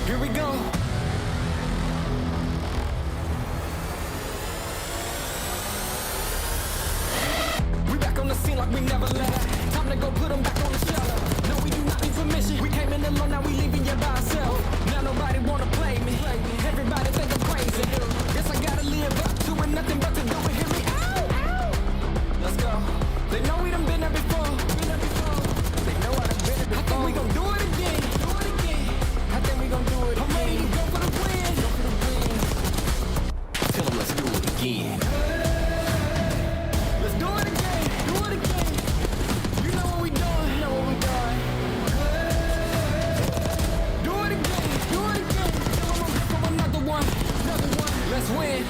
Here we go. We back on the scene like we never left. Time to go put them back on the shelf. No, we do not need permission. We came in alone, now we leaving you by ourselves. Now nobody wanna play me. Everybody think I'm crazy. Guess I gotta live up to it, nothing but to do it. Hear me out. Let's go. They know we done been there before. They know I done been there before. I think we gon' do it again. I think we gon' do it again. I'm ready to go for the win. Tell them let's do it again. Let's do it again. Do it again. You know what we doing. You know what we doing. Do it again. Do it again. Tell them I'm for another one. Another one. Let's win.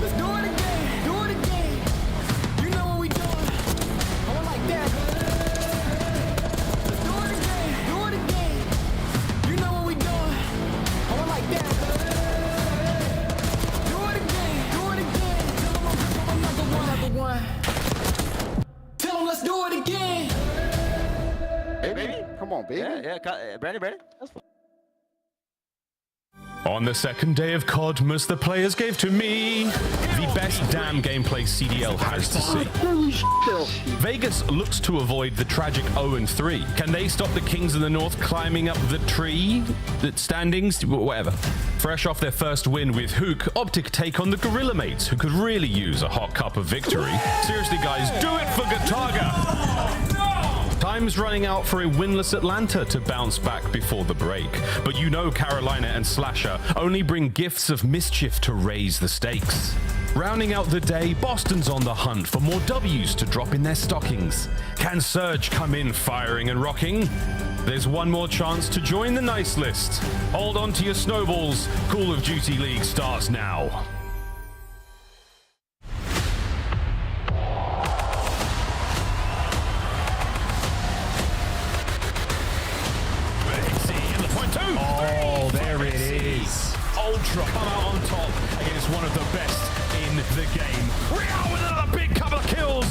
Let's do it again. Do it again. You know what we doing. Oh, I like that. Let's do it again. Do it again. You know what we doing. Oh, I like that. Do it again. Do it again. Tell them I'm for another one. Another one. Tell them let's do it again. Hey, baby. Come on, baby. Yeah. Ready? That's fine. On the second day of CODmas, the players gave to me the best damn gameplay CDL has to see. Holy shit. Vegas looks to avoid the tragic 0-3. Can they stop the Kings of the North climbing up the tree? The standings? Whatever. Fresh off their first win with Hook, Optic take on the Gorilla Mates, who could really use a hot cup of victory. Seriously, guys, do it for Gataga! Time's running out for a winless Atlanta to bounce back before the break. But you know Carolina and Slasher only bring gifts of mischief to raise the stakes. Rounding out the day, Boston's on the hunt for more W's to drop in their stockings. Can Surge come in firing and rocking? There's one more chance to join the nice list. Hold on to your snowballs. Call of Duty League starts now. Oh, there it is. Ultra come out on top against one of the best in the game. Real with another big couple of kills.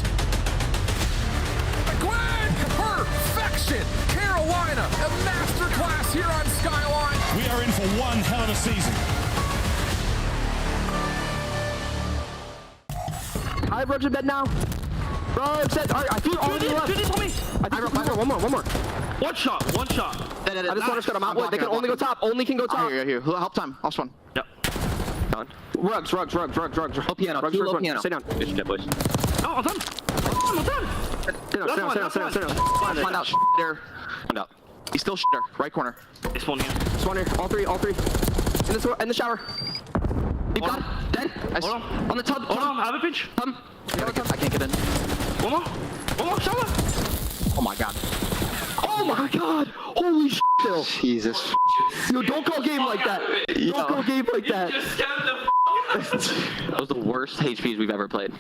McGuinn, perfection. Carolina, a masterclass here on Skyline. We are in for one hell of a season. I have Roach in bed now. Roach said, I feel all the left. I got one more. One shot. I just want to shut them out. They can only go top. Only can go top. Here. Help time. Last one. Yep. Done. Rugs. Low piano. Low piano. Sit down. Good shit, boys. Oh, I'm done. Sit down. Find out. There. Find out. He's still there. Right corner. This one here. This one here. All three. In the shower. Deep gun. Dead. Hold on. On the tub. Hold on. I have a pinch. I can't get in. One more. Shower. Oh my god. Oh my god. Holy shit, Phil. Jesus. Yo, don't go game like that. Don't go game like that. That was the worst HPs we've ever played.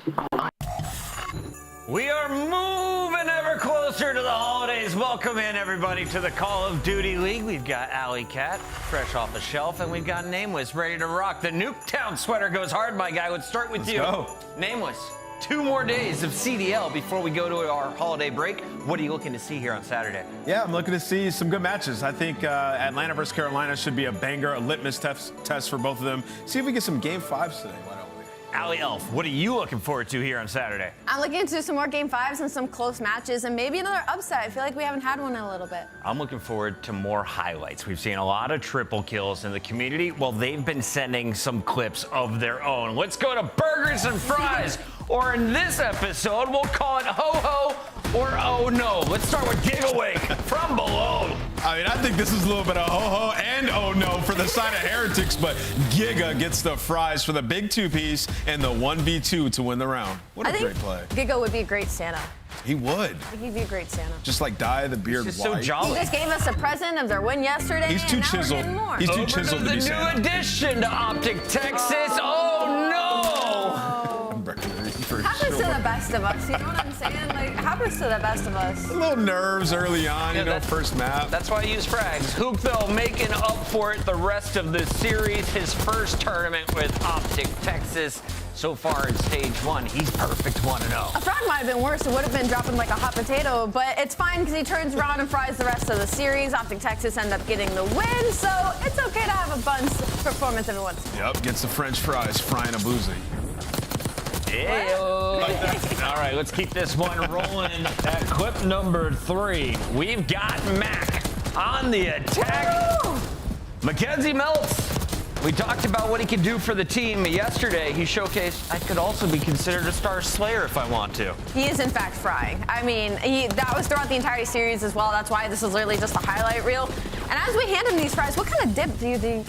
We are moving ever closer to the holidays. Welcome in, everybody, to the Call of Duty League. We've got Alley Cat, fresh off the shelf, and we've got Nameless, ready to rock. The Nuketown sweater goes hard, my guy. Let's start with you. Go. Nameless, 2 more days of CDL before we go to our holiday break. What are you looking to see here on Saturday? Yeah, I'm looking to see some good matches. I think Atlanta versus Carolina should be a banger, a litmus test for both of them. See if we get some game 5s today. Why don't we? Allie Elf, what are you looking forward to here on Saturday? I'm looking to some more game 5s and some close matches and maybe another upset. I feel like we haven't had one in a little bit. I'm looking forward to more highlights. We've seen a lot of triple kills in the community. Well, they've been sending some clips of their own. Let's go to burgers and fries. Or in this episode, we'll call it ho-ho or oh no. Let's start with Gigawake from below. I mean, I think this is a little bit of ho-ho and oh no for the side of Heretics, but Giga gets the fries for the big 2-piece and the 1v2 to win the round. What a great play. Giga would be a great Santa. He would. I think he'd be a great Santa. Just like dye the beard He's just white. so jolly. He just gave us a present of their win yesterday. He's too and now chiseled. We're getting more. He's too Over chiseled to to be the Santa. new addition to Optic Texas. Oh no! Happens to the best of us, you know what I'm saying? Like, happens to the best of us. A little nerves early on, Yeah, you know, first map. That's why I use frags. Hook, though, making up for it the rest of the series. His first tournament with Optic Texas. so far in stage 1. He's perfect 1-0. A frog might have been worse. It would have been dropping like a hot potato, but it's fine because he turns around and fries the rest of the series. Optic Texas end up getting the win, so it's okay to have a bunch performance every once in a while. Yep, gets the French fries, frying a boozy. All right, let's keep this one rolling. At clip number 3, we've got Mac on the attack. Mackenzie Meltz. We talked about what he could do for the team yesterday. He showcased I could also be considered a star slayer if I want to. He is in fact frying. I mean, that was throughout the entire series as well. That's why this is literally just a highlight reel. And as we hand him these fries, what kind of dip do you think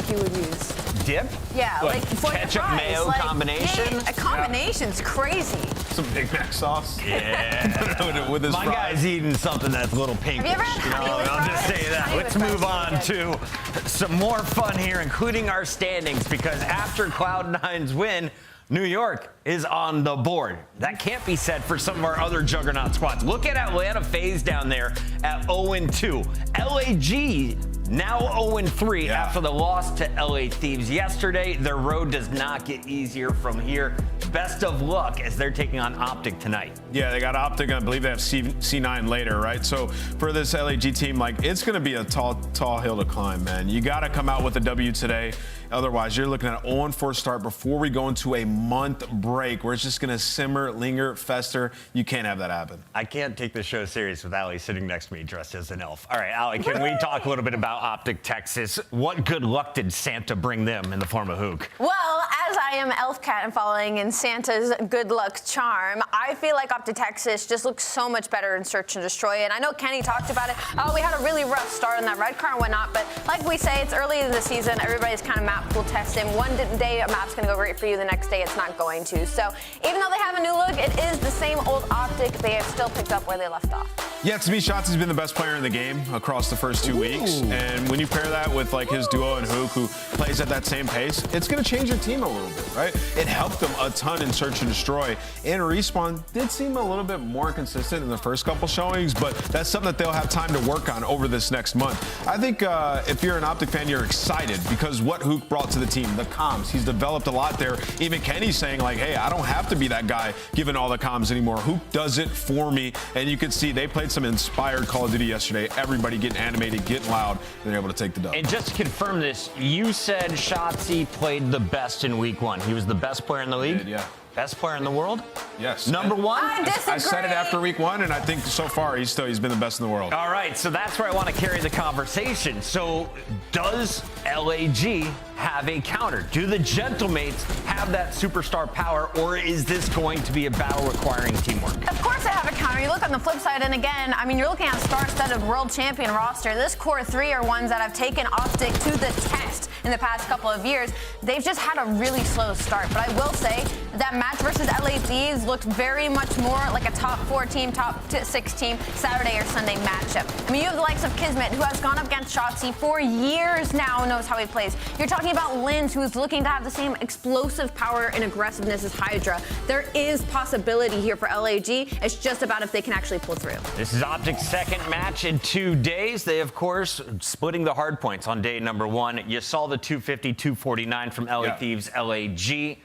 he would use? Dip? Yeah, like for ketchup fries, mayo like, combination. Yeah, a combination's crazy. Some Big Mac sauce. Yeah. with his My fries. guy's eating something that's a little pinkish. Have you ever had honey with I'll just fries? say that. Honey Let's with move fries on is really to some more fun here, including our standings, because after Cloud9's win, New York is on the board. That can't be said for some of our other juggernaut squads. Look at Atlanta FaZe down there at 0-2. LAG now 0-3 after the loss to LA Thieves yesterday. Their road does not get easier from here. Best of luck as they're taking on Optic tonight. Yeah, they got Optic. I believe they have C9 later, right? So for this LAG team, like, it's going to be a tall hill to climb, man. You got to come out with a W today. Otherwise, you're looking at an 0-4 start before we go into a month break where it's just going to simmer, linger, fester. You can't have that happen. I can't take the show serious with Allie sitting next to me dressed as an elf. All right, Allie, can we talk a little bit about Optic Texas? What good luck did Santa bring them in the form of Hook? Well, as I am Elf Cat and following in Santa's good luck charm, I feel like Optic Texas just looks so much better in Search and Destroy. And I know Kenny talked about it. Oh, we had a really rough start in that red car and whatnot. But like we say, it's early in the season. Everybody's kind of map pool testing. One day a map's going to go great for you. The next day it's not going to. So even though they have a new look, it is the same old Optic. They have still picked up where they left off. Yeah, to me, Shotzi's been the best player in the game across the first 2 weeks. And when you pair that with like his duo and Hook, who plays at that same pace, it's going to change your team a little bit, right? It helped them a ton in Search and Destroy. And Respawn did seem a little bit more consistent in the first couple showings, but that's something that they'll have time to work on over this next month. I think if you're an Optic fan, you're excited because what Hook brought to the team, the comms, he's developed a lot there. Even Kenny's saying like, hey, I don't have to be that guy giving all the comms anymore. Hook does it for me. And you can see they played some inspired Call of Duty yesterday. Everybody getting animated, getting loud, and they're able to take the dub. And just to confirm this, you said Shotzi played the best in week 1. He was the best player in the league? Yeah. Best player in the world? Yes. Number 1? I disagree. I said it after week 1, and I think so far he's been the best in the world. All right, so that's where I want to carry the conversation. So does LAG have a counter? Do the Gentlemates have that superstar power, or is this going to be a battle requiring teamwork? Of course they have a counter. You look on the flip side, and again, I mean, you're looking at a star-studded world champion roster. This core 3 are ones that have taken Optic to the test in the past couple of years. They've just had a really slow start, but I will say that match versus LA Thieves looked very much more like a top 4 team, top 6 team Saturday or Sunday matchup. I mean, you have the likes of Kismet, who has gone up against Shotzi for years now, knows how he plays. You're talking about Linz, who's looking to have the same explosive power and aggressiveness as Hydra. There is possibility here for LAG. It's just about if they can actually pull through. This is Optic's second match in 2 days. They, of course, splitting the hard points on day number 1. You saw the 250, 249 from LA Thieves, LAG.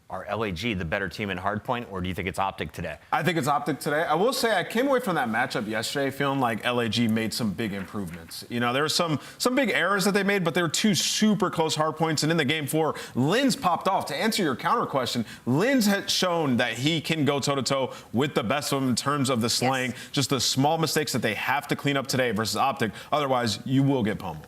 Are LAG the better team in hardpoint, or do you think it's Optic today? I think it's Optic today. I will say I came away from that matchup yesterday feeling like LAG made some big improvements. You know, there were some big errors that they made, but they were 2 super close hardpoints. And in the game 4, Linz popped off. To answer your counter question, Linz has shown that he can go toe-to-toe with the best of them in terms of the slaying. Yes. Just the small mistakes that they have to clean up today versus Optic. Otherwise, you will get pummeled.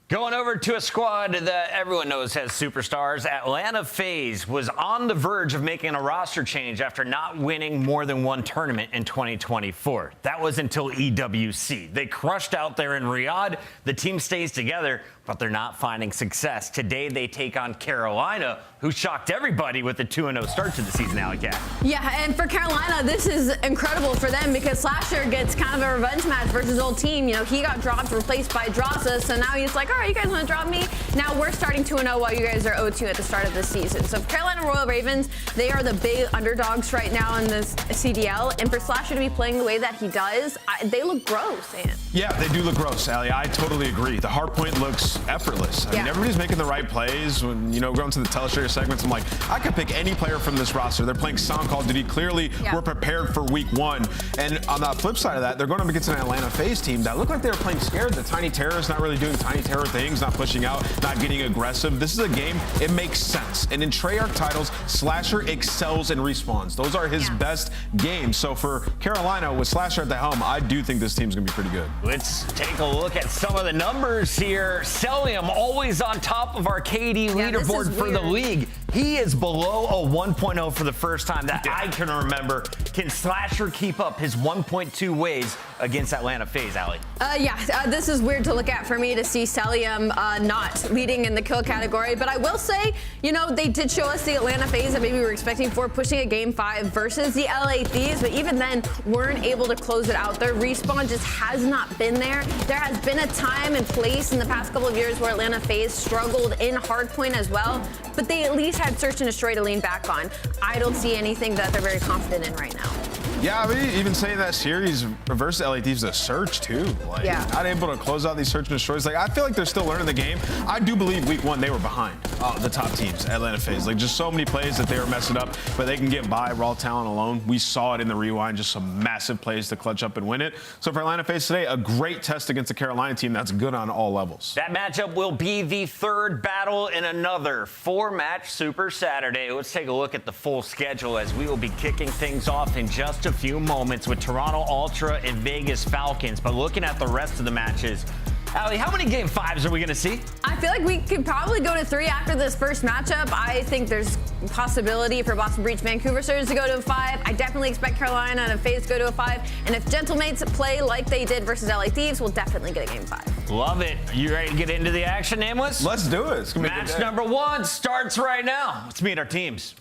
Going over to a squad that everyone knows has superstars, Atlanta FaZe was on the verge of making a roster change after not winning more than 1 tournament in 2024. That was until EWC. They crushed out there in Riyadh. The team stays together, but they're not finding success. Today they take on Carolina, who shocked everybody with a 2-0 start to the season, Alley Cat. Yeah, and for Carolina, this is incredible for them because Slasher gets kind of a revenge match versus old team. You know, he got dropped, replaced by Drasa, so now he's like, all right, you guys want to drop me? Now we're starting 2-0 while you guys are 0-2 at the start of the season. So Carolina Royal Ravens, they are the big underdogs right now in this CDL. And for Slasher to be playing the way that he does, they look gross, Ant. Yeah, they do look gross, Allie. I totally agree. The hard point looks effortless. I mean, everybody's making the right plays. When, going to the telestrator segments, I'm like, I could pick any player from this roster. They're playing sound Call of Duty. Clearly, we're prepared for week 1. And on the flip side of that, they're going up against an Atlanta FaZe team that looked like they were playing scared. The Tiny Terror's not really doing Tiny Terror things, not pushing out, not getting aggressive. This is a game, it makes sense. And in Treyarch titles, Slasher excels and respawns. Those are his best games. So for Carolina, with Slasher at the helm, I do think this team's going to be pretty good. Let's take a look at some of the numbers here. Celium always on top of our KD leaderboard for the league. He is below a 1.0 for the first time that I can remember. Can Slasher keep up his 1.2 ways against Atlanta FaZe, Allie? This is weird to look at for me to see Celium not leading in the kill category. But I will say, they did show us the Atlanta FaZe that maybe we were expecting for pushing a Game 5 versus the LA Thieves. But even then, weren't able to close it out. Their respawn just has not been there. There has been a time and place in the past couple of years where Atlanta FaZe struggled in hardpoint as well. But they at least had Search and Destroy to lean back on. I don't see anything that they're very confident in right now. Yeah, I mean, even saying that series versus LA Thieves, the Search too. Not able to close out these Search and Destroys. I feel like they're still learning the game. I do believe week 1 they were behind the top teams, Atlanta FaZe. Just so many plays that they were messing up, but they can get by raw talent alone. We saw it in the rewind, just some massive plays to clutch up and win it. So for Atlanta FaZe today, a great test against the Carolina team that's good on all levels. That matchup will be the third battle in another 4-match Super Saturday. Let's take a look at the full schedule as we will be kicking things off in just a few moments with Toronto Ultra and Vegas Falcons. But looking at the rest of the matches, Allie, how many Game 5s are we going to see? I feel like we could probably go to 3 after this first matchup. I think there's possibility for Boston Breach Vancouver Surge to go to a 5. I definitely expect Carolina and FaZe to go to a 5. And if Gentlemates play like they did versus LA Thieves, we'll definitely get a Game 5. Love it. You ready to get into the action, Nameless? Let's do it. It's gonna be a good Match day. number 1 starts right now. Let's meet our teams.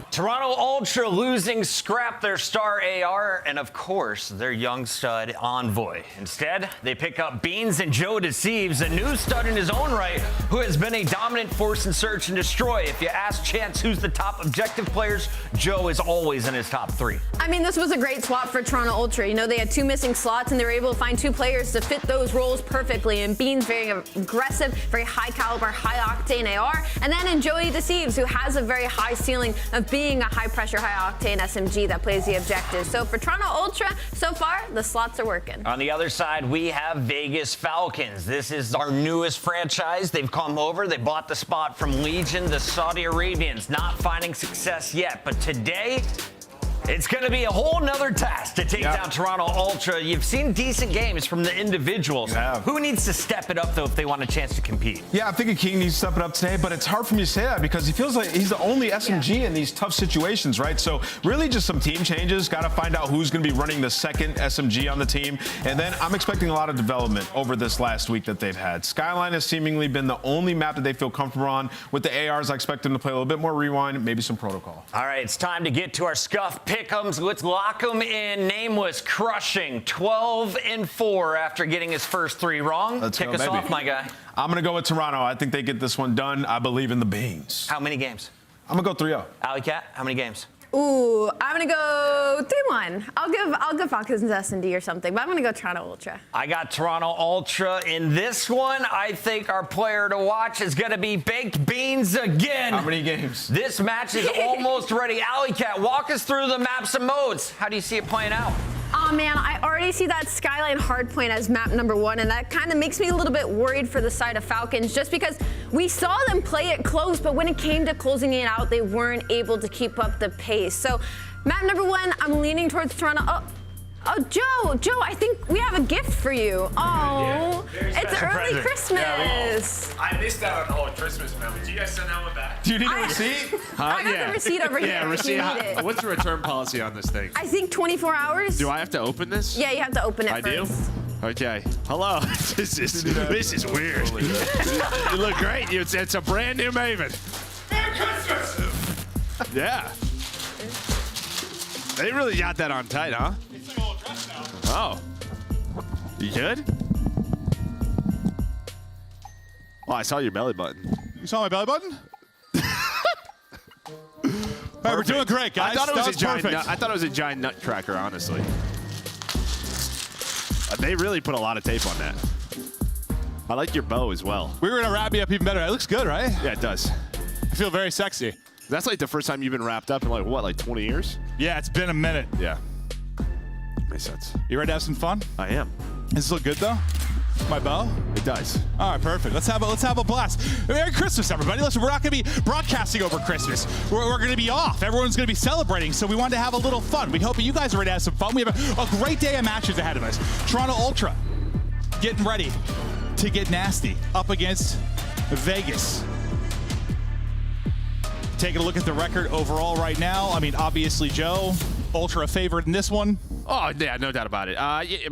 Toronto Ultra losing Scrap, their star AR, and of course, their young stud Envoy. Instead, they pick up Beans and Joe Deceives, a new stud in his own right, who has been a dominant force in Search and Destroy. If you ask Chance who's the top objective players, Joe is always in his top 3. I mean, this was a great swap for Toronto Ultra. They had 2 missing slots, and they were able to find 2 players to fit those roles perfectly. And Beans, very aggressive, very high caliber, high octane AR. And then in Joey Deceives, who has a very high ceiling of being a high pressure, high octane SMG that plays the objectives. So for Toronto Ultra, so far, the slots are working. On the other side, we have Vegas Falcons. This is our newest franchise. They've come over, they bought the spot from Legion, the Saudi Arabians, not finding success yet. But today, It's going to be a whole nother task to take down Toronto Ultra. You've seen decent games from the individuals. Who needs to step it up, though, if they want a chance to compete? Yeah, I think King needs to step it up today, but it's hard for me to say that because he feels like he's the only SMG in these tough situations, right? So really just some team changes. Got to find out who's going to be running the second SMG on the team. And then I'm expecting a lot of development over this last week that they've had. Skyline has seemingly been the only map that they feel comfortable on. With the ARs, I expect them to play a little bit more Rewind, maybe some Protocol. All right, it's time to get to our Scuff pick'ems. Let's lock them in. Nameless crushing 12-4 after getting his first 3 wrong. Kick us off, my guy. I'm going to go with Toronto. I think they get this one done. I believe in the Beans. How many games? I'm going to go 3-0. Alley Cat, how many games? Ooh, I'm gonna go 3-1. I'll give Falcons and S&D or something, but I'm gonna go Toronto Ultra. I got Toronto Ultra in this one. I think our player to watch is gonna be Baked Beans again. How many games? This match is almost ready. Alley Cat, walk us through the maps and modes. How do you see it playing out? Oh man, I already see that Skyline hardpoint as map number 1, and that kind of makes me a little bit worried for the side of Falcons, just because we saw them play it close, but when it came to closing it out, they weren't able to keep up the pace. So map number 1, I'm leaning towards Toronto. Oh, Joe, I think we have a gift for you. Oh, it's early Christmas. I missed out on the whole Christmas memo. Did you guys send that one back? Do you need a receipt? I got the receipt over here. Yeah, receipt. If you need it. What's the return policy on this thing? I think 24 hours. Do I have to open this? Yeah, you have to open it I first. do? Okay. Hello. This is weird. You look great. It's a brand new Maven. Merry Christmas! Yeah. They really got that on tight, huh? It's like a little dress now. Oh. You good? Oh, I saw your belly button. You saw my belly button? All right, we're doing great, guys. I thought it was a perfect. giant nutcracker, honestly. They really put a lot of tape on that. I like your bow as well. We were gonna wrap you up even better. It looks good, right? Yeah, it does. I feel very sexy. That's like the first time you've been wrapped up in like 20 years? Yeah, it's been a minute. Yeah. Makes sense. You ready to have some fun? I am. Does this look good though? My bow? It does. All right, perfect. Let's have a blast. Merry Christmas, everybody. Listen, we're not going to be broadcasting over Christmas. We're going to be off. Everyone's going to be celebrating, so we wanted to have a little fun. We hope you guys are ready to have some fun. We have a great day of matches ahead of us. Toronto Ultra getting ready to get nasty up against Vegas. Taking a look at the record overall right now. I mean, obviously, Joe, Ultra favorite in this one. Oh, yeah, no doubt about it.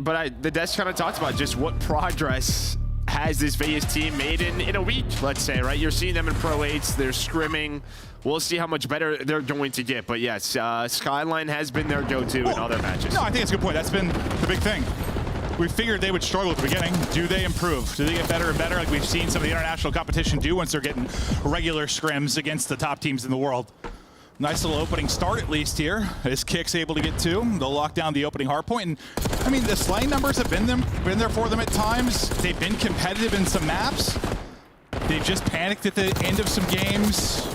But the desk kind of talked about just what progress has this Vegas team made in a week, let's say, right? You're seeing them in Pro 8s. They're scrimming. We'll see how much better they're going to get. But, yes, Skyline has been their go-to in other matches. No, I think it's a good point. That's been the big thing. We figured they would struggle at the beginning. Do they improve? Do they get better and better like we've seen some of the international competition do once they're getting regular scrims against the top teams in the world? Nice little opening start, at least here. As Kick's able to get 2. They'll lock down the opening hard point. And, I mean, the slaying numbers have been there for them at times. They've been competitive in some maps. They've just panicked at the end of some games.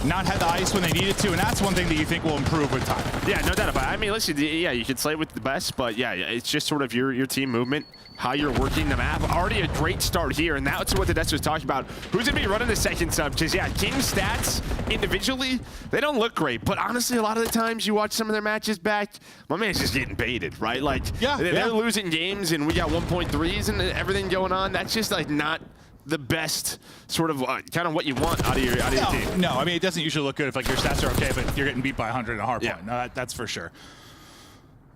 Not had the ice when they needed to, and that's one thing that you think will improve with time. Yeah, no doubt about it. I mean, listen, yeah, you can slay with the best, but yeah, it's just sort of your team movement, how you're working the map. Already a great start here, and that's what the Desk was talking about. Who's going to be running the second sub? Because, yeah, King's stats individually, they don't look great, but honestly, a lot of the times you watch some of their matches back, my man's just getting baited, right? Like, they're losing games, and we got 1.3s and everything going on. That's just, like, not the best sort of kind of what you want out of your team. No, I mean, it doesn't usually look good if like your stats are okay, but you're getting beat by 100 in a hard point. No, that's for sure.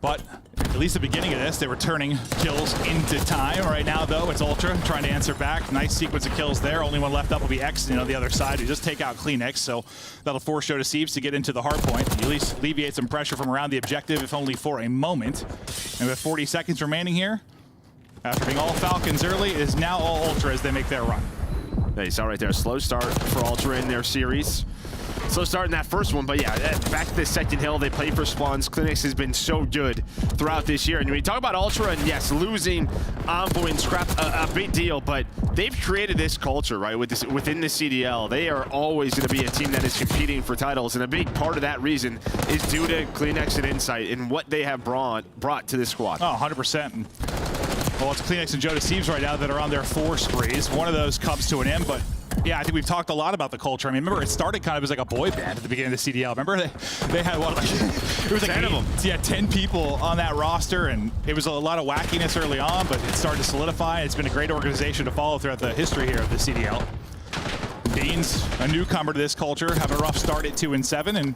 But at least the beginning of this, they were turning kills into time. Right now, though, it's Ultra trying to answer back. Nice sequence of kills there. Only one left up will be X, on the other side. You just take out Clean X, so that'll force Joe Deceives to get into the hard point. You at least alleviate some pressure from around the objective, if only for a moment. And with 40 seconds remaining here, after being all Falcons early, it is now all Ultra as they make their run. Yeah, you saw right there, a slow start for Ultra in their series. Slow start in that first one, but yeah, back to the second hill, they play for spawns. Clinics has been so good throughout this year. And when you talk about Ultra, and yes, losing Envoy and Scrap, a big deal, but they've created this culture, right, within the CDL. They are always going to be a team that is competing for titles, and a big part of that reason is due to CleanX and Insight and what they have brought to this squad. Oh, 100%. Well, it's CleanX and Joe Deceives right now that are on their 4 sprees. One of those comes to an end, but Yeah, I think we've talked a lot about the culture. I mean, remember, it started kind of as like a boy band at the beginning of the CDL. Remember, they had what, like, it was like 10 of them. Yeah, 10 people on that roster, and it was a lot of wackiness early on, but it started to solidify. It's been a great organization to follow throughout the history here of the CDL. Beans, a newcomer to this culture, having a rough start at 2-7, and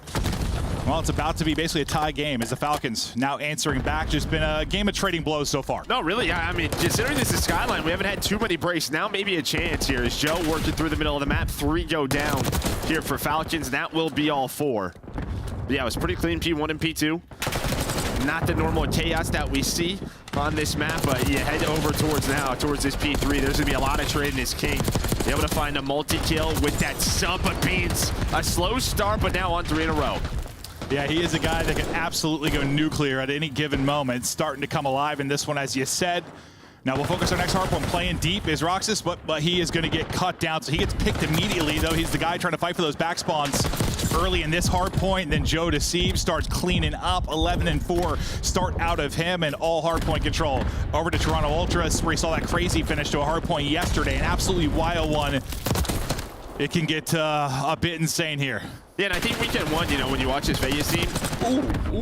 well, it's about to be basically a tie game as the Falcons now answering back. Just been a game of trading blows so far. No, really, yeah. I mean, considering this is Skyline, we haven't had too many breaks. Now maybe a chance here as Joe working through the middle of the map. 3 go down here for Falcons. That will be all 4. But yeah, it was pretty clean P1 and P2. Not the normal chaos that we see on this map, but you head over towards this P3. There's gonna be a lot of trading as King. Be able to find a multi-kill with that sub, but Beans, a slow start, but now on 3 in a row. Yeah, he is a guy that can absolutely go nuclear at any given moment. Starting to come alive in this one, as you said. Now we'll focus our next hard point. Playing deep is Roxas, but he is going to get cut down. So he gets picked immediately, though. He's the guy trying to fight for those back spawns early in this hard point. Then Joe Deceive starts cleaning up. 11-4 start out of him, and all hard point control over to Toronto Ultras, where he saw that crazy finish to a hard point yesterday. An absolutely wild one. It can get a bit insane here. Yeah, and I think weekend 1, you know, when you watch this Vegas team,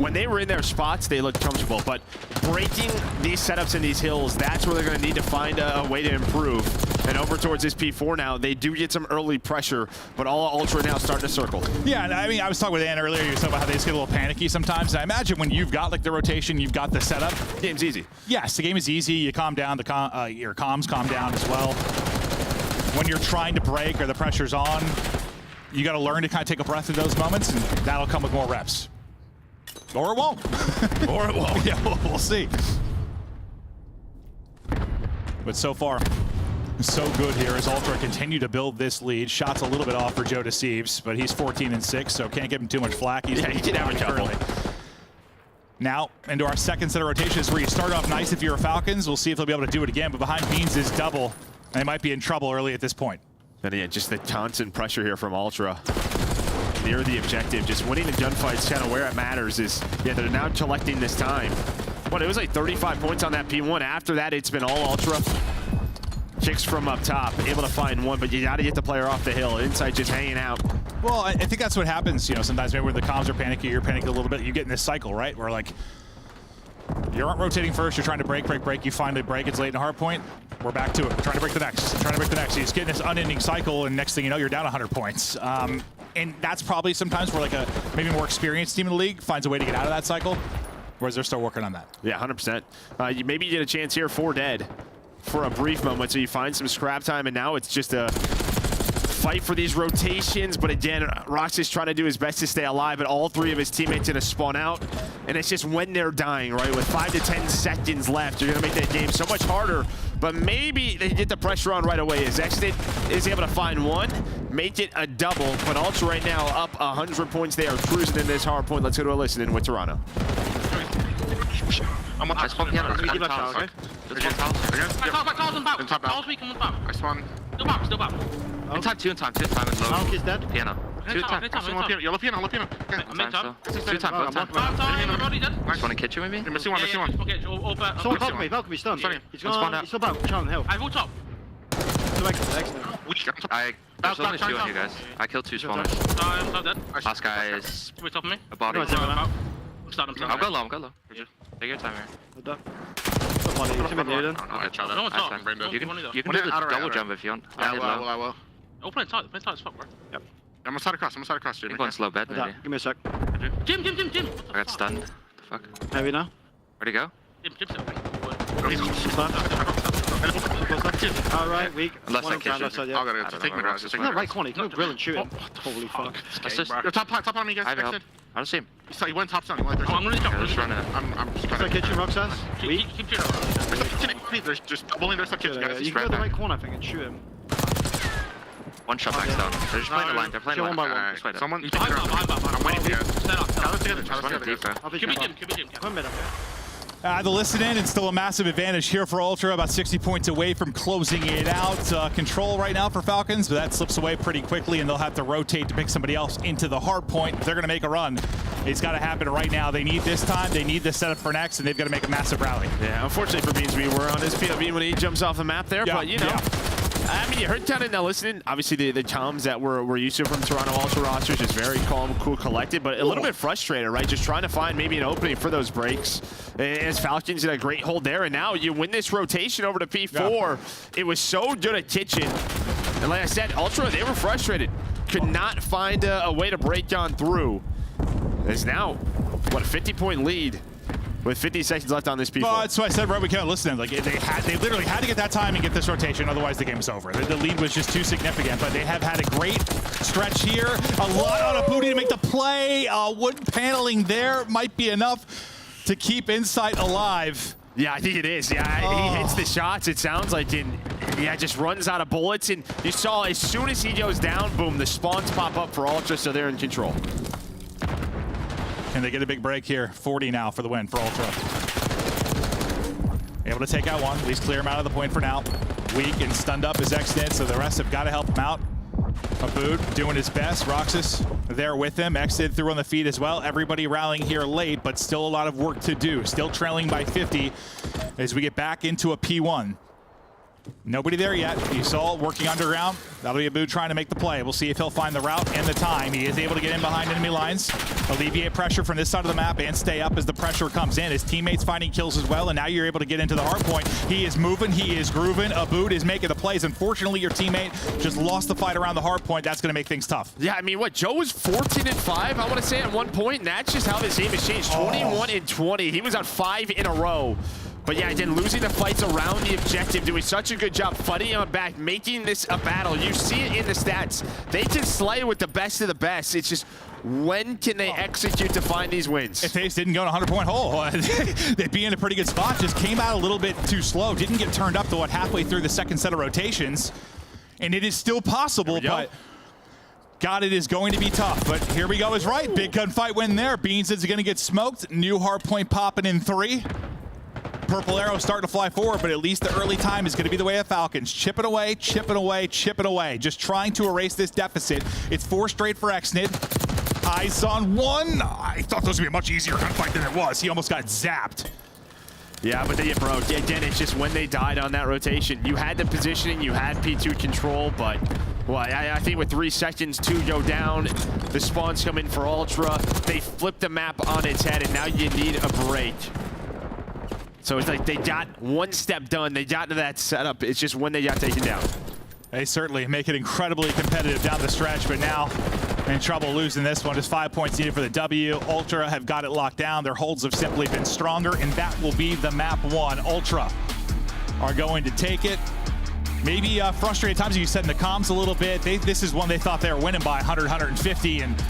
when they were in their spots, they looked comfortable. But breaking these setups in these hills, that's where they're going to need to find a way to improve. And over towards this P4 now, they do get some early pressure, but all Ultra now starting to circle. Yeah, and I mean, I was talking with Ann earlier. You were talking about how they just get a little panicky sometimes. And I imagine when you've got like the rotation, you've got the setup. The game's easy. Yes, the game is easy. You calm down. Your comms calm down as well. When you're trying to break or the pressure's on, you got to learn to kind of take a breath in those moments, and that'll come with more reps. Or it won't. Or it won't. Yeah, we'll see. But so far, so good here as Ultra continue to build this lead. Shots a little bit off for Joe Deceives, but he's 14-6, so can't give him too much flack. He's he can average early. Now, into our second set of rotations where you start off nice if you're a Falcons. We'll see if they'll be able to do it again, but behind Beans is double, and they might be in trouble early at this point. And yeah, just the constant pressure here from Ultra. Near the objective, just winning the gunfights kind of where it matters is, yeah, they're now collecting this time. What, it was like 35 points on that P1. After that, it's been all Ultra. Chicks from up top, able to find one, but you got to get the player off the hill. Inside just hanging out. Well, I think that's what happens, you know, sometimes maybe when the comms are panicky, you're panicking a little bit, you get in this cycle, right? Where like, you aren't rotating first, you're trying to break, you finally break, it's late in a hard point, we're back to it. We're trying to break the next, You just get in this unending cycle, and next thing you know, you're down 100 points. And that's probably sometimes where like a maybe more experienced team in the league finds a way to get out of that cycle, whereas they're still working on that. Yeah, 100%. Maybe you get a chance here, 4 dead for a brief moment, so you find some scrap time, and now it's just a fight for these rotations. But again, Rox is trying to do his best to stay alive, but all 3 of his teammates gonna spawn out, and it's just when they're dying, right? With 5 to 10 seconds left, you're gonna make that game so much harder. But maybe they get the pressure on right away as Exit is able to find one, make it a double. But Ultra right now up 100 points. They are cruising in this hard point. Let's go to a listen-in with Toronto. I'm on top piano. Give us a okay? I spawn. Still back. In time 2, time low. Malk is dead. Piano. 2 time. Yellow piano. I'm Two time. Just want to catch you maybe? Someone help me, Valkyrie stunned. He's still back, challenge help. I vote up. There's only 2 on you guys. I killed 2 spawners. Last guy is a body. I'll go low. Take your time here. You can do the double jump if you want. I will. Oh, play tight as fuck, bro. Yep. I'm gonna side across, dude. One slow bed, maybe. Give me a sec. Jim! I got stunned. What the fuck? Heavy now. Where'd he go? Alright, weak. Unless I catch him. He's not right corner, he's no drill and shoot him. Holy fuck. Top on me, guys. I have help. I don't see him. He went top down. I'm gonna jump. Just run it. I'm just trying to kitchen, Roxas. Weak. Keep shooting. There's just doubling their sub kitchen, guys. You can go to the right corner, I think, and shoot him. One shot back down. They're just playing the line. They're playing the line. Someone. I'm waiting for you guys. Stand up. Could be Jim. One minute. The listen in, and still a massive advantage here for Ultra, about 60 points away from closing it out. Control right now for Falcons, but that slips away pretty quickly, and they'll have to rotate to pick somebody else into the hard point. If they're going to make a run, it's got to happen right now. They need this time, they need this setup for next, and they've got to make a massive rally. Yeah, unfortunately for Beans, we were on his POV when he jumps off the map there, but you know. I mean, you heard kind of now listening. Obviously, the comms that we're used to from Toronto Ultra rosters is very calm, cool, collected, but a little bit frustrated, right? Just trying to find maybe an opening for those breaks. As Falcons did a great hold there, and now you win this rotation over to P4. It was so good at Kitchen. And like I said, Ultra, they were frustrated. Could not find a way to break on through. There's now, what, a 50-point lead with 50 seconds left on this P4. Well, that's why I said, right, we can't listen. Like, they literally had to get that time and get this rotation, otherwise the game was over. The lead was just too significant, but they have had a great stretch here. A lot on a booty to make the play. Wood paneling there might be enough to keep Insight alive. Yeah, I think it is. Yeah, he hits the shots, it sounds like, and yeah, just runs out of bullets. And you saw as soon as he goes down, boom, the spawns pop up for Ultra, so they're in control. Can they get a big break here? 40 now for the win for Ultra. Able to take out one, at least clear him out of the point for now. Weak and stunned up is Exnid, so the rest have got to help him out. Abood doing his best. Roxas there with him. Exnid through on the feed as well. Everybody rallying here late, but still a lot of work to do. Still trailing by 50 as we get back into a P1. Nobody there yet. You saw working underground. That'll be Abood trying to make the play. We'll see if he'll find the route and the time. He is able to get in behind enemy lines, alleviate pressure from this side of the map, and stay up as the pressure comes in. His teammates finding kills as well, and now you're able to get into the hard point. He is moving. He is grooving. Abood is making the plays. Unfortunately, your teammate just lost the fight around the hard point. That's going to make things tough. Yeah, I mean, what, Joe was 14-5, I want to say, at one point, and that's just how this game has changed. 21-20. He was on 5 in a row. But yeah, again, losing the fights around the objective, doing such a good job fighting on back, making this a battle. You see it in the stats. They can slay with the best of the best. It's just, when can they execute to find these wins? If Ace didn't go in a 100-point hole, they'd be in a pretty good spot. Just came out a little bit too slow. Didn't get turned up to what, halfway through the second set of rotations. And it is still possible, but God, it is going to be tough. But here we go is right. Big gunfight win there. Beans is going to get smoked. New hard point popping in 3. Purple arrow starting to fly forward, but at least the early time is going to be the way of Falcons. Chipping away, chipping away, chipping away. Just trying to erase this deficit. It's 4 straight for Exnid. Eyes on 1. I thought those would be a much easier gunfight than it was. He almost got zapped. Yeah, but they broke. Again, it's just when they died on that rotation. You had the positioning, you had P2 control, but well, I think with 3 seconds to go down, the spawns come in for Ultra. They flip the map on its head, and now you need a break. So it's like they got one step done. They got to that setup. It's just when they got taken down. They certainly make it incredibly competitive down the stretch, but now in trouble losing this one. Just 5 points needed for the W. Ultra have got it locked down. Their holds have simply been stronger, and that will be the map 1. Ultra are going to take it. Maybe frustrated times, you said in the comms a little bit. This is one they thought they were winning by 100, 150, and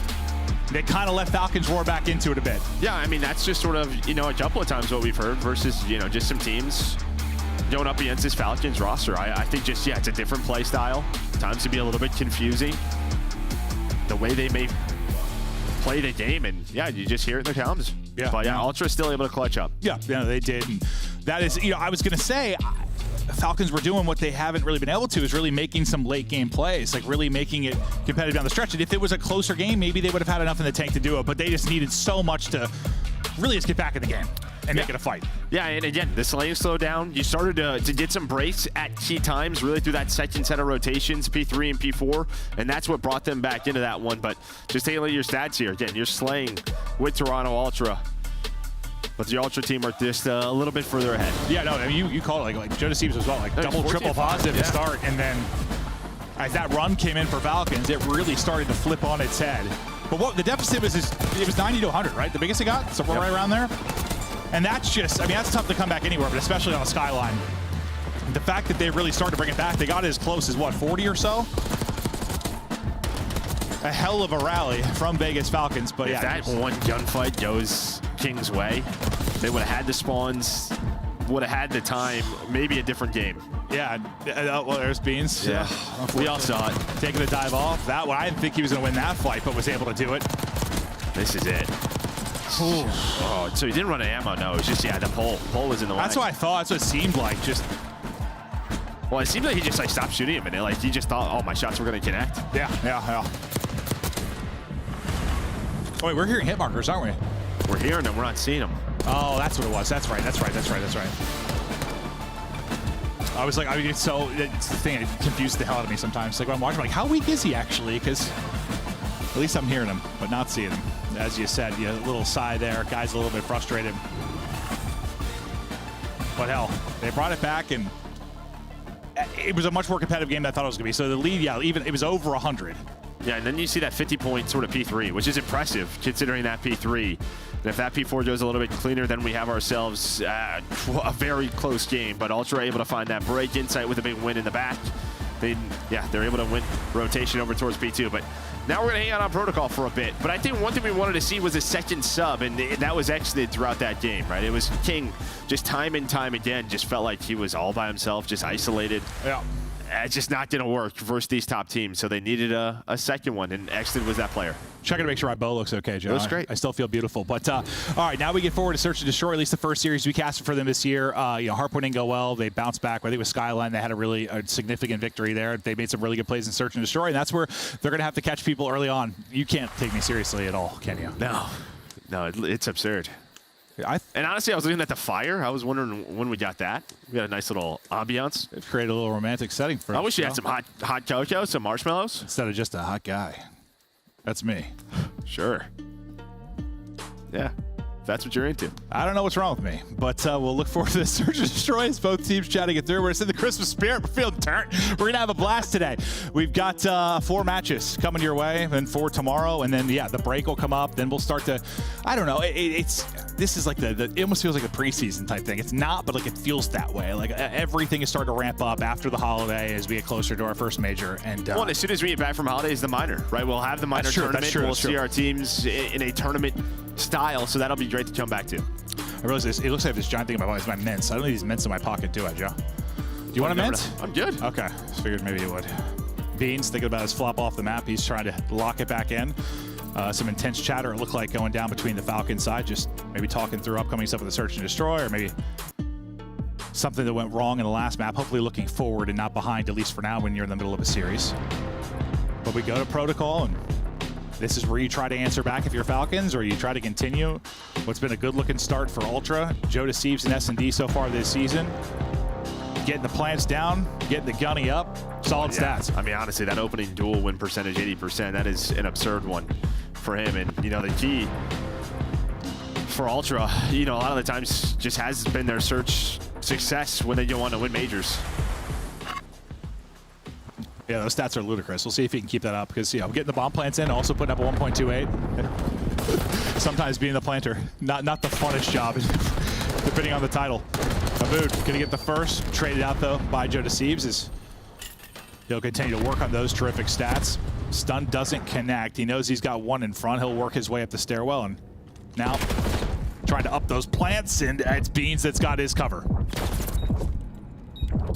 they kind of let Falcons roar back into it a bit. Yeah, I mean, that's just sort of, a couple of times what we've heard versus, just some teams going up against this Falcons roster. I think just, it's a different play style. Times to be a little bit confusing. The way they may play the game, and you just hear it in the comms. Yeah. But Ultra's still able to clutch up. Yeah, they did. And that is, I was going to say, Falcons were doing what they haven't really been able to, is really making some late game plays, like really making it competitive down the stretch. And if it was a closer game, maybe they would have had enough in the tank to do it, but they just needed so much to really just get back in the game and make it a fight. Yeah, and again, the slaying slowed down. You started to get some breaks at key times, really through that second set of rotations, P3 and P4, and that's what brought them back into that one. But just taking a look at your stats here. Again, you're slaying with Toronto Ultra. But the Ultra team are just a little bit further ahead. Yeah, no, I mean, you call it like Joe Deceivers as well, like double, triple positive to start. And then as that run came in for Falcons, it really started to flip on its head. But what the deficit was, it was 90 to 100, right? The biggest it got, somewhere right around there. And that's just, that's tough to come back anywhere, but especially on a skyline. The fact that they really started to bring it back, they got it as close as what, 40 or so? A hell of a rally from Vegas Falcons, but if that one gunfight goes King's way, they would have had the spawns, would have had the time, maybe a different game. Yeah, well, there's Beans. Yeah, we all saw it. Taking a dive off. That one, I didn't think he was going to win that fight, but was able to do it. This is it. Ooh. Oh, so he didn't run an ammo, no. It was just, the pole was in the way. That's what I thought. That's what it seemed like. Just. Well, it seemed like he just stopped shooting him, and he just thought, oh, my shots were going to connect. Yeah. Oh, wait, we're hearing hit markers, aren't we? We're hearing them. We're not seeing them. Oh, that's what it was. That's right. I was like, it's the thing that confuses the hell out of me sometimes. Like when I'm watching, I'm like, how weak is he actually? Because at least I'm hearing him, but not seeing him. As you said, a little sigh there. Guy's a little bit frustrated. But hell, they brought it back, and it was a much more competitive game than I thought it was going to be. So the lead, even it was over 100. Yeah, and then you see that 50-point sort of P3, which is impressive considering that P3. And if that P4 goes a little bit cleaner, then we have ourselves a very close game. But Ultra able to find that break. Insight with a big win in the back. They're able to win rotation over towards P2. But now we're going to hang out on Protocol for a bit. But I think one thing we wanted to see was a second sub, and that was exited throughout that game, right? It was King just time and time again, just felt like he was all by himself, just isolated. Yeah. It's just not going to work versus these top teams, so they needed a second one, and Exton was that player. Checking to make sure my bow looks okay, Joe. Looks great. I still feel beautiful. But, all right, now we get forward to Search and Destroy, at least the first series we casted for them this year. Hardpoint didn't go well. They bounced back. I think with Skyline, they had a significant victory there. They made some really good plays in Search and Destroy, and that's where they're going to have to catch people early on. You can't take me seriously at all, can you? No, it's absurd. And honestly, I was looking at the fire. I was wondering when we got that. We got a nice little ambiance. It created a little romantic setting for us. I wish you had some hot cocoa, some marshmallows. Instead of just a hot guy. That's me. Sure. Yeah, that's what you're into. I don't know what's wrong with me, but we'll look forward to the Search and Destroy as both teams chatting it through. We're in the Christmas spirit. We're feeling turnt. We're going to have a blast today. We've got 4 matches coming your way, and 4 tomorrow, and then, the break will come up. Then we'll start to, I don't know, this is like it almost feels like a preseason type thing. It's not, but like it feels that way. Like everything is starting to ramp up after the holiday as we get closer to our first major. And well, as soon as we get back from holidays, the minor, right? We'll have the minor tournament. We'll see our teams in a tournament style, so that'll be great to come back to. I realize this. It looks like this giant thing in my pocket is my mints. I don't need these mints in my pocket, do I, Joe? Do you want a mint? I'm good. Okay, just figured maybe you would. Beans thinking about his flop off the map. He's trying to lock it back in. Some intense chatter, it looked like, going down between the Falcon side, just maybe talking through upcoming stuff with the Search and Destroy, or maybe something that went wrong in the last map. Hopefully looking forward and not behind, at least for now, when you're in the middle of a series. But we go to Protocol, and this is where you try to answer back if you're Falcons, or you try to continue what's been a good-looking start for Ultra. Joe Deceives and S&D so far this season. Getting the plants down, getting the gunny up, solid stats. I mean, honestly, that opening duel win percentage, 80%, that is an absurd one for him. And, the key for Ultra, a lot of the times just has been their search success when they don't want to win majors. Yeah, those stats are ludicrous. We'll see if he can keep that up because, getting the bomb plants in, also putting up a 1.28. Sometimes being the planter, not the funnest job, depending on the title. Abood gonna get the first, traded out though by Joe Deceives as he'll continue to work on those terrific stats. Stun doesn't connect. He knows he's got one in front. He'll work his way up the stairwell, and now trying to up those plants, and it's Beans that's got his cover.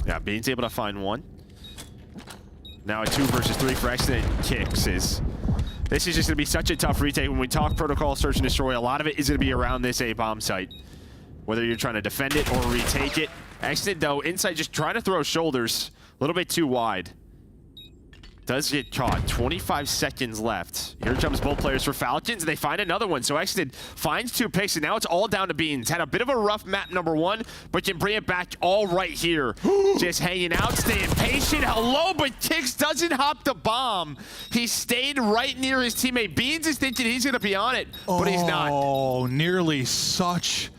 Yeah, Beans able to find one. Now a 2 versus 3 for Exton Kicks. This is just gonna be such a tough retake. When we talk Protocol, Search and Destroy, a lot of it is gonna be around this A-bomb site. Whether you're trying to defend it or retake it. Exton, though, Insight just trying to throw shoulders a little bit too wide. Does get caught. 25 seconds left. Here comes both players for Falcons, and they find another one. So Exton finds 2 picks, and now it's all down to Beans. Had a bit of a rough map number 1, but can bring it back all right here. Just hanging out, staying patient. Hello, but Kicks doesn't hop the bomb. He stayed right near his teammate. Beans is thinking he's going to be on it, but he's not. Oh, nearly such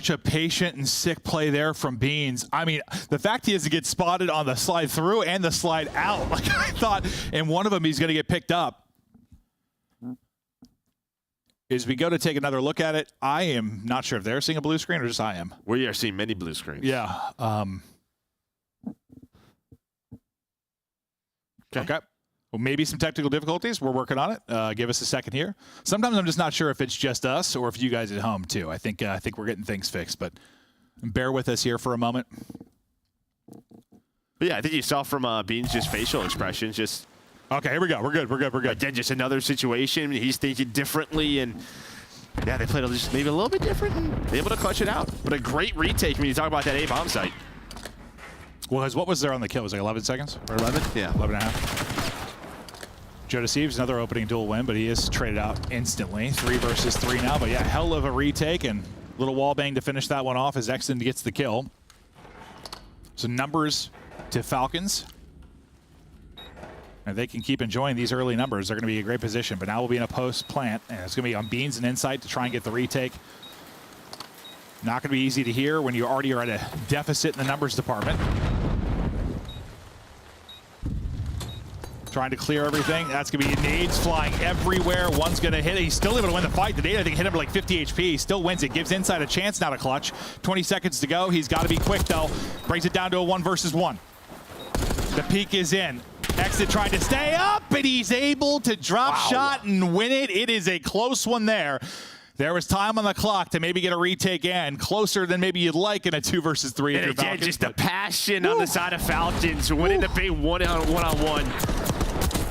a patient and sick play there from Beans. I mean, the fact he has to get spotted on the slide through and the slide out, like I thought in one of them he's going to get picked up. As we go to take another look at it, I am not sure if they're seeing a blue screen or just I am. We are seeing many blue screens. Yeah. Okay. Well, maybe some technical difficulties. We're working on it. Give us a second here. Sometimes I'm just not sure if it's just us or if you guys at home too. I think we're getting things fixed, but bear with us here for a moment. But yeah, I think you saw from Beans' just facial expressions. Just okay. Here we go. We're good. Again, just another situation. He's thinking differently, and yeah, they played just maybe a little bit different. And able to clutch it out, but a great retake when you talk about that A-bomb site. Well, what was there on the kill? Was it like 11 seconds or 11? Yeah, 11 and a half. Joe Deceives, another opening duel win, but he is traded out instantly. 3 versus 3 now, but yeah, hell of a retake and little wall bang to finish that one off as Exton gets the kill. So numbers to Falcons. If they can keep enjoying these early numbers, they're going to be in a great position. But now we'll be in a post plant, and it's going to be on Beans and Insight to try and get the retake. Not going to be easy to hear when you already are at a deficit in the numbers department. Trying to clear everything. That's going to be nades flying everywhere. One's going to hit it. He's still able to win the fight. The nade, I think, hit him for like 50 HP. He still wins it. Gives Insight a chance now to clutch. 20 seconds to go. He's got to be quick, though. Brings it down to a 1 versus 1. The peak is in. Exit trying to stay up, and he's able to drop shot and win it. It is a close one there. There was time on the clock to maybe get a retake in, closer than maybe you'd like in a 2 versus 3. And again, just the passion on the side of Falcons, winning the big one-on-one.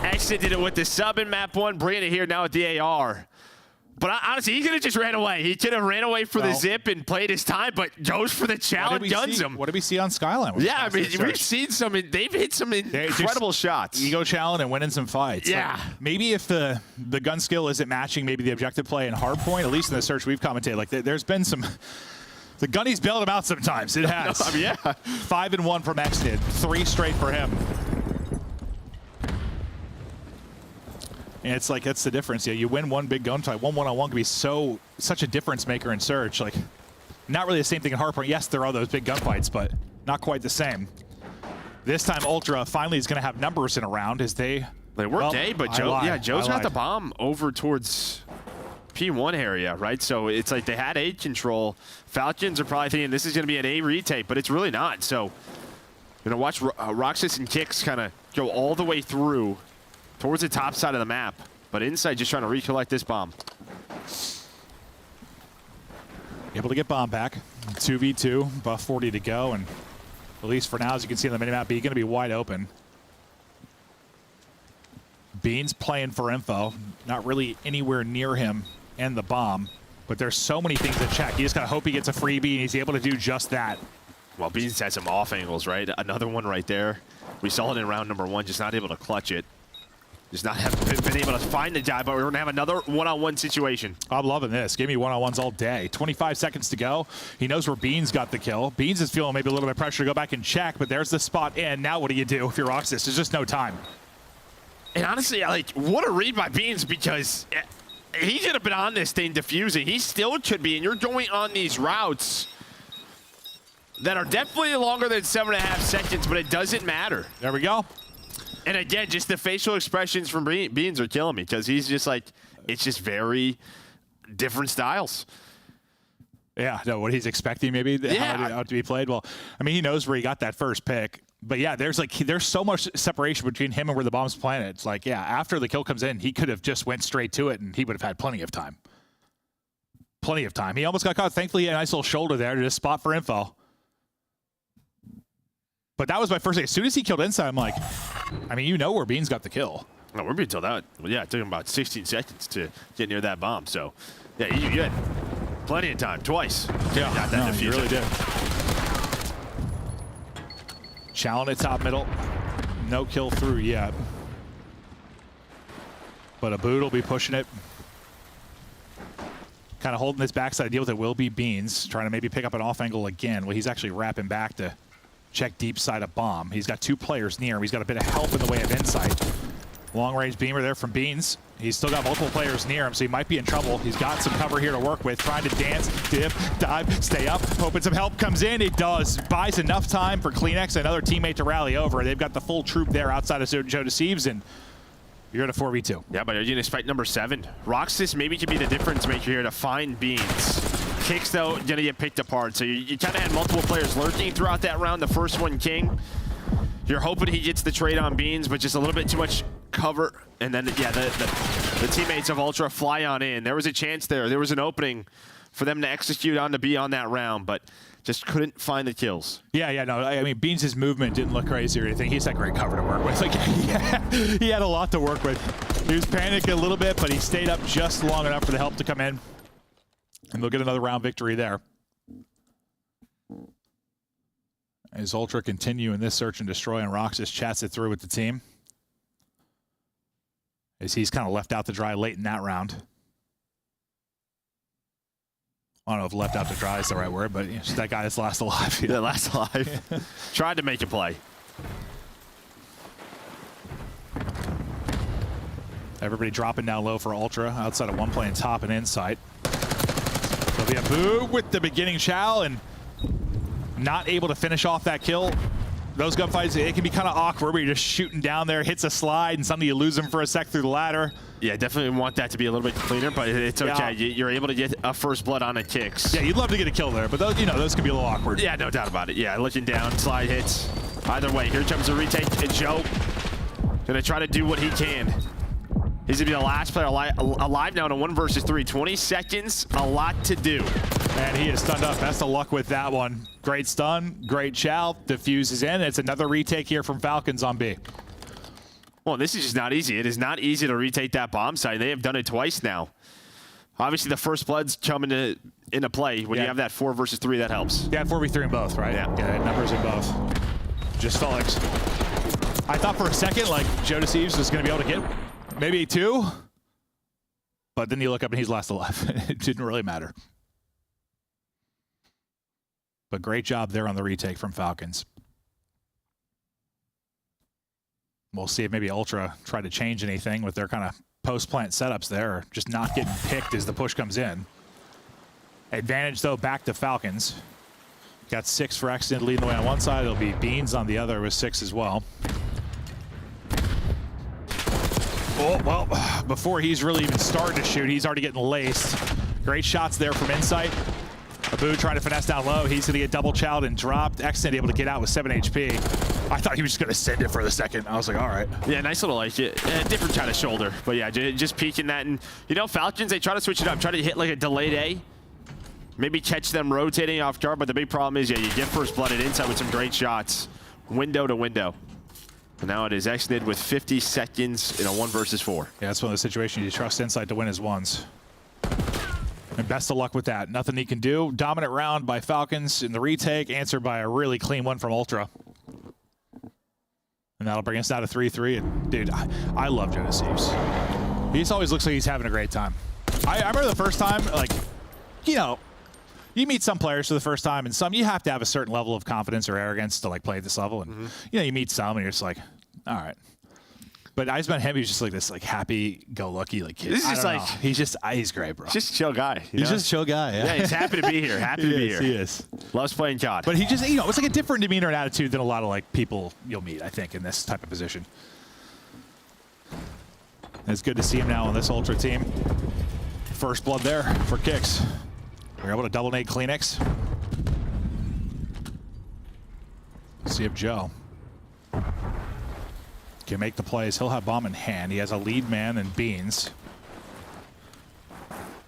Exit did it with the sub in map 1, bringing it here now with the AR. But honestly, he could have just ran away. He could have ran away for the zip and played his time, but goes for the challenge, guns him. What did we see on Skyline? Yeah, I mean, we've seen some. They've hit some incredible shots. Ego challenge and winning some fights. Yeah. Like, maybe if the gun skill isn't matching maybe the objective play and hard point, at least in the search we've commentated, like there's been some. The gunny's bailed him out sometimes. It has. I mean, yeah. 5 and 1 from Exit. 3 straight for him. And it's like, that's the difference. Yeah, you win one big gunfight. One-on-one can be such a difference maker in search. Like, not really the same thing in hardpoint. Yes, there are those big gunfights, but not quite the same. This time, Ultra finally is going to have numbers in a round as they worked A, but Joe's got the bomb over towards P1 area, right? So it's like they had A control. Falcons are probably thinking this is going to be an A retake, but it's really not. So, you're going to watch Roxas and Kicks kind of go all the way through towards the top side of the map, but Insight just trying to recollect this bomb. Able to get bomb back. 2v2, buff 40 to go, and at least for now, as you can see on the minimap, B going to be wide open. Beans playing for info, not really anywhere near him and the bomb, but there's so many things to check. You just gotta hope he gets a freebie, and he's able to do just that. Well, Beans had some off angles, right? Another one right there. We saw it in round number 1, just not able to clutch it. Just not have been able to find the guy, but we're going to have another one-on-one situation. I'm loving this. Give me one-on-ones all day. 25 seconds to go. He knows where Beans got the kill. Beans is feeling maybe a little bit of pressure to go back and check, but there's the spot in. Now what do you do if you're Roxas? There's just no time. And honestly, like, what a read by Beans, because he should have been on this thing diffusing. He still should be, and you're going on these routes that are definitely longer than 7.5 seconds, but it doesn't matter. There we go. And again, just the facial expressions from Beans are killing me, because he's just like, it's just very different styles. Yeah, no, what he's expecting maybe how to be played. Well, I mean, he knows where he got that first pick. But yeah, there's so much separation between him and where the bomb's planted. It's like, yeah, after the kill comes in, he could have just went straight to it, and he would have had plenty of time. Plenty of time. He almost got caught. Thankfully, he had a nice little shoulder there to just spot for info. But that was my first thing. As soon as he killed Inside, I'm like, I mean, you know where Beans got the kill. No, we're being told that. Well, yeah, it took him about 16 seconds to get near that bomb. So, yeah, you had plenty of time. Twice. Yeah, got that you really did. Challenge at top middle. No kill through yet. But Abood will be pushing it. Kind of holding this backside deal with it will be Beans. Trying to maybe pick up an off angle again. Well, he's actually wrapping back to check deep side of bomb. He's got 2 players near him. He's got a bit of help in the way of insight. Long range beamer there from Beans. He's still got multiple players near him, so he might be in trouble. He's got some cover here to work with. Trying to dance, dip, dive, stay up. Hoping some help comes in. It does. Buys enough time for Kleenex, another teammate to rally over. They've got the full troop there outside of Joe Deceives, and you're at a 4v2. Yeah, but Argenis fight number 7. Roxas maybe could be the difference maker here to find Beans. Kicks, though, gonna get picked apart. So you kind of had multiple players lurking throughout that round. The first one, King. You're hoping he gets the trade on Beans, but just a little bit too much cover. And then, yeah, the teammates of Ultra fly on in. There was a chance there. There was an opening for them to execute on to be on that round, but just couldn't find the kills. Yeah, no, I mean, Beans' movement didn't look crazy or anything. He's had great cover to work with. Like, he had a lot to work with. He was panicking a little bit, but he stayed up just long enough for the help to come in. And they'll get another round victory there. As Ultra continue in this search and destroy, and Roxas chats it through with the team. As he's kind of left out to dry late in that round. I don't know if left out to dry is the right word, but that guy is last alive. Yeah, last alive. Tried to make a play. Everybody dropping down low for Ultra outside of one playing top and insight. There'll be a boo with the beginning chow and not able to finish off that kill. Those gunfights, it can be kind of awkward where you're just shooting down there, hits a slide, and suddenly you lose them for a sec through the ladder. Yeah, definitely want that to be a little bit cleaner, but it's okay. Yeah. You're able to get a first blood on a Kicks. Yeah, you'd love to get a kill there, but those, those can be a little awkward. Yeah, no doubt about it. Yeah, looking down, slide hits. Either way, here comes the retake, and Joe gonna try to do what he can. He's gonna be the last player alive now in a 1 versus 3. 20 seconds, a lot to do. And he is stunned up. Best of luck with that one. Great stun, great chow, diffuses in. It's another retake here from Falcons on B. Well, this is just not easy. It is not easy to retake that bomb site. They have done it twice now. Obviously, the first bloods come into play. When you have that 4 versus 3, that helps. Yeah, 4v3 in both, right? Yeah, numbers in both. Just felt like... I thought for a second, like, Joe Deceives was going to be able to get maybe 2. But then you look up and he's last alive. It didn't really matter. But great job there on the retake from Falcons. We'll see if maybe Ultra try to change anything with their kind of post-plant setups there, or just not getting picked as the push comes in. Advantage, though, back to Falcons. Got 6 for Accident leading the way on one side. It'll be Beans on the other with 6 as well. Oh, well, before he's really even started to shoot, he's already getting laced. Great shots there from Insight. Abu trying to finesse down low. He's going to get double chowed and dropped. Accident able to get out with 7 HP. I thought he was just going to send it for the second. I was like, all right. Yeah, nice little, like, different kind of shoulder. But yeah, just peeking that. And, Falcons, they try to switch it up. Try to hit like a delayed A. Maybe catch them rotating off guard. But the big problem is, yeah, you get first blooded inside with some great shots. Window to window. And now it is exited with 50 seconds in a 1 versus 4. Yeah, that's one of the situations you trust Insight to win his ones. And best of luck with that. Nothing he can do. Dominant round by Falcons in the retake, answered by a really clean one from Ultra. And that'll bring us down to 3-3. And dude, I love Joe Deceives. He just always looks like he's having a great time. I remember the first time, like, you meet some players for the first time, and some you have to have a certain level of confidence or arrogance to like play at this level. And you meet some, and you're just like, all right. But I just met him. He's just like this, like happy-go-lucky, like kid. This is just like he's great, bro. Just a chill guy. He's just a chill guy. Yeah, he's happy to be here. Happy to be here. He is. Loves playing COD. But he just, it's like a different demeanor and attitude than a lot of like people you'll meet, I think, in this type of position. And it's good to see him now on this Ultra team. First blood there for Kicks. We're able to double nade Kleenex. See if Joe can make the plays. He'll have bomb in hand. He has a lead man and Beans.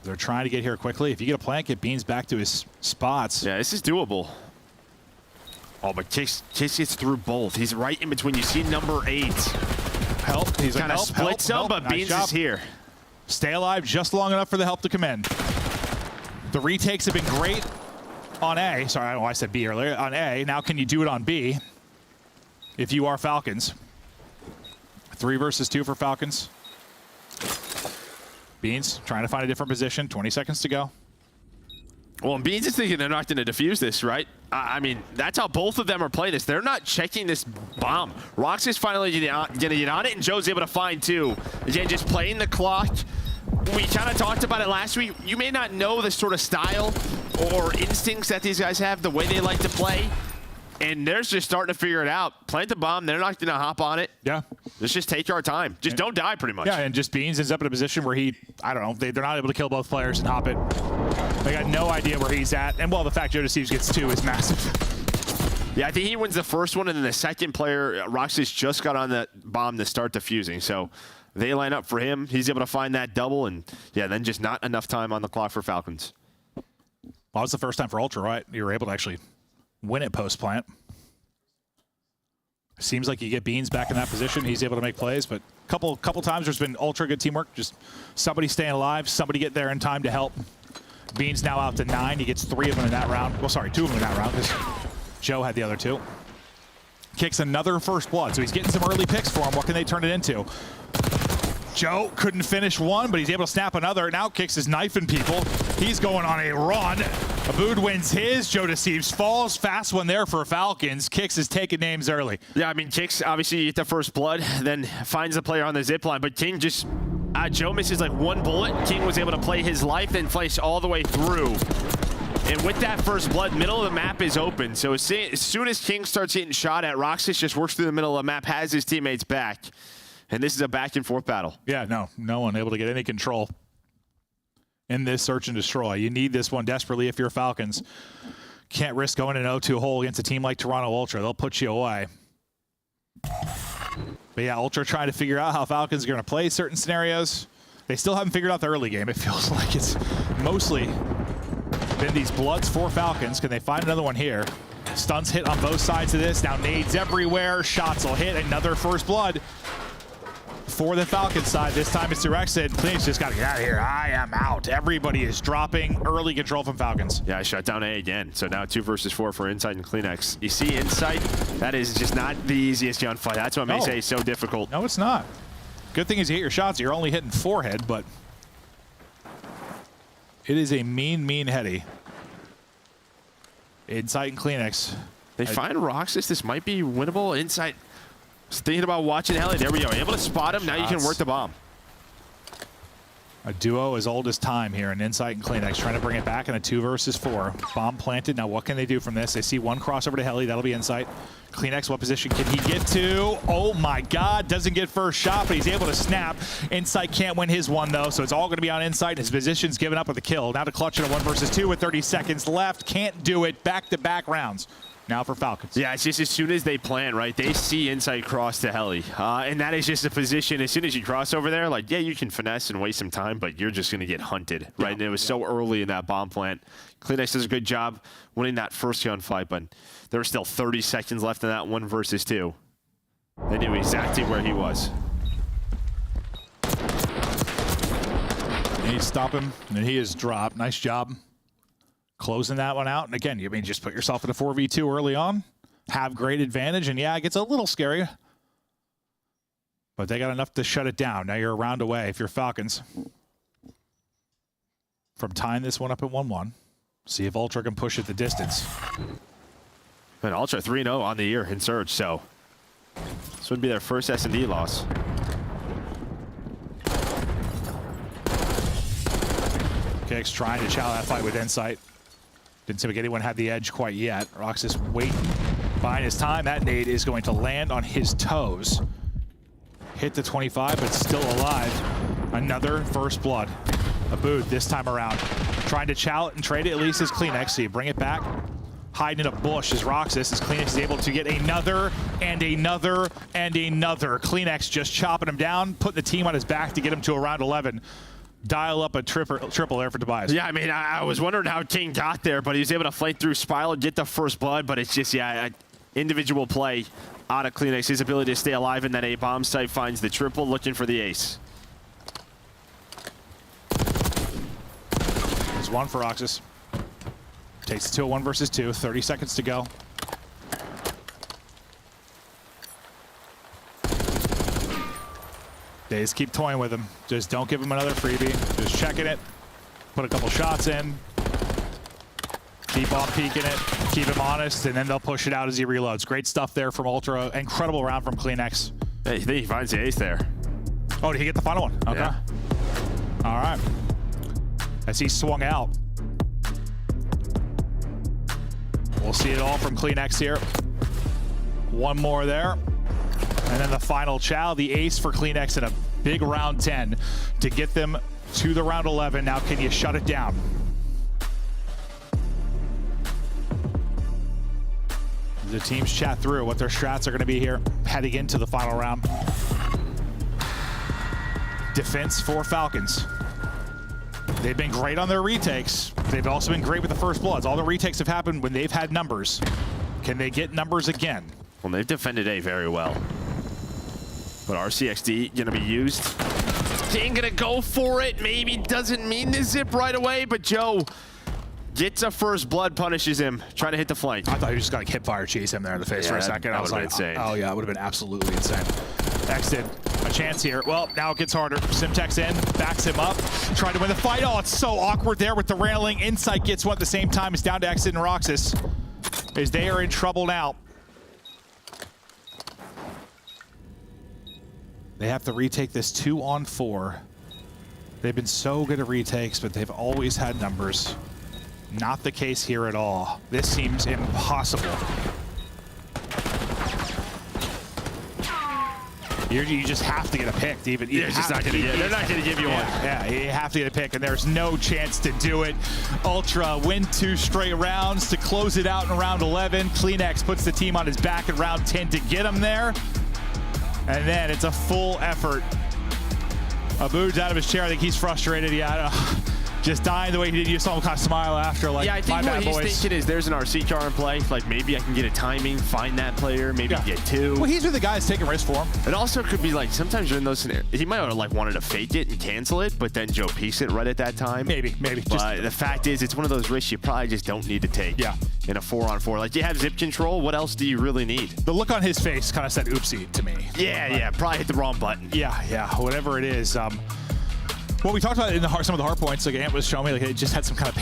They're trying to get here quickly. If you get a plant, get Beans back to his spots. Yeah, this is doable. Oh, but Kicks gets through both. He's right in between. You see number 8. Help. He's kind of splits them, but Beans is here. Stay alive just long enough for the help to come in. The retakes have been great on A. Sorry, I don't know why I said B earlier. On A. Now can you do it on B if you are Falcons? 3 versus 2 for Falcons. Beans trying to find a different position. 20 seconds to go. Well, and Beans is thinking they're not going to defuse this, right? I mean, that's how both of them are playing this. They're not checking this bomb. Rox is finally going to get on it, and Joe's able to find 2. Again, just playing the clock. We kind of talked about it last week. You may not know the sort of style or instincts that these guys have, the way they like to play. And they're just starting to figure it out. Plant the bomb. They're not going to hop on it. Yeah. Let's just take our time. Just don't die, pretty much. Yeah, and just Beans ends up in a position where I don't know, they're not able to kill both players and hop it. They got no idea where he's at. And, well, the fact Joe Deceives gets 2 is massive. Yeah, I think he wins the first one, and then the second player, Roxy's just got on that bomb to start defusing. So they line up for him. He's able to find that double, and, yeah, then just not enough time on the clock for Falcons. Well, it's the first time for Ultra, right? You were able to actually win it post-plant. Seems like you get Beans back in that position. He's able to make plays, but couple times there's been ultra good teamwork. Just somebody staying alive, somebody get there in time to help. Beans now out to 9. He gets 3 of them in that round. Well, sorry, 2 of them in that round because Joe had the other 2. Kicks another first blood, so he's getting some early picks for him. What can they turn it into? Joe couldn't finish one, but he's able to snap another. Now Kicks is knifing people. He's going on a run. Abood wins his. Joe Deceives falls. Fast one there for Falcons. Kix is taking names early. Yeah, I mean, Kix obviously get the first blood, then finds the player on the zip line, but King just, Joe misses like one bullet. King was able to play his life, then flash all the way through. And with that first blood, middle of the map is open. So as soon as King starts getting shot at, Roxas just works through the middle of the map, has his teammates back. And this is a back and forth battle. Yeah, no one able to get any control in this search and destroy. You need this one desperately if you're Falcons. Can't risk going an 0-2 hole against a team like Toronto Ultra. They'll put you away. But yeah, Ultra trying to figure out how Falcons are going to play certain scenarios. They still haven't figured out the early game. It feels like it's mostly been these bloods for Falcons. Can they find another one here? Stunts hit on both sides of this. Now nades everywhere. Shots will hit. Another first blood for the Falcons side. This time it's directed. Kleenex just got to get out of here. I am out. Everybody is dropping. Early control from Falcons. Yeah, I shut down A again. So now 2 versus 4 for Insight and Kleenex. You see Insight, that is just not the easiest gunfight. That's what makes A so difficult. No, it's not. Good thing is you hit your shots. You're only hitting forehead, but it is a mean heady. Insight and Kleenex. They find Roxas. This might be winnable. Insight was thinking about watching Heli. There we go. Able to spot him. Now you can work the bomb. A duo as old as time here in Insight and Kleenex, trying to bring it back in a 2 versus 4. Bomb planted. Now what can they do from this? They see one crossover to Heli. That'll be Insight. Kleenex, what position can he get to? Oh my God, doesn't get first shot, but he's able to snap. Insight can't win his one though, so it's all gonna be on Insight. His position's given up with a kill. Now to clutch in a 1 versus 2 with 30 seconds left. Can't do it. Back-to-back rounds. Now for Falcons. Yeah, it's just as soon as they plan, right? They see Insight cross to Heli. And that is just a position, as soon as you cross over there, like, yeah, you can finesse and waste some time, but you're just going to get hunted, right? And it was so early in that bomb plant. Kleenex does a good job winning that first gunfight, but there were still 30 seconds left in that 1 versus 2. They knew exactly where he was. They need to stop him, and he is dropped. Nice job closing that one out. And again, you mean just put yourself in a 4v2 early on, have great advantage, and yeah, it gets a little scary, but they got enough to shut it down. Now you're a round away if you're Falcons from tying this one up at 1-1. See if Ultra can push it the distance. And Ultra 3-0 on the year in Surge, so this would be their first S&D loss. Kix trying to challenge that fight with Insight. Didn't seem like anyone had the edge quite yet. Roxas waiting, buying his time. That nade is going to land on his toes. Hit the 25, but still alive. Another first blood. Abood this time around. Trying to chow it and trade it, at least as Kleenex. So you bring it back. Hiding in a bush is Roxas, as Kleenex is able to get another and another and another. Kleenex just chopping him down, putting the team on his back to get him to around 11. Dial up a triple there for Tobias. Yeah, I mean, I was wondering how King got there, but he was able to flank through Spiral, get the first blood, but it's just, yeah, individual play out of Kleenex. His ability to stay alive in that A bomb site finds the triple, looking for the ace. There's one for Roxas. Takes it to a 1 versus 2, 30 seconds to go. They just keep toying with him. Just don't give him another freebie. Just checking it. Put a couple shots in. Keep on peeking it. Keep him honest, and then they'll push it out as he reloads. Great stuff there from Ultra. Incredible round from Kleenex. Hey, he finds the ace there. Oh, did he get the final one? Okay. Yeah. All right. As he swung out. We'll see it all from Kleenex here. One more there. And then the final chow, the ace for Kleenex in a big round 10 to get them to the round 11. Now, can you shut it down? The teams chat through what their strats are going to be here heading into the final round. Defense for Falcons. They've been great on their retakes. They've also been great with the first bloods. All the retakes have happened when they've had numbers. Can they get numbers again? Well, they've defended A very well. But RCXD gonna be used. King gonna go for it. Maybe doesn't mean to zip right away, but Joe gets a first blood, punishes him, trying to hit the flank. I thought he was just gonna hip fire chase him there in the face for a second. I was like, insane. oh yeah, it would have been absolutely insane. X did a chance here. Well, now it gets harder. Simtex in, backs him up, trying to win the fight. Oh, it's so awkward there with the railing. Insight gets one at the same time. It's down to Exit and Roxas, as they are in trouble now. They have to retake this 2-on-4. They've been so good at retakes, but they've always had numbers. Not the case here at all. This seems impossible. You just have to get a pick to even. They're not going to give you one. Yeah, you have to get a pick, and there's no chance to do it. Ultra win 2 straight rounds to close it out in round 11. Kleenex puts the team on his back in round 10 to get him there. And then it's a full effort. Abu's out of his chair. I think he's frustrated. Yeah, just dying the way he did. You saw him kind of smile after, like, I think what he's thinking is there's an RC car in play. Like, maybe I can get a timing, find that player, maybe get 2. Well, he's with the guys taking risks for him. It also could be like, sometimes you're in those scenarios. He might have like wanted to fake it and cancel it, but then Joe peeks it right at that time. Maybe. But the fact is, it's one of those risks you probably just don't need to take. Yeah. In a 4-on-4. Like, you have zip control. What else do you really need? The look on his face kind of said oopsie to me. Yeah. Probably hit the wrong button. Yeah. Whatever it is. What we talked about in some of the hard points, like Ant was showing me, like it just had some kind of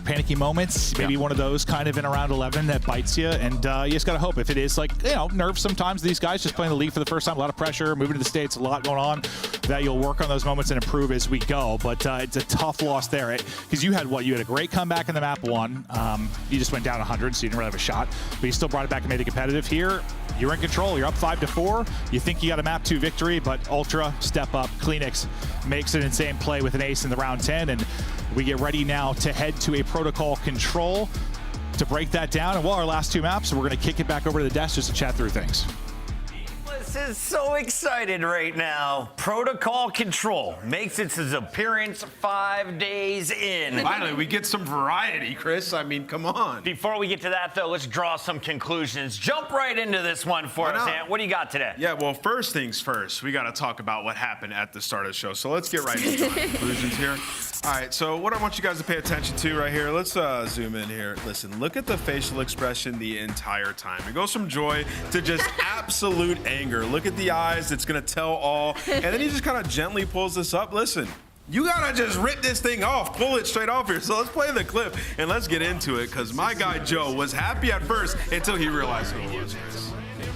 panicky moments. Maybe one of those kind of in around 11 that bites you, and you just gotta hope if it is like, nerves sometimes. These guys just playing the league for the first time, a lot of pressure, moving to the States, a lot going on. That you'll work on those moments and improve as we go. But it's a tough loss there, because you had a great comeback in the map 1. You just went down 100, so you didn't really have a shot, but you still brought it back and made it competitive. Here, you're in control. You're up 5-4. You think you got a map 2 victory, but Ultra step up. Kleenex makes an insane play with an ace in the round 10, and we get ready now to head to a protocol control to break that down. And our last 2 maps, we're going to kick it back over to the desk just to chat through things. Is so excited right now. Protocol Control makes its appearance 5 days in. Finally, we get some variety, Chris. I mean, come on. Before we get to that, though, let's draw some conclusions. Jump right into this one for us, Ant. What do you got today? Yeah, well, first things first, we got to talk about what happened at the start of the show. So let's get right into the conclusions here. All right, so what I want you guys to pay attention to right here, let's zoom in here. Listen, look at the facial expression the entire time. It goes from joy to just absolute anger. Look at the eyes, it's gonna tell all. And then he just kind of gently pulls this up. Listen, you gotta just rip this thing off, pull it straight off here. So let's play the clip and let's get into it, because my guy Joe was happy at first until he realized who it was.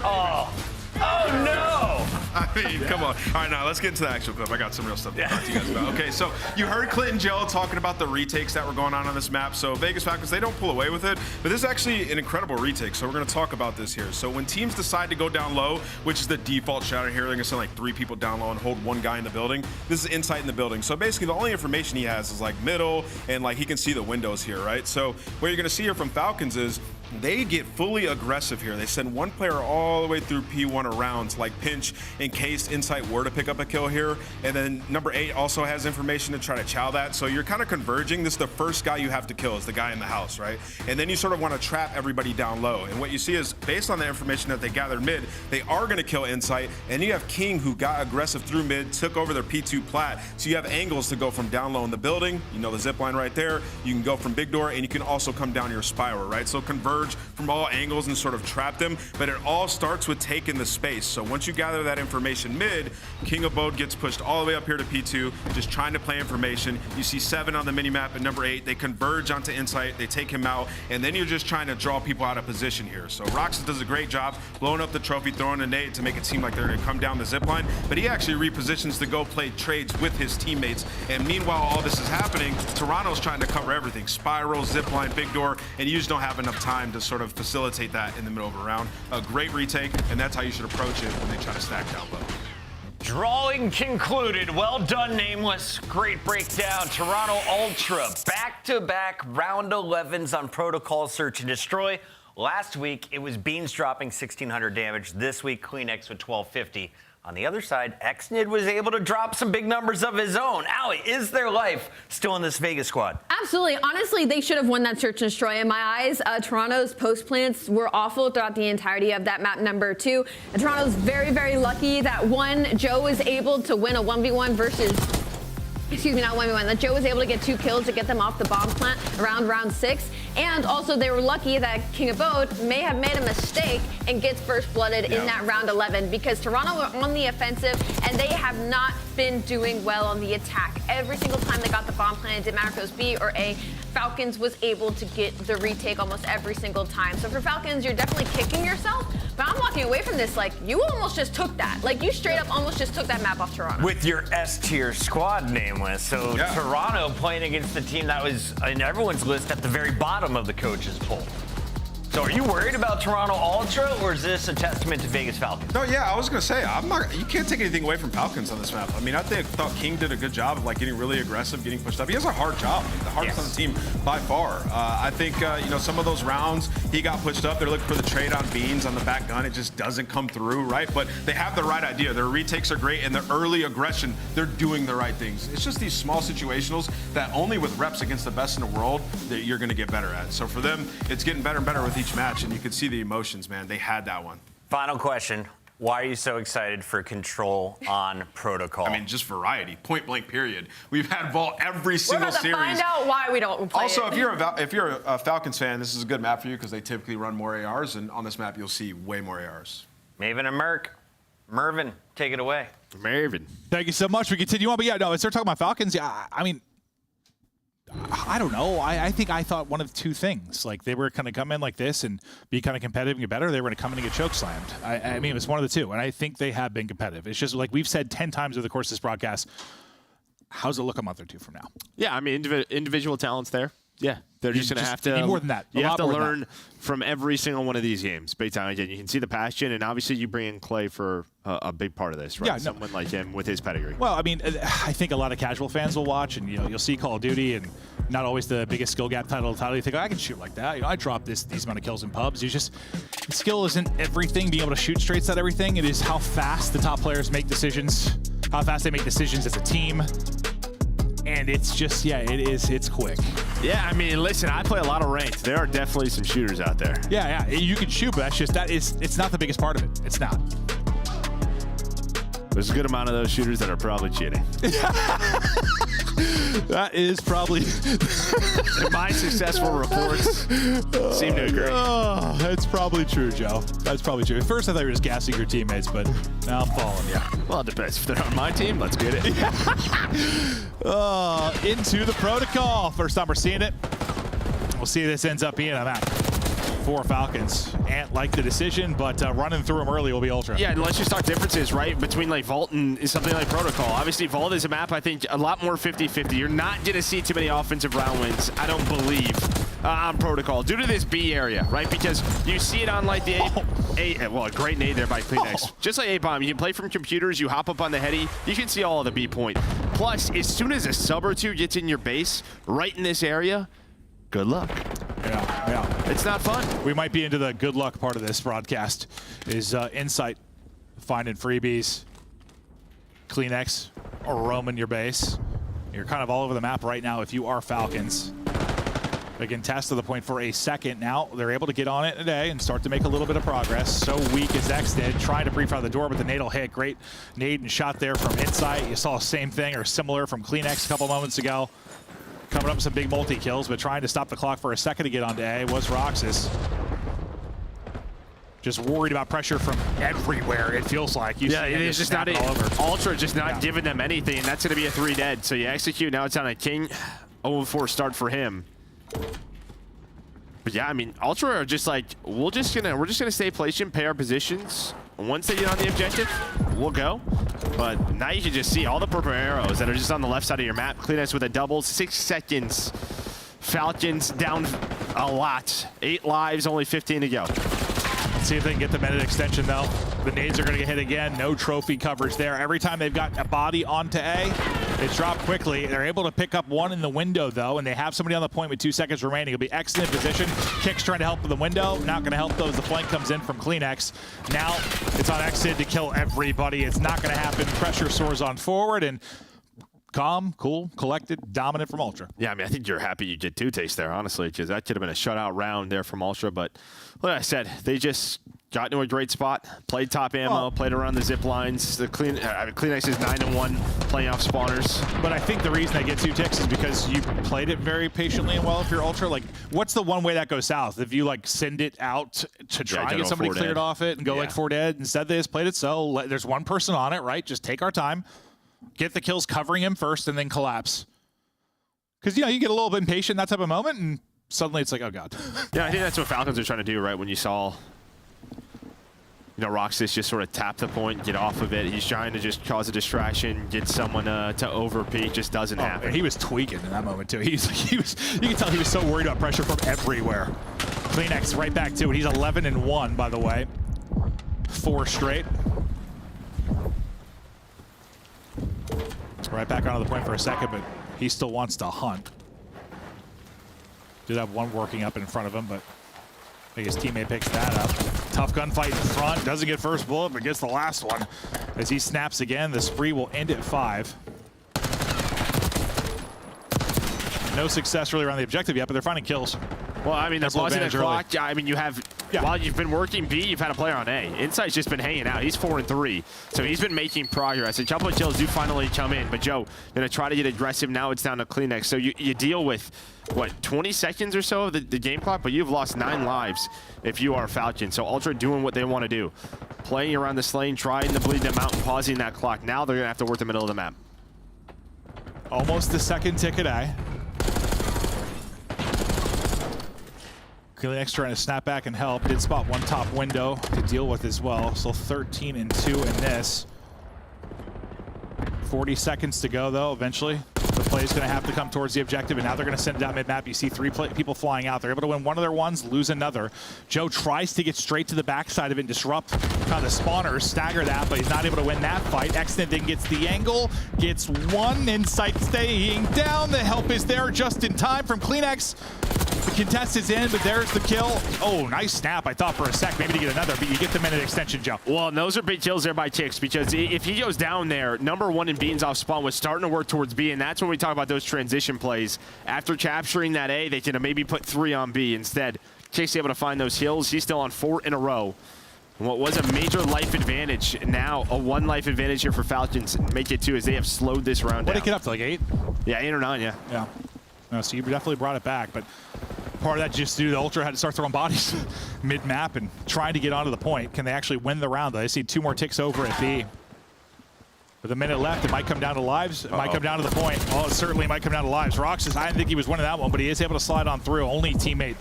Oh no! I mean, come on. All right, now let's get into the actual clip. I got some real stuff to talk to you guys about. Okay, so you heard Clint and Joe talking about the retakes that were going on this map. So Vegas Falcons, they don't pull away with it, but this is actually an incredible retake. So we're going to talk about this here. So when teams decide to go down low, which is the default shadow here, they're going to send like 3 people down low and hold 1 guy in the building. This is Insight in the building. So basically the only information he has is like middle, and like he can see the windows here, right? So what you're going to see here from Falcons is they get fully aggressive here. They send 1 player all the way through P1 around to like pinch in case Insight were to pick up a kill here. And then number 8 also has information to try to chow that. So you're kind of converging. This is the first guy you have to kill, is the guy in the house, right? And then you sort of want to trap everybody down low. And what you see is, based on the information that they gathered mid, they are going to kill Insight. And you have King, who got aggressive through mid, took over their P2 plat. So you have angles to go from down low in the building. You know the zip line right there. You can go from big door, and you can also come down your spiral, right? So converge from all angles and sort of trap them, but it all starts with taking the space. So once you gather that information mid, King Abode gets pushed all the way up here to P2, just trying to play information. You see 7 on the minimap and number 8, they converge onto Insight, they take him out, and then you're just trying to draw people out of position here. So Roxas does a great job blowing up the trophy, throwing a nade to make it seem like they're gonna come down the zip line, but he actually repositions to go play trades with his teammates. And meanwhile, all this is happening, Toronto's trying to cover everything. Spiral, zip line, big door, and you just don't have enough time to sort of facilitate that in the middle of a round. A great retake, and that's how you should approach it when they try to stack down low. Drawing concluded. Well done, Nameless. Great breakdown. Toronto Ultra, back-to-back round 11s on Protocol Search and Destroy. Last week, it was Beans dropping 1,600 damage. This week, Kleenex with 1,250. On the other side, Xnid was able to drop some big numbers of his own. Allie, is their life still in this Vegas squad? Absolutely. Honestly, they should have won that search and destroy in my eyes. Toronto's post plants were awful throughout the entirety of that map number 2. And Toronto's very, very lucky that Joe was able to win a 1v1 versus excuse me, not 1v1, that Joe was able to get 2 kills to get them off the bomb plant around round 6. And also they were lucky that King of Boat may have made a mistake and gets first blooded in that round 11, because Toronto were on the offensive and they have not been doing well on the attack. Every single time they got the bomb plant, it didn't matter if it was B or A, Falcons was able to get the retake almost every single time. So for Falcons, you're definitely kicking yourself, but I'm walking away from this like, you almost just took that. Like, you straight up almost just took that map off Toronto. With your S-tier squad nameless. So Toronto playing against the team that was in everyone's list at the very bottom of the coaches poll. So are you worried about Toronto Ultra, or is this a testament to Vegas Falcons? No, yeah, I was gonna say, you can't take anything away from Falcons on this map. I mean, I thought King did a good job of like getting really aggressive, getting pushed up. He has a hard job, the hardest on the team by far. I think some of those rounds he got pushed up. They're looking for the trade on beans on the back gun. It just doesn't come through, right? But they have the right idea. Their retakes are great, and their early aggression, they're doing the right things. It's just these small situationals that only with reps against the best in the world that you're gonna get better at. So for them, it's getting better and better with each match, and you could see the emotions, man. They had that one. Final question. Why are you so excited for Control on Protocol? I mean, just variety, point blank, period. We've had Vault every single series. We're about to find out why we don't play Also, it. if you're a Falcons fan, this is a good map for you because they typically run more ARs, and on this map, you'll see way more ARs. Maven and Mervin, take it away. Mervin. Thank you so much. We continue on, but yeah, no, let's start talking about Falcons. Yeah, I mean, I don't know. I think I thought one of 2 things. Like, they were going to come in like this and be kind of competitive and get better. They were going to come in and get choke slammed. I mean, it was one of the 2, and I think they have been competitive. It's just like we've said 10 times over the course of this broadcast, how's it look a month or 2 from now? Yeah, I mean, individual talents there. Yeah, they're just going to have to need more than that. You have to learn from every single one of these games. Big time. Again, you can see the passion, and obviously you bring in Clay for a big part of this, right? Yeah, someone like him with his pedigree. Well, I mean, I think a lot of casual fans will watch, and you'll see Call of Duty, and not always the biggest skill gap title. You think, I can shoot like that. I dropped these amount of kills in pubs. Skill isn't everything. Being able to shoot straight's not everything. It is how fast the top players make decisions, how fast they make decisions as a team. And it's just, it's quick. Yeah, I mean, listen, I play a lot of ranked. There are definitely some shooters out there. Yeah, you can shoot, but it's not the biggest part of it. It's not. There's a good amount of those shooters that are probably cheating. That is probably... My successful reports seem to agree. Oh, that's probably true, Joe. That's probably true. At first, I thought you were just gassing your teammates, but now I'm following you. Well, it depends. If they're on my team, let's get it. Into the Protocol. First time we're seeing it. We'll see if this ends up being a map for Falcons. Ant liked the decision, but running through them early will be Ultra. Yeah, and let's just talk differences, right, between like Vault and something like Protocol. Obviously, Vault is a map, I think, a lot more 50-50. You're not going to see too many offensive round wins, I don't believe, on Protocol, due to this B area, right? Because you see it on like the a great nade there by Kleenex. Just like A-Bomb, you can play from computers, you hop up on the heady, you can see all of the B point. Plus, as soon as a sub or 2 gets in your base, right in this area, good luck. Yeah. It's not fun. We might be into the good luck part of this broadcast. Is Insight finding freebies, Kleenex, or roaming your base. You're kind of all over the map right now if you are Falcons. They can test to the point for a second now. They're able to get on it today and start to make a little bit of progress. So weak as X did, trying to pre-fire the door, but the nade will hit. Great nade and shot there from Insight. You saw the same thing or similar from Kleenex a couple moments ago. Coming up with some big multi-kills, but trying to stop the clock for a second to get onto A was Roxas. Just worried about pressure from everywhere, it feels like. It's just not Ultra just not giving them anything, and that's going to be a 3 dead. So you execute, now it's on a King. 0-4 start for him. But yeah, I mean, Ultra are just like, we're just gonna stay patient, pay our positions. Once they get on the objective, we'll go. But now you can just see all the purple arrows that are just on the left side of your map. Kleenex with a double, 6 seconds. Falcons down a lot. 8 lives, only 15 to go. Let's see if they can get the minute extension, though. The nades are going to get hit again. No trophy coverage there. Every time they've got a body onto A, it's dropped quickly. They're able to pick up one in the window, though, and they have somebody on the point with 2 seconds remaining. It'll be excellent position. Kick's trying to help with the window. Not going to help, though, as the flank comes in from Kleenex. Now it's on Exid to kill everybody. It's not going to happen. Pressure soars on forward, and calm, cool, collected, dominant from Ultra. Yeah, I mean, I think you're happy you did 2 takes there, honestly, because that could have been a shutout round there from Ultra. But like I said, they just got into a great spot, played top ammo, played around the zip lines. The Kleenex is 9-1 playing off spawners. But I think the reason I get 2 ticks is because you played it very patiently and well if you're Ultra. Like, what's the one way that goes south? If you, like, send it out to try and get somebody cleared off it and go, like, 4 dead. Instead, they just played it so. There's one person on it, right? Just take our time. Get the kills covering him first and then collapse. Because, you know, you get a little bit impatient in that type of moment, and suddenly it's like, oh, God. Yeah, I think that's what Falcons are trying to do, right? When you saw, you know, Roxas just sort of tap the point, get off of it. He's trying to just cause a distraction, get someone to overpeak. Just doesn't happen. He was tweaking in that moment, too. You can tell he was so worried about pressure from everywhere. Kleenex right back to it. He's 11-1, by the way. 4 straight. Right back onto the point for a second, but he still wants to hunt. Did have one working up in front of him, but I think his teammate picks that up. Tough gunfight in front. Doesn't get first bullet, but gets the last one. As he snaps again, the spree will end at 5. No success really around the objective yet, but they're finding kills. Well, I mean, they're pausing the clock. I mean, you have, while you've been working B, you've had a player on A. Insight's just been hanging out. He's 4-3, so he's been making progress. A couple of kills do finally come in, but Joe gonna try to get aggressive. Now it's down to Kleenex. So you deal with, what, 20 seconds or so of the game clock, but you've lost 9 lives if you are Falcon. So Ultra doing what they want to do. Playing around this lane, trying to bleed them out and pausing that clock. Now they're gonna have to work the middle of the map. Almost the second ticket, Kleenex trying to snap back and help. Did spot one top window to deal with as well. So 13-2 in this. 40 seconds to go, though, eventually. The play is going to have to come towards the objective, and now they're going to send it down mid-map. You see 3 people flying out. They're able to win one of their ones, lose another. Joe tries to get straight to the backside of it and disrupt kind of the spawners, stagger that, but he's not able to win that fight. Exton then gets the angle, gets one. Insight staying down. The help is there just in time from Kleenex. The contest is in, but there's the kill. Oh, nice snap. I thought for a sec maybe to get another, but you get the minute extension, Joe. Well, and those are big kills there by Ticks, because if he goes down there, #1 in Beans off spawn was starting to work towards B, and that's when we talk about those transition plays. After capturing that A, they can maybe put 3 on B. Instead, Ticks able to find those hills. He's still on 4 in a row. And what was a major life advantage, now a 1 life advantage here for Falcons. Make it 2 as they have slowed this round down. What did it get up to, like 8? Yeah, 8 or 9, yeah. Yeah. No, so you definitely brought it back, but part of that just due to the Ultra had to start throwing bodies mid-map and trying to get onto the point. Can they actually win the round, though? I see 2 more ticks over at B. With a minute left, it might come down to lives. It might come down to the point. Oh, it certainly might come down to lives. Roxas, I didn't think he was winning that one, but he is able to slide on through. Only teammate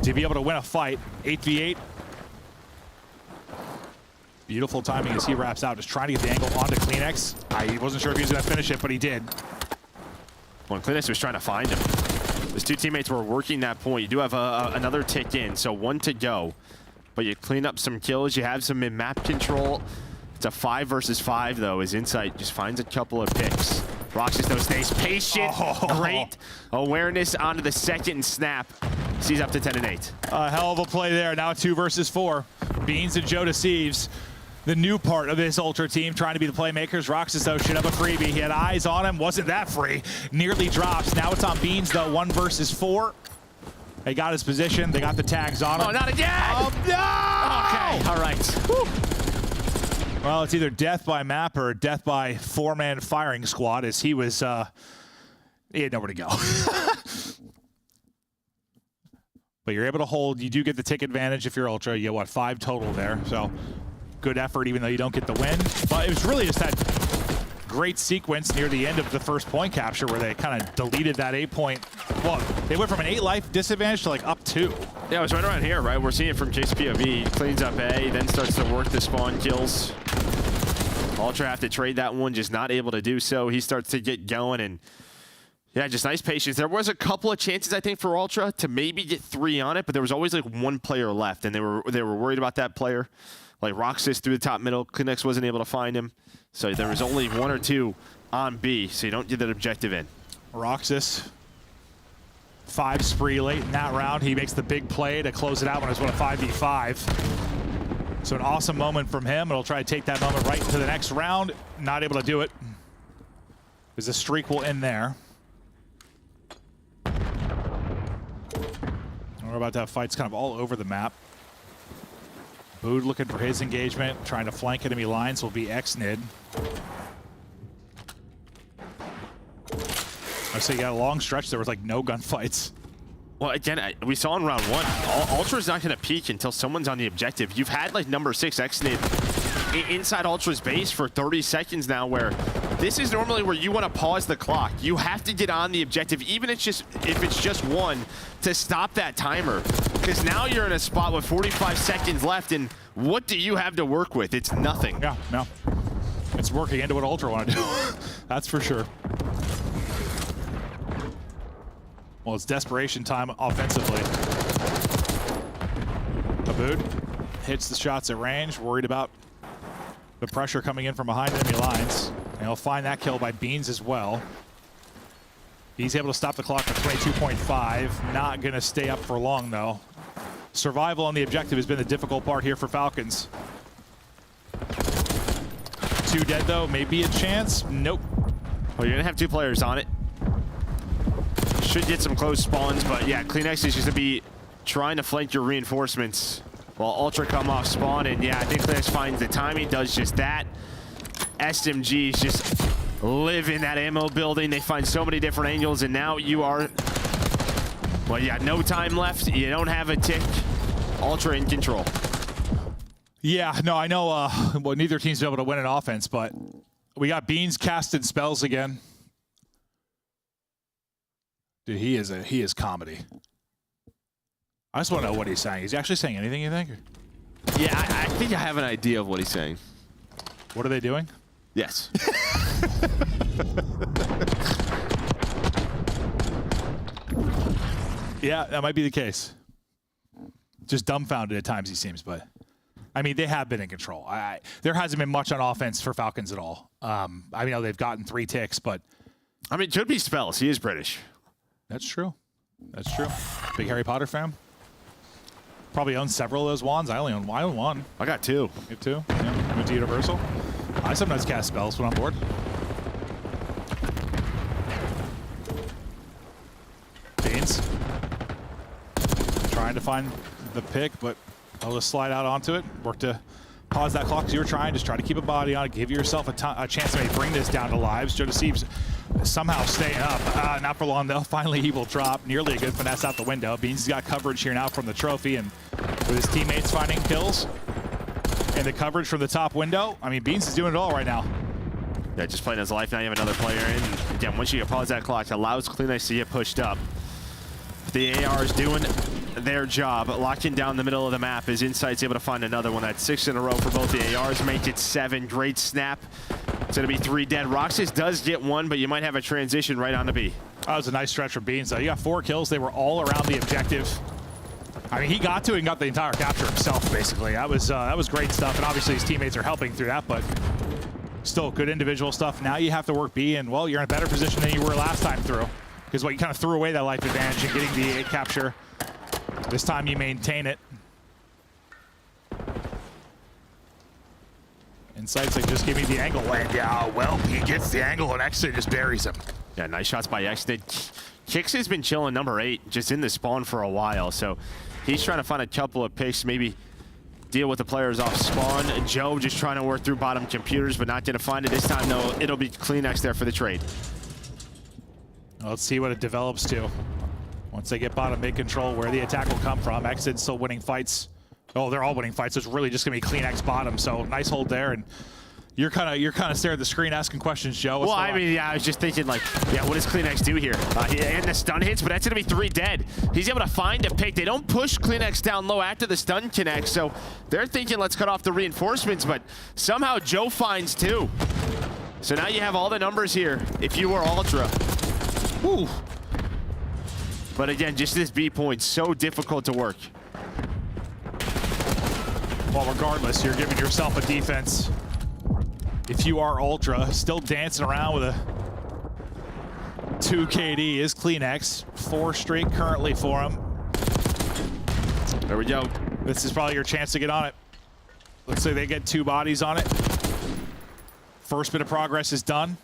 to be able to win a fight. 8v8. Beautiful timing as he wraps out, just trying to get the angle onto Kleenex. I wasn't sure if he was going to finish it, but he did. Well, Kleenex was trying to find him. His 2 teammates were working that point. You do have another tick in, so 1 to go. But you clean up some kills. You have some mid-map control. It's a 5 versus 5, though, as Insight just finds a couple of picks. Roxas, though, stays patient. Great awareness onto the second snap. Sees up to 10-8. A hell of a play there. Now 2 versus 4. Beans and Joe deceives. The new part of this Ultra team trying to be the playmakers. Roxas, though, should have a freebie. He had eyes on him. Wasn't that free. Nearly drops. Now it's on Beans, though. 1 versus 4. They got his position. They got the tags on him. Oh, not again! Oh, no! Okay, all right. Whew. Well, it's either death by map or death by 4-man firing squad, as he was, he had nowhere to go. But you're able to hold. You do get the tick advantage if you're Ultra. You get, what, 5 total there. So good effort, even though you don't get the win. But it was really just that great sequence near the end of the first point capture where they kind of deleted that 8-point. Well, they went from an 8 life disadvantage to like up 2. Yeah, it was right around here, right? We're seeing it from Jake's POV. Cleans up A, then starts to work the spawn kills. Ultra have to trade that one, just not able to do so. He starts to get going, and yeah, just nice patience. There was a couple of chances, I think, for Ultra to maybe get 3 on it, but there was always like 1 player left, and they were worried about that player. Like Roxas through the top middle, Kleenex wasn't able to find him. So there was only 1 or 2 on B, so you don't get that objective in. Roxas, 5 spree late in that round. He makes the big play to close it out when it's a 5v5. So an awesome moment from him. It'll try to take that moment right into the next round. Not able to do it, because the streak will end there. I don't know about that. Fight's kind of all over the map. Bood looking for his engagement, trying to flank enemy lines will be Xnid. I say you got a long stretch, there was like no gunfights. Well, again, we saw in round 1, Ultra's not going to peek until someone's on the objective. You've had like number 6 Xnid inside Ultra's base for 30 seconds now, where this is normally where you want to pause the clock. You have to get on the objective, even if it's just one, to stop that timer. Because now you're in a spot with 45 seconds left, and what do you have to work with? It's nothing. Yeah, no. It's working into what Ultra want to do. That's for sure. Well, it's desperation time offensively. Abood hits the shots at range, worried about the pressure coming in from behind enemy lines. And he'll find that kill by Beans as well. He's able to stop the clock at 22.5. Not going to stay up for long, though. Survival on the objective has been the difficult part here for Falcons. 2 dead, though. Maybe a chance. Nope. Well, you're going to have 2 players on it. Should get some close spawns, but yeah, CleanX is just going to be trying to flank your reinforcements while Ultra come off spawn. And yeah, I think CleanX finds the timing, does just that. SMGs just live in that ammo building. They find so many different angles, and now you are, well, yeah, no time left. You don't have a tick. Ultra in control. Yeah, no, I know well, neither team's been able to win an offense, but we got Beans casting spells again. Dude, he is comedy. I just want to know what he's saying. Is he actually saying anything, you think? Yeah, I think I have an idea of what he's saying. What are they doing? Yes. Yeah, that might be the case. Just dumbfounded at times, he seems, but I mean, they have been in control. There hasn't been much on offense for Falcons at all. I know they've gotten 3 ticks, but I mean, it could be spells. He is British. That's true. That's true. Big Harry Potter fan. Probably own several of those wands. I own 1. I got 2. You have 2? Yeah. Went to Universal. I sometimes cast spells when I'm bored. Beans. Trying to find the pick, but I'll just slide out onto it. Work to pause that clock as you were trying. Just try to keep a body on it. Give yourself a chance to maybe bring this down to lives. Joe Deceives somehow staying up. Not for long, though. Finally, he will drop. Nearly a good finesse out the window. Beans has got coverage here now from the trophy, and with his teammates finding kills and the coverage from the top window, I mean, Beans is doing it all right now. Yeah, just playing his life. Now you have another player in. And again, once you pause that clock, it allows CleanX to get pushed up. The AR is doing their job, locking down the middle of the map. As Insight's able to find another one. That's 6 in a row for both the ARs. Make it 7. Great snap. It's going to be 3 dead. Roxas does get 1, but you might have a transition right on the B. That was a nice stretch from Beans, though. You got 4 kills. They were all around the objective. I mean, he got to it and got the entire capture himself, basically. That was great stuff, and obviously his teammates are helping through that, but still good individual stuff. Now you have to work B, and, well, you're in a better position than you were last time through, because you kind of threw away that life advantage and getting the A capture. This time you maintain it. Insight's like, just give me the angle. And yeah, well, he gets the angle and actually just buries him. Yeah, nice shots by Xnid. Kix has been chilling number 8, just in the spawn for a while, so he's trying to find a couple of picks, maybe deal with the players off spawn. Joe just trying to work through bottom computers, but not going to find it this time, though. It'll be CleanX there for the trade. Let's see what it develops to. Once they get bottom mid control, where the attack will come from. Xnid's still winning fights. Oh, they're all winning fights. So it's really just gonna be CleanX bottom. So nice hold there, and you're kind of staring at the screen asking questions, Joe. Well, I mean, yeah, I was just thinking, like, yeah, what does CleanX do here? And the stun hits, but that's gonna be 3 dead. He's able to find a pick. They don't push CleanX down low after the stun connects, so they're thinking, let's cut off the reinforcements, but somehow Joe finds 2. So now you have all the numbers here if you were Ultra. Whew. But again, just this B point, so difficult to work. Well, regardless, you're giving yourself a defense. If you are Ultra, still dancing around with a 2 KD is CleanX. 4 straight currently for him. There we go. This is probably your chance to get on it. Let's say they get 2 bodies on it. First bit of progress is done.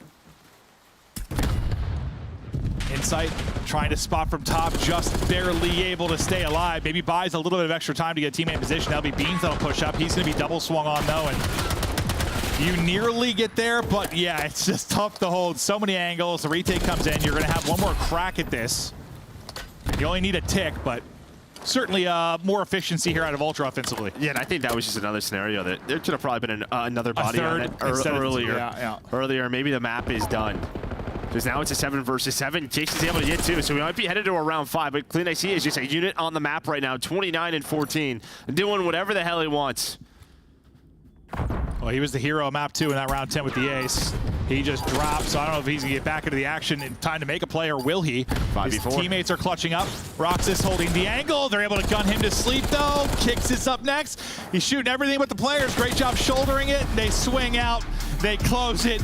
Insight trying to spot from top, just barely able to stay alive. Maybe buys a little bit of extra time to get a teammate in position. That'll be Beans that'll push up. He's going to be double swung on though, and you nearly get there, but yeah, it's just tough to hold. So many angles. The retake comes in. You're going to have one more crack at this. You only need a tick, but certainly more efficiency here out of Ultra offensively. Yeah, and I think that was just another scenario that there could have probably been another body on it earlier. Earlier, maybe the map is done. Because now it's a 7 versus 7. Chase is able to get 2, so we might be headed to a round 5. But CleanXE is just a unit on the map right now, 29 and 14, doing whatever the hell he wants. Well, he was the hero of map 2 in that round 10 with the ace. He just dropped, so I don't know if he's gonna get back into the action in time to make a play, or will he? 5v4. His teammates are clutching up. Roxas holding the angle. They're able to gun him to sleep though. Kicks is up next. He's shooting everything but the players. Great job shouldering it. They swing out. They close it.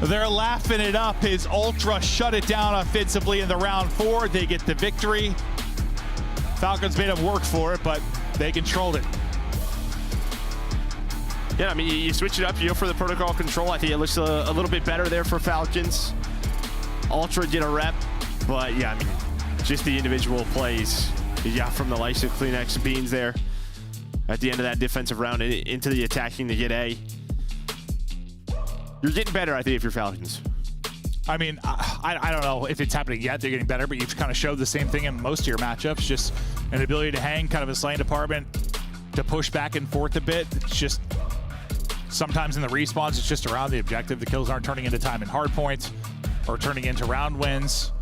They're laughing it up. His Ultra shut it down offensively in the round 4. They get the victory. Falcons made them work for it, but they controlled it. Yeah, I mean, you switch it up, you go for the protocol control. I think it looks a little bit better there for Falcons. Ultra did a rep, but yeah, I mean, just the individual plays you got from the likes of CleanX Beans there at the end of that defensive round into the attacking to get A. You're getting better, I think, if you're Falcons. I mean, I don't know if it's happening yet. They're getting better, but you've kind of showed the same thing in most of your matchups. Just an ability to hang, kind of a slaying department, to push back and forth a bit. It's just sometimes in the respawns, it's just around the objective. The kills aren't turning into time and hard points or turning into round wins.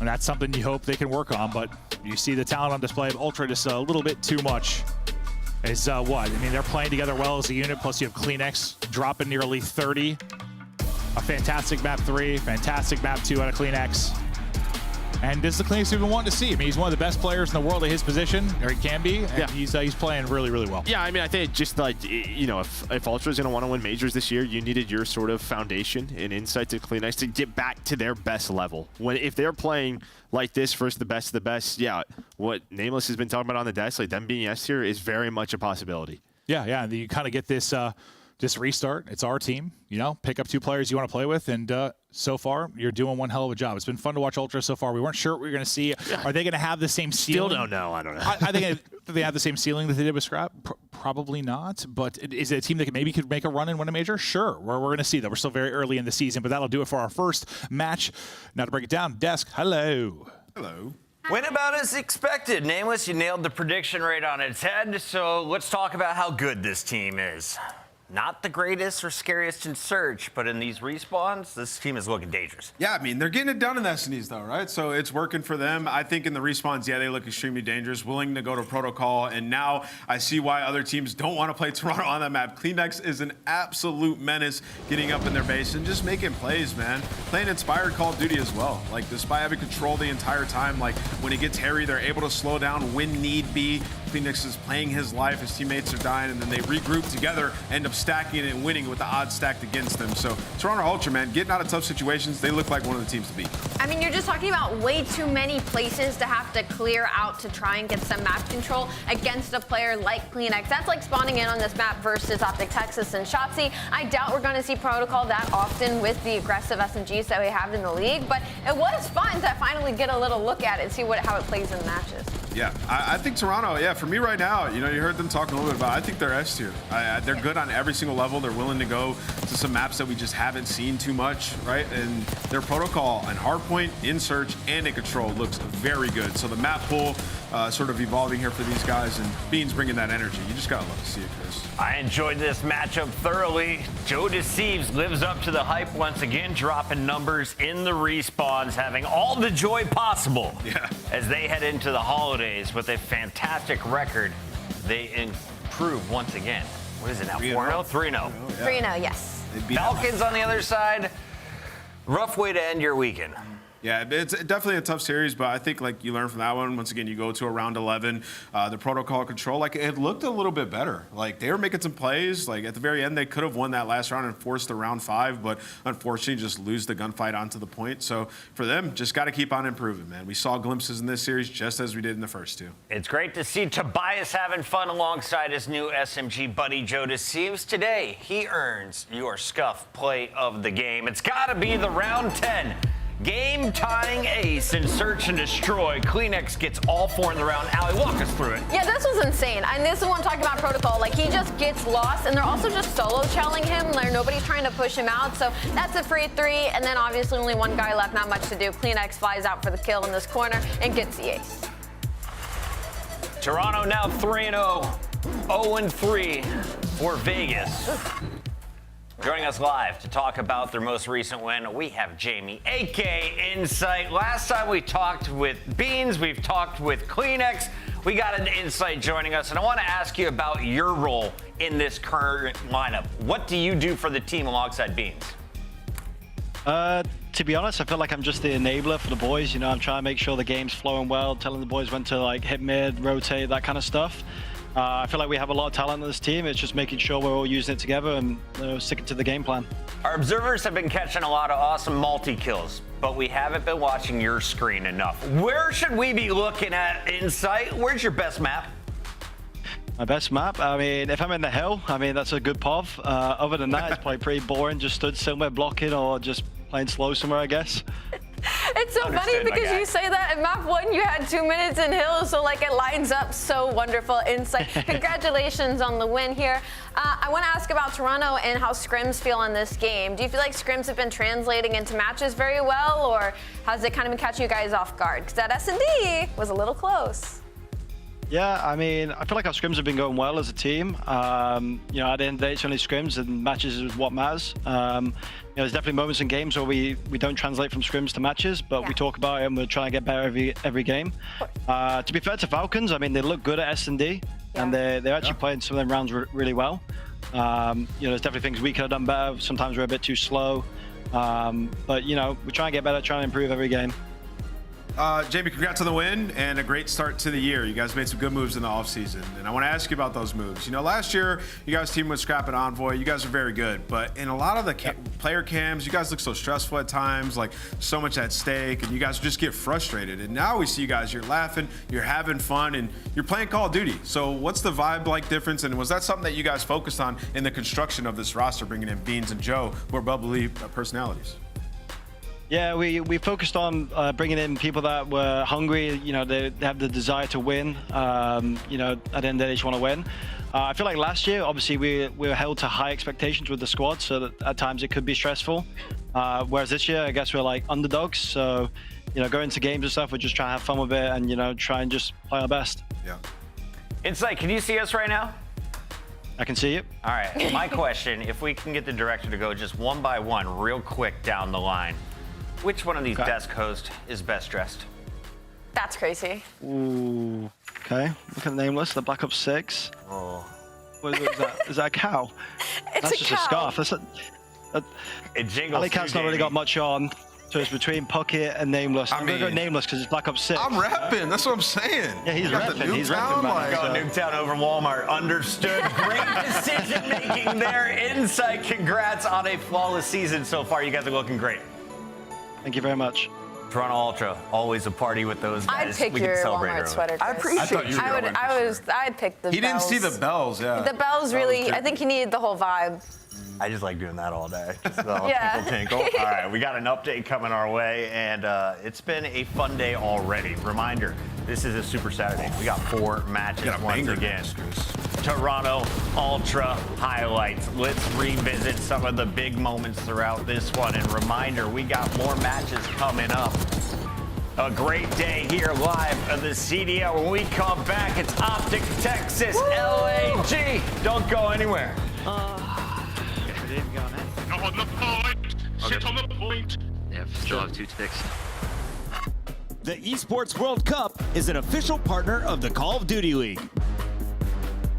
And that's something you hope they can work on, but you see the talent on display of Ultra just a little bit too much. Is what? I mean, they're playing together well as a unit, plus you have CleanX dropping nearly 30. A fantastic map 3, fantastic map 2 out of CleanX. And this is the CleanX we've been wanting to see. I mean, he's one of the best players in the world at his position, or he can be, and he's playing really, really well. Yeah, I mean, I think just like, you know, if Ultra's going to want to win majors this year, you needed your sort of foundation and insight to CleanX to get back to their best level. If they're playing like this versus the best of the best, yeah, what Nameless has been talking about on the desk, like them being S tier is very much a possibility. Yeah, and you kind of get this just restart. It's our team, you know, pick up 2 players you want to play with, and so far, you're doing one hell of a job. It's been fun to watch Ultra so far. We weren't sure what we were going to see. Yeah. Are they going to have the same ceiling? Still don't know. I don't know. I think they have the same ceiling that they did with Scrap. Probably not. But is it a team that maybe could make a run and win a major? Sure. We're going to see that. We're still very early in the season, but that'll do it for our first match. Now to break it down, Desk, hello. Hello. Went about as expected. Nameless, you nailed the prediction rate on its head. So let's talk about how good this team is. Not the greatest or scariest in search, but in these respawns, this team is looking dangerous. Yeah, I mean, they're getting it done in the SNEs though, right? So it's working for them. I think in the respawns, yeah, they look extremely dangerous, willing to go to protocol, and now I see why other teams don't want to play Toronto on that map. CleanX is an absolute menace getting up in their base and just making plays, man. Playing inspired Call of Duty as well. Like, despite having control the entire time, like, when it gets hairy, they're able to slow down when need be. CleanX is playing his life, his teammates are dying, and then they regroup together, end up stacking it and winning with the odds stacked against them. So Toronto Ultra, man, getting out of tough situations, they look like one of the teams to beat. I mean, you're just talking about way too many places to have to clear out to try and get some map control against a player like CleanX. That's like spawning in on this map versus Optic Texas and Shotzi. I doubt we're going to see protocol that often with the aggressive SMGs that we have in the league, but it was fun to finally get a little look at it and see how it plays in the matches. Yeah, I think Toronto, yeah, for me right now, you know, you heard them talking a little bit about it. I think they're S tier. They're good on every single level. They're willing to go to some maps that we just haven't seen too much, right? And their protocol and hardpoint, in search, and in control looks very good. So the map pool sort of evolving here for these guys, and Beans bringing that energy. You just gotta love to see it, Chris. I enjoyed this matchup thoroughly. Joe Deceives lives up to the hype once again, dropping numbers in the respawns, having all the joy possible as they head into the holidays with a fantastic record. They improve once again. What is it now? 4-0? 3-0. 3-0, yes. Falcons on the other side. Rough way to end your weekend. Yeah, it's definitely a tough series, but I think like you learn from that one. Once again, you go to a round 11, the protocol control, like it looked a little bit better. Like they were making some plays. Like at the very end, they could have won that last round and forced the round 5, but unfortunately just lose the gunfight onto the point. So for them, just got to keep on improving, man. We saw glimpses in this series just as we did in the first 2. It's great to see Tobias having fun alongside his new SMG buddy Joe Deceives. Today, he earns your Scuff play of the game. It's got to be the round 10. Game-tying ace in Search and Destroy. Kleenex gets all 4 in the round. Allie, walk us through it. Yeah, this was insane. And this is what I'm talking about protocol. Like, he just gets lost, and they're also just solo chelling him. Nobody's trying to push him out. So that's a free 3, and then obviously only one guy left, not much to do. Kleenex flies out for the kill in this corner and gets the ace. Toronto now 3-0, 0-3 for Vegas. Joining us live to talk about their most recent win, we have Jamie, a.k.a. Insight. Last time we talked with Beans, we've talked with Kleenex. We got an Insight joining us, and I want to ask you about your role in this current lineup. What do you do for the team alongside Beans? To be honest, I feel like I'm just the enabler for the boys. You know, I'm trying to make sure the game's flowing well, telling the boys when to like hit mid, rotate, that kind of stuff. I feel like we have a lot of talent on this team. It's just making sure we're all using it together and sticking to the game plan. Our observers have been catching a lot of awesome multi-kills, but we haven't been watching your screen enough. Where should we be looking at, Insight? Where's your best map? My best map? I mean, if I'm in the hill, I mean, that's a good POV. Other than that, it's probably pretty boring. Just stood somewhere blocking or just playing slow somewhere, I guess. It's so funny because you say that in map 1 you had 2 minutes in hill, so like it lines up so wonderful. Insight. Congratulations on the win here. I want to ask about Toronto and how scrims feel in this game. Do you feel like scrims have been translating into matches very well, or has it kind of been catching you guys off guard? Because that S&D was a little close. Yeah, I mean, I feel like our scrims have been going well as a team. You know, at the end of the day, it's only scrims and matches is what matters. You know, there's definitely moments in games where we don't translate from scrims to matches, but we talk about it and we're trying to get better every game. To be fair to Falcons, I mean, they look good at S&D, and they're actually playing some of them rounds really well. You know, there's definitely things we could have done better. Sometimes we're a bit too slow. But, you know, we try and get better, trying to improve every game. Jamie, congrats on the win and a great start to the year. You guys made some good moves in the offseason, and I want to ask you about those moves. You know, last year, you guys teamed with Scrap and Envoy. You guys are very good, but in a lot of the player cams, you guys look so stressful at times, like so much at stake, and you guys just get frustrated. And now we see you guys, you're laughing, you're having fun, and you're playing Call of Duty. So what's the vibe like difference, and was that something that you guys focused on in the construction of this roster, bringing in Beans and Joe, who are bubbly personalities? Yeah, we focused on bringing in people that were hungry. You know, they have the desire to win. You know, at the end of the day, they just want to win. I feel like last year, obviously, we were held to high expectations with the squad, so that at times it could be stressful. Whereas this year, I guess we're like underdogs. So, you know, going to games and stuff, we're just trying to have fun with it and, you know, try and just play our best. Yeah. Insight, can you see us right now? I can see you. All right, my question, if we can get the director to go just one by one real quick down the line. Which one of these desk hosts is best dressed? That's crazy. Ooh. Okay. Look at the name list. The Black Ops 6. Oh. What is that? Is that a cow? It's That's just a scarf. That's it jingles. Alley Cat's not really got much on. So it's between Puckett and Nameless. I'm going to go Nameless because it's Black Ops 6. I'm repping. That's what I'm saying. Yeah, he's repping. He's repping. Nuketown over Walmart. Understood. Great decision making there. Insight. Congrats on a flawless season so far. You guys are looking great. Thank you very much. Toronto Ultra, always a party with those guys. I'd pick your Walmart sweater, Chris. I appreciate you. I'd pick the bells. He didn't see the bells, yeah. The bells really, I think he needed the whole vibe. I just like doing that all day. Just the tinkle. All right, we got an update coming our way, and it's been a fun day already. Reminder, this is a Super Saturday. We got 4 matches once again. Toronto Ultra highlights. Let's revisit some of the big moments throughout this one. And reminder, we got more matches coming up. A great day here live at the CDL. When we come back, it's Optic Texas LAG. Don't go anywhere. On the point. Sit on the point. Yeah, still have 2 ticks. The Esports World Cup is an official partner of the Call of Duty League.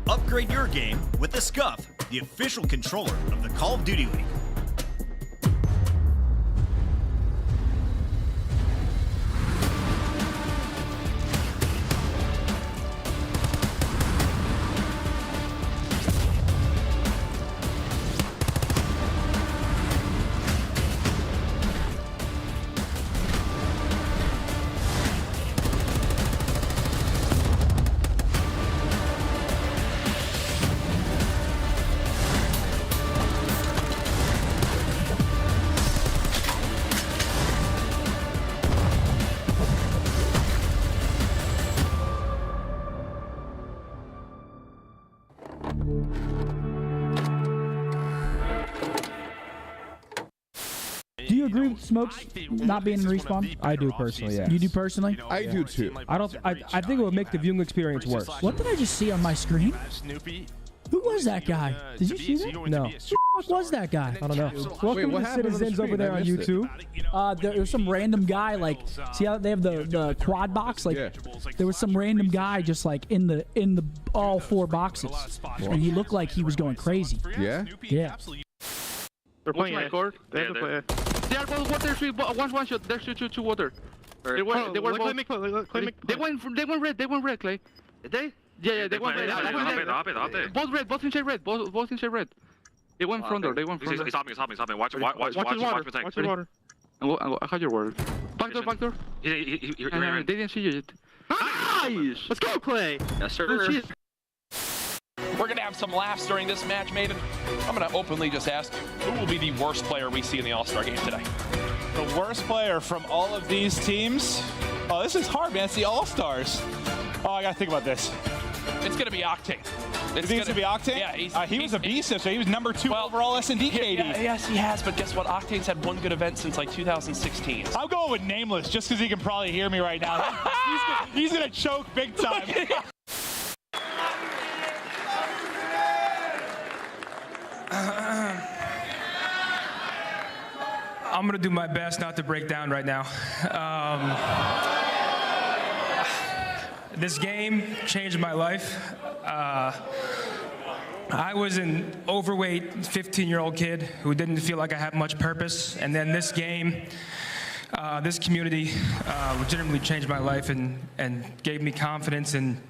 Upgrade your game with the Scuff, the official controller of the Call of Duty League. you agree with Smokes not being in respawn? I do personally, yeah. You do personally? I do too. I think it would make the viewing experience worse. What did I just see on my screen? Who was that guy? Did you see that? No. Who the fuck was that guy? I don't know. Welcome to the citizens over there on YouTube. There was some random guy, like, see how they have the quad box? Like, there was some random guy just like in the all 4 boxes, and he looked like he was going crazy. Yeah. Yeah. They're playing my court. They have to play. They are both water. One shot. There's two water. They went both. They went red. They went red, Clay. They? Yeah, they went red. Both red. Both inside red. Both inside red. They went front door. They went front door. He's hopping. Watch his water. I have your word. Back door. He They didn't see you yet. Nice! Let's go, Clay. Yes, sir. We're going to have some laughs during this match, Maven. I'm going to openly just ask, who will be the worst player we see in the All-Star game today? The worst player from all of these teams? Oh, this is hard, man. It's the All-Stars. Oh, I got to think about this. It's going to be Octane. You think it's going to be Octane? Yeah. He was a beast, so he was number 2 overall S&D KD. Yes, he has, but guess what? Octane's had one good event since like 2016. I'm going with Nameless just because he can probably hear me right now. He's going to choke big time. I'm gonna do my best not to break down right now. This game changed my life. I was an overweight 15-year-old kid who didn't feel like I had much purpose, and then this game, this community legitimately changed my life and gave me confidence and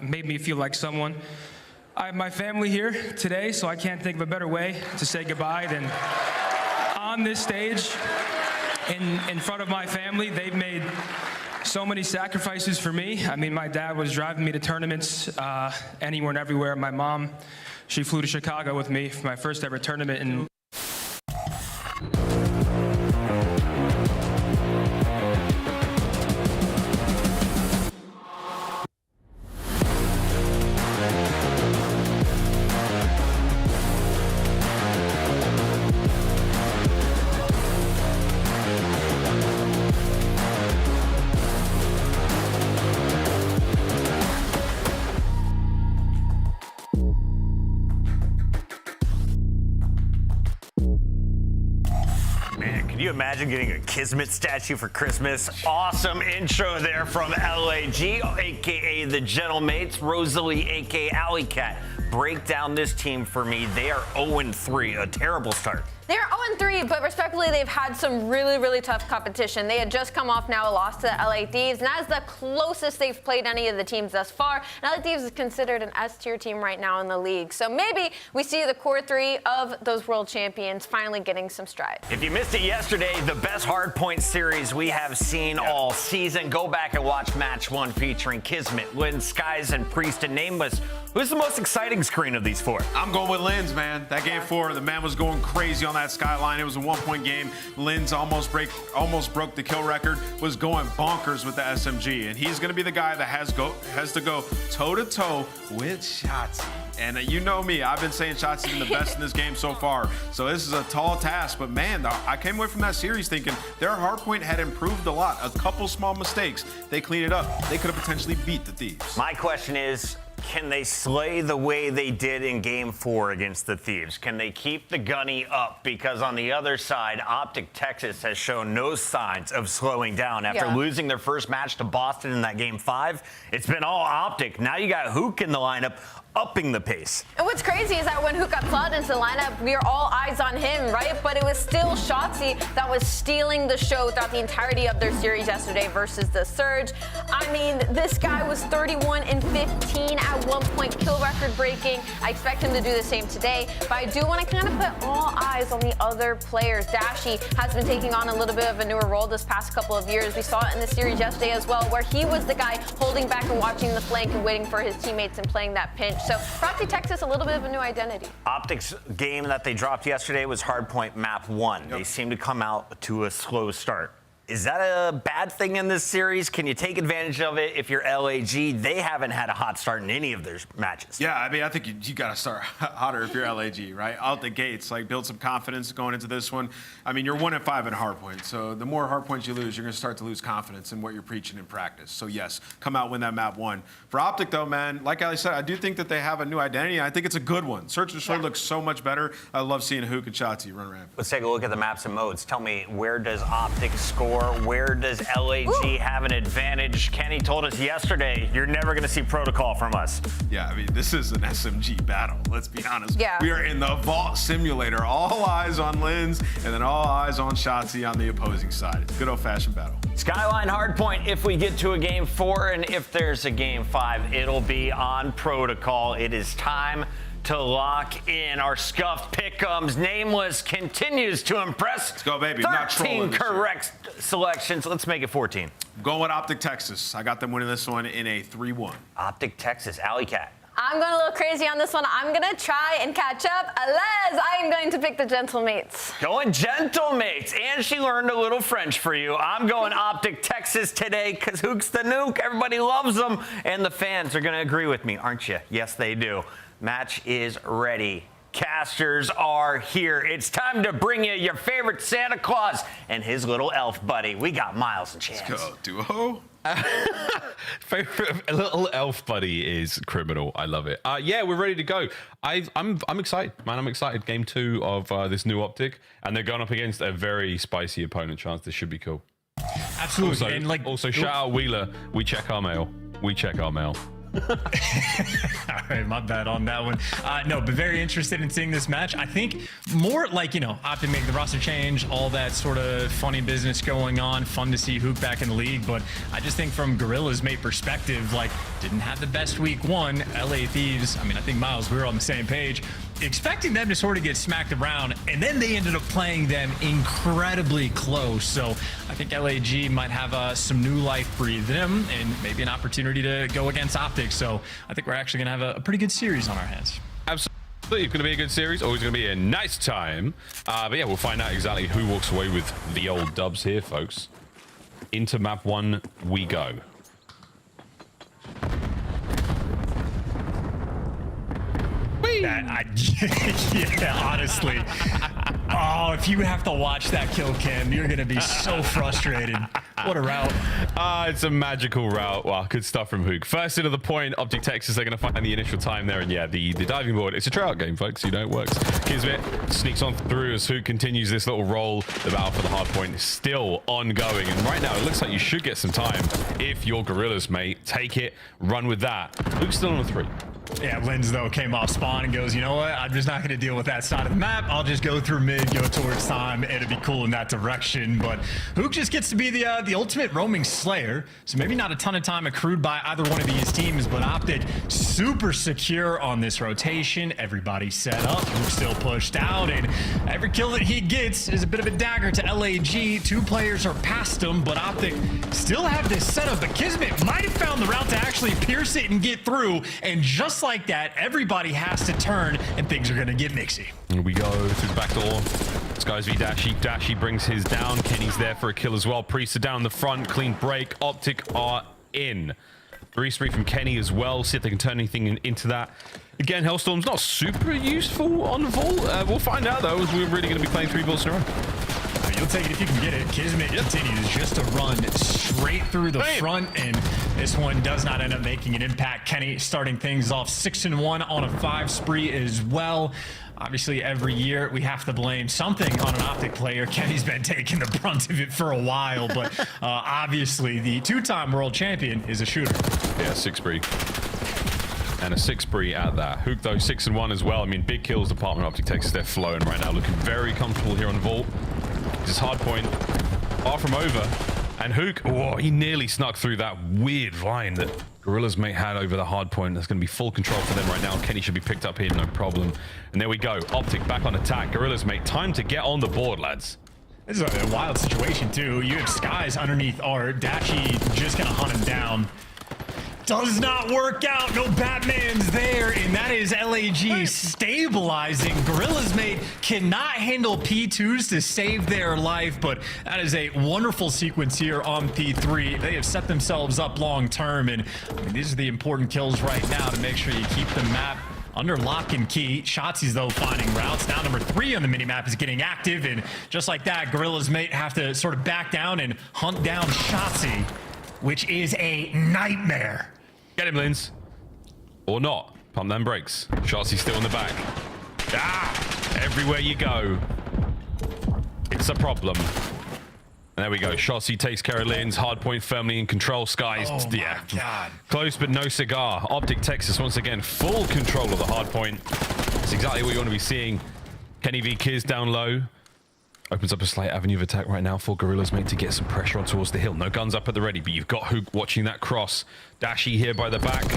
made me feel like someone. I have my family here today, so I can't think of a better way to say goodbye than on this stage in front of my family. They've made so many sacrifices for me. I mean, my dad was driving me to tournaments anywhere and everywhere. My mom, she flew to Chicago with me for my first ever tournament. And Can you imagine getting a Kismet statue for Christmas? Awesome intro there from LAG, aka the Gentlemates, Rosalie, aka Alley Cat. Break down this team for me. They are 0-3, a terrible start. They're 0-3, but respectfully, they've had some really, really tough competition. They had just come off now a loss to the LA Thieves, and that is the closest they've played any of the teams thus far. And LA Thieves is considered an S-tier team right now in the league. So maybe we see the core 3 of those world champions finally getting some stride. If you missed it yesterday, the best hardpoint series we have seen all season. Go back and watch match 1 featuring Kismet, Lynn, Skies, and Priest and Nameless. Who's the most exciting screen of these 4? I'm going with Lynn's, man. That game 4, the man was going crazy on that skyline. It was a 1-point game. Lynn's almost broke the kill record, was going bonkers with the SMG. And he's going to be the guy that has to go toe-to-toe with Shotzzy. And you know me, I've been saying Shotzzy's been the best in this game so far. So this is a tall task. But man, I came away from that series thinking their hardpoint had improved a lot. A couple small mistakes. They cleaned it up. They could have potentially beat the Thieves. My question is, can they slay the way they did in Game 4 against the Thieves? Can they keep the gunny up? Because on the other side, Optic Texas has shown no signs of slowing down. After losing their first match to Boston in that Game 5, it's been all Optic. Now you got Hook in the lineup, upping the pace. And what's crazy is that when Hook got plugged into the lineup, we are all eyes on him, right? But it was still Shotzzy that was stealing the show throughout the entirety of their series yesterday versus the Surge. I mean, this guy was 31-15 at 1 point, kill record breaking. I expect him to do the same today, but I do want to kind of put all eyes on the other players. Dashy has been taking on a little bit of a newer role this past couple of years. We saw it in the series yesterday as well, where he was the guy holding back and watching the flank and waiting for his teammates and playing that pinch. So Proxy Texas, a little bit of a new identity. Optic's game that they dropped yesterday was Hardpoint Map 1. They seem to come out to a slow start. Is that a bad thing in this series? Can you take advantage of it if you're LAG? They haven't had a hot start in any of their matches. Yeah, I mean, I think you got to start hotter if you're LAG, right? Out the gates, like build some confidence going into this one. I mean, you're 1-5 in hardpoint, so the more hardpoints you lose, you're going to start to lose confidence in what you're preaching in practice. So yes, come out, win that map 1. For Optic though, man, like I said, I do think that they have a new identity. I think it's a good one. Search and Destroy looks so much better. I love seeing Hook and Shotzi run around. Let's take a look at the maps and modes. Tell me, where does Optic score? Where does LAG have an advantage? Kenny told us yesterday, you're never going to see protocol from us. Yeah, I mean, this is an SMG battle. Let's be honest. Yeah. We are in the Vault Simulator. All eyes on Linz, and then all eyes on Shotzi on the opposing side. It's a good old-fashioned battle. Skyline Hardpoint, if we get to a game 4, and if there's a game 5, it'll be on protocol. It is time to lock in. Our scuffed pick'ems. Nameless continues to impress. Let's go, baby. 13 correct selections. Let's make it 14. I'm going with Optic Texas. I got them winning this one in a 3-1. Optic Texas. Alley Cat. I'm going a little crazy on this one. I'm going to try and catch up. Les, I am going to pick the Gentlemates. Going Gentlemates. And she learned a little French for you. I'm going Optic Texas today because Hook's the nuke. Everybody loves them. And the fans are going to agree with me, aren't you? Yes, they do. Match is ready. Casters are here. It's time to bring you your favorite Santa Claus and his little elf buddy. We got Miles and Chance. Let's go, duo. Favorite little elf buddy is criminal. I love it. Yeah, we're ready to go. I'm excited, man. I'm excited. Game 2 of this new Optic, and they're going up against a very spicy opponent. Chance this should be cool. Absolutely. Also, shout out Wheeler. We check our mail. We check our mail. All right, my bad on that one. No, but very interested in seeing this match. I think more like, Optic making the roster change, all that sort of funny business going on. Fun to see Hook back in the league, but I just think from Gorilla's mate perspective, didn't have the best week 1. LA Thieves, I think Miles, we were on the same page. Expecting them to sort of get smacked around, and then they ended up playing them incredibly close. So I think LAG might have some new life breathed in them and maybe an opportunity to go against Optic. So I think we're actually going to have a pretty good series on our hands. Absolutely. It's going to be a good series. Always going to be a nice time. But yeah, we'll find out exactly who walks away with the old dubs here, folks. Into map 1 we go. Yeah, honestly. Oh, if you have to watch that kill cam, you're going to be so frustrated. What a route. It's a magical route. Wow, good stuff from Hook. First into the point, Optic Texas, they're going to find the initial time there. And yeah, the diving board, it's a tryout game, folks. It works. Kismet sneaks on through as Hook continues this little roll. The battle for the hard point is still ongoing. And right now, it looks like you should get some time if you're Gorillas, mate. Take it, run with that. Hook's still on a 3. Yeah, Linz, though, came off spawn and goes, you know what? I'm just not going to deal with that side of the map. I'll just go through mid, go towards time. It'll be cool in that direction. But Hook just gets to be the ultimate roaming slayer. So maybe not a ton of time accrued by either one of these teams, but Optic super secure on this rotation. Everybody set up. Hook still pushed out, and every kill that he gets is a bit of a dagger to LAG. 2 players are past him, but Optic still have this setup. But Kismet might have found the route to actually pierce it and get through, and just like that, everybody has to turn, and things are going to get mixy. Here we go through the back door. Skies v Dashy. Dashy brings his down. Kenny's there for a kill as well. Priest are down the front. Clean break. Optic are in. 3-3 from Kenny as well. See if they can turn anything into that. Again, Hellstorm's not super useful on Vault. We'll find out, though, as we're really going to be playing 3 Vaults in a row. You'll take it if you can get it. Kismet continues just to run straight through the front, and this one does not end up making an impact. Kenny starting things off 6-1 on a 5 spree as well. Obviously, every year we have to blame something on an Optic player. Kenny's been taking the brunt of it for a while, but obviously the 2-time world champion is a shooter. Yeah, 6 spree. And a 6 spree at that. Hook, though, 6-1 as well. Big kills department. Optic Texas, they're flowing right now. Looking very comfortable here on Vault. His hard point far from over. And Hook, he nearly snuck through that weird line that Gorillas may had over the hard point. That's going to be full control for them right now. Kenny should be picked up here, no problem. And there we go. Optic back on attack. Gorillas, mate, time to get on the board, lads. This is a wild situation, too. You have Skies underneath Art. Dashy just going to hunt him down. does not work out. No Batman's there, and that is LAG stabilizing. Gorilla's mate cannot handle P2s to save their life, but that is a wonderful sequence here on P3. They have set themselves up long term, and I mean, these are the important kills right now to make sure you keep the map under lock and key. Shotzi's, though, finding routes. Now number 3 on the minimap is getting active, and just like that, Gorilla's mate have to sort of back down and hunt down Shotzi, which is a nightmare. Get him, Linz. Or not. Pump them brakes. Shotzi's still in the back. Everywhere you go, it's a problem. There we go. Shotzi takes care of Linz. Hardpoint firmly in control. Skies, God. Close but no cigar. Optic Texas once again full control of the hardpoint. That's exactly what you want to be seeing. Kenny v Kiz down low. Opens up a slight avenue of attack right now for Gorilla's mate to get some pressure on towards the hill. No guns up at the ready, but you've got Hook watching that cross. Dashy here by the back.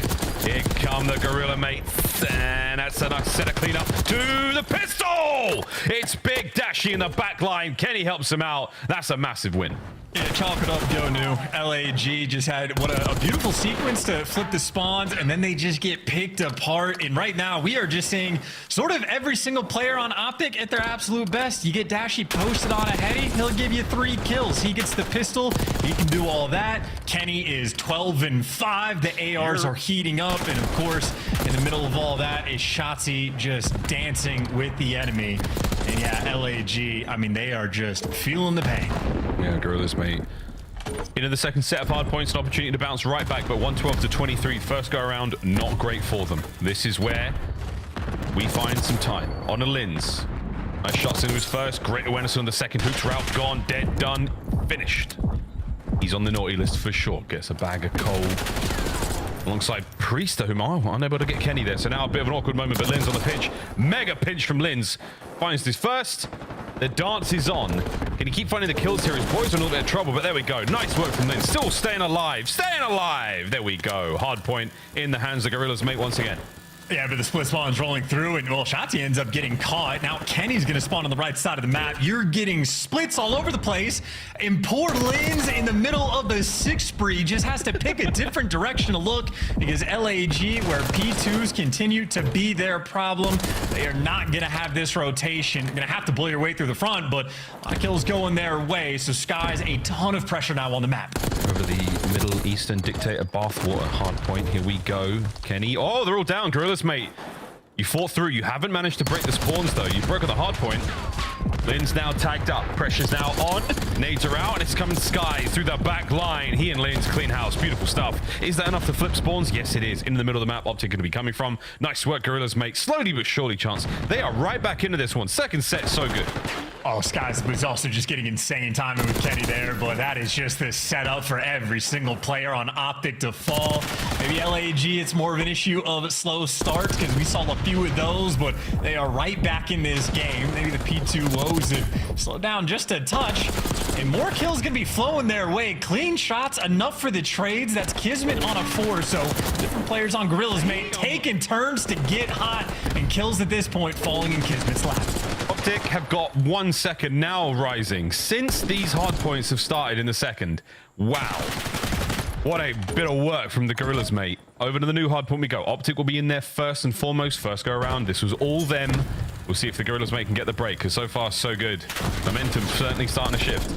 Here come the Gorilla mates. And that's a nice set of cleanup to the pistol. It's big Dashy in the back line. Kenny helps him out. That's a massive win. Yeah, chalk it up, Go New. LAG just had what a beautiful sequence to flip the spawns, and then they just get picked apart. And right now, we are just seeing sort of every single player on Optic at their absolute best. You get Dashy posted on a heady, he'll give you 3 kills. He gets the pistol, he can do all that. Kenny is 12 and 5. The ARs are heating up, and of course, in the middle of all that is Shotzi just dancing with the enemy. And yeah, LAG, I mean, they are just feeling the pain. Yeah, Gorilla's mate. Into the second set of hard points, an opportunity to bounce right back, but 112 to 23. First go around, not great for them. This is where we find some time. On a Linz. Nice shots into his first. Great awareness on the second. Hooks route gone, dead, done, finished. He's on the naughty list for sure. Gets a bag of coal. Alongside Priester, whom I'm unable to get Kenny there. So now a bit of an awkward moment, but Linz on the pinch. Mega pinch from Linz. Finds his first. The dance is on. Can he keep finding the kills here? His boys are in a little bit of trouble, but there we go. Nice work from Linz. Still staying alive. Staying alive. There we go. Hard point in the hands of Gorilla's mate once again. Yeah, but the split spawn's rolling through, and well, Shotzi ends up getting caught. Now Kenny's gonna spawn on the right side of the map. You're getting splits all over the place, and poor Linz in the middle of the 6 spree just has to pick a different direction to look, because LAG, where P2s continue to be their problem, they are not gonna have this rotation. You're gonna have to blow your way through the front, but a lot of kills going their way, so Sky's a ton of pressure now on the map. Over the Middle Eastern dictator Bathwater hard point. Here we go. Kenny. Oh, they're all down. Gorilla's mate. You fought through. You haven't managed to break the spawns, though. You've broken the hard point. Linz now tagged up. Pressure's now on. Nades are out, and it's coming Skies through the back line. He and Linz clean house. Beautiful stuff. Is that enough to flip spawns? Yes, it is. In the middle of the map, Optic going to be coming from. Nice work, Gorilla's mate. Slowly but surely, Chance. They are right back into this one. Second set, so good. Oh, Skies was also just getting insane timing with Kenny there, but that is just the setup for every single player on Optic to fall. Maybe LAG, it's more of an issue of slow starts, because we saw a few of those, but they are right back in this game. Maybe the P2 woes have slowed down just a touch, and more kills gonna be flowing their way. Clean shots, enough for the trades. That's Kismet on a 4, so different players on Gorilla's mate taking turns to get hot, and kills at this point falling in Kismet's lap. Optic have got 1 second now rising since these hard points have started in the second. Wow. What a bit of work from the Gorillas, mate. Over to the new hard point we go. Optic will be in there first and foremost. First go around. This was all them. We'll see if the Gorillas, mate, can get the break, because so far, so good. Momentum certainly starting to shift.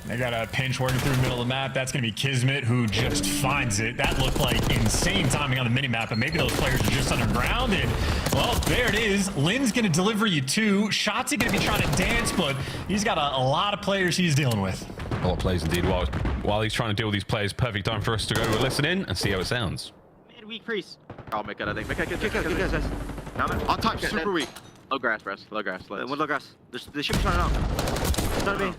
They got a pinch working through the middle of the map. That's going to be Kismet, who just finds it. That looked like insane timing on the minimap, but maybe those players are just underground. And, well, there it is. Lynn's going to deliver you 2. Shotzi going to be trying to dance, but he's got a lot of players he's dealing with. A lot of players indeed. While he's trying to deal with these players, perfect time for us to go listen in and see how it sounds. Mid weak priest. I'll make it, I think. Make it, Good guys. on top, super weak. Low grass, Bress. Low grass. One low grass. They should be turning out. It's not me.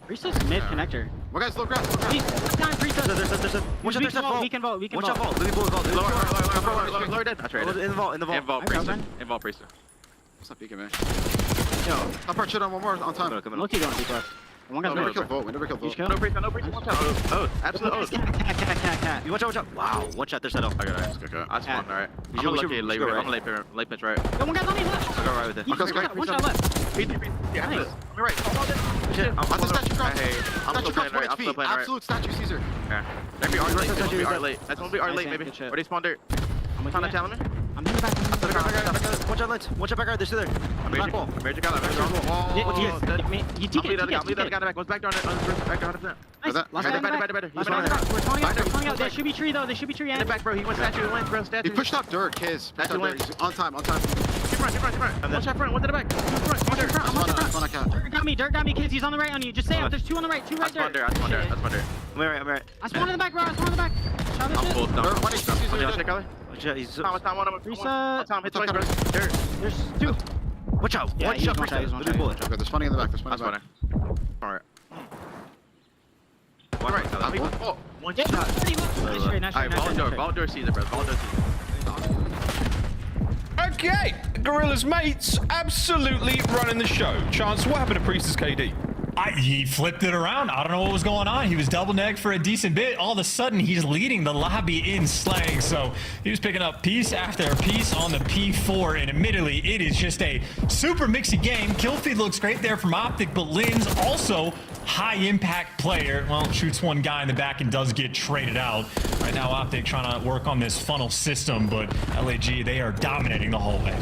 Priest is mid connector. One guy's low grass. There's a one shot vault. We can vault. One shot vault. Let me vault. Lower dead. I traded. In the vault. Involve Priester. What's up, peeking, man? Yo. I'll part shit on one more on time. Look, going deep left. One guy's never killed Vault. We never killed Vault. No priest. Watch out. Oh, absolutely. Cat. You watch out. Wow. One shot. There's that up. Okay, I spawned, alright. I'm lucky late pitch right. Yo, one guy's on me left. I'll go right with it. One shot left. Yeah, right. shit. I'm still playing right. I'm still playing right. Absolute statue Caesar. Yeah. Maybe art late. Maybe art late. That's gonna be art late, maybe. Or they spawn dirt. I'm trying to tell me. I'm in the back. Watch out, Lynch. Watch out back guard. They're still there. Back wall. Major got it. You TK. Lead that guy back. One's back door on the back door 100%. Better. We're spawning out. There should be tree though. There should be tree. In the back, bro. He went statue. He went, bro. Statue. He pushed up dirt, Kiz. Statue went. On time. Keep front. Watch out front. One to the back. Dirt got me, Kiz. He's on the right on you. Just say it. There's two on the right. Two right there. That's one there. I'm right. I spawned in the back, bro. I'm full down. He's Tom, one of them. Reset. Tom, hit twice, bro. There's two. Watch out. Yeah, One shot. Bullet. Okay, there's funny in the back. Alright. One right. Oh, one shot. Alright, ball door Caesar, bro. Ball door Caesar. Okay, Gorilla's mates absolutely running the show. Chance, what happened to Priest's KD? He flipped it around. I don't know what was going on. He was double negged for a decent bit. All of a sudden, he's leading the lobby in slaying. So he was picking up piece after piece on the P4. And admittedly, it is just a super mixy game. Kill feed looks great there from Optic, but Lynn's also high impact player. Well, shoots one guy in the back and does get traded out. Right now, Optic trying to work on this funnel system, but LAG, they are dominating the whole way.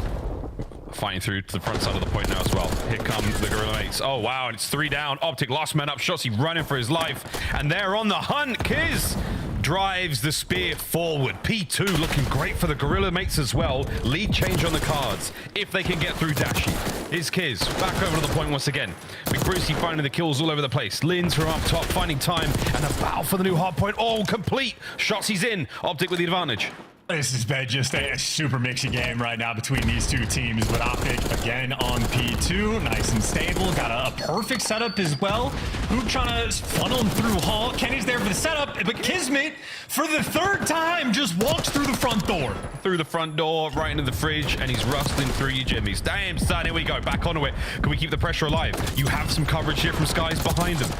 Fighting through to the front side of the point now as well. Here come the Gorilla mates. Oh, wow. And it's 3 down. Optic last man up. Shotzzy running for his life. And they're on the hunt. Kiz drives the spear forward. P2 looking great for the Gorilla mates as well. Lead change on the cards if they can get through Dashi. Here's Kiz back over to the point once again. Big Brucey finding the kills all over the place. Lynn's from up top finding time. And a battle for the new hard point. All complete. Shotzi's in. Optic with the advantage. This has been just a super mixy game right now between these two teams, but Optic again on P2, nice and stable, got a perfect setup as well. Hoop trying to funnel him through Hall. Kenny's there for the setup, but Kismet, for the 3rd time, just walks through the front door. Through the front door, right into the fridge, and he's rustling through your jimmies. Damn, son, here we go, back onto it. Can we keep the pressure alive? You have some coverage here from Skies behind them.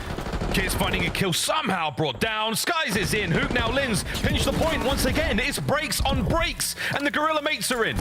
Kiz finding a kill, somehow brought down. Skies is in. Hook now Lynn's pinch the point once again. It's breaks on breaks, and the Gorilla mates are in.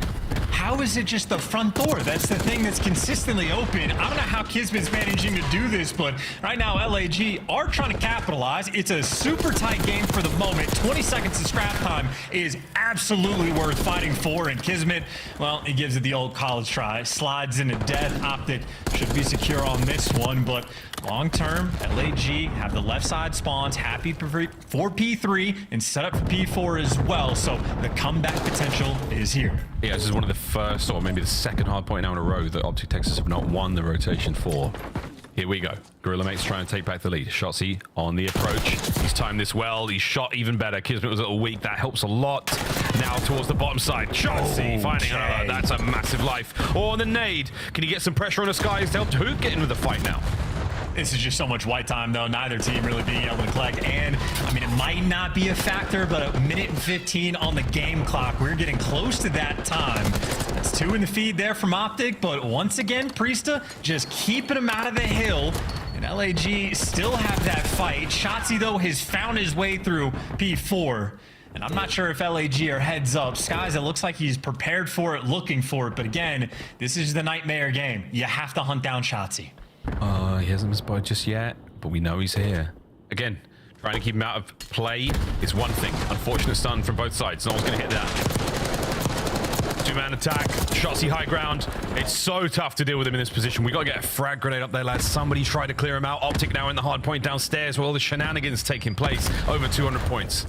How is it just the front door? That's the thing that's consistently open. I don't know how Kismet's managing to do this, but right now LAG are trying to capitalize. It's a super tight game for the moment. 20 seconds of scrap time is absolutely worth fighting for, and Kismet, well, he gives it the old college try. Slides into death. Optic should be secure on this one, but long term, LAG have the left side spawns, happy for P3 and set up for P4 as well, so the comeback potential is here. Yeah, this is one of the first, or maybe the second hard point now in a row that Optic Texas have not won the rotation for. Here we go. Gorilla mates trying to take back the lead. Shotzi on the approach. He's timed this well. He's shot even better. Kismet was a little weak. That helps a lot. Now towards the bottom side. Shotzi finding another. That's a massive life. Oh, the nade. Can he get some pressure on the Skies to help Hook get into the fight now? This is just so much white time, though. Neither team really being able to collect. And, I mean, it might not be a factor, but 1:15 on the game clock. We're getting close to that time. That's 2 in the feed there from Optic. But once again, Priesta just keeping him out of the hill. And LAG still have that fight. Shotzi, though, has found his way through P4. And I'm not sure if LAG are heads up. Skies, it looks like he's prepared for it, looking for it. But again, this is the nightmare game. You have to hunt down Shotzi. He hasn't been spotted just yet, but we know he's here. Again, trying to keep him out of play is one thing. Unfortunate stun from both sides. No one's going to hit that. 2-man attack. Shotzi high ground. It's so tough to deal with him in this position. We got to get a frag grenade up there, lads. Somebody try to clear him out. Optic now in the hard point downstairs where all the shenanigans taking place. Over 200 points.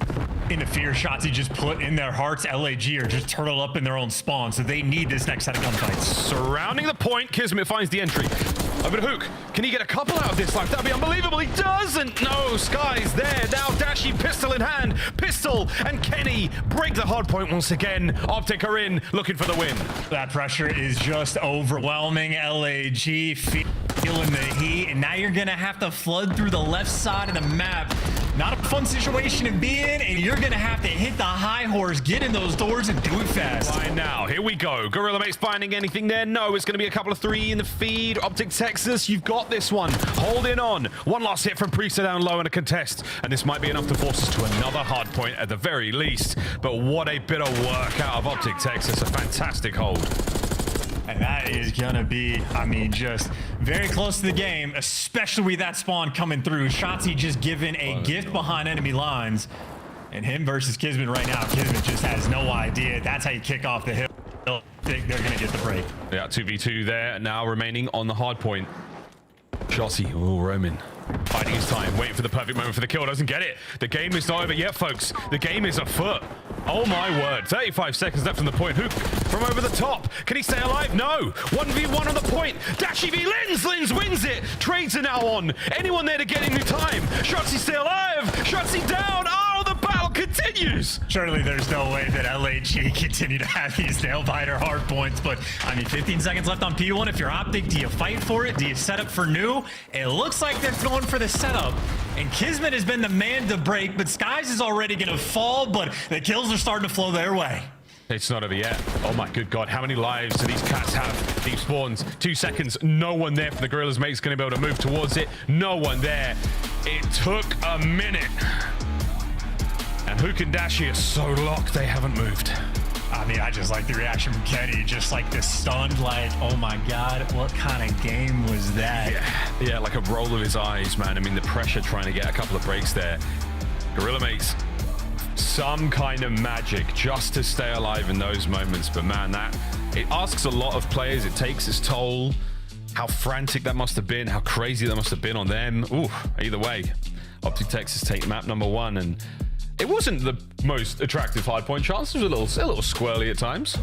In the fear Shotzi just put in their hearts, LAG are just turtled up in their own spawn, so they need this next set of gunfights. Surrounding the point, Kismet finds the entry. Over to Hook. Can he get a couple out of this life? That'd be unbelievable. He doesn't. No, Sky's there. Now Dashi, pistol in hand. Pistol and Kenny break the hard point once again. Optic are in, looking for the win. That pressure is just overwhelming. LAG feeling the heat, and now you're going to have to flood through the left side of the map. Not a fun situation to be in, and you're going to have to hit the high horse, get in those doors, and do it fast. Right now, here we go. Gorilla mates finding anything there? No, it's going to be a couple of 3 in the feed. Optic Texas, you've got this one. Holding on. One last hit from Priesta down low and a contest, and this might be enough to force us to another hard point at the very least. But what a bit of work out of Optic Texas. A fantastic hold. And that is gonna be, I mean, just very close to the game, especially with that spawn coming through. Shotzzy just given a gift behind enemy lines. And him versus Kismet right now. Kismet just has no idea. That's how you kick off the hill. I think they're gonna get the break. Yeah, 2v2 there, now remaining on the hard point. Shotzzy, oh, Roman, biding his time, waiting for the perfect moment for the kill, doesn't get it. The game is not over yet, folks. The game is afoot. Oh my word, 35 seconds left from the point. Hook from over the top. Can he stay alive? No. 1v1 on the point. Dashy v Lins. Lins wins it. Trades are now on. Anyone there to get in new time? Shotzzy still alive. Shotzzy down. Oh, the battle continues. Surely there's no way that LAG continue to have these nail-biter hard points, but I mean, 15 seconds left on P1. If you're Optic, do you fight for it? Do you set up for new? It looks like they're going for the setup, and Kismet has been the man to break, but Skies is already going to fall, but the kills are starting to flow their way. It's not over yet. Oh my good God, how many lives do these cats have? Deep spawns, 2 seconds, no one there for the Gorillas. Mate's going to be able to move towards it. No one there. It took a minute. And Hook and Dashy are so locked, they haven't moved. I mean, I just like the reaction from Kenny, just like this stunned, like, oh my God, what kind of game was that? Yeah, like a roll of his eyes, man. I mean, the pressure trying to get a couple of breaks there. Gorilla Mates, some kind of magic just to stay alive in those moments. But man, it asks a lot of players. It takes its toll. How frantic that must have been, how crazy that must have been on them. Ooh, either way, Optic Texas take map number 1, and it wasn't the most attractive hardpoint chance. It was a little squirrely at times.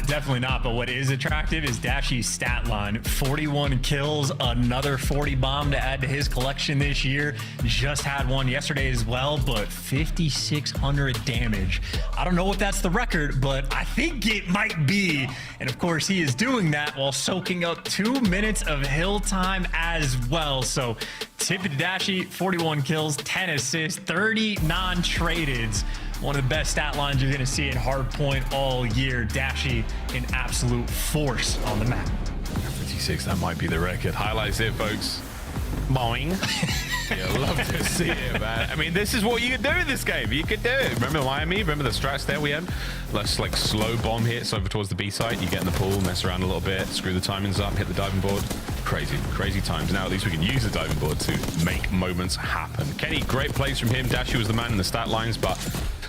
Definitely not, but what is attractive is Dashy's stat line. 41 kills, another 40 bomb to add to his collection this year. Just had one yesterday as well, but 5,600 damage. I don't know if that's the record, but I think it might be. And of course, he is doing that while soaking up 2 minutes of hill time as well. So tip it to Dashy, 41 kills, 10 assists, 30 non-tradeds. One of the best stat lines you're going to see in hardpoint all year. Dashy, an absolute force on the map. 56, that might be the record. Highlights here, folks. Boing. Yeah, love to see it, man. I mean, this is what you can do in this game. You could do it. Remember Miami? Remember the strats there we had? Let's like slow bomb hits over towards the B site. You get in the pool, mess around a little bit, screw the timings up, hit the diving board. Crazy, crazy times. Now at least we can use the diving board to make moments happen. Kenny, great plays from him. Dashy was the man in the stat lines, but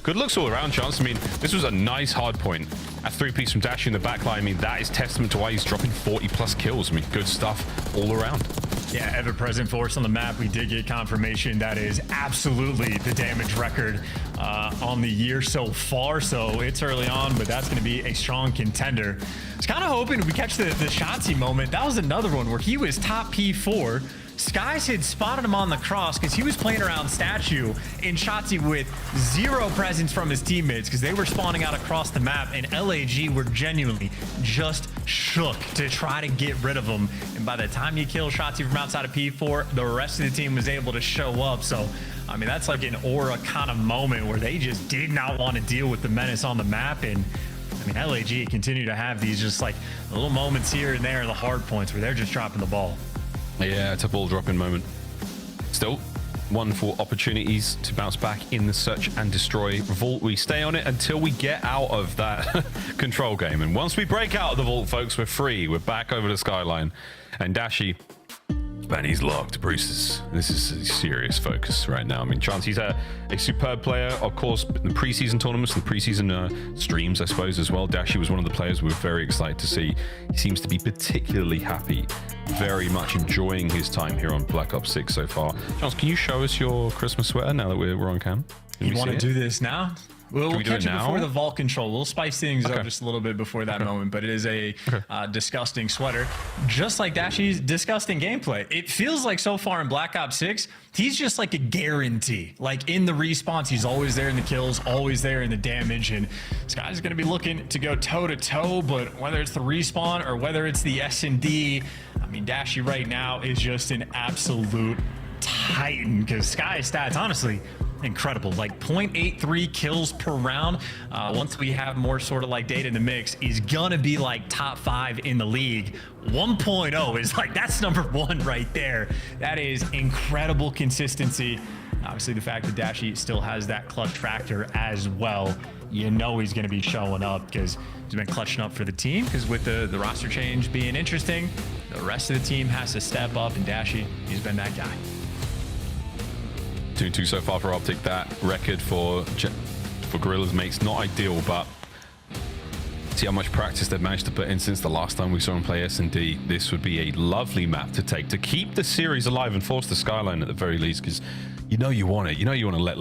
good looks all around, Chance. I mean, this was a nice hard point. A 3-piece from Dashy in the backline. I mean, that is testament to why he's dropping 40+ kills. I mean, good stuff all around. Yeah, ever-present force on the map. We did get confirmation that is absolutely the damage record on the year so far. So it's early on, but that's going to be a strong contender. I was kind of hoping we catch the Shotzzy moment. That was another one where he was top P4. Skies had spotted him on the cross because he was playing around Statue in Shotzzy with zero presence from his teammates because they were spawning out across the map, and LAG were genuinely just shook to try to get rid of him. And by the time you kill Shotzzy from outside of P4, the rest of the team was able to show up. So, I mean, that's like an aura kind of moment where they just did not want to deal with the menace on the map. And I mean, LAG continue to have these just like little moments here and there in the hard points where they're just dropping the ball. Yeah, it's a ball dropping moment. Still, wonderful opportunities to bounce back in the search and destroy vault. We stay on it until we get out of that control game. And once we break out of the vault, folks, we're free. We're back over the skyline. And Dashy, man, he's locked. Bruce, this is a serious focus right now. I mean, Chance, he's a superb player, of course, in the preseason tournaments, the preseason streams, I suppose, as well. Dashy was one of the players we were very excited to see. He seems to be particularly happy, very much enjoying his time here on Black Ops 6 so far. Chance, can you show us your Christmas sweater now that we're on cam? You want to do this now? We'll catch it now? before the vault control. We'll spice things up just a little bit before that moment, but it is a disgusting sweater. Just like Dashy's disgusting gameplay. It feels like so far in Black Ops 6, he's just like a guarantee. Like in the respawns, he's always there in the kills, always there in the damage, and this guy's going to be looking to go toe-to-toe, but whether it's the respawn or whether it's the S&D, I mean, Dashy right now is just an absolute titan, because Sky's stats, honestly, incredible. Like 0.83 kills per round. Once we have more sort of like data in the mix, he's gonna be like top 5 in the league. 1.0 is like, that's #1 right there. That is incredible consistency. Obviously the fact that Dashy still has that clutch factor as well. you know he's going to be showing up because he's been clutching up for the team. Because with the roster change being interesting, the rest of the team has to step up, and Dashy, he's been that guy. 2-2 so far for Optic. That record for Gorillas Mate's not ideal, but see how much practice they've managed to put in since the last time we saw him play S&D. This would be a lovely map to take to keep the series alive and force the skyline at the very least, because you know you want it. You know you want to let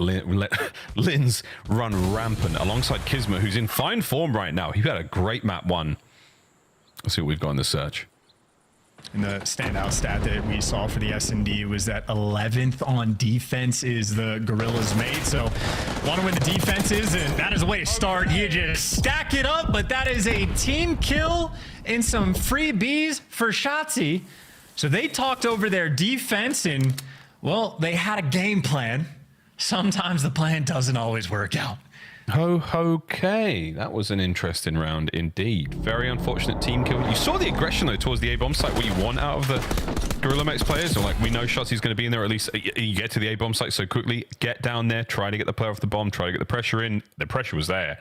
Lins run rampant alongside Kismet, who's in fine form right now. He had a great map 1. Let's see what we've got in the search. And the standout stat that we saw for the S&D was that 11th on defense is the Gorillas Mate. So want to win the defenses, and that is a way to start. You just stack it up, but that is a team kill and some free Bs for Shotzzy. So they talked over their defense, and, well, they had a game plan. Sometimes the plan doesn't always work out. Okay, that was an interesting round indeed. Very unfortunate team kill. You saw the aggression though towards the A-bomb site. What you want out of the Gorilla Mates players, or like we know Shotzi's going to be in there, or at least you get to the A-bomb site so quickly. Get down there, try to get the player off the bomb, try to get the pressure in. The pressure was there.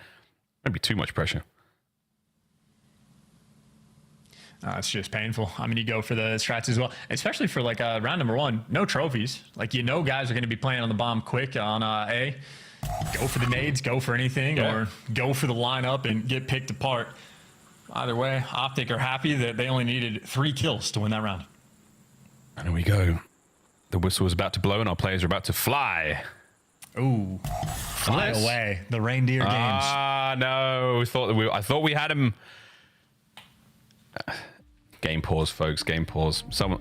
Maybe too much pressure. It's just painful. I mean, you go for the strats as well, especially for like round number 1. No trophies. Like, you know, guys are going to be playing on the bomb quick on A. Go for the nades, go for anything, or go for the lineup and get picked apart. Either way, Optic are happy that they only needed 3 kills to win that round. And here we go. The whistle is about to blow and our players are about to fly. Ooh, fly away. The reindeer games. Ah, no. I thought we had him. Game pause, folks. Game pause. We're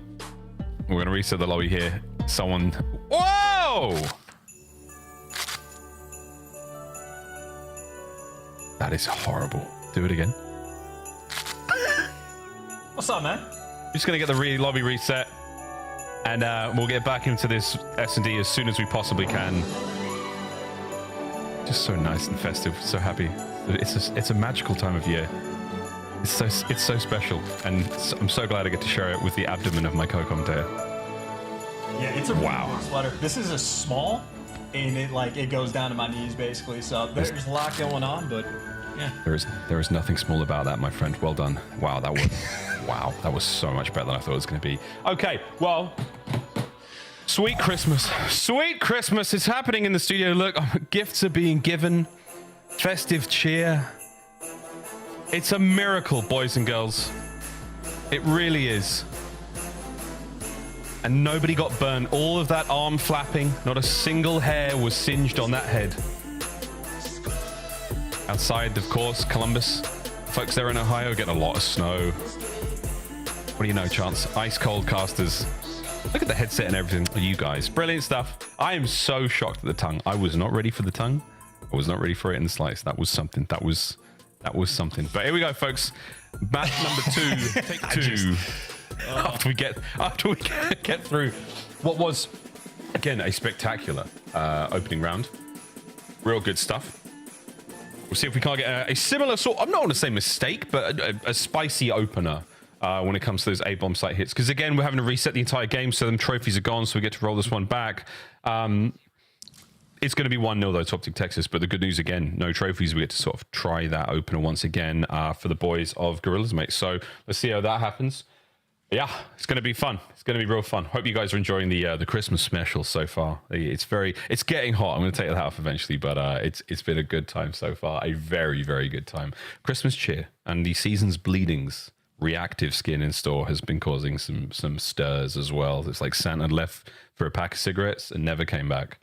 going to reset the lobby here. Whoa! That is horrible. Do it again. What's up, man? Just going to get the lobby reset, and we'll get back into this S&D as soon as we possibly can. Just so nice and festive. So happy. It's a magical time of year. It's so special, and I'm so glad I get to share it with the abdomen of my co-commentator. Yeah, it's a wow sweater. This is a small, and it goes down to my knees basically. So there's a lot going on, but yeah. There is nothing small about that, my friend. Well done. Wow, that was so much better than I thought it was going to be. Okay, well, sweet Christmas. Sweet Christmas is happening in the studio. Look, gifts are being given. Festive cheer. It's a miracle, boys and girls. It really is. And nobody got burned. All of that arm flapping, not a single hair was singed on that head. Outside, of course, Columbus. Folks there in Ohio getting a lot of snow. What do you know, Chance? Ice cold casters. Look at the headset and everything. You guys, brilliant stuff. I am so shocked at the tongue. I was not ready for the tongue. I was not ready for it in the slice. That was something. That was something. But here we go, folks. Match number 2. Take 2. After we get through what was, again, a spectacular opening round. Real good stuff. We'll see if we can't get a similar sort. I'm not going to say mistake, but a spicy opener when it comes to those A-bomb site hits. Because again, we're having to reset the entire game, so them trophies are gone, so we get to roll this one back. It's going to be 1-0 though to Optic Texas, but the good news again, no trophies. We get to sort of try that opener once again for the boys of Gorillas Mate. So let's see how that happens. Yeah, it's going to be fun. It's going to be real fun. Hope you guys are enjoying the Christmas special so far. It's getting hot. I'm going to take that off eventually, but it's been a good time so far. A very, very good time. Christmas cheer and the season's bleedings. Reactive skin in store has been causing some stirs as well. It's like Santa left for a pack of cigarettes and never came back.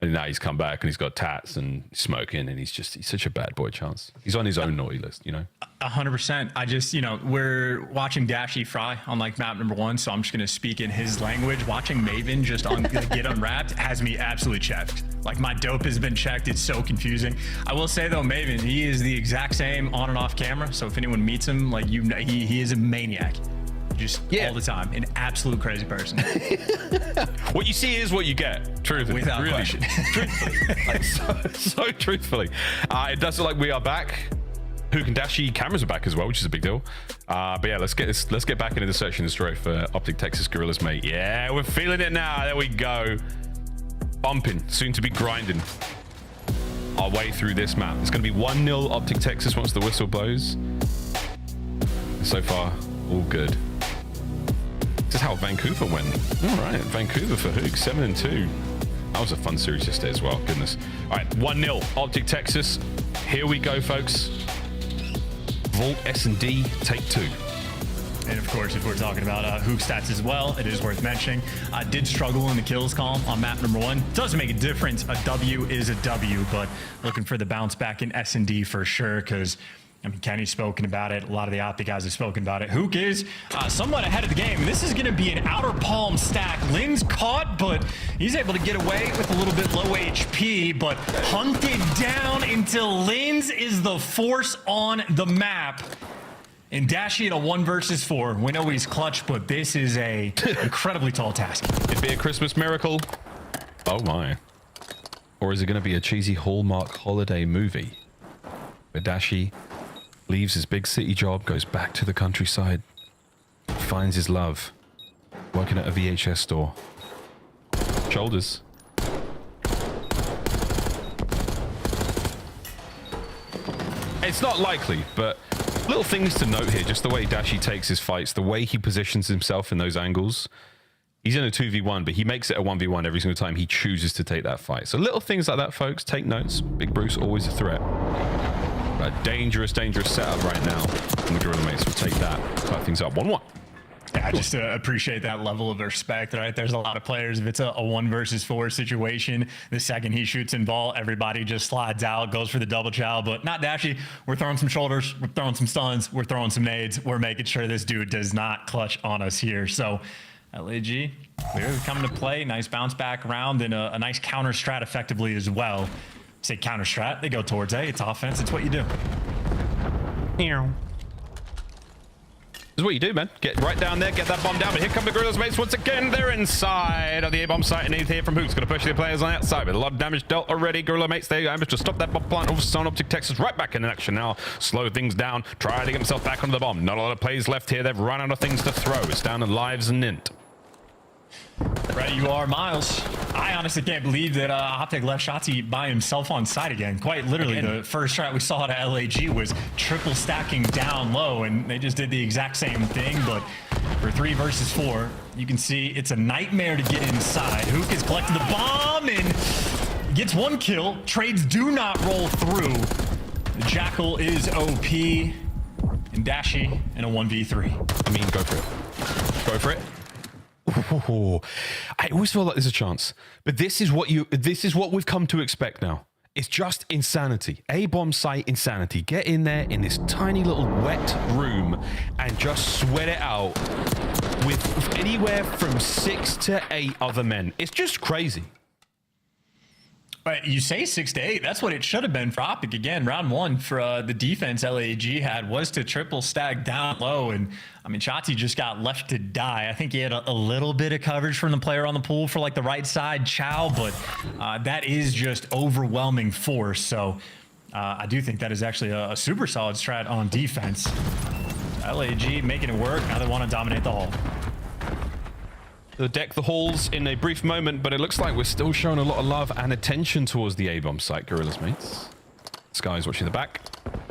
And now he's come back and he's got tats and smoking, and he's such a bad boy, Chance. He's on his own naughty list, you know? 100%. I just, we're watching Dashy fry on like map number 1, so I'm just going to speak in his language. Watching Maven just get unwrapped has me absolutely checked. Like, my dope has been checked. It's so confusing. I will say though, Maven, he is the exact same on and off camera. So if anyone meets him, like, he is a maniac. Just all the time. An absolute crazy person. What you see is what you get. Truthfully. Without question. Truthfully. Like, so truthfully. It does look like we are back. Hook and Dashy cameras are back as well, which is a big deal. But yeah, let's get back into the search and destroy for Optic Texas Gorillas Mate. Yeah, we're feeling it now. There we go. Bumping. Soon to be grinding. our way through this map. It's going to be 1-0 Optic Texas once the whistle blows. So far, all good. This is how Vancouver went. All right, Vancouver for Hook, 7-2. That was a fun series yesterday as well. Goodness. All right, 1-0 Optic Texas. Here we go, folks. Vault S&D, take 2. And of course, if we're talking about Hook stats as well, it is worth mentioning. Did struggle in the kills column on map number 1. Doesn't make a difference. A W is a W, but looking for the bounce back in S&D for sure, because I mean, Kenny's spoken about it. A lot of the Optic guys have spoken about it. Hook is somewhat ahead of the game. This is going to be an outer palm stack. Lynn's caught, but he's able to get away with a little bit low HP, but hunted down until Lynn's is the force on the map. And Dashy in a 1 versus 4. We know he's clutch, but this is a incredibly tall task. It'd be a Christmas miracle. Oh my. Or is it going to be a cheesy Hallmark holiday movie where Dashy leaves his big city job, goes back to the countryside, finds his love, working at a VHS store. Shoulders. It's not likely, but little things to note here, just the way Dashy takes his fights, the way he positions himself in those angles. He's in a 2v1, but he makes it a 1v1 every single time he chooses to take that fight. So little things like that, folks, take notes. Big Bruce, always a threat. A dangerous, dangerous setup right now. And the Gorilla Mates will take that, cut things up 1-1. Yeah, I just appreciate that level of respect, right? There's a lot of players, if it's a 1 versus 4 situation, the second he shoots in ball, everybody just slides out, goes for the double chow, but not Dashy. We're throwing some shoulders, we're throwing some stuns, we're throwing some nades, we're making sure this dude does not clutch on us here. So LAG, clearly coming to play, nice bounce back round and a nice counter strat effectively as well. Say counter strat, they go towards A, it's offense, it's what you do. This is what you do, man. Get right down there, get that bomb down. But here come the Gorillas Mates once again. They're inside of the A-bomb site, and need here from Hook's going to push the players on the outside with a lot of damage dealt already. Gorilla Mates, they managed to stop that bomb plant. All of a sudden, Optic Texas right back in action now. Slow things down, try to get himself back onto the bomb. Not a lot of plays left here. They've run out of things to throw. It's down to lives and int. Right, you are, Miles. I honestly can't believe that Optic left Shotzi by himself on site again. Quite literally, the first shot we saw at LAG was triple stacking down low, and they just did the exact same thing. But for 3 versus 4, you can see it's a nightmare to get inside. Hook is collecting the bomb and gets 1 kill. Trades do not roll through. The Jackal is OP, and Dashy in a 1v3. I mean, go for it. Go for it. Ooh, I always feel like there's a chance, but this is what we've come to expect now. It's just insanity. A-bomb site insanity. Get in there in this tiny little wet room and just sweat it out with anywhere from 6 to 8 other men. It's just crazy. You say 6 to 8. That's what it should have been for Optic. Again, round 1 for the defense LAG had was to triple stack down low. And I mean, Shotzi just got left to die. I think he had a little bit of coverage from the player on the pool for like the right side chow, but that is just overwhelming force. So I do think that is actually a super solid strat on defense. LAG making it work. Now they want to dominate the hall. They'll deck the halls in a brief moment, but it looks like we're still showing a lot of love and attention towards the A-bomb site, Gorillas Mates. Sky's watching the back.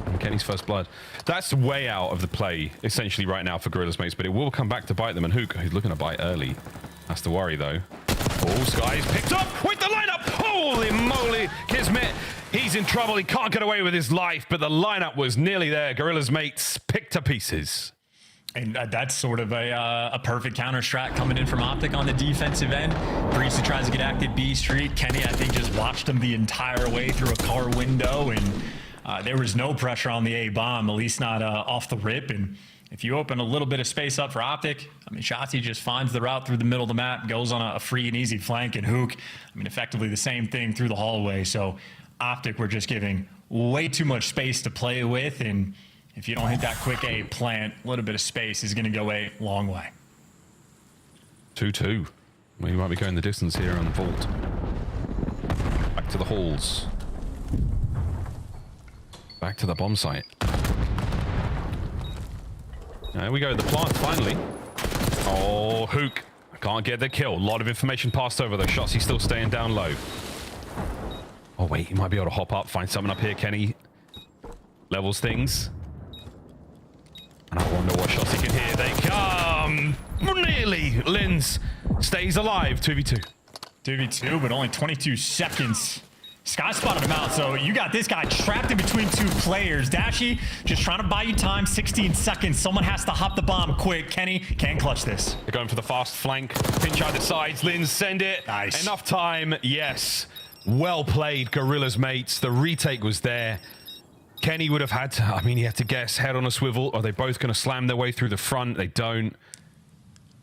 And Kenny's first blood. That's way out of the play, essentially, right now for Gorillas Mates, but it will come back to bite them. And Hook, who's looking to bite early. That's the worry, though. Oh, Sky's picked up with the lineup. Holy moly, Kismet. He's in trouble. He can't get away with his life, but the lineup was nearly there. Gorillas Mates picked to pieces. And that's sort of a perfect counter strat coming in from Optic on the defensive end. Breezy tries to get active B Street. Kenny, I think, just watched him the entire way through a car window, and there was no pressure on the A-bomb, at least not off the rip. And if you open a little bit of space up for Optic, I mean, Shotzi just finds the route through the middle of the map, goes on a free and easy flank, and Hook, I mean, effectively the same thing through the hallway. So Optic were just giving way too much space to play with, and if you don't hit that quick A plant, a little bit of space is going to go a long way. 2-2. We might be going the distance here on Vault. Back to the halls. Back to the bomb site. There we go, the plant finally. Oh, Hook. Can't get the kill. A lot of information passed over though. Shotzi still staying down low. Oh, wait, he might be able to hop up, find something up here. Kenny levels things. And I wonder what shots he can hear. They come! Nearly! Linz stays alive. 2v2. 2v2, but only 22 seconds. Sky spotted him out, so you got this guy trapped in between two players. Dashy just trying to buy you time, 16 seconds. Someone has to hop the bomb quick. Kenny can clutch this. They're going for the fast flank. Pinch out the sides. Linz send it. Nice. Enough time. Yes. Well played, Gorilla's mates. The retake was there. Kenny would have had to, I mean, he had to guess head on a swivel. Are they both going to slam their way through the front? They don't.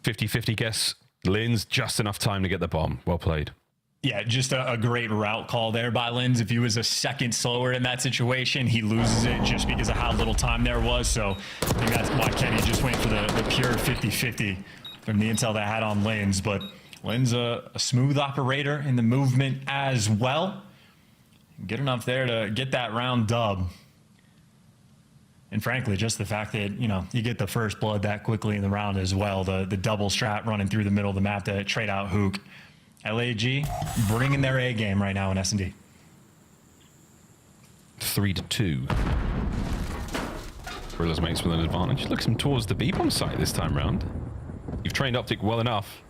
50-50 guess. Linz, just enough time to get the bomb. Well played. Yeah, just a great route call there by Linz. If he was a second slower in that situation, he loses it just because of how little time there was. So I think that's why Kenny just went for the pure 50-50 from the intel that had on Linz. But Linz a smooth operator in the movement as well. Good enough there to get that round dub. And frankly, just the fact that, you know, you get the first blood that quickly in the round as well. The double strat running through the middle of the map to trade out Hook. LAG bringing their A game right now in S&D. 3-2. Gorilla's mates with an advantage. Looks him towards the B-bomb site this time round. You've trained Optic well enough.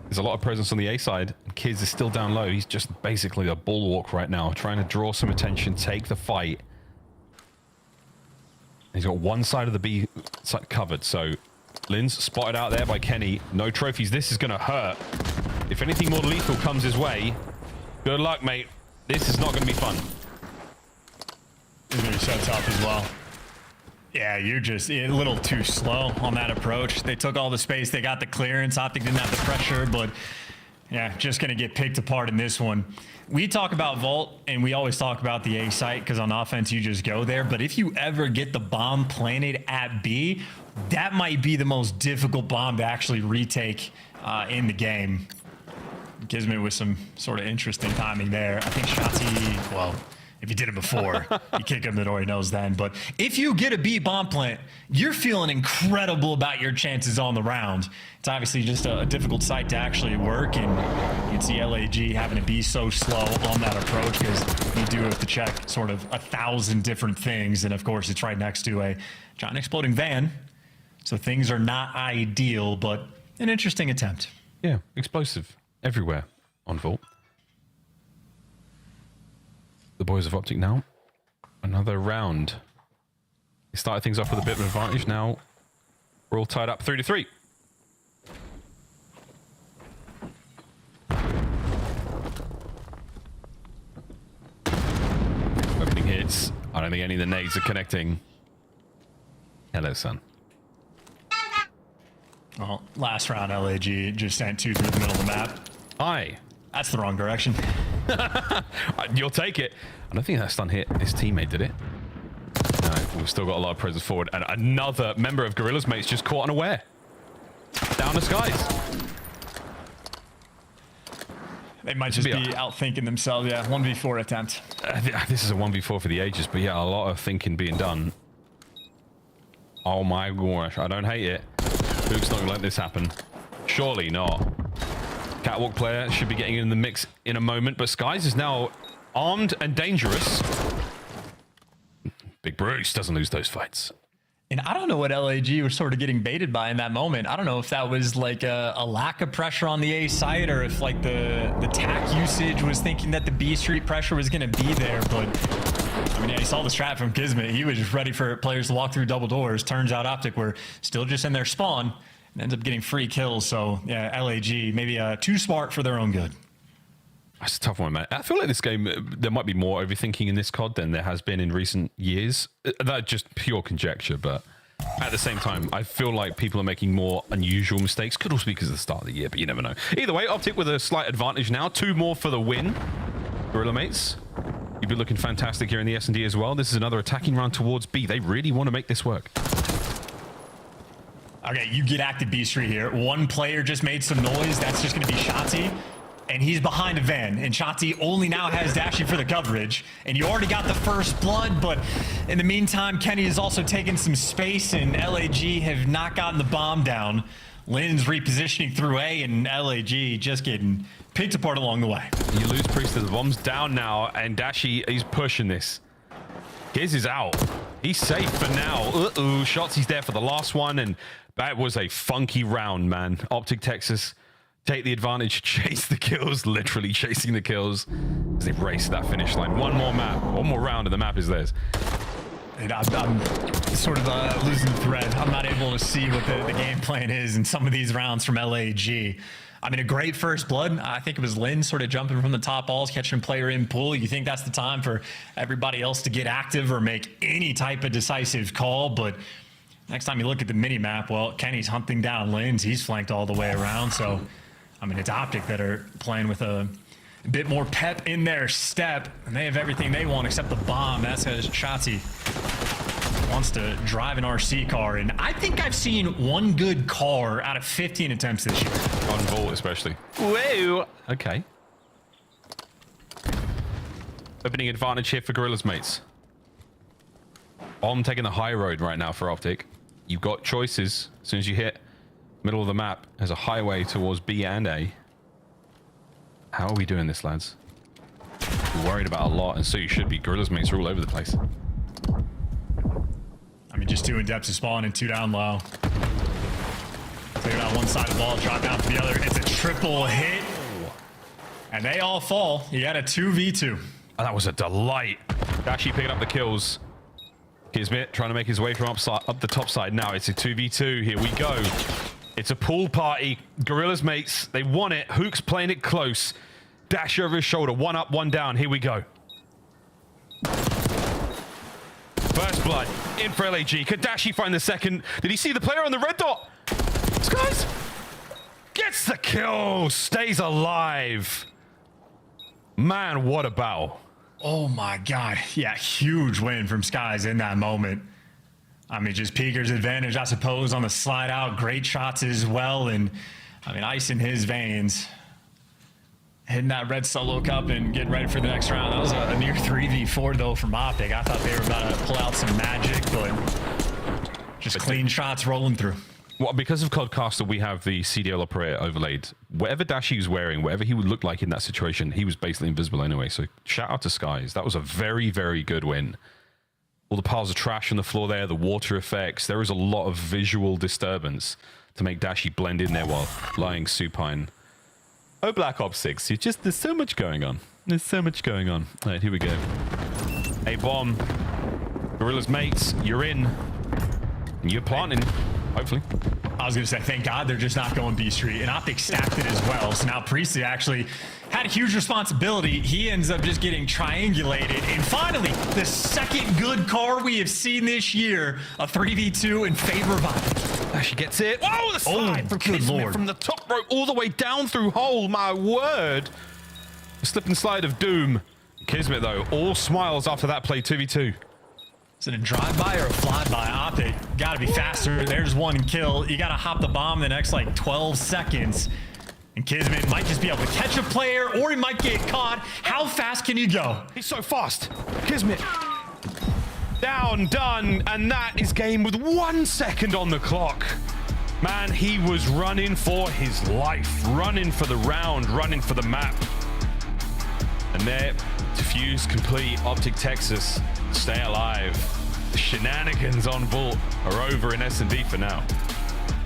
There's a lot of presence on the A side. Kids is still down low. He's just basically a bulwark right now, trying to draw some attention, take the fight. He's got one side of the B side covered, so Linz spotted out there by Kenny. No trophies. This is going to hurt. If anything more lethal comes his way, good luck, mate. This is not going to be fun. He's going to be so tough as well. Yeah, you're just a little too slow on that approach. They took all the space. They got the clearance. Optic didn't have the pressure, but yeah, just going to get picked apart in this one. We talk about Vault, and we always talk about the A site because on offense, you just go there. But if you ever get the bomb planted at B, that might be the most difficult bomb to actually retake in the game. Kismet with some sort of interesting timing there. I think Shotzi, well, if you did it before, you kick him the door, he knows then. But if you get a B bomb plant, you're feeling incredible about your chances on the round. It's obviously just a difficult site to actually work, and you can see LAG having to be so slow on that approach because you do have to check sort of 1,000 different things. And of course, it's right next to a giant exploding van. So things are not ideal, but an interesting attempt. Yeah, explosive everywhere on Vault. The boys of Optic now. Another round. They started things off with a bit of an advantage. Now we're all tied up 3-3. Opening hits. I don't think any of the nades are connecting. Hello, son. Well, last round, LAG just sent 2 through the middle of the map. Aye. That's the wrong direction. You'll take it. I don't think that stun hit his teammate, did it? No, we've still got a lot of presence forward. And another member of Gorilla's mates just caught unaware. Down the skies. They might just be outthinking themselves. Yeah, 1v4 attempt. This is a 1v4 for the ages, but yeah, a lot of thinking being done. Oh my gosh, I don't hate it. Luke's not gonna let this happen. Surely not. Catwalk player should be getting in the mix in a moment, but Skies is now armed and dangerous. Big Bruce doesn't lose those fights. And I don't know what LAG was sort of getting baited by in that moment. I don't know if that was like a lack of pressure on the A site or if like the TAC usage was thinking that the B Street pressure was going to be there. But I mean, yeah, you saw the strat from Kismet. He was just ready for players to walk through double doors. Turns out Optic were still just in their spawn and ends up getting free kills. So yeah, LAG maybe too smart for their own good. That's a tough one, man. I feel like this game, there might be more overthinking in this COD than there has been in recent years. That's just pure conjecture, but at the same time, I feel like people are making more unusual mistakes. Could also be because of the start of the year, but you never know. Either way, Optic with a slight advantage now. 2 more for the win. Gorilla mates, you've been looking fantastic here in the S&D as well. This is another attacking round towards B. They really want to make this work. Okay, you get active B Street here. One player just made some noise. That's just going to be Shotzi. And he's behind a van, and Shotzi only now has Dashy for the coverage. And you already got the first blood, but in the meantime, Kenny has also taken some space, and LAG have not gotten the bomb down. Lynn's repositioning through A, and LAG just getting picked apart along the way. You lose Priest to the bombs down now, and Dashi, he's pushing this. Giz is out. He's safe for now. Uh-oh, Shotzi's there for the last one, and that was a funky round, man. Optic Texas take the advantage, chase the kills, literally chasing the kills as they race that finish line. One more map, one more round, and the map is theirs. And I'm sort of losing the thread. I'm not able to see what the game plan is in some of these rounds from LAG. I mean, a great first blood. I think it was Lynn sort of jumping from the top balls, catching a player in pool. You think that's the time for everybody else to get active or make any type of decisive call. But next time you look at the mini map, well, Kenny's hunting down Lynn's. He's flanked all the way around. So, I mean, it's Optic that are playing with a bit more pep in their step, and they have everything they want except the bomb. That's because Shotzi wants to drive an RC car, and I think I've seen one good car out of 15 attempts this year. On Vault especially. Whoa! Okay. Opening advantage here for Gorillas, mates. I'm taking the high road right now for Optic. You've got choices. As soon as you hit middle of the map, there's a highway towards B and A. How are we doing this, lads? You're worried about a lot, and so you should be. Gorillas mates are all over the place. I mean, just 2 in depth to spawn and 2 down low. Clear out one side of the ball, drop down to the other. It's a triple hit, and they all fall. You got a 2v2. Oh, that was a delight. Dashi picking up the kills. Kismet trying to make his way from up the top side. Now it's a 2v2. Here we go. It's a pool party. Gorillas mates, they want it. Hook's playing it close. Dash over his shoulder. One up, one down. Here we go. First blood in for LAG. Could Dashi find the second? Did he see the player on the red dot? Skies gets the kill. Stays alive. Man, what a battle. Oh my God. Yeah, huge win from Skies in that moment. I mean, just Peeker's advantage, I suppose, on the slide out. Great shots as well. And, I mean, ice in his veins. Hitting that red solo cup and getting ready for the next round. That was a near 3v4, though, from Optic. I thought they were about to pull out some magic, but just clean shots rolling through. Well, because of Codcaster, we have the CDL operator overlaid. Whatever Dashi was wearing, whatever he would look like in that situation, he was basically invisible anyway. So shout out to Skies. That was a very, very good win. All the piles of trash on the floor there, the water effects. There is a lot of visual disturbance to make Dashi blend in there while lying supine. Oh, Black Ops 6. It's just, there's so much going on. There's so much going on. All right, here we go. A bomb. Gorillas mates, you're in. And you're planting, hopefully. I was going to say, thank God they're just not going B Street. And Optic stacked it as well. So now Priestley actually had a huge responsibility. He ends up just getting triangulated. And finally, the second good car we have seen this year, a 3v2 in favor of Optic. She gets it. Whoa, the slide from Kismet from the top rope all the way down through hole. My word. The slip and slide of doom. Kismet, though, all smiles after that play 2v2. Is it a drive-by or a fly-by? Optic got to be faster. There's one kill. You got to hop the bomb the next, like, 12 seconds. And Kismet might just be able to catch a player, or he might get caught. How fast can you go? He's so fast. Kismet. Down, done, and that is game with 1 second on the clock. Man, he was running for his life. Running for the round, running for the map. And there, defuse complete. Optic Texas, stay alive. The shenanigans on Vault are over in S&D for now.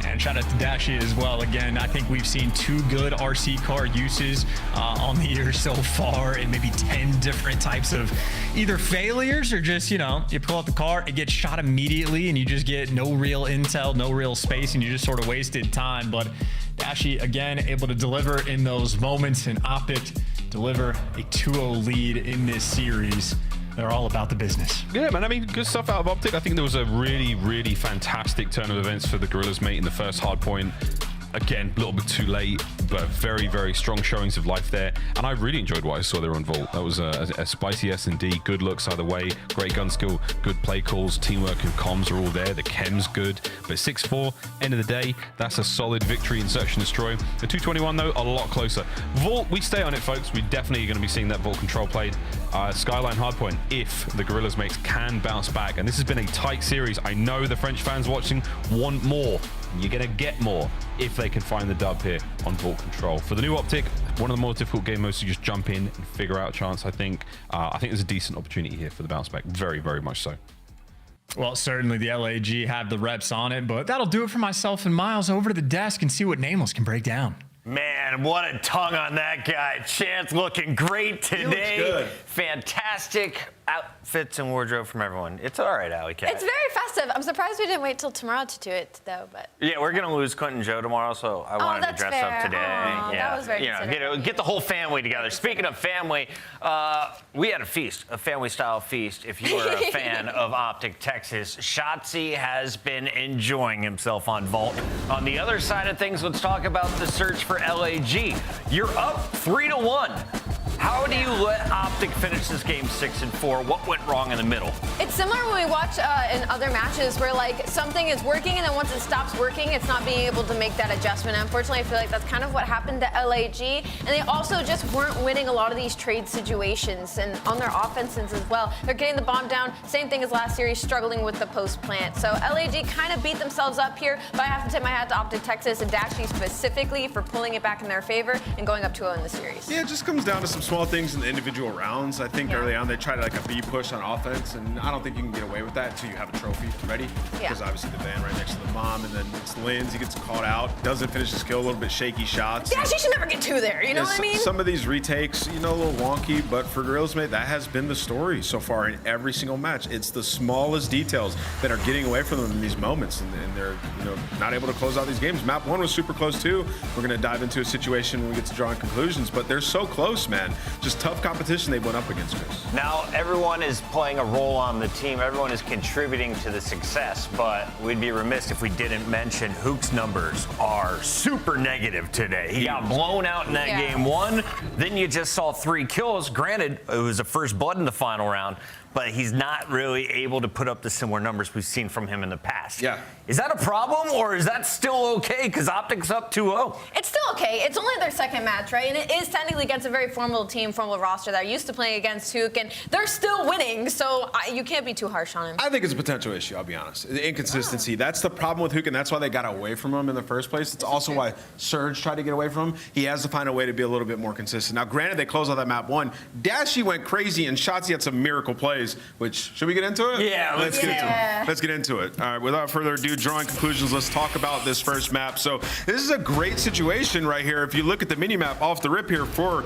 And shout out to Dashi as well. Again, I think we've seen 2 good RC car uses on the year so far, and maybe 10 different types of either failures or just, you know, you pull out the car, it gets shot immediately and you just get no real intel, no real space, and you just sort of wasted time. But Dashi, again, able to deliver in those moments, and Optic deliver a 2-0 lead in this series. They're all about the business. Yeah, man. I mean, good stuff out of Optic. I think there was a really, really fantastic turn of events for the Gorillas, mate, in the first hard point. Again, a little bit too late, but very, very strong showings of life there. And I really enjoyed what I saw there on Vault. That was a spicy S&D, good looks either way, great gun skill, good play calls, teamwork and comms are all there. The chem's good, but 6-4, end of the day, that's a solid victory in Search and Destroy. The 221, though, a lot closer. Vault, we stay on it, folks. We definitely are going to be seeing that Vault control played. Skyline hardpoint, if the Gorillas mates can bounce back. And this has been a tight series. I know the French fans watching want more. And you're going to get more if they can find the dub here on Vault Control. For the new Optic, one of the more difficult game modes to just jump in and figure out a chance, I think. I think there's a decent opportunity here for the bounce back. Very, very much so. Well, certainly the LAG have the reps on it, but that'll do it for myself and Miles. Over to the desk and see what Nameless can break down. Man, what a tongue on that guy. Chance looking great today. He looks good. Fantastic outfits and wardrobe from everyone. It's all right, Alley Cat. It's very festive. I'm surprised we didn't wait till tomorrow to do it, though. But Yeah, we're going to lose Quentin Joe tomorrow, so I wanted to that's dress fair. up today. Aw, yeah. that was very considerate. Get the whole family together. Speaking of family, we had a feast, a family-style feast. If you are a fan of Optic Texas, Shotzi has been enjoying himself on Vault. On the other side of things, let's talk about the search for LAG. You're up 3-1. How do you let Optic finish this game 6-4? What went wrong in the middle? it's similar when we watch in other matches where like something is working and then once it stops working, it's not being able to make that adjustment. And unfortunately, I feel like that's kind of what happened to LAG. And they also just weren't winning a lot of these trade situations and on their offenses as well. They're getting the bomb down. Same thing as last series, struggling with the post plant. So LAG kind of beat themselves up here, but I have to tip my hat to Optic Texas and Dashy specifically for pulling it back in their favor and going up 2-0 in the series. Yeah, it just comes down to some small things in the individual rounds. I think early on they tried like a B push on offense, and I don't think you can get away with that until you have a trophy ready. Because obviously the van right next to the bomb, and then it's Linz, he gets called out, doesn't finish his kill, a little bit shaky shots. Dashy should never get 2 there, you know what I mean? Some of these retakes, a little wonky, but for Gorillas, mate, that has been the story so far in every single match. It's the smallest details that are getting away from them in these moments, and they're not able to close out these games. Map 1 was super close too. We're going to dive into a situation when we get to drawing conclusions, but they're so close, man. Just tough competition they went up against, Chris. Now, everyone is playing a role on the team. Everyone is contributing to the success, but we'd be remiss if we didn't mention Hook's numbers are super negative today. He got blown out in that game 1. Then you just saw 3 kills. Granted, it was a first blood in the final round, but he's not really able to put up the similar numbers we've seen from him in the past. Yeah. Is that a problem, or is that still okay? Because Optic's up 2-0. It's still okay. It's only their second match, right? And it is technically against a very formidable team, formidable roster that are used to playing against Hook, and they're still winning, so you can't be too harsh on him. I think it's a potential issue, I'll be honest. The inconsistency. That's the problem with Hook, and that's why they got away from him in the first place. It's also why Surge tried to get away from him. He has to find a way to be a little bit more consistent. Now, granted, they closed out that map 1. Dashy went crazy, and Shotzi had some miracle plays, which, should we get into it? Yeah, let's get into it. Let's get into it. All right, without further ado, drawing conclusions, let's talk about this first map. So this is a great situation right here. If you look at the mini-map off the rip here for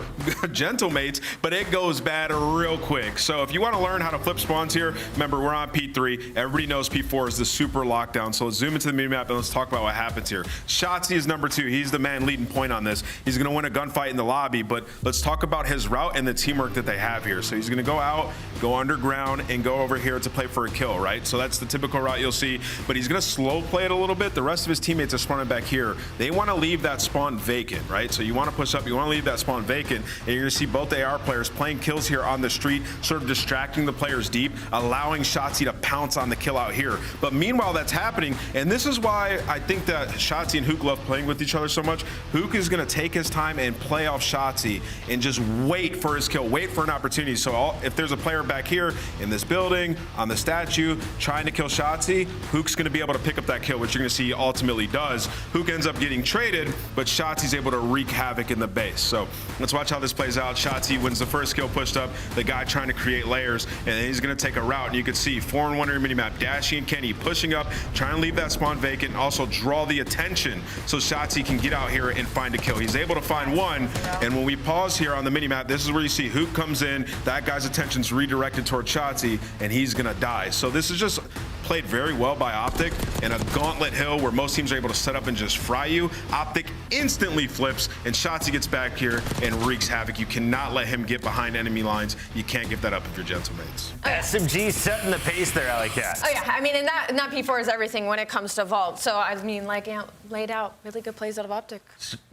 Gentlemates, but it goes bad real quick. So if you want to learn how to flip spawns here, remember, we're on P3. Everybody knows P4 is the super lockdown. So let's zoom into the mini-map and let's talk about what happens here. Shotzi is number 2. He's the man leading point on this. He's going to win a gunfight in the lobby, but let's talk about his route and the teamwork that they have here. So he's going to go out, go underground, and go over here to play for a kill, right? So that's the typical route you'll see, but he's going to slow play it a little bit. The rest of his teammates are spawning back here. They want to leave that spawn vacant, right? So you want to push up, you want to leave that spawn vacant, and you're going to see both the AR players playing kills here on the street, sort of distracting the players deep, allowing Shotzi to pounce on the kill out here. But meanwhile, that's happening, and this is why I think that Shotzi and Hook love playing with each other so much. Hook is going to take his time and play off Shotzi and just wait for his kill, wait for an opportunity. So if there's a player back here in this building, on the statue, trying to kill Shotzi, Hook's going to be able to pick up that kill, which you're going to see ultimately does. Hook ends up getting traded, but Shotzi's able to wreak havoc in the base. So let's watch how this plays out. Shotzi wins the first kill pushed up, the guy trying to create layers, and he's going to take a route. And you can see 4-1 on your minimap, Dashy and Kenny pushing up, trying to leave that spawn vacant, and also draw the attention so Shotzi can get out here and find a kill. He's able to find one, and when we pause here on the minimap, this is where you see Hook comes in, that guy's attention's redirected toward Shotzi, and he's going to die. So this is just played very well by Optic in a gauntlet hill where most teams are able to set up and just fry you. Optic instantly flips, and Shotzi gets back here and wreaks havoc. You cannot let him get behind enemy lines. You can't give that up if you're Gentlemates. SMG setting the pace there, Alley Cat. Oh yeah, I mean, and that P4 is everything when it comes to Vault. So I mean, like, laid out really good plays out of Optic.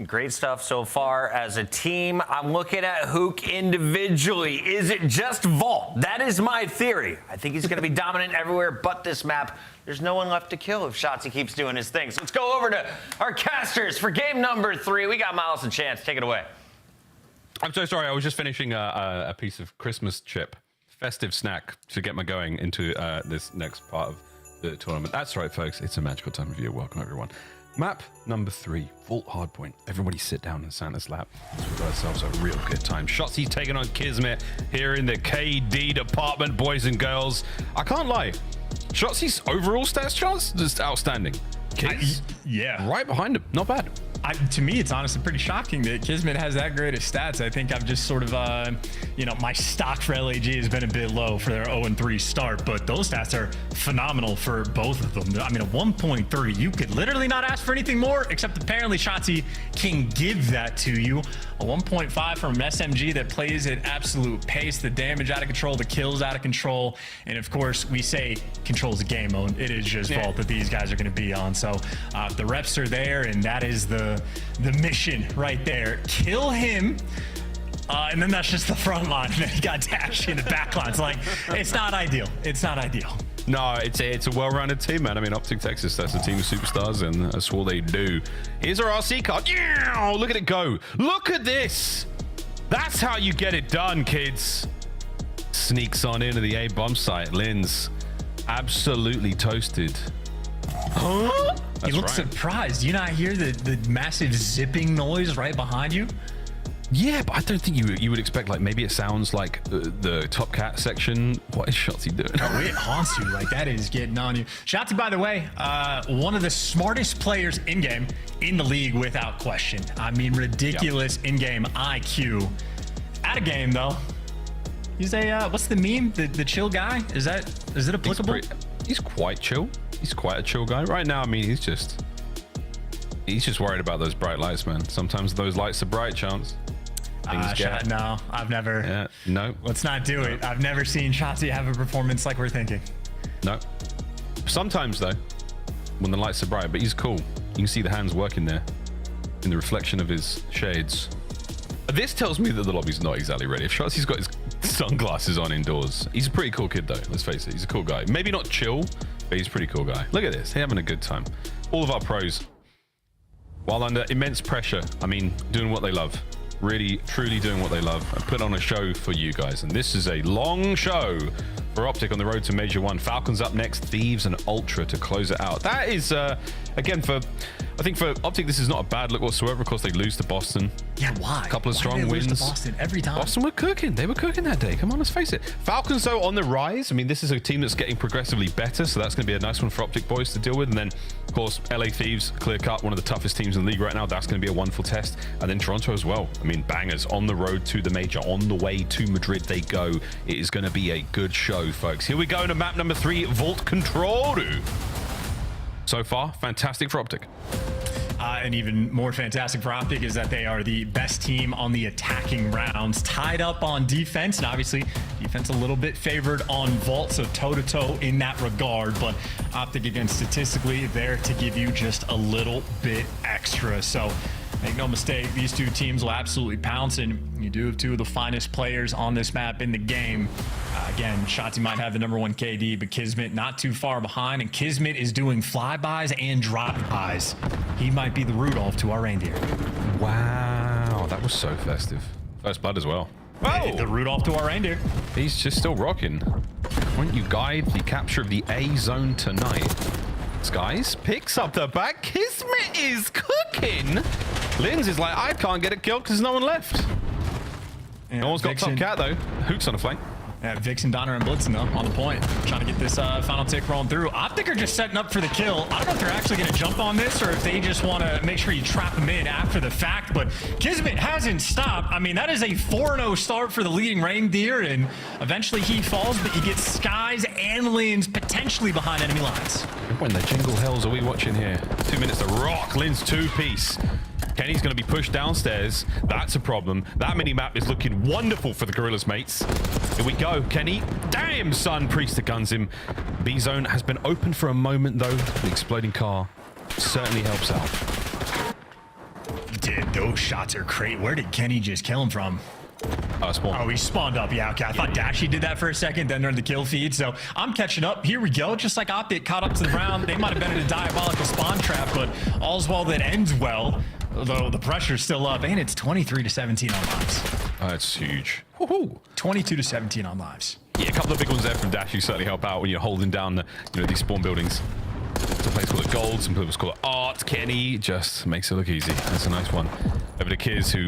Great stuff so far as a team. I'm looking at Hook individually. Is it just Vault? That is my theory. I think he's going to be dominant everywhere but this map. There's no one left to kill if Shotzi keeps doing his thing. So let's go over to our casters for game number 3. We got Miles and Chance. Take it away. I'm so sorry. I was just finishing a piece of Christmas chip, festive snack to get me going into this next part of the tournament. That's right, folks. It's a magical time of year. Welcome, everyone. Map number 3, Vault Hardpoint. Everybody sit down in Santa's lap. We've got ourselves a real good time. Shotzi's taking on Kismet here in the KD department, boys and girls. I can't lie. Shotzi's overall stats charts just outstanding. Yeah. Right behind him. Not bad. To me, it's honestly pretty shocking that Kismet has that great of stats. I think I've just sort of, my stock for LAG has been a bit low for their 0-3 start, but those stats are phenomenal for both of them. I mean, a 1.3, you could literally not ask for anything more, except apparently Shotzi can give that to you. A 1.5 from an SMG that plays at absolute pace, the damage out of control, the kills out of control, and of course, we say control's a game mode. It is just Vault that these guys are going to be on. So the reps are there, and that is the mission right there. Kill him, and then that's just the front line, and then he got dashed in the back line. It's like, it's not ideal. It's not ideal. No, it's a well-rounded team, man. I mean, Optic Texas, that's a team of superstars, and that's all they do. Here's our RC card. Yeah, look at it go. Look at this. That's how you get it done, kids. Sneaks on into the A bomb site. Linz absolutely toasted. Huh? You look surprised. You not hear the massive zipping noise right behind you? Yeah, but I don't think you would expect, like, maybe it sounds like the Top Cat section. What is Shotzi doing? Oh, it haunts you. Like, that is getting on you. Shotzi, by the way, one of the smartest players in-game in the league without question. I mean, ridiculous in-game IQ. Out of game, though. He's a, what's the meme? The chill guy? Is it applicable? He's quite chill. He's quite a chill guy. Right now, I mean, he's just worried about those bright lights, man. Sometimes those lights are bright, Chance. No, I've never. Yeah, no. Let's not do it. I've never seen Shotzi have a performance like we're thinking. No. Sometimes, though, when the lights are bright, but he's cool. You can see the hands working there in the reflection of his shades. This tells me that the lobby's not exactly ready. If Shotzi's got his sunglasses on indoors, he's a pretty cool kid, though. Let's face it. He's a cool guy. Maybe not chill, but he's a pretty cool guy. Look at this. He's having a good time. All of our pros, while under immense pressure, I mean, doing what they love. Really, truly doing what they love and put on a show for you guys. And this is a long show for Optic on the road to Major 1. Falcons up next, Thieves and Ultra to close it out. That is, again, I think for Optic, this is not a bad look whatsoever. Of course, they lose to Boston. Yeah, why? A couple of strong wins. wins. To Boston every time. Boston were cooking. They were cooking that day. Come on, let's face it. Falcons, though, on the rise. I mean, this is a team that's getting progressively better, so that's going to be a nice one for Optic boys to deal with. And then, of course, LA Thieves, clear cut, one of the toughest teams in the league right now. That's going to be a wonderful test. And then Toronto as well. I mean, bangers on the road to the major. On the way to Madrid they go. It is going to be a good show, folks. Here we go to map number 3, Vault Control. So far, fantastic for Optic. And even more fantastic for Optic is that they are the best team on the attacking rounds, tied up on defense, and obviously defense a little bit favored on Vault, so toe-to-toe in that regard. But Optic, again, statistically, there to give you just a little bit extra. So make no mistake, these two teams will absolutely pounce, and you do have two of the finest players on this map in the game. Again, Shotzi might have the #1 KD, but Kismet not too far behind, and Kismet is doing flybys and drive-bys. He might be the Rudolph to our reindeer. Wow, that was so festive. First blood as well. Oh! The Rudolph to our reindeer. He's just still rocking. Won't you guide the capture of the A zone tonight? Skies picks up the back. Kismet is cooking. Linz is like, I can't get a kill because there's no one left. Yeah, no one's got Top Cat, though. Hook's on a flank. Yeah, Vixen, Donner, and Blitzen, though, on the point. Trying to get this final tick rolling through. Optic are just setting up for the kill. I don't know if they're actually going to jump on this or if they just want to make sure you trap them in after the fact, but Kismet hasn't stopped. I mean, that is a 4-0 start for the leading reindeer, and eventually he falls, but you get Skies and Linz potentially behind enemy lines. When the jingle hells are we watching here? 2 minutes to rock. Linz 2-piece. Kenny's going to be pushed downstairs. That's a problem. That mini-map is looking wonderful for the Gorillas, mates. Here we go, Kenny. Damn, son. Priester guns him. B-zone has been open for a moment, though. The exploding car certainly helps out. Dude, those shots are great. Where did Kenny just kill him from? Spawn. Oh, he spawned up. Yeah, okay. I thought Dashy did that for a second, then they're in the kill feed. So I'm catching up. Here we go. Just like Optic caught up to the round. They might have been in a diabolical spawn trap, but all's well that ends well. Although the pressure's still up, and it's 23-17 on lives. That's huge. 22-17 on lives. Yeah, a couple of big ones there from Dash. You certainly help out when you're holding down these spawn buildings. Some players call it gold, some people call it art. Kenny just makes it look easy. That's a nice one. Over to Kiz, who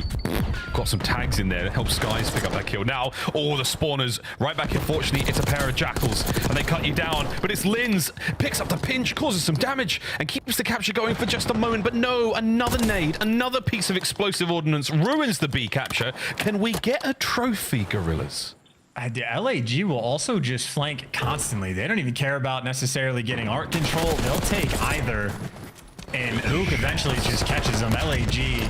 got some tags in there to help Skies pick up that kill. Now, all the spawners right back in. Fortunately, it's a pair of jackals, and they cut you down. But it's Linz, picks up the pinch, causes some damage, and keeps the capture going for just a moment. But no, another nade, another piece of explosive ordnance ruins the B capture. Can we get a trophy, Gorillas? The LAG will also just flank constantly. They don't even care about necessarily getting art control. They'll take either, and Hook eventually just catches them. LAG,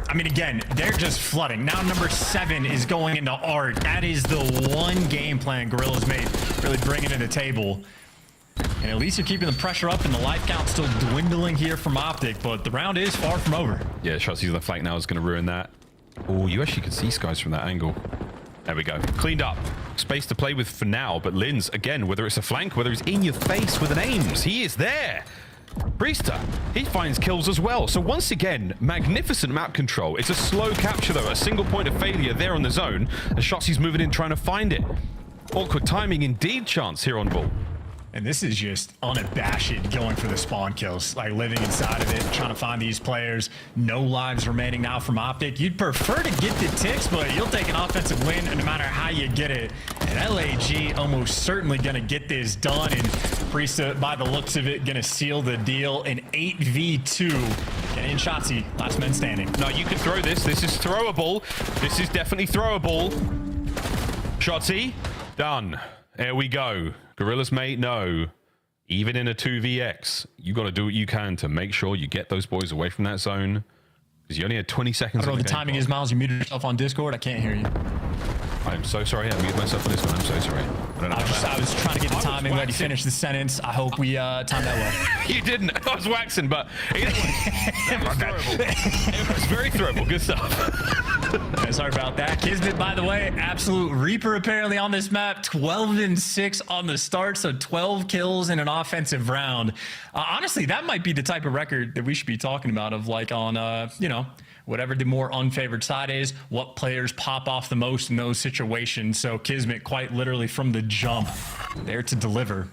I mean, again, they're just flooding. Now number 7 is going into art. That is the one game plan Gorilla's made, really bringing to the table. And at least you're keeping the pressure up, and the life count still dwindling here from Optic, but the round is far from over. Yeah, Shotzi's on the flank now is going to ruin that. Oh, you actually can see Skies from that angle. There we go. Cleaned up. Space to play with for now, but Linz, again, whether it's a flank, whether it's in your face with an aims, he is there. Priester, he finds kills as well. So once again, magnificent map control. It's a slow capture though, a single point of failure there on the zone, and Shotzi's moving in trying to find it. Awkward timing indeed, Chance here on ball. And this is just unabashed going for the spawn kills, like living inside of it, trying to find these players. No lives remaining now from Optic. You'd prefer to get the ticks, but you'll take an offensive win no matter how you get it. And LAG almost certainly going to get this done. And Priesta, by the looks of it, going to seal the deal in 8v2. And in Shotzi, last man standing. No, you can throw this. This is throwable. This is definitely throwable. Shotzi, done. There we go. Gorillas, mate, no. Even in a 2vx, you got to do what you can to make sure you get those boys away from that zone. Because you only had 20 seconds. I don't know what the timing is, Miles. You muted yourself on Discord. I can't hear you. I'm so sorry. I muted myself on this one. I'm so sorry. I was trying to get the timing, let you finish the sentence. I hope we timed that well. You didn't. I was waxing, but it was very throwable. Good stuff. Yeah, sorry about that. Kismet, by the way, absolute reaper apparently on this map. 12-6 on the start, so 12 kills in an offensive round. Honestly, that might be the type of record that we should be talking about, of like on, you know, whatever the more unfavored side is, what players pop off the most in those situations. So Kismet, quite literally from the jump, there to deliver.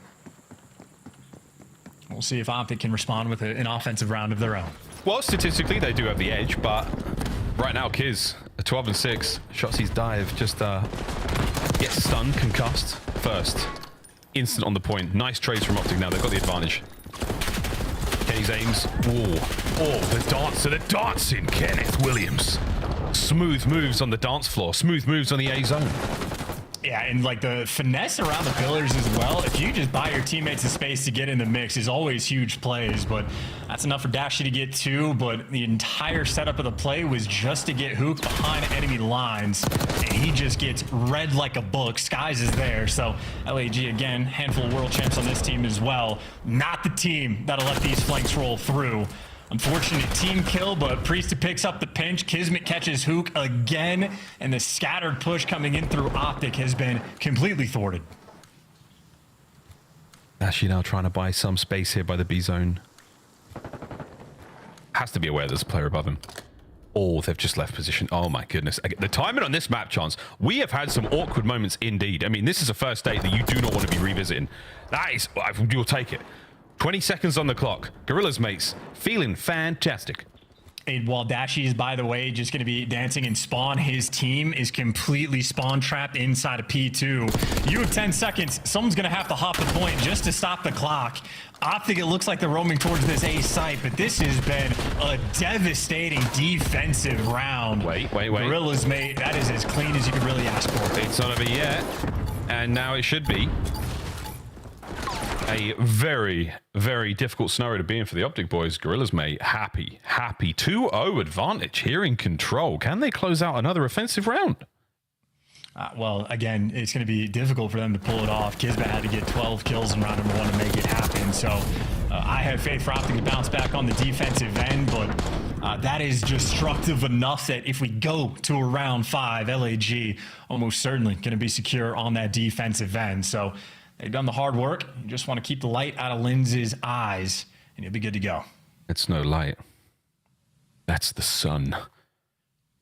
We'll see if Optic can respond with an offensive round of their own. Well, statistically, they do have the edge, but right now, Kiz, a 12-6. Shotzi's dive just gets stunned, concussed first. Instant on the point. Nice trades from Optic now. They've got the advantage. Kenny's aims. Oh, the dancing Kenneth Williams. Smooth moves on the dance floor. Smooth moves on the A zone. Yeah, and like the finesse around the pillars as well. If you just buy your teammates the space to get in the mix is always huge plays, but that's enough for Dashy to get 2. But the entire setup of the play was just to get Hook behind enemy lines, and he just gets read like a book. Skies is there, so LAG again, handful of world champs on this team as well. Not the team that'll let these flanks roll through. Unfortunate team kill, but Priesta picks up the pinch. Kismet catches Hook again, and the scattered push coming in through Optic has been completely thwarted. Actually now trying to buy some space here by the B zone. Has to be aware there's a player above him. Oh, they've just left position. Oh my goodness. The timing on this map, Chance, we have had some awkward moments indeed. I mean, this is a first date that you do not want to be revisiting. That is, you'll take it. 20 seconds on the clock. Gorillas, mates, feeling fantastic. And while Dashy is, by the way, just going to be dancing in spawn, his team is completely spawn trapped inside of P2. You have 10 seconds. Someone's going to have to hop the point just to stop the clock. Optic, it looks like they're roaming towards this A site, but this has been a devastating defensive round. Wait. Gorillas, mate, that is as clean as you could really ask for. It's not over yet, and now it should be. A very, very difficult scenario to be in for the Optic boys. Gorillas, mate, happy. 2-0 advantage here in control. Can they close out another offensive round? Well, again, it's going to be difficult for them to pull it off. Kismet had to get 12 kills in round number 1 to make it happen. So I have faith for Optic to bounce back on the defensive end, but that is destructive enough that if we go to a round 5, LAG almost certainly going to be secure on that defensive end. So they've done the hard work. You just want to keep the light out of Linz's eyes, and you'll be good to go. It's no light. That's the sun.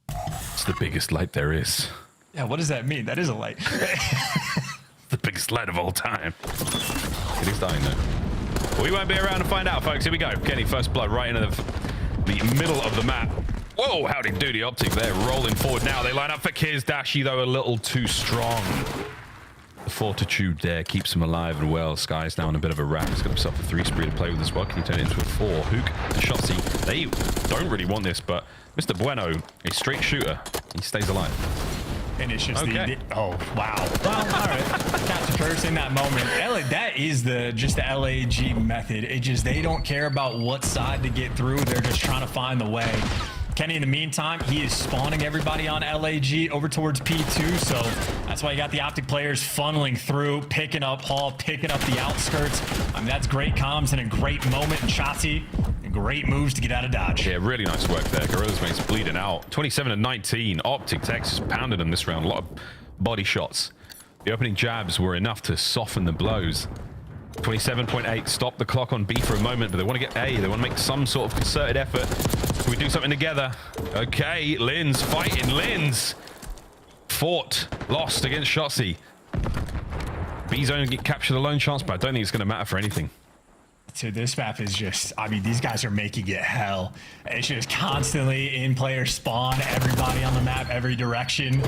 It's the biggest light there is. Yeah, what does that mean? That is a light. The biggest light of all time. It is dying, though. We won't be around to find out, folks. Here we go. Kenny, first blood right into the middle of the map. Whoa, howdy doody Optic there, rolling forward now. They line up for Kiz. Dashy, though, a little too strong. The fortitude there keeps him alive and well. Sky's now in a bit of a wrap. He's got himself a 3 spree to play with as well. Can he turn it into a 4? Hook and Shotzi, they don't really want this, but Mr. Bueno, a straight shooter, he stays alive. And it's just oh, wow. Well, all right. Captain Curse in that moment. That is just the LAG method. It just, they don't care about what side to get through. They're just trying to find the way. Kenny, in the meantime, he is spawning everybody on LAG over towards P2, so that's why you got the Optic players funneling through, picking up Hall, picking up the outskirts. I mean, that's great comms and a great moment, and Shotzi, great moves to get out of dodge. Yeah, really nice work there. Gorillas mates bleeding out. 27-19. Optic Texas pounded them this round. A lot of body shots. The opening jabs were enough to soften the blows. 27.8. Stop the clock on B for a moment, but they want to get A. They want to make some sort of concerted effort. Can we do something together? Okay, Linz fighting. Linz fought, lost against Shotzi. B zone get captured a lone chance, but I don't think it's going to matter for anything. So this map is just, I mean, these guys are making it hell. It's just constantly in player spawn, everybody on the map, every direction.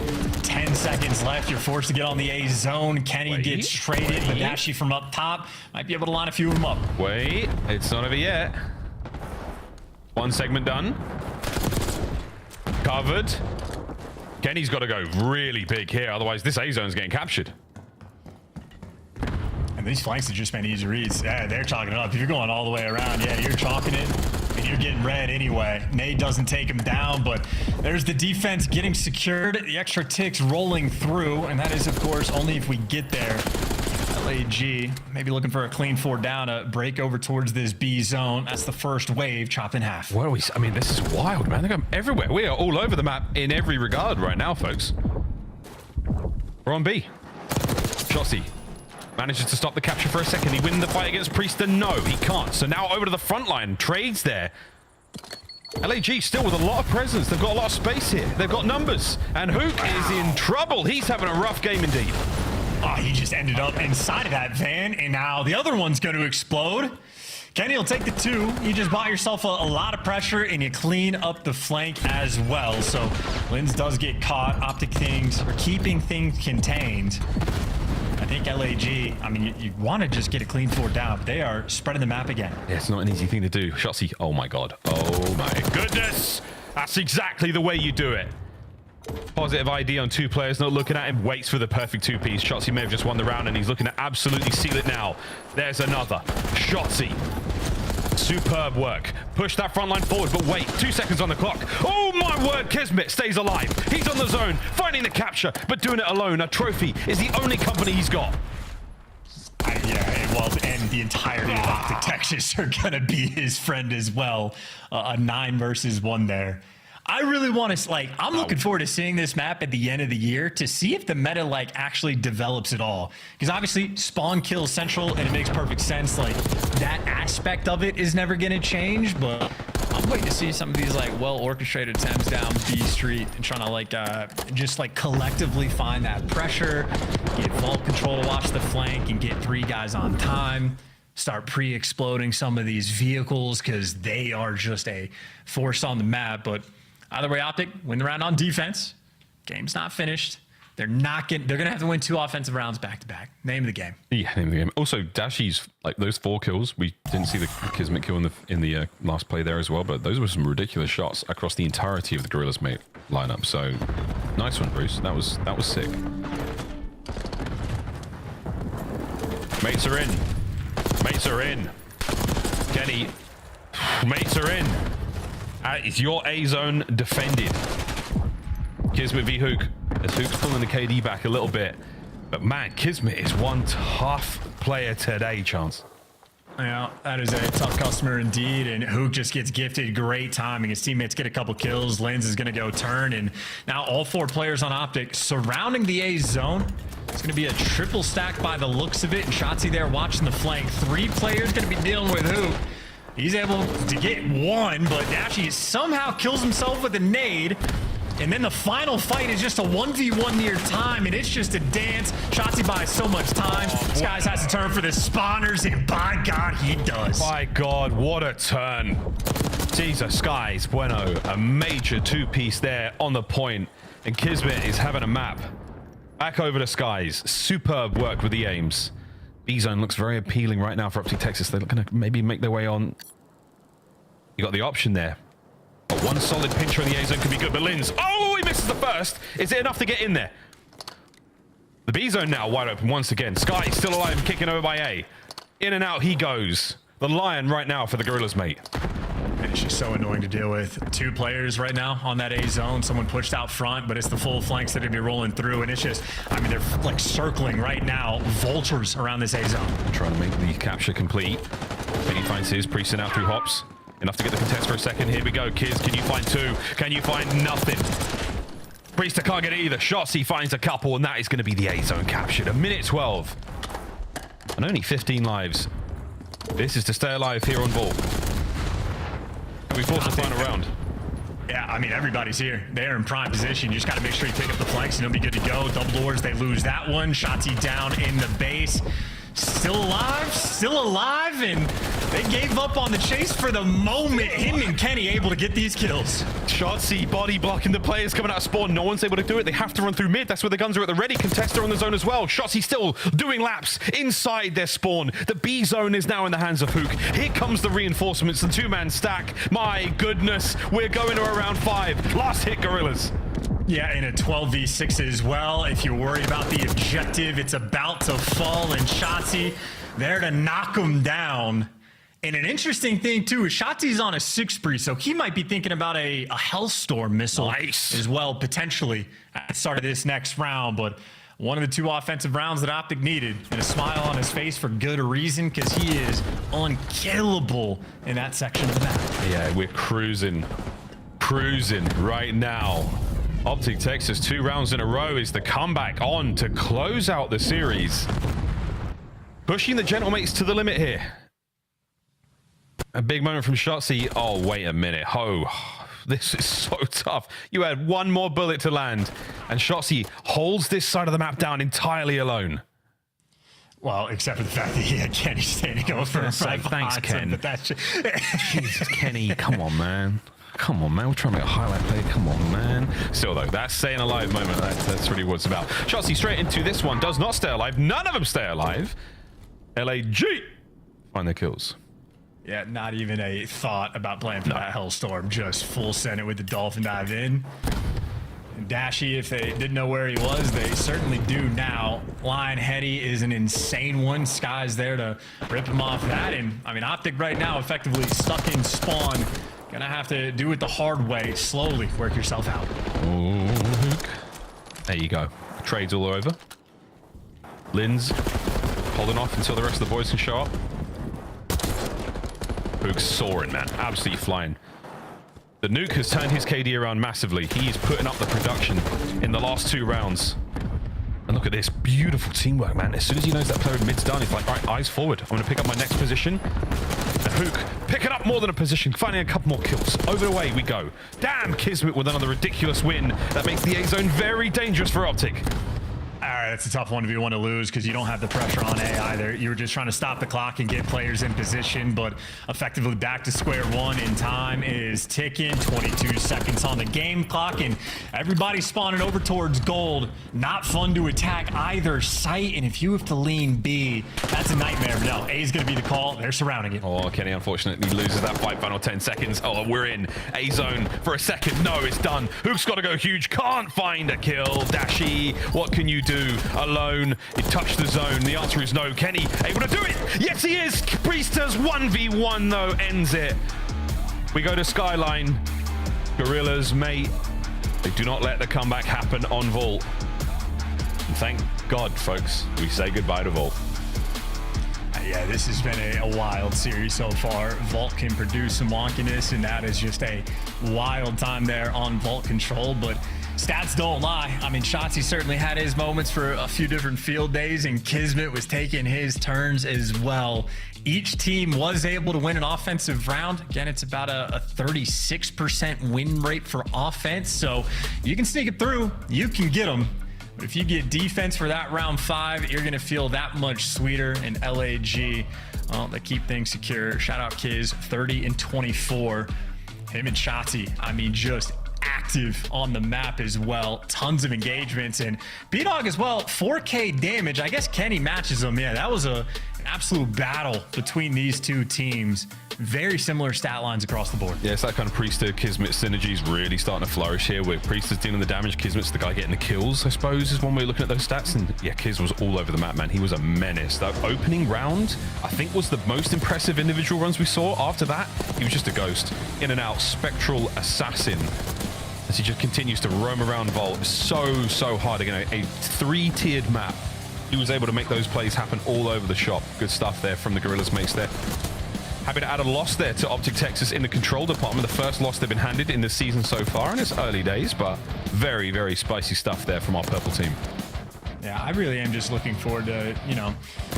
10 seconds left. You're forced to get on the A zone. Kenny gets traded, but Dashi from up top might be able to line a few of them up. Wait, it's not over yet. One segment done. Covered. Kenny's got to go really big here, otherwise this A zone's getting captured. And these flanks have just been easy reads. Yeah, they're chalking it up. If you're going all the way around, yeah, you're chalking it, and you're getting red anyway. Nade doesn't take him down, but there's the defense getting secured, the extra ticks rolling through, and that is, of course, only if we get there. LAG maybe looking for a clean 4 down, a break over towards this B zone. That's the first wave, chopped in half. What are we? I mean, this is wild, man. They're going everywhere. We are all over the map in every regard right now, folks. We're on B. Shotzi manages to stop the capture for a second. He win the fight against Priester? No, he can't. So now over to the front line. Trades there. LAG still with a lot of presence. They've got a lot of space here. They've got numbers. And Hook is in trouble. He's having a rough game indeed. Oh, he just ended up inside of that van, and now the other one's going to explode. Kenny will take the 2. You just bought yourself a lot of pressure, and you clean up the flank as well. So Linz does get caught. Optic things, or keeping things contained. I think LAG, I mean, you want to just get a clean 4 down, but they are spreading the map again. Yeah, it's not an easy thing to do. Shotzi, oh my god. Oh my goodness. That's exactly the way you do it. Positive ID on 2 players, not looking at him, waits for the perfect 2-piece. Shotzi may have just won the round, and he's looking to absolutely seal it now. There's another. Shotzi. Superb work. Push that front line forward, but wait, 2 seconds on the clock. Oh my word, Kismet stays alive. He's on the zone, finding the capture, but doing it alone. A trophy is the only company he's got. Yeah, well, and the entirety of Optic Texas are going to be his friend as well. A 9 versus 1 there. I really want to, like, I'm looking forward to seeing this map at the end of the year to see if the meta, like, actually develops at all. Because obviously, spawn kills central, and it makes perfect sense. Like, that aspect of it is never going to change, but I'm waiting to see some of these, like, well-orchestrated attempts down B Street and trying to, like, just, like, collectively find that pressure, get vault control to watch the flank, and get 3 guys on time. Start pre-exploding some of these vehicles because they are just a force on the map, but either way, Optic win the round on defense. Game's not finished. They're gonna have to win 2 offensive rounds back to back. Name of the game. Yeah, name of the game. Also, Dashi's, like, those 4 kills. We didn't see the Kismet kill in the last play there as well, but those were some ridiculous shots across the entirety of the Gorillas mate lineup. So nice one, Bruce. That was sick. Mates are in. Mates are in. Kenny. Mates are in. It's your A zone defended. Kismet v Hook. As Hook's pulling the KD back a little bit. But man, Kismet is one tough player today, Chance. Yeah, that is a tough customer indeed, and Hook just gets gifted great timing. His teammates get a couple kills. Linz is going to go turn, and now all 4 players on Optic surrounding the A zone. It's going to be a triple stack by the looks of it, and Shotzi there watching the flank. 3 players going to be dealing with Hook. He's able to get 1, but Dashi somehow kills himself with a nade. And then the final fight is just a 1v1 near time, and it's just a dance. Shotzzy buys so much time. Skies has to turn for the spawners, and by God, he does. By God, what a turn. Jesus, Skies, bueno. A major two-piece there on the point. And Kismet is having a map. Back over to Skies. Superb work with the aims. B-Zone looks very appealing right now for Optic Texas. They're going to maybe make their way on. You got the option there. But one solid pincher in the A-Zone could be good, but Linz, oh, he misses the first. Is it enough to get in there? The B-Zone now wide open once again. Sky still alive and kicking over by A. In and out he goes. The Lion right now for the Gorillas, mate. It's just so annoying to deal with. 2 players right now on that A zone. Someone pushed out front, but it's the full flanks that are going to be rolling through. And it's just, I mean, they're like circling right now. Vultures around this A zone. Trying to make the capture complete. Kenny finds his. Priest out through hops. Enough to get the contest for a second. Here we go. Kids, can you find 2? Can you find nothing? Priester can't get it either. Shotzzy finds a couple, and that is going to be the A zone captured. 1:12. And only 15 lives. This is to stay alive here on Vault. We force the final round. Yeah, I mean, everybody's here. They're in prime position. You just got to make sure you pick up the flanks and it'll be good to go. Double doors, they lose that one. Shotzzy down in the base. Still alive, and they gave up on the chase for the moment. Him and Kenny able to get these kills. Shotzzy body blocking the players coming out of spawn. No one's able to do it. They have to run through mid. That's where the guns are at the ready. Contester on the zone as well. Shotzzy still doing laps inside their spawn. The B zone is now in the hands of Hook. Here comes the reinforcements, the 2-man stack. My goodness, we're going to around 5. Last hit, Gorillas. Yeah, in a 12v6 as well. If you're worried about the objective, it's about to fall, and Shotzzy there to knock him down. And an interesting thing, too, is Shotzi's on a 6 spree, so he might be thinking about a Hellstorm missile as well, potentially, at the start of this next round. But one of the 2 offensive rounds that Optic needed, and a smile on his face for good reason, because he is unkillable in that section of the map. Yeah, we're cruising right now. Optic Texas 2 rounds in a row is the comeback on to close out the series. Pushing the Gentlemates to the limit here. A big moment from Shotzzy. Oh, wait a minute. Oh, this is so tough. You had 1 more bullet to land, and Shotzzy holds this side of the map down entirely alone. Well, except for the fact that he had Kenny standing over. Thanks, Ken. But that's Jesus, Kenny, come on, man. Come on, man. We're trying to make a highlight play. Come on, man. Still, though, that staying alive moment, that's really what it's about. Shotzzy straight into this one. Does not stay alive. None of them stay alive. LAG find their kills. Yeah, not even a thought about playing for that Hellstorm. Just full send it with the Dolphin dive in. And Dashy, if they didn't know where he was, they certainly do now. Lion Heady is an insane one. Sky's there to rip him off that. And, I mean, Optic right now effectively stuck in spawn. Gonna have to do it the hard way. Slowly work yourself out. Ooh. There you go. Trades all over. Linz holding off until the rest of the boys can show up. Hook's soaring, man. Absolutely flying. The Nuke has turned his KD around massively. He's putting up the production in the last 2 rounds. And look at this. Beautiful teamwork, man. As soon as he knows that player in mid's done, he's like, all right, eyes forward. I'm going to pick up my next position. And Hook picking up more than a position, finding a couple more kills. Over the way we go. Damn, Kismet with another ridiculous win. That makes the A-Zone very dangerous for Optic. All right, that's a tough 1v1 to lose because you don't have the pressure on A either. You were just trying to stop the clock and get players in position, but effectively back to square one, and time is ticking. 22 seconds on the game clock, and everybody's spawning over towards gold. Not fun to attack either site, and if you have to lean B, that's a nightmare. But no, A's going to be the call. They're surrounding it. Oh, Kenny unfortunately loses that fight. Final 10 seconds. Oh, we're in A-Zone for a second. No, it's done. Hook's got to go huge. Can't find a kill. Dashy, what can you do? Alone, he touched the zone. The answer is no. Kenny able to do it. Yes, he is. Priesters 1v1 though ends it. We go to Skyline. Gorillas, mate. They do not let the comeback happen on Vault. And thank God, folks, we say goodbye to Vault. Yeah, this has been a wild series so far. Vault can produce some wonkiness, and that is just a wild time there on Vault control, but stats don't lie. I mean, Shotzi certainly had his moments for a few different field days, and Kismet was taking his turns as well. Each team was able to win an offensive round. Again, it's about a 36% win rate for offense, so you can sneak it through, you can get them. But if you get defense for that round 5, you're going to feel that much sweeter. And LAG, they keep things secure. Shout out Kiz, 30 and 24. Him and Shotzi, I mean, just active on the map as well. Tons of engagements. And B-Dog as well, 4K damage. I guess Kenny matches them. Yeah, that was an absolute battle between these two teams. Very similar stat lines across the board. Yeah, it's that kind of Priest to Kismet synergy is really starting to flourish here, where Priest is dealing the damage, Kismet's the guy getting the kills, I suppose, is one way of looking at those stats. And yeah, Kiz was all over the map, man. He was a menace. That opening round, I think, was the most impressive individual runs we saw. After that, he was just a ghost. In and out, spectral assassin. As he just continues to roam around Vault. So hard. Again, a 3-tiered map. He was able to make those plays happen all over the shop. Good stuff there from the Gorillas mates there. Happy to add a loss there to Optic Texas in the control department. The first loss they've been handed in the season so far, and it's early days, but very spicy stuff there from our purple team. Yeah, I really am just looking forward to, you know,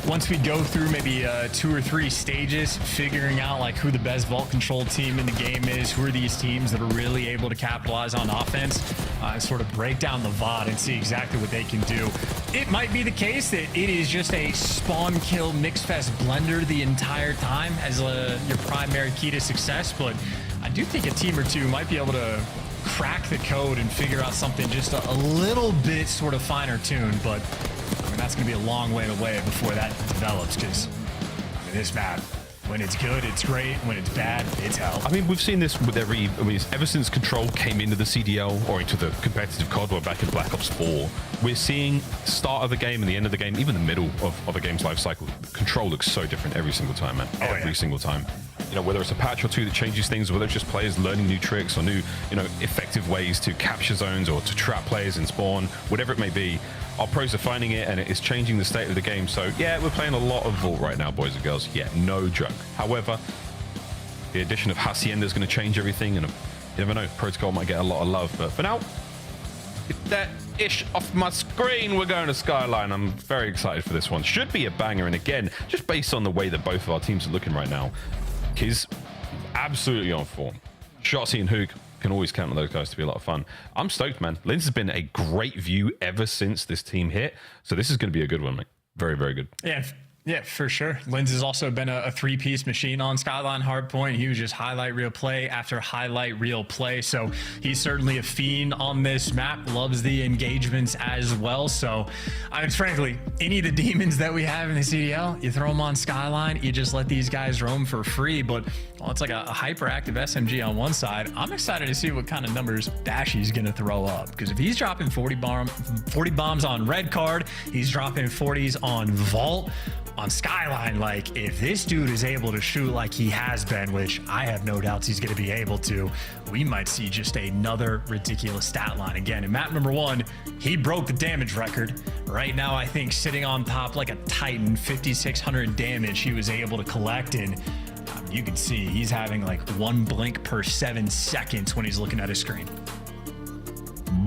once we go through maybe 2 or 3 stages, figuring out like who the best vault control team in the game is, who are these teams that are really able to capitalize on offense, and sort of break down the VOD and see exactly what they can do. It might be the case that it is just a spawn kill mix fest blender the entire time as your primary key to success, but I do think a team or two might be able to crack the code and figure out something just a little bit sort of finer tuned, but I mean, that's going to be a long way away before that develops, because I mean, this map, when it's good, it's great. When it's bad, it's hell. I mean, we've seen this with ever since Control came into the CDL or into the competitive COD, or back in Black Ops 4, we're seeing start of the game and the end of the game, even the middle of a game's life cycle. Control looks so different every single time, man. Every single time. You know, whether it's a patch or two that changes things, or whether it's just players learning new tricks or new, you know, effective ways to capture zones or to trap players in spawn, whatever it may be, our pros are finding it, and it is changing the state of the game. So yeah, we're playing a lot of Vault right now, boys and girls. Yeah, no joke. However, the addition of Hacienda is going to change everything, and you never know, Protocol might get a lot of love. But for now, get that ish off my screen. We're going to Skyline. I'm very excited for this one. Should be a banger, and again, just based on the way that both of our teams are looking right now, Kiz absolutely on form. Shotzi and Hook can always count on those guys to be a lot of fun. I'm stoked, man. Linz has been a great view ever since this team hit, so this is going to be a good one, mate. Very good. Yeah, for sure. Linz has also been a 3-piece machine on Skyline Hardpoint. He was just highlight reel play after highlight reel play. So he's certainly a fiend on this map, loves the engagements as well. So, I mean, frankly, any of the demons that we have in the CDL, you throw them on Skyline, you just let these guys roam for free. But well, it's like a hyperactive SMG on one side. I'm excited to see what kind of numbers Dashy's going to throw up. Because if he's dropping 40 bombs on Red Card, he's dropping 40s on Vault, on Skyline, like if this dude is able to shoot like he has been, which I have no doubts he's going to be able to, we might see just another ridiculous stat line again. In map number 1, he broke the damage record. Right now, I think sitting on top like a Titan, 5,600 damage he was able to collect, and you can see he's having like 1 blink per 7 seconds when he's looking at his screen.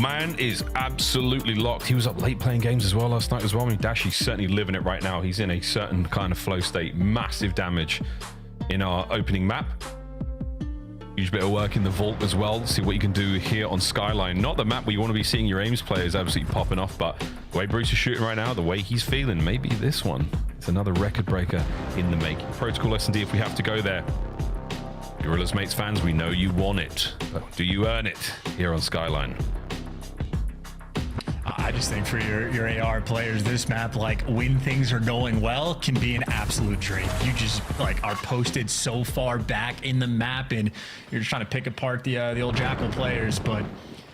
Man is absolutely locked. He was up late playing games as well last night as well. I mean, Dashy's certainly living it right now. He's in a certain kind of flow state. Massive damage in our opening map. Huge bit of work in the Vault as well. See what you can do here on Skyline. Not the map where you want to be seeing your aims players absolutely popping off, but the way Bruce is shooting right now, the way he's feeling, maybe this one. It's another record breaker in the making. Protocol S&D if we have to go there. Gorillas Mates fans, we know you want it, but do you earn it here on Skyline? I just think for your AR players, this map, like when things are going well, can be an absolute dream. You just like are posted so far back in the map, and you're just trying to pick apart the old Jackal players. But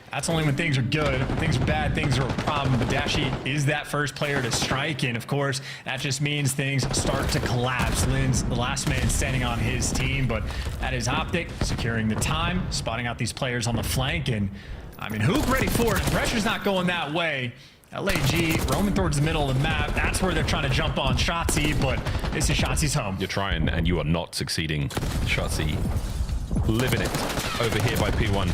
that's only when things are good. When things are bad, things are a problem. But Dashy is that first player to strike, and of course, that just means things start to collapse. Lin's the last man standing on his team, but that is Optic securing the time, spotting out these players on the flank, and I mean, Hook ready for it. The pressure's not going that way. LAG roaming towards the middle of the map. That's where they're trying to jump on Shotzi, but this is Shotzi's home. You're trying, and you are not succeeding. Shotzi living it over here by P1.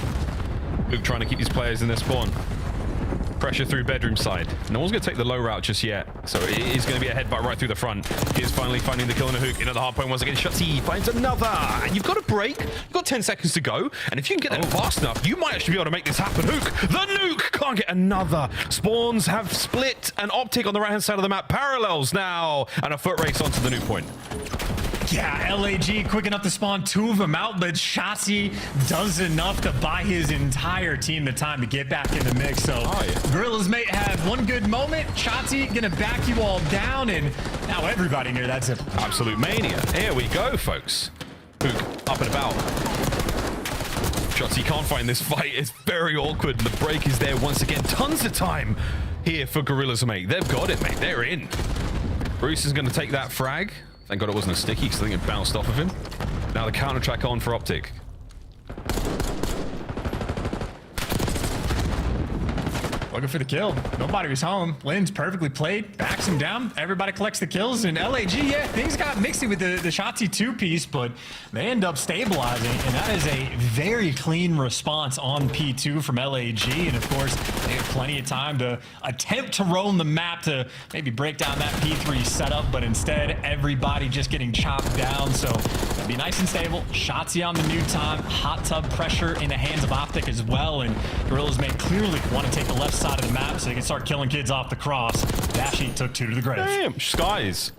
Luke trying to keep these players in their spawn. Pressure through bedroom side. No one's going to take the low route just yet. So it is going to be a headbutt right through the front. He's finally finding the kill on a hook. Into the hard point once again. Shotzi finds another. And you've got a break. You've got 10 seconds to go. And if you can get there fast enough, you might actually be able to make this happen. Hook. The nuke can't get another. Spawns have split. An Optic on the right-hand side of the map. Parallels now. And a foot race onto the nuke point. Yeah, LAG quick enough to spawn 2 of them out, but Shotzi does enough to buy his entire team the time to get back in the mix. So Gorilla's mate had one good moment. Shotzi gonna back you all down, and now everybody near that zip. Absolute mania. Here we go, folks. Hook up and about. Shotzi can't find this fight. It's very awkward. The break is there once again. Tons of time here for Gorilla's mate. They've got it, mate. They're in. Bruce is gonna take that frag. Thank God it wasn't a sticky, because I think it bounced off of him. Now the counter track on for Optic. Looking for the kill. Nobody was home. Lynn's perfectly played. Backs him down. Everybody collects the kills. And LAG, yeah, things got mixy with the Shotzi 2-piece, but they end up stabilizing. And that is a very clean response on P2 from LAG. And of course, they have plenty of time to attempt to roam the map to maybe break down that P3 setup. But instead, everybody just getting chopped down. So it'll be nice and stable. Shotzi on the new time. Hot tub pressure in the hands of Optic as well. And Gorilla's may clearly want to take the left side of the map so they can start killing kids off the cross. Dashi took 2 to the grave. Damn, Skies.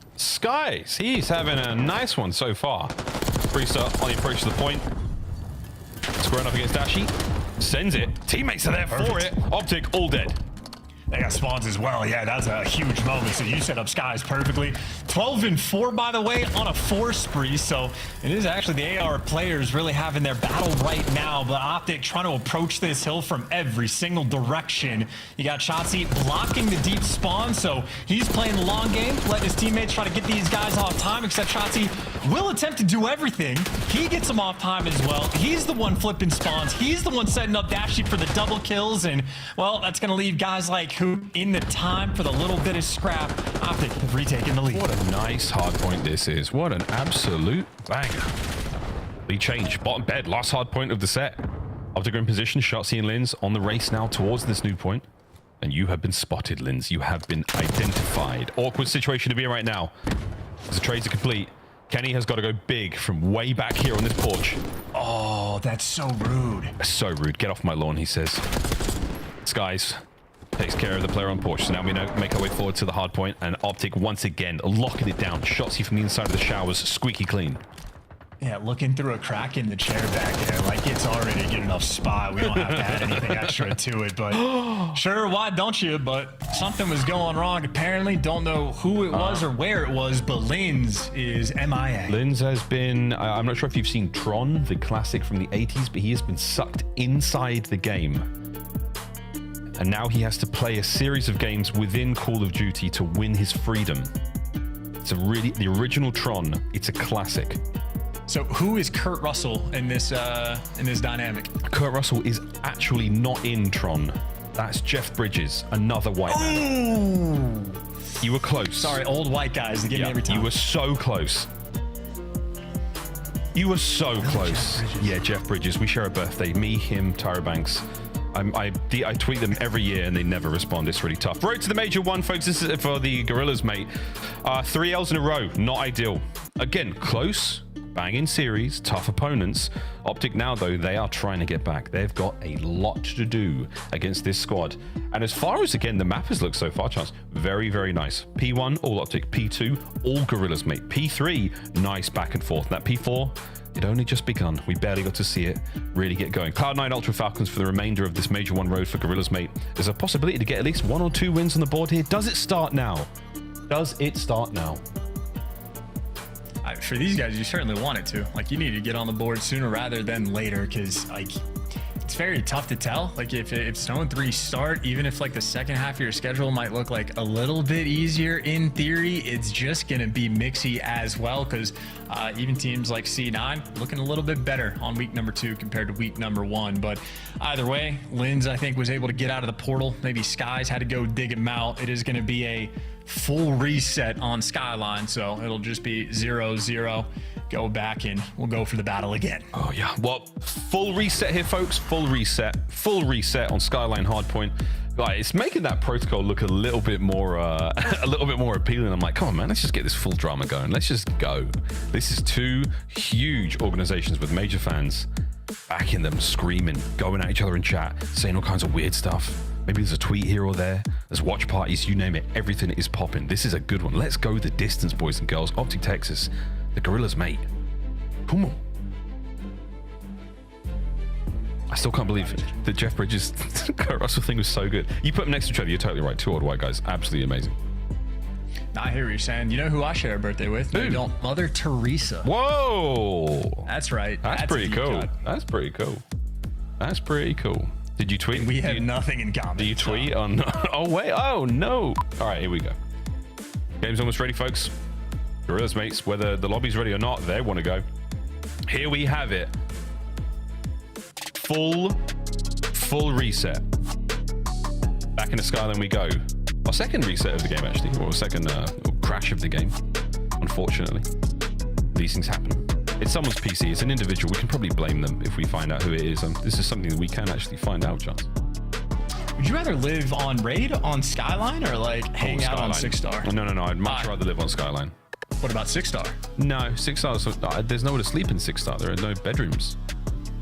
He's having a nice one so far. Priester on the approach to the point. Squaring up against Dashi. Sends it. Teammates are there for it. Optic all dead. They got spawns as well. Yeah, that's a huge moment. So you set up Skies perfectly. 12-4, by the way, on a 4 spree. So it is actually the AR players really having their battle right now. But Optic trying to approach this hill from every single direction. You got Shotzi blocking the deep spawn. So he's playing the long game, letting his teammates try to get these guys off time. Except Shotzi will attempt to do everything. He gets them off time as well. He's the one flipping spawns. He's the one setting up Dashi for the double kills. And, well, that's going to leave guys like Hoop in the time for the little bit of scrap. Optic have retaken the lead. What a nice hard point this is. What an absolute banger. Lead change. Bottom bed. Last hard point of the set. Optic are in position. Shotzi and Linz on the race now towards this new point. And you have been spotted, Linz. You have been identified. Awkward situation to be in right now. As the trades are complete, Kenny has got to go big from way back here on this porch. Oh, that's so rude. So rude. Get off my lawn, he says. Skies takes care of the player on porch. So now we make our way forward to the hard point, and Optic once again locking it down. Shotzi from the inside of the showers, squeaky clean. Yeah, looking through a crack in the chair back there, like it's already a good enough spot. We don't have to add anything extra to it, but sure, why don't you? But something was going wrong. Apparently, don't know who it was or where it was, but Linz is MIA. Linz has been, I'm not sure if you've seen Tron, the classic from the 80s, but he has been sucked inside the game. And now he has to play a series of games within Call of Duty to win his freedom. It's the original Tron. It's a classic. So who is Kurt Russell in this dynamic? Kurt Russell is actually not in Tron. That's Jeff Bridges, another white man. Ooh. You were close. Sorry, old white guys. They get me every time. You were so close. You were so close. Yeah, Jeff Bridges. We share a birthday. Me, him, Tyra Banks. I tweet them every year and they never respond. It's really tough. Road to the Major 1, folks. This is for the Gorillas, mate. 3 L's in a row. Not ideal. Again, close. Banging series. Tough opponents. Optic now, though, they are trying to get back. They've got a lot to do against this squad. And as far as, again, the map has looked so far, Chance, very, very nice. P1, all Optic. P2, all Gorillas, mate. P3, nice back and forth. That P4... it only just begun. We barely got to see it really get going. Cloud9 Ultra Falcons for the remainder of this Major 1 road for Gorillas, mate. There's a possibility to get at least 1 or 2 wins on the board here. Does it start now? Does it start now? For these guys, you certainly want it to. Like, you need to get on the board sooner rather than later, because, like, it's very tough to tell. Like, if Stone 3 start, even if, like, the second half of your schedule might look like a little bit easier in theory, it's just going to be mixy as well, because even teams like C9 looking a little bit better on week number 2 compared to week number 1. But either way, Linz, I think, was able to get out of the portal. Maybe Skies had to go dig him out. It is going to be a full reset on Skyline, so it'll just be 0-0. go back and we'll go for the battle again. Oh yeah, well, full reset here, folks. Full reset on Skyline Hardpoint. Like, it's making that protocol look a little bit more appealing. I'm like, come on, man, let's just get this full drama going. Let's just go. This is two huge organizations with major fans backing them, screaming, going at each other in chat, saying all kinds of weird stuff. Maybe there's a tweet here or there. There's watch parties, you name it. Everything is popping. This is a good one. Let's go the distance, boys and girls. Optic Texas, the Gorillas, mate. Come on. I still can't believe that Jeff Bridges' Kurt Russell thing was so good. You put them next to each other, you're totally right. Two old white guys. Absolutely amazing. I hear what you're saying. You know who I share a birthday with? Who? No, Mother Teresa. Whoa. That's right. That's pretty cool. That's pretty cool. That's pretty cool. Did you tweet? We had nothing in common. Did you tweet on? Oh, wait. Oh, no. All right, here we go. Game's almost ready, folks. Gorillas, mates, whether the lobby's ready or not, they want to go. Here we have it. Full reset. Back into Skyline we go. Our second reset of the game, actually, or second crash of the game. Unfortunately, these things happen. It's someone's PC. It's an individual. We can probably blame them if we find out who it is. This is something that we can actually find out, John. Would you rather live on Raid on Skyline or like hang out on 6-star? No. I'd much rather live on Skyline. What about 6-star? No, 6-star. There's nowhere to sleep in 6-star. There are no bedrooms.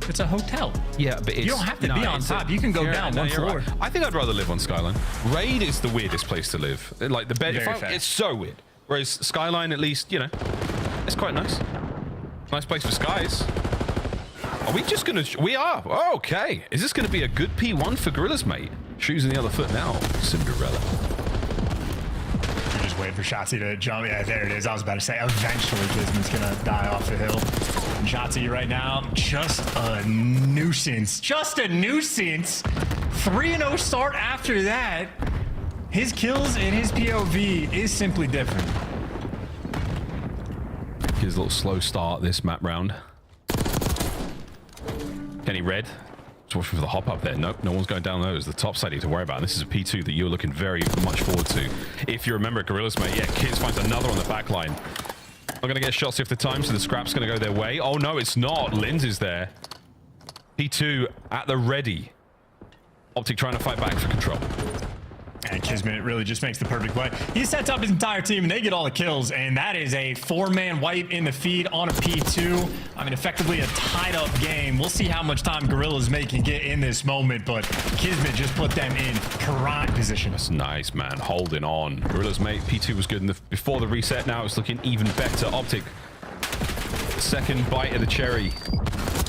It's a hotel. Yeah, but it's, you don't have to be on top. You can go down one floor. Right. I think I'd rather live on Skyline. Raid is the weirdest place to live. Like the bed, it's so weird. Whereas Skyline, at least, you know, it's quite nice. Nice place for skies. Are we just gonna? We are. Oh, okay. Is this gonna be a good P1 for Gorillas, mate? Shoes in the other foot now. Cinderella. You're just waiting for Shotzi to jump. Yeah, there it is. I was about to say, eventually Kisman's gonna die off the hill. And Shotzi right now, just a nuisance. Just a nuisance. 3-0 start after that. His kills and his POV is simply different. Here's a little slow start this map round. Kenny red. Just watching for the hop up there. Nope, no one's going down those. The top side you need to worry about. And this is a P2 that you're looking very much forward to. If you remember Gorillas, mate, yeah, Kids finds another on the back line. Not going to get shots if the time, so the scrap's going to go their way. Oh, no, it's not. Linz is there. P2 at the ready. Optic trying to fight back for control. And Kismet really just makes the perfect play. He sets up his entire team, and they get all the kills, and that is a 4-man wipe in the feed on a P2. I mean, effectively a tied-up game. We'll see how much time Gorillas can get in this moment, but Kismet just put them in karate position. That's nice, man. Holding on. Gorillas, mate. P2 was good before the reset. Now it's looking even better. Optic, second bite of the cherry.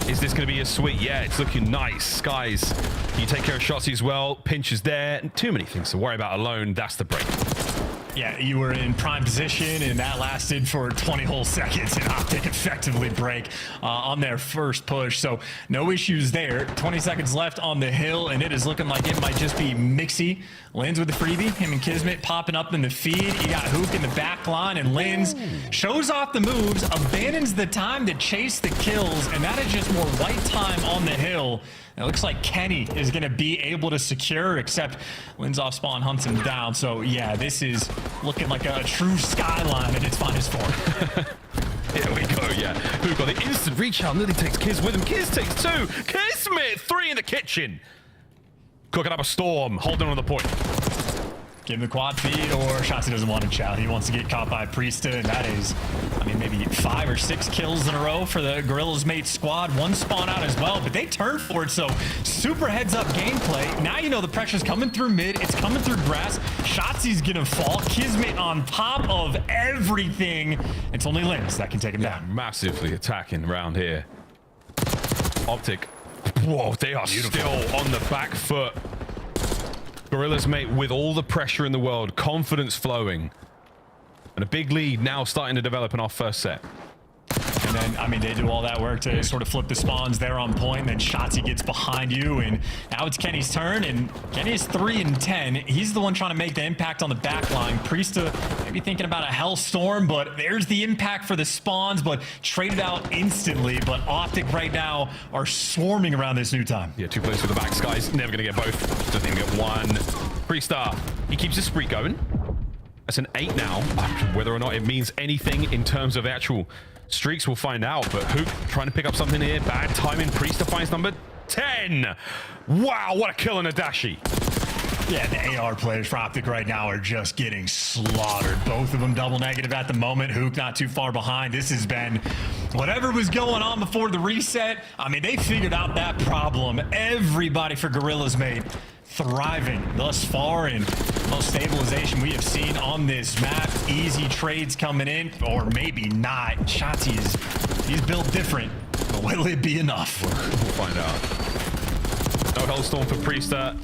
Is this going to be a sweet? Yeah, it's looking nice. Skies, you take care of Shotzi as well. Pinch is there. Too many things to worry about alone. That's the break. Yeah, you were in prime position, and that lasted for 20 whole seconds, and Optic effectively break on their first push. So no issues there. 20 seconds left on the hill, and it is looking like it might just be Mixie. Linz with the freebie. Him and Kismet popping up in the feed. You got Hook in the back line, and Linz shows off the moves, abandons the time to chase the kills, and that is just more white time on the hill. It looks like Kenny is going to be able to secure, except Linz off spawn hunts him down. So, yeah, this is looking like a true Skyline at its finest form. Here we go, yeah. Who got the instant reach out? Nearly takes Kiz with him. Kiz takes 2. Kismet, 3 in the kitchen. Cooking up a storm, holding on the point. Give him the quad feed, or Shotzi doesn't want to chow. He wants to get caught by Priesta, and that is, I mean, maybe 5 or 6 kills in a row for the Gorillas mate squad. 1 spawn out as well, but they turn for it, so super heads-up gameplay. Now you know the pressure's coming through mid, it's coming through grass. Shotzi's gonna fall. Kismet on top of everything. It's only Linz that can take him down. Massively attacking around here. Optic. Whoa, they are still on the back foot. Gorillas, mate, with all the pressure in the world, confidence flowing, and a big lead now starting to develop in our first set. And then, I mean, they do all that work to sort of flip the spawns. They're on point, and then Shotzi gets behind you, and now it's Kenny's turn, and Kenny is 3 and 10. He's the one trying to make the impact on the back line. Priesta maybe thinking about a Hellstorm, but there's the impact for the spawns, but traded out instantly. But Optic right now are swarming around this new time. Yeah, 2 players for the back. Sky's never going to get both. Doesn't even get 1. Priesta, he keeps his spree going. That's an 8 now. Whether or not it means anything in terms of actual Streaks will find out, but Hook trying to pick up something here. Bad timing. Priest finds number 10. Wow, what a kill on Adachi. Yeah, the AR players for Optic right now are just getting slaughtered. Both of them double negative at the moment. Hook not too far behind. This has been whatever was going on before the reset. I mean, they figured out that problem. Everybody for Gorilla's made thriving thus far, and most stabilization we have seen on this map. Easy trades coming in, or maybe not. Shotzi he's built different, but will it be enough? We'll find out. No Hellstorm for Priester.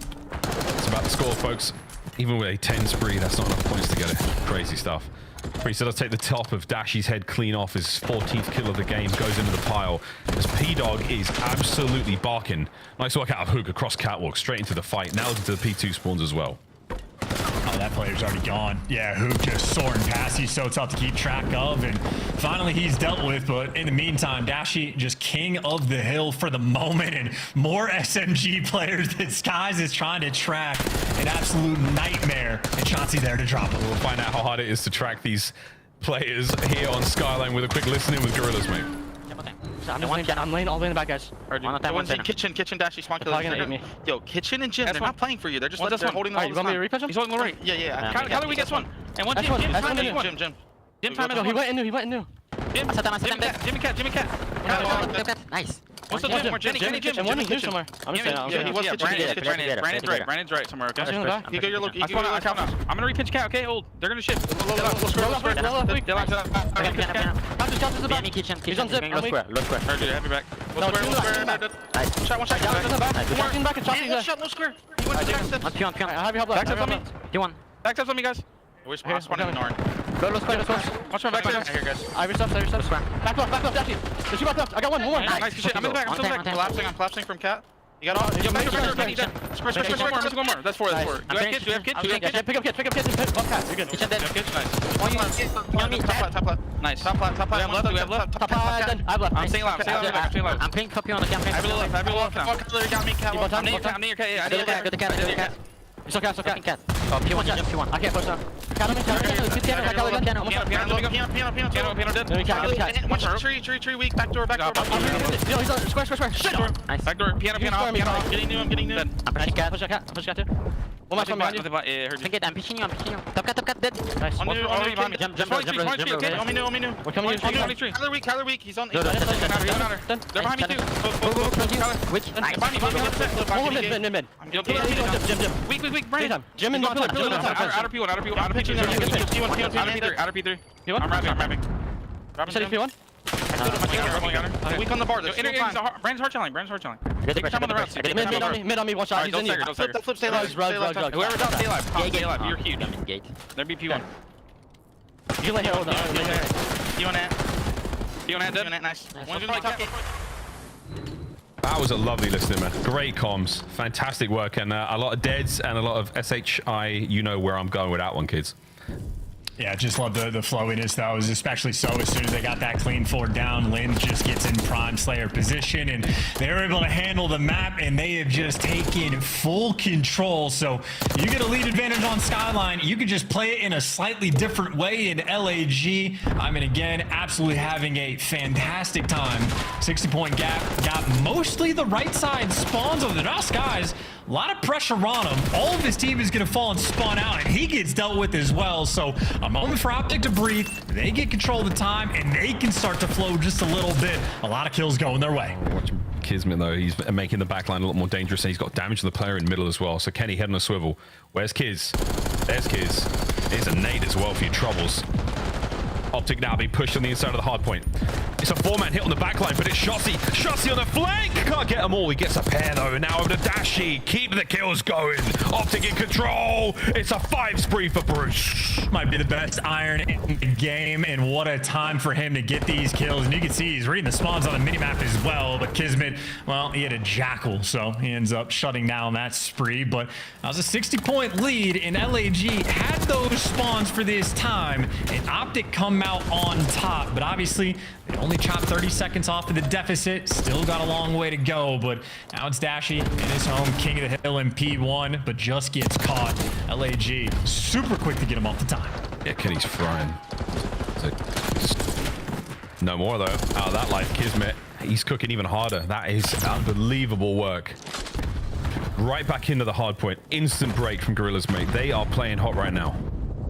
It's about the score, folks. Even with a 10 spree, that's not enough points to get it. Crazy stuff. Priester does take the top of Dashi's head clean off. His 14th kill of the game goes into the pile. As P-Dog is absolutely barking. Nice work out of Hook across catwalk, straight into the fight. Now into the P2 spawns as well. Oh, that player's already gone. Yeah, Hook just soaring past. He's so tough to keep track of, and finally he's dealt with. But in the meantime, Dashi just king of the hill for the moment, and more SMG players that Skies is trying to track. An absolute nightmare, and Shotzi there to drop it. We'll find out how hard it is to track these players here on Skyline with a quick listen in with Gorillas, mate. I'm laying all the way in the back, guys. One's in kitchen, Dashi, spawn killer. Yo, kitchen and Jim, they're not playing for you. They're just holding the whole time. You want me to recut him? He's holding the right. Yeah. Kyler, we get one. And one Jim. Jim time is He went in new. Jimmy Cat. Nice. What's the Jim? Jim. And one is new somewhere. I'm just saying. He was kitchen. Brandon's right somewhere, okay? You go your look. I'm gonna repitch Cat, okay? Hold. They're gonna shift. He's on zip. Low square. Have your back. One shot, low square. He went to the back steps. I have your help. Back steps on me. D1. Back steps on me, guys. We're spawning in Norn. Go low square. Watch my back steps. Here, guys. I have your steps. Back left, Dashi. There's two back left. I got one more. Nice shit. I'm in the back. I'm collapsing from Cat. You got all. Yo, back. One more. That's four. Do you have kids? Pick up kids. Left pass. You're good. Kitchen dead. Top left. Nice. Top left. Do we have left? Top done. I have left. I'm staying left. I'm playing copy on the campaign. I have a little left now. Got me, Cat. I'm near Cat. Yeah, Go to cat. It's okay, cat. Oh, P1. I can't push up. Piano. One shot, tree, weak, back door. He's on square. Shit. Nice. Back door, piano. Getting new. I'm pushing cat too. One more behind you. I'm pushing you. Top cat, dead. Nice. On me. Jump. Okay, on me. We're coming in. Kyler weak. He's on. They're behind me too. Mid. Weak, Brandon. Jim and Outer P1. Outer P3. I'm wrapping. Said P1? Weak on the bar. Brandon's hard challenge. Take time on the route. Mid on me, one shot. He's in you. Flip, stay alive. Whoever's out, stay alive. You're huge. There be P1. You lay here, hold on. P1 dead. Nice. That was a lovely listening, man. Great comms. Fantastic work. And a lot of deads and a lot of SHI. You know where I'm going with that one, kids. Yeah, just love the flowiness. That was especially so as soon as they got that clean forward down. Lynn just gets in prime Slayer position, and they were able to handle the map, and they have just taken full control. So you get a lead advantage on Skyline. You can just play it in a slightly different way in LAG. I mean, again, absolutely having a fantastic time. 60-point gap. Got mostly the right side spawns of the Dust Skies. A lot of pressure on him. All of his team is going to fall and spawn out, and he gets dealt with as well. So a moment for Optic to breathe. They get control of the time, and they can start to flow just a little bit. A lot of kills going their way. Watch Kismet, though. He's making the backline a lot more dangerous, and he's got damage to the player in the middle as well. So Kenny head on a swivel. Where's Kiz? There's Kiz. There's a nade as well for your troubles. Optic now being pushed on the inside of the hard point. It's a four-man hit on the backline, but it's Shotzi. Shotzi on the flank! Can't get them all. He gets a pair, though. And now over to Dashi. Keep the kills going. Optic in control. It's a 5 spree for Bruce. Might be the best iron in the game, and what a time for him to get these kills. And you can see he's reading the spawns on the minimap as well. But Kismet, well, he had a jackal, so he ends up shutting down that spree. But that was a 60-point lead, and LAG had those spawns for this time, and Optic come out on top. But obviously, they only chopped 30 seconds off of the deficit. Still got a long way to go, but now it's Dashi in his home, king of the hill in P1, but just gets caught. LAG super quick to get him off the time. Yeah, Kenny's frying. No more, though. Out of that life, Kismet. He's cooking even harder. That is unbelievable work. Right back into the hard point. Instant break from Gorillas, mate. They are playing hot right now.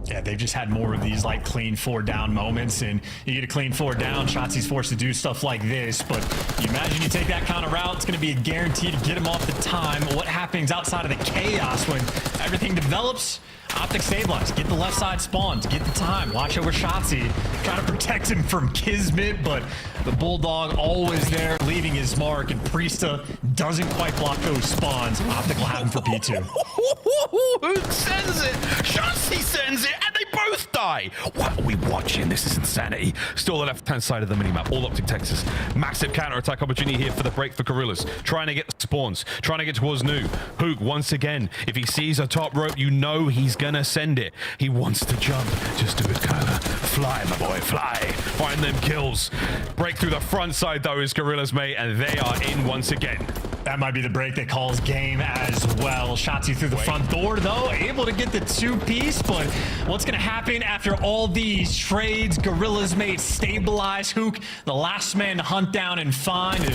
Yeah, they've just had more of these like clean 4 down moments, and you get a clean 4 down, Shotzi's forced to do stuff like this, but you imagine you take that kind of route, it's going to be a guarantee to get him off the time. What happens outside of the chaos when everything develops? Optic stabilize, get the left side spawns, get the time, watch over Shotzi, try to protect him from Kismet, but the Bulldog always there, leaving his mark, and Priesta doesn't quite block those spawns. Optic will have him for P2. Who sends it? Shotzi sends it, and they both die. What are we watching? This is insanity. Still the left-hand side of the minimap, all Optic Texas. Massive counter-attack opportunity here for the break for Gorillas. Trying to get spawns, trying to get towards Nu. Hook, once again, if he sees a top rope, you know he's gonna send it. He wants to jump. Just do it, Kyler. Fly, my boy, fly. Find them kills. Break through the front side, though, is Gorillas, mate, and they are in once again. That might be the break that calls game as well. Shotzi through the front door, though, able to get the 2-piece, but what's going to happen after all these trades? Gorillas made stabilize Hook, the last man to hunt down and find, and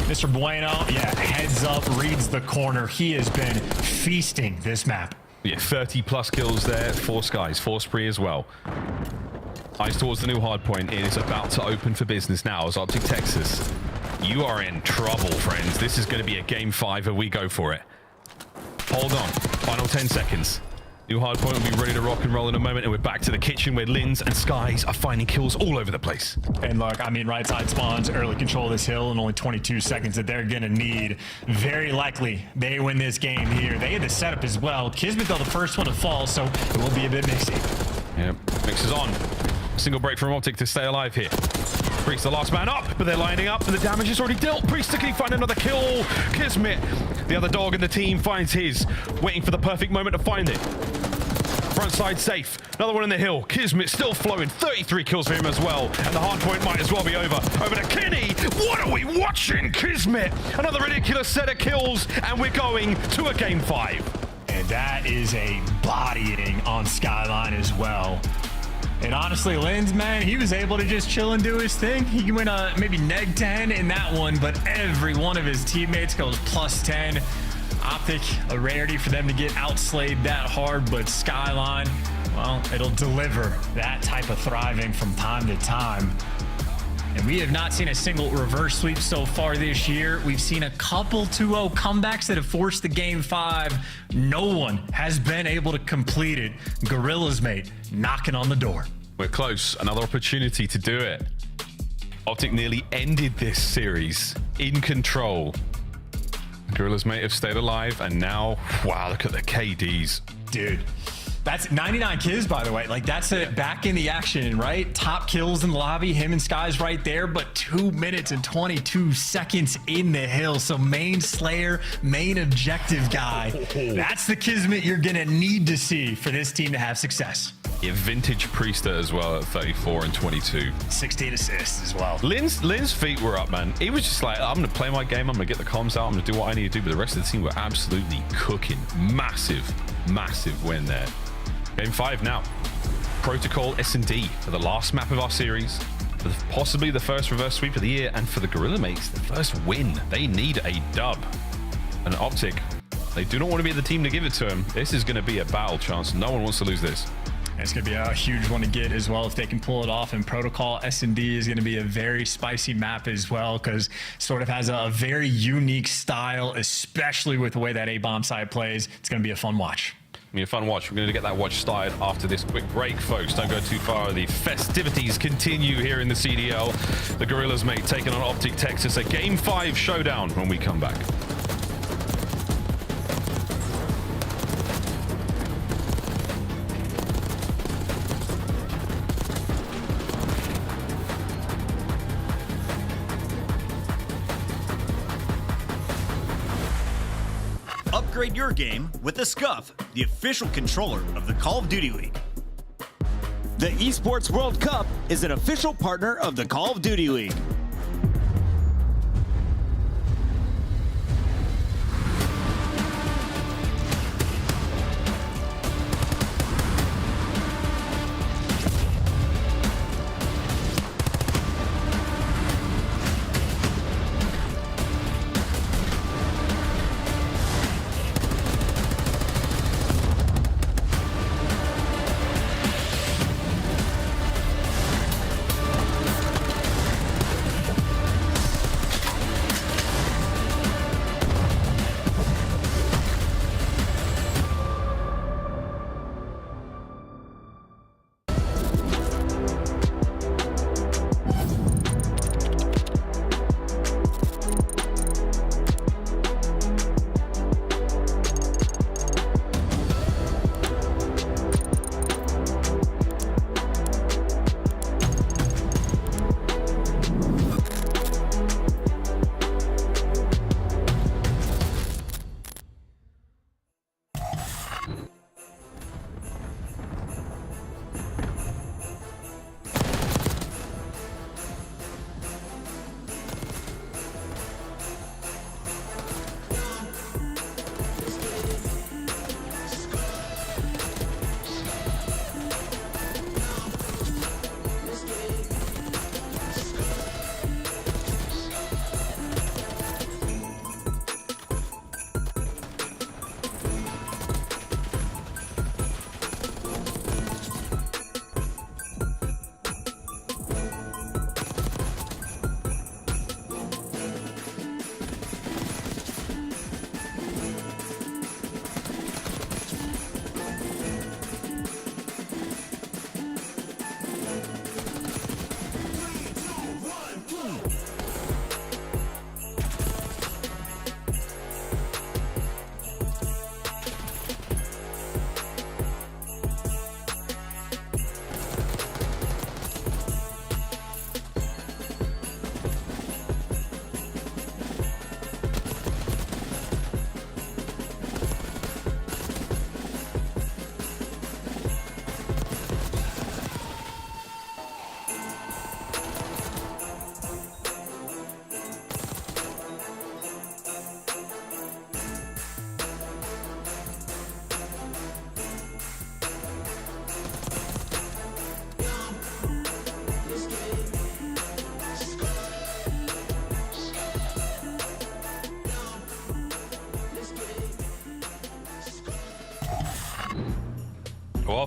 Mr. Bueno, yeah, heads up, reads the corner. He has been feasting this map. Yeah, 30+ kills there. 4 skies, 4 spree as well. Eyes towards the new hard point. It is about to open for business now as Optic Texas. You are in trouble, friends. This is going to be a game 5 and we go for it. Hold on. Final 10 seconds. New hard point will be ready to rock and roll in a moment, and we're back to the kitchen where Lins and Skies are finding kills all over the place. And look, I mean, right side spawns, early control of this hill in only 22 seconds that they're going to need. Very likely they win this game here. They had the setup as well. Kismet, though, the first one to fall, so it will be a bit mixy. Yep, mixes on. Single break from Optic to stay alive here. Priest the last man up, but they're lining up and the damage is already dealt. Priest, can he find another kill? Kismet, the other dog in the team, finds his. Waiting for the perfect moment to find it. Front side safe. Another one in the hill. Kismet still flowing. 33 kills for him as well. And the hard point might as well be over. Over to Kenny. What are we watching? Kismet. Another ridiculous set of kills. And we're going to a game 5. And that is a bodying on Skyline as well. And honestly, Lins, man, he was able to just chill and do his thing. He went maybe neg 10 in that one, but every one of his teammates goes plus 10. Optic, a rarity for them to get outslayed that hard, but Skyline, well, it'll deliver that type of thriving from time to time. And we have not seen a single reverse sweep so far this year. We've seen a couple 2-0 comebacks that have forced the game 5. No one has been able to complete it. Gorillas, mate, knocking on the door. We're close. Another opportunity to do it. Optic nearly ended this series in control. Gorillas, mate, have stayed alive, and now, wow, look at the KDs. Dude. That's 99 kills, by the way. Like, that's it back in the action, right? Top kills in the lobby, him and Sky's right there, but 2 minutes and 22 seconds in the hill. So main slayer, main objective guy. That's the Kismet you're gonna need to see for this team to have success. Yeah, vintage Priester as well at 34 and 22. 16 assists as well. Lynn's feet were up, man. He was just like, I'm going to play my game. I'm going to get the comms out. I'm going to do what I need to do. But the rest of the team were absolutely cooking. Massive, massive win there. Game 5 now. Protocol S&D for the last map of our series. For possibly the first reverse sweep of the year. And for the Gorilla Mates, the first win. They need a dub. An Optic. They do not want to be the team to give it to him. This is going to be a battle chance. No one wants to lose this. It's going to be a huge one to get as well if they can pull it off. And Protocol S&D is going to be a very spicy map as well because it sort of has a very unique style, especially with the way that A-bomb side plays. It's going to be a fun watch. Be a fun watch. We're going to get that watch started after this quick break, folks. Don't go too far. The festivities continue here in the CDL. The Gorillas, mate, taking on Optic Texas. A Game 5 showdown when we come back. Upgrade your game with the Scuff, the official controller of the Call of Duty League. The Esports World Cup is an official partner of the Call of Duty League.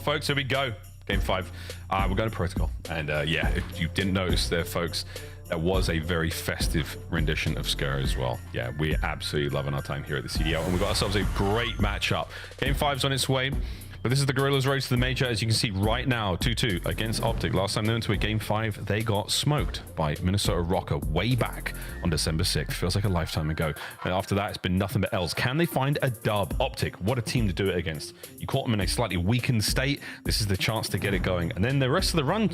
folks, here we go. Game 5. We're going to protocol. And yeah, if you didn't notice there, folks, that was a very festive rendition of Skur as well. Yeah, we're absolutely loving our time here at the CDL, and we've got ourselves a great matchup. Game 5's on its way, but this is the Gorillas' road to the major. As you can see right now, 2-2 against Optic. Last time they went to a Game 5, they got smoked by Minnesota Rocker way back on December 6th. Feels like a lifetime ago. And after that, it's been nothing but L's. Can they find a dub? Optic, what a team to do it against. You caught them in a slightly weakened state. This is the chance to get it going. And then the rest of the run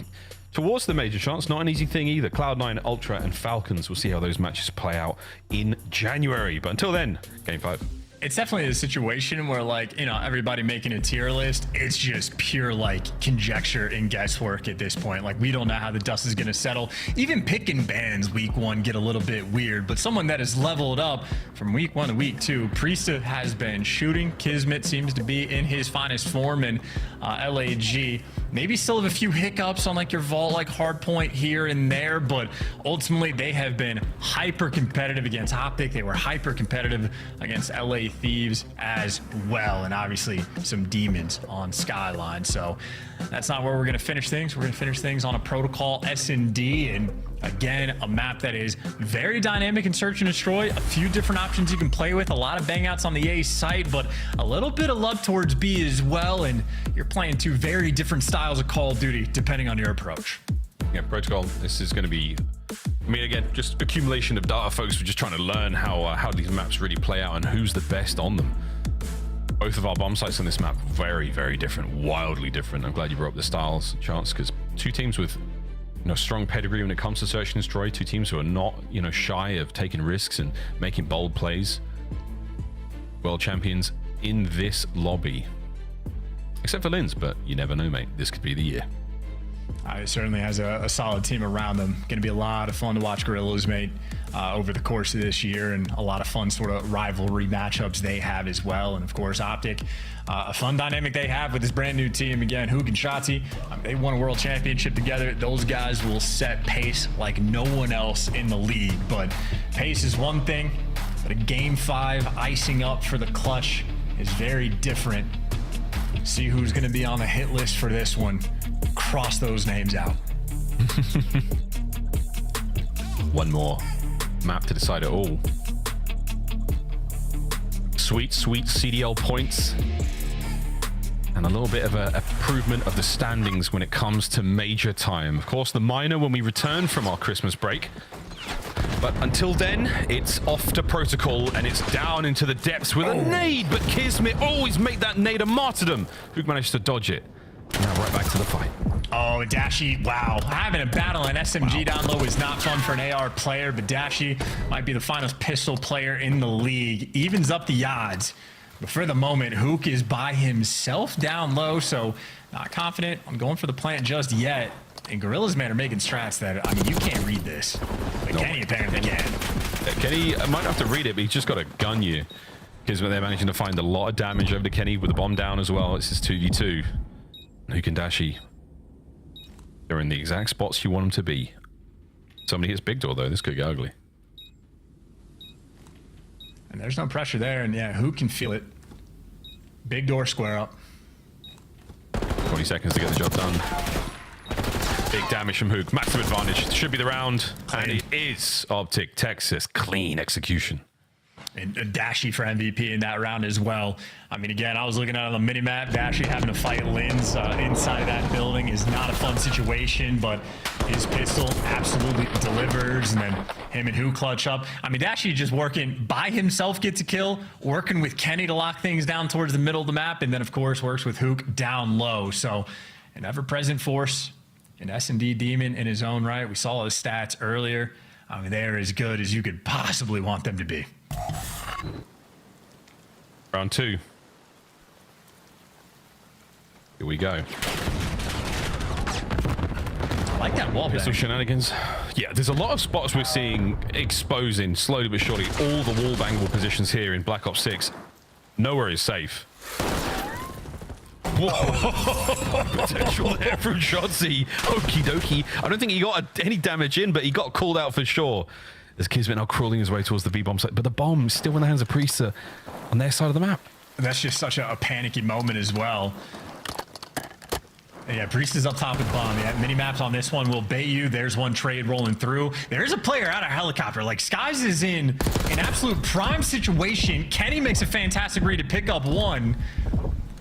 towards the major chance, not an easy thing either. Cloud9, Ultra, and Falcons. We'll see how those matches play out in January. But until then, Game 5. It's definitely a situation where, like, you know, everybody making a tier list, it's just pure, like, conjecture and guesswork at this point. Like, we don't know how the dust is going to settle. Even picking bans week 1 get a little bit weird, but someone that has leveled up from week 1 to week 2, Priesta has been shooting. Kismet seems to be in his finest form, and LAG maybe still have a few hiccups on, like, your vault, like, hard point here and there, but ultimately they have been hyper competitive against Optic. They were hyper competitive against LA Thieves as well, and obviously some demons on Skyline. So that's not where we're going to finish things. We're going to finish things on a protocol S&D, and again, a map that is very dynamic in search and destroy. A few different options you can play with. A lot of bangouts on the A site, but a little bit of love towards B as well. And you're playing 2 very different styles of Call of Duty depending on your approach. Yeah, protocol. This is going to be, I mean, again, just accumulation of data, folks. We're just trying to learn how these maps really play out and who's the best on them. Both of our bomb sites on this map, very, very different, wildly different. I'm glad you brought up the styles, Chance, because 2 teams with, you know, strong pedigree when it comes to search and destroy. 2 teams who are not, you know, shy of taking risks and making bold plays. World champions in this lobby, except for Linz, but you never know, mate. This could be the year. It certainly has a solid team around them. Going to be a lot of fun to watch Gorillas, mate, over the course of this year, and a lot of fun sort of rivalry matchups they have as well. And of course, Optic, a fun dynamic they have with this brand new team. Again, Hook and Shotzi, they won a world championship together. Those guys will set pace like no one else in the league. But pace is one thing, but a Game 5 icing up for the clutch is very different. See who's going to be on the hit list for this one. Cross those names out. One more map to decide it all. Sweet, sweet CDL points. And a little bit of an improvement of the standings when it comes to major time. Of course, the minor when we return from our Christmas break. But until then, it's off to protocol, and it's down into the depths with a nade. But Kismet always make that nade a martyrdom. Who managed to dodge it? Now right back to the fight. Oh, Dashi, wow. Having a battle in SMG down low is not fun for an AR player, but Dashi might be the finest pistol player in the league. Evens up the odds. But for the moment, Hook is by himself down low, so not confident on going for the plant just yet. And Gorillas, man, are making strats that, I mean, you can't read this. But Kenny apparently can. Kenny might have to read it, but he's just got to gun you. Because they're managing to find a lot of damage over to Kenny with the bomb down as well. It's his 2v2. Hook and Dashi, they're in the exact spots you want them to be. Somebody hits big door, though. This could get ugly. And there's no pressure there, and yeah, Hook can feel it. Big door square up. 20 seconds to get the job done. Big damage from Hook. Massive advantage. Should be the round. And it is Optic Texas. Clean execution. And Dashi for MVP in that round as well. I mean, again, I was looking at on the minimap, Dashi having to fight Linz inside of that building is not a fun situation, but his pistol absolutely delivers, and then him and Hook clutch up. I mean, Dashi just working by himself, gets a kill, working with Kenny to lock things down towards the middle of the map, and then, of course, works with Hook down low. So an ever-present force, an S&D demon in his own right. We saw his stats earlier. I mean, they're as good as you could possibly want them to be. Round 2. Here we go. I like that wall bang. Some shenanigans. Yeah, there's a lot of spots we're seeing exposing slowly but surely all the wall bangable positions here in Black Ops 6. Nowhere is safe. Whoa! Potential there from Shotzi. Okie dokie. I don't think he got any damage in, but he got called out for sure. As Kismet now crawling his way towards the B-bomb site, but the bomb's still in the hands of Priesta on their side of the map. And that's just such a panicky moment as well. Yeah, Priest is up top with bomb. Yeah, mini maps on this one will bait you. There's one trade rolling through. There's a player out of helicopter. Like, Skies is in an absolute prime situation. Kenny makes a fantastic read to pick up one.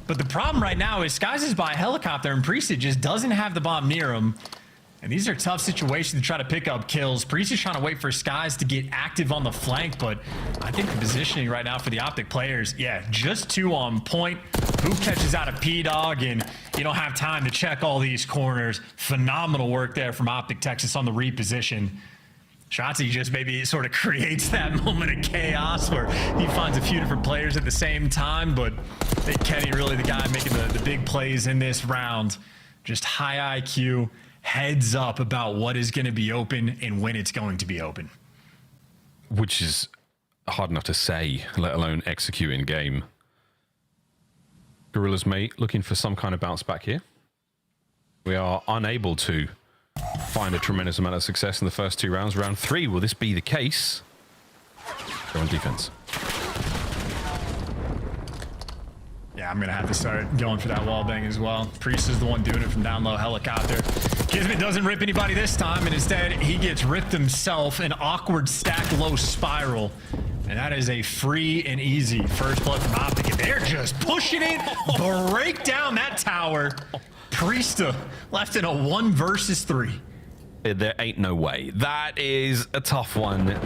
But the problem right now is Skies is by helicopter and Priest just doesn't have the bomb near him. And these are tough situations to try to pick up kills. Priest is trying to wait for Skies to get active on the flank, but I think the positioning right now for the Optic players, yeah, just 2 on point. Who catches out a P-Dog, and you don't have time to check all these corners. Phenomenal work there from Optic Texas on the reposition. Shotzi just maybe sort of creates that moment of chaos where he finds a few different players at the same time, but I think Kenny really the guy making the big plays in this round. Just high IQ, heads up about what is going to be open and when it's going to be open. Which is hard enough to say, let alone execute in game. Gorilla's mate looking for some kind of bounce back here. We are unable to find a tremendous amount of success in the first 2 rounds. Round 3, will this be the case? Go on defense. Yeah, I'm going to have to start going for that wall bang as well. Priest is the one doing it from down low helicopter. Kismet doesn't rip anybody this time, and instead he gets ripped himself. An awkward stack low spiral. And that is a free and easy first blood from Optic. And they're just pushing it. Break down that tower. Priest left in a 1 versus 3. There ain't no way. That is a tough one.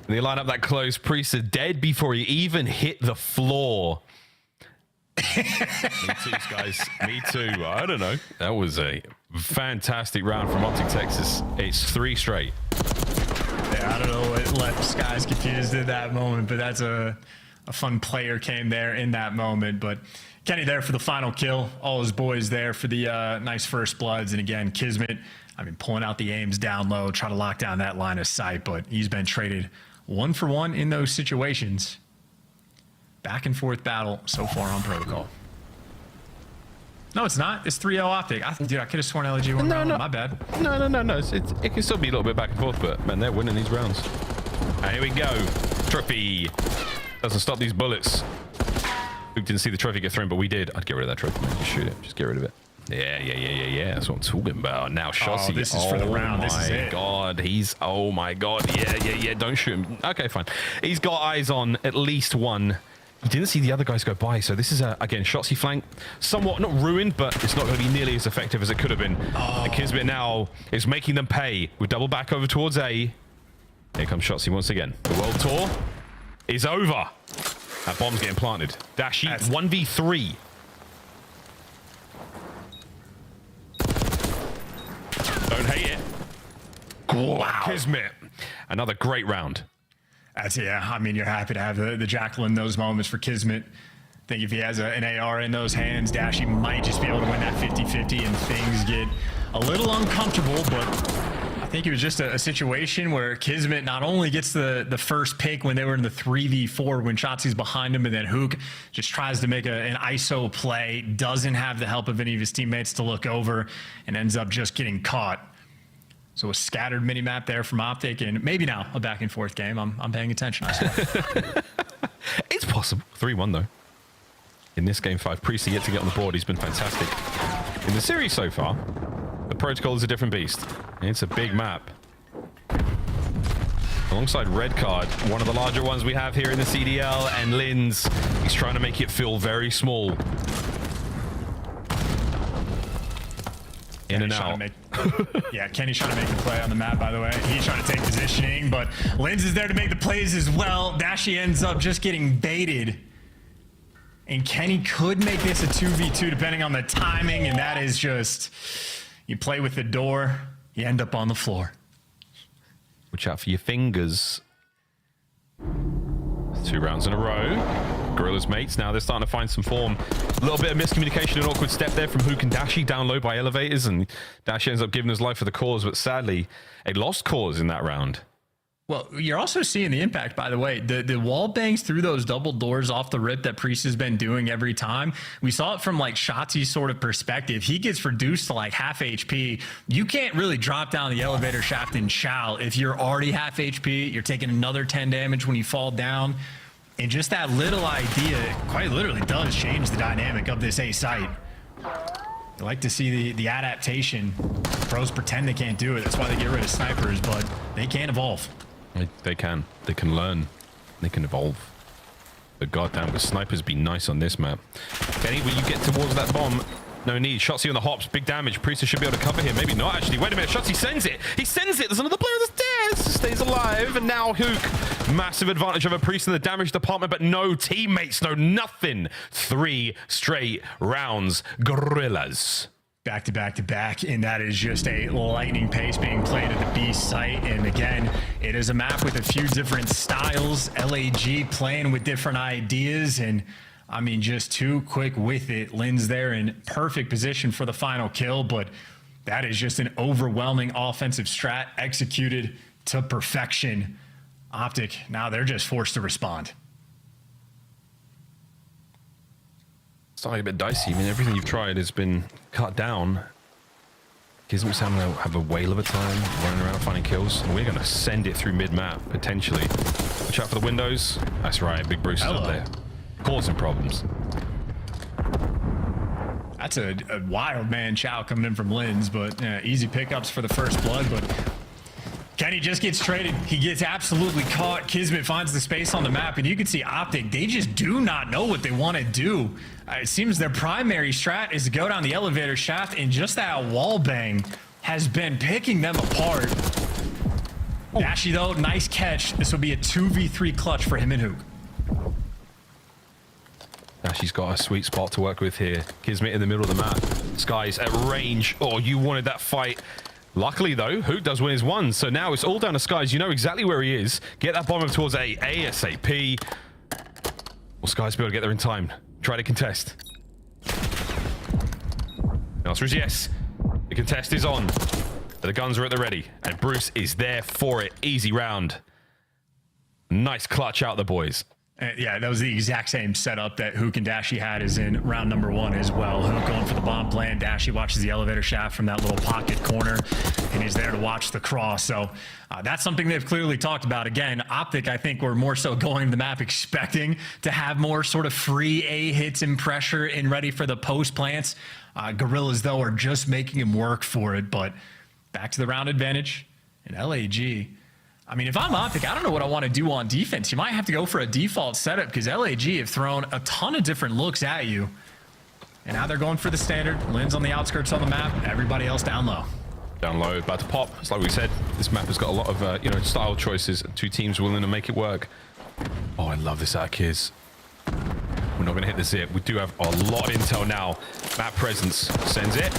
They line up that close. Priest is dead before he even hit the floor. Me too, guys. Me too. I don't know. That was a fantastic round from Optic Texas. It's 3 straight. Yeah, I don't know what left Skies confused at that moment, but that's a fun player came there in that moment. But Kenny there for the final kill. All his boys there for the nice first bloods. And again, Kismet, I mean, pulling out the aims down low, try to lock down that line of sight, but he's been traded 1 for 1 in those situations. Back and forth battle so far on Protocol. No, it's not. It's 3-0 Optic. Dude, I could have sworn LG won round. My bad. No. It can still be a little bit back and forth, but man, they're winning these rounds. And here we go. Trophy. Doesn't stop these bullets. We didn't see the trophy get thrown, but we did. I'd get rid of that trophy, man. Just shoot it. Just get rid of it. Yeah. That's what I'm talking about. Now, Shotzi. Oh, this is for the round. This is it. Oh my God. Yeah. Don't shoot him. Okay, fine. He's got eyes on at least one. He didn't see the other guys go by, so this is, again, Shotzi flank. Somewhat, not ruined, but it's not going to be nearly as effective as it could have been. And Kismet now is making them pay. We double back over towards A. Here comes Shotzi once again. The world tour is over. That bomb's getting planted. Dashi, 1v3. Don't hate it. Wow. Kismet. Another great round. Yeah, I mean, you're happy to have the Jackal in those moments for Kismet. I think if he has an AR in those hands, Dashi might just be able to win that 50-50 and things get a little uncomfortable, but I think it was just a situation where Kismet not only gets the first pick when they were in the 3v4 when Shotzi's behind him, and then Hook just tries to make an ISO play, doesn't have the help of any of his teammates to look over, and ends up just getting caught. So a scattered mini-map there from Optic, and maybe now a back-and-forth game. I'm paying attention, I swear. It's possible. 3-1, though. In this Game 5, Priest yet to get on the board. He's been fantastic. In the series so far, the Protocol is a different beast. It's a big map. Alongside Red Card, one of the larger ones we have here in the CDL, and Linz, he's trying to make it feel very small. In and out. Yeah, Kenny's trying to make the play on the map, by the way. He's trying to take positioning, but Linz is there to make the plays as well. Dashi ends up just getting baited. And Kenny could make this a 2v2 depending on the timing, and that is just, you play with the door, you end up on the floor. Watch out for your fingers. 2 rounds in a row. Gorilla's mates, now they're starting to find some form. A little bit of miscommunication and awkward step there from Hook and Dashi down low by elevators, and Dashi ends up giving his life for the cause, but sadly, a lost cause in that round. Well, you're also seeing the impact, by the way. The wall bangs through those double doors off the rip that Priest has been doing every time. We saw it from like Shotzi's sort of perspective. He gets reduced to like half HP. You can't really drop down the elevator shaft and chow. If you're already half HP, you're taking another 10 damage when you fall down. And just that little idea quite literally does change the dynamic of this A site. I like to see the adaptation. Pros pretend they can't do it. That's why they get rid of snipers, but they can evolve. They can. They can learn. They can evolve. But goddamn, would snipers be nice on this map? Kenny, will you get towards that bomb? No need. Shotzzy on the hops. Big damage. Priester should be able to cover here. Maybe not, actually. Wait a minute. Shotzzy sends it. He sends it. There's another player on the stairs. Stays alive. And now Hook. Massive advantage over Priest in the damage department, but no teammates. No nothing. 3 straight rounds. Gorillas. Back to back to back, and that is just a lightning pace being played at the B site. And again, it is a map with a few different styles. LAG playing with different ideas, and I mean, just too quick with it. Lynn's there in perfect position for the final kill, but that is just an overwhelming offensive strat executed to perfection. Optic, now they're just forced to respond. Starting a bit dicey. I mean, everything you've tried has been cut down. Kismet's having to have a whale of a time running around finding kills. And we're going to send it through mid-map, potentially. Watch out for the windows. That's right, Big Bruce is up there. Causing problems. That's a wild man chow coming in from Lynn's, but easy pickups for the first blood, but Kenny just gets traded. He gets absolutely caught. Kismet finds the space on the map, and you can see Optic, they just do not know what they want to do. It seems their primary strat is to go down the elevator shaft, and just that wall bang has been picking them apart. Dashy, though, nice catch. This will be a 2v3 clutch for him and Hook. Dashy's got a sweet spot to work with here. Kismet in the middle of the map. Sky's at range. Oh, you wanted that fight. Luckily, though, Hook does win his one, so now it's all down to Skies. You know exactly where he is. Get that bomb towards A ASAP. Will Skies be able to get there in time? Try to contest. The answer is yes. The contest is on. The guns are at the ready, and Bruce is there for it. Easy round. Nice clutch out the boys. Yeah, that was the exact same setup that Hook and Dashy had as in round number 1 as well. Hook going for the bomb plan. Dashy watches the elevator shaft from that little pocket corner, and he's there to watch the cross. So that's something they've clearly talked about. Again, Optic, I think we're more so going to the map expecting to have more sort of free A hits and pressure and ready for the post plants. Gorillas, though, are just making him work for it. But back to the round advantage. And LAG... I mean, if I'm Optic, I don't know what I want to do on defense. You might have to go for a default setup because LAG have thrown a ton of different looks at you. And now they're going for the standard. Lynn's on the outskirts on the map. Everybody else down low. Down low, about to pop. It's like we said, this map has got a lot of, style choices. 2 teams willing to make it work. Oh, I love this out of Kiz. We're not going to hit the zip. We do have a lot of intel now. Map presence sends it.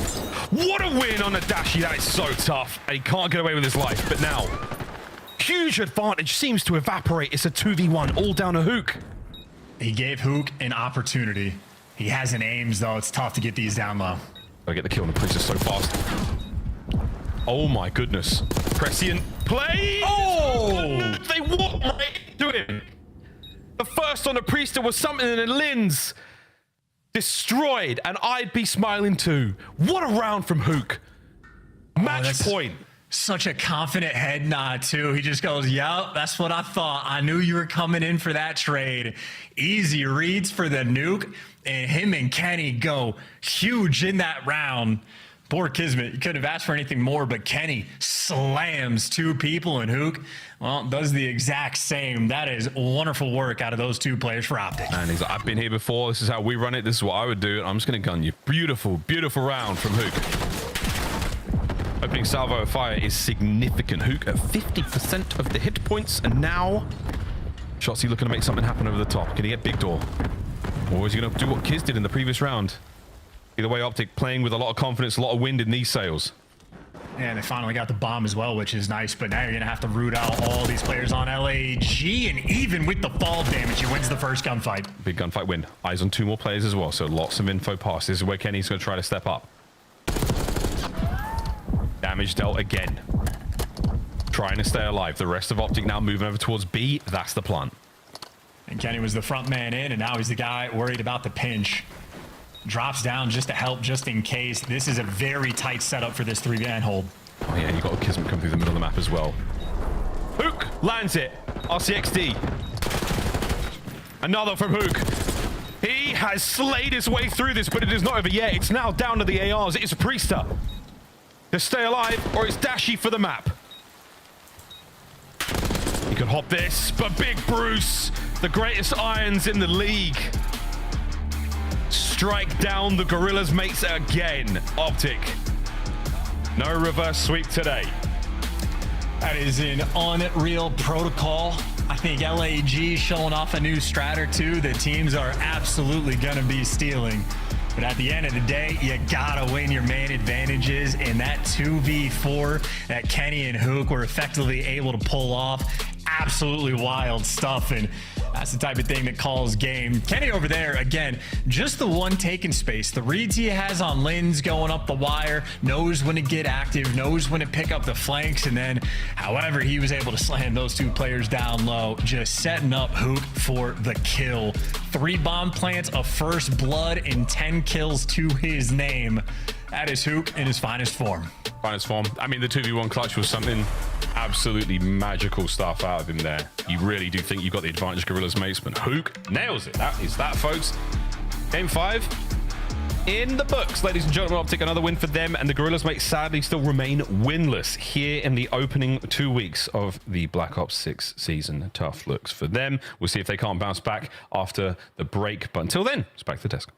What a win on the Dashy. That is so tough. And he can't get away with his life. But now... huge advantage seems to evaporate. It's a 2v1 all down to Hook. He gave Hook an opportunity. He has an aims, though. It's tough to get these down low. Gotta get the kill on the Princess so fast. Oh my goodness. Prescient play. Oh! They walked right into him. The first on the Priester was something in the Lynn's. Destroyed, and I'd be smiling too. What a round from Hook. Match point. Such a confident head nod, too. He just goes, yep, that's what I thought. I knew you were coming in for that trade. Easy reads for the nuke, and him and Kenny go huge in that round. Poor Kismet, you couldn't have asked for anything more, but Kenny slams 2 people, and Hook, well, does the exact same. That is wonderful work out of those 2 players for Optic. And he's like, I've been here before. This is how we run it. This is what I would do. I'm just going to gun you. Beautiful, beautiful round from Hook. Opening salvo of fire is significant. Hook at 50% of the hit points, and now Shotzzy looking to make something happen over the top. Can he get big door? Or is he going to do what Kiz did in the previous round? Either way, Optic playing with a lot of confidence, a lot of wind in these sails. And they finally got the bomb as well, which is nice, but now you're going to have to root out all these players on LAG, and even with the fall damage, he wins the first gunfight. Big gunfight win. Eyes on 2 more players as well, so lots of info pass. This is where Kenny's going to try to step up. Damage dealt again. Trying to stay alive. The rest of Optic now moving over towards B. That's the plan. And Kenny was the front man in, and now he's the guy worried about the pinch. Drops down just to help, just in case. This is a very tight setup for this 3-man hold. Oh yeah, you got a Kismet come through the middle of the map as well. Hook lands it. RCXD. Another from Hook. He has slayed his way through this, but it is not over yet. It's now down to the ARs. It's Priester to stay alive, or it's Dashy for the map. He could hop this, but Big Bruce, the greatest irons in the league, strike down the Gorillas mates again. Optic, no reverse sweep today. That is an unreal protocol. I think LAG showing off a new strat or two that teams are absolutely going to be stealing. But at the end of the day, you gotta win your main advantages, and that 2v4 that Kenny and Hook were effectively able to pull off, absolutely wild stuff, and that's the type of thing that calls game. Kenny over there, again, just the one taking space. The reads he has on Linz going up the wire, knows when to get active, knows when to pick up the flanks, and then however he was able to slam those two players down low, just setting up Hook for the kill. 3 bomb plants, a first blood, and 10 kills to his name. That is Hook in his finest form. Finest form. I mean, the 2v1 clutch was something absolutely magical stuff out of him there. You really do think you got the advantage, Gorillas mates, but Hook nails it. That is that, folks. Game 5 in the books, ladies and gentlemen. Optic, another win for them, and the Gorillas mates sadly still remain winless here in the opening 2 weeks of the Black Ops 6 season. Tough looks for them. We'll see if they can't bounce back after the break, but until then, it's back to the desk.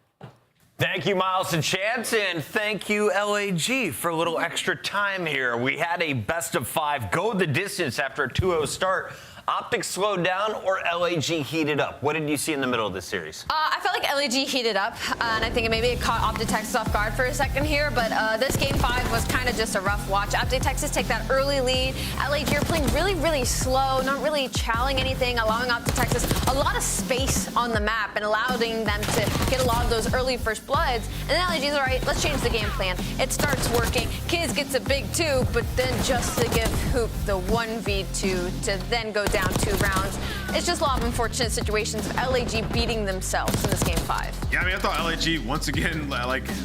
Thank you, Miles and Chance, and thank you, LAG, for a little extra time here. We had a best of 5 go the distance after a 2-0 start. Optic slowed down or LAG heated up? What did you see in the middle of this series? I felt like LAG heated up, and I think maybe it caught Optic Texas off guard for a second here, but this game 5 was kind of just a rough watch. Optic Texas take that early lead. LAG are playing really, really slow, not really challenging anything, allowing Optic Texas a lot of space on the map and allowing them to get a lot of those early first bloods. And then LAG's all right, let's change the game plan. It starts working. Kids gets a big 2, but then just to give Hoop the 1v2 to then go down 2 rounds. It's just a lot of unfortunate situations of LAG beating themselves in this game 5. Yeah, I mean, I thought LAG, once again,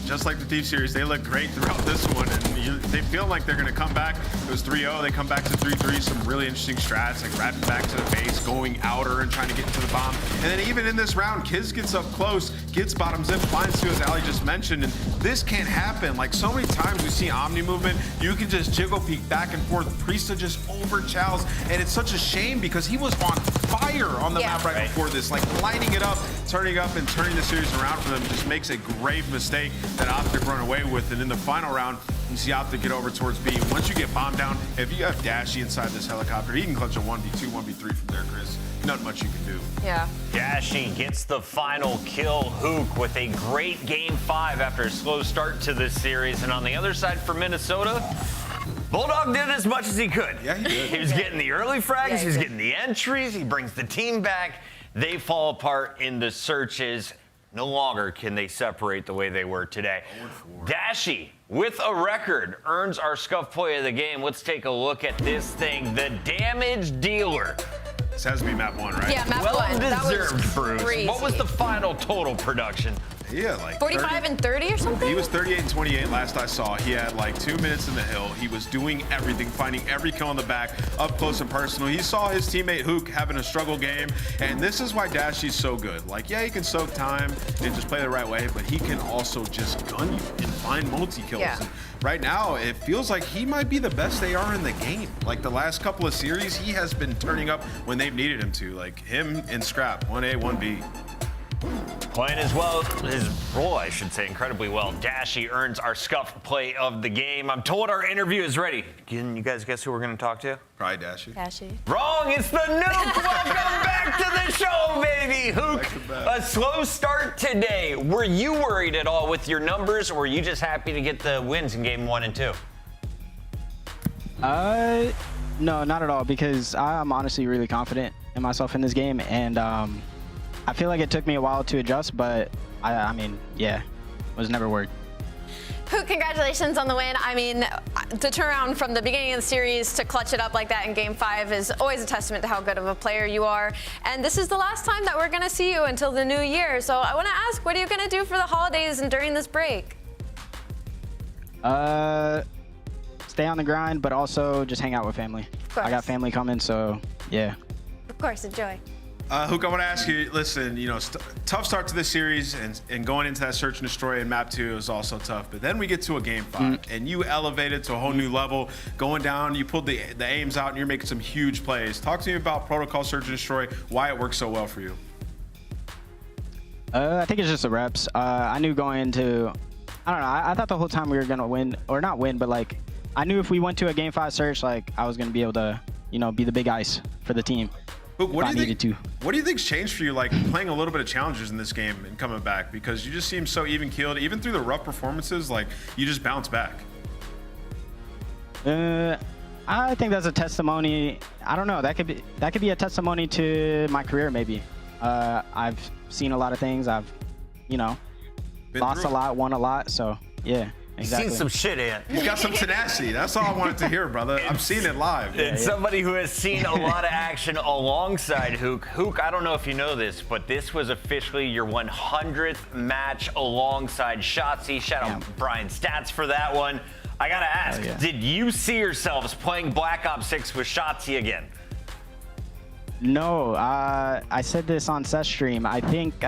just like the Thief series, they look great throughout this one, and they feel like they're going to come back. It was 3-0, they come back to 3-3, some really interesting strats, like wrapping back to the base, going outer and trying to get into the bomb. And then even in this round, Kiz gets up close, gets bottom zip, finds 2, as Ali just mentioned, and this can't happen. Like, so many times we see Omni movement, you can just jiggle peek back and forth. Priesta just over-chows, and it's such a shame because he was on fire on the map right before this, like lighting it up, turning the series around for them. Just makes a grave mistake that Optic run away with, and in the final round, you see Optic get over towards B. Once you get bombed down, if you have Dashy inside this helicopter, he can clutch a 1v2, 1v3 from there, Chris. Not much you can do. Yeah. Dashy gets the final kill. Hook with a great game 5 after a slow start to this series. And on the other side for Minnesota, Bulldog did as much as he could. Yeah, he did. He was getting the early frags, he was getting the entries, he brings the team back. They fall apart in the searches. No longer can they separate the way they were today. Dashy, with a record, earns our Scuff Play of the game. Let's take a look at this thing. The damage dealer. This has to be map 1, right? Yeah, map 1. Well deserved, Bruce. Crazy. What was the final total production? Yeah, like 45 and 30 or something? He was 38 and 28 last I saw. He had like 2 minutes in the hill. He was doing everything, finding every kill in the back, up close and personal. He saw his teammate Hook having a struggle game, and this is why Dashy's so good. Like, yeah, he can soak time and just play the right way, but he can also just gun you and find multi-kills. Yeah. And right now, it feels like he might be the best they are in the game. Like, the last couple of series, he has been turning up when they've needed him to. Like, him and Scrap, 1A, 1B. Playing as well, his role, I should say, incredibly well. Dashy earns our Scuff Play of the game. I'm told our interview is ready. Can you guys guess who we're going to talk to? Probably Dashy. Dashy. Wrong, it's the Nuke. Welcome back to the show, baby. Hook, a slow start today. Were you worried at all with your numbers, or were you just happy to get the wins in game 1 and 2? No, not at all, because I'm honestly really confident in myself in this game, and I feel like it took me a while to adjust, but I mean, yeah, was never worried. Hook, congratulations on the win. I mean, to turn around from the beginning of the series to clutch it up like that in game 5 is always a testament to how good of a player you are. And this is the last time that we're going to see you until the new year. So I want to ask, what are you going to do for the holidays and during this break? Stay on the grind, but also just hang out with family. I got family coming, so yeah. Of course, enjoy. Hook, I want to ask you, listen, you know, tough start to this series, and going into that search and destroy in map 2 is also tough. But then we get to a game 5, and you elevated to a whole new level. Going down, you pulled the aims out, and you're making some huge plays. Talk to me about protocol search and destroy, why it works so well for you. I think it's just the reps. I knew going into, I don't know, I thought the whole time we were going to win, or not win, but like, I knew if we went to a game 5 search, like, I was going to be able to, you know, be the big ice for the team. But what do you think's changed for you, like playing a little bit of challenges in this game and coming back? Because you just seem so even keeled, even through the rough performances. Like you just bounce back. I think that's a testimony. I don't know. That could be a testimony to my career, maybe. I've seen a lot of things. I've, you know, lost a lot, won a lot. So yeah. Exactly. You've seen some shit, Ant. He's got some tenacity. That's all I wanted to hear, brother. I'm seeing it live. It's somebody who has seen a lot of action alongside Hook. Hook, I don't know if you know this, but this was officially your 100th match alongside Shotzi. Shout out Brian Stats for that one. I gotta ask, did you see yourselves playing Black Ops 6 with Shotzi again? No, I said this on Seth's stream. I think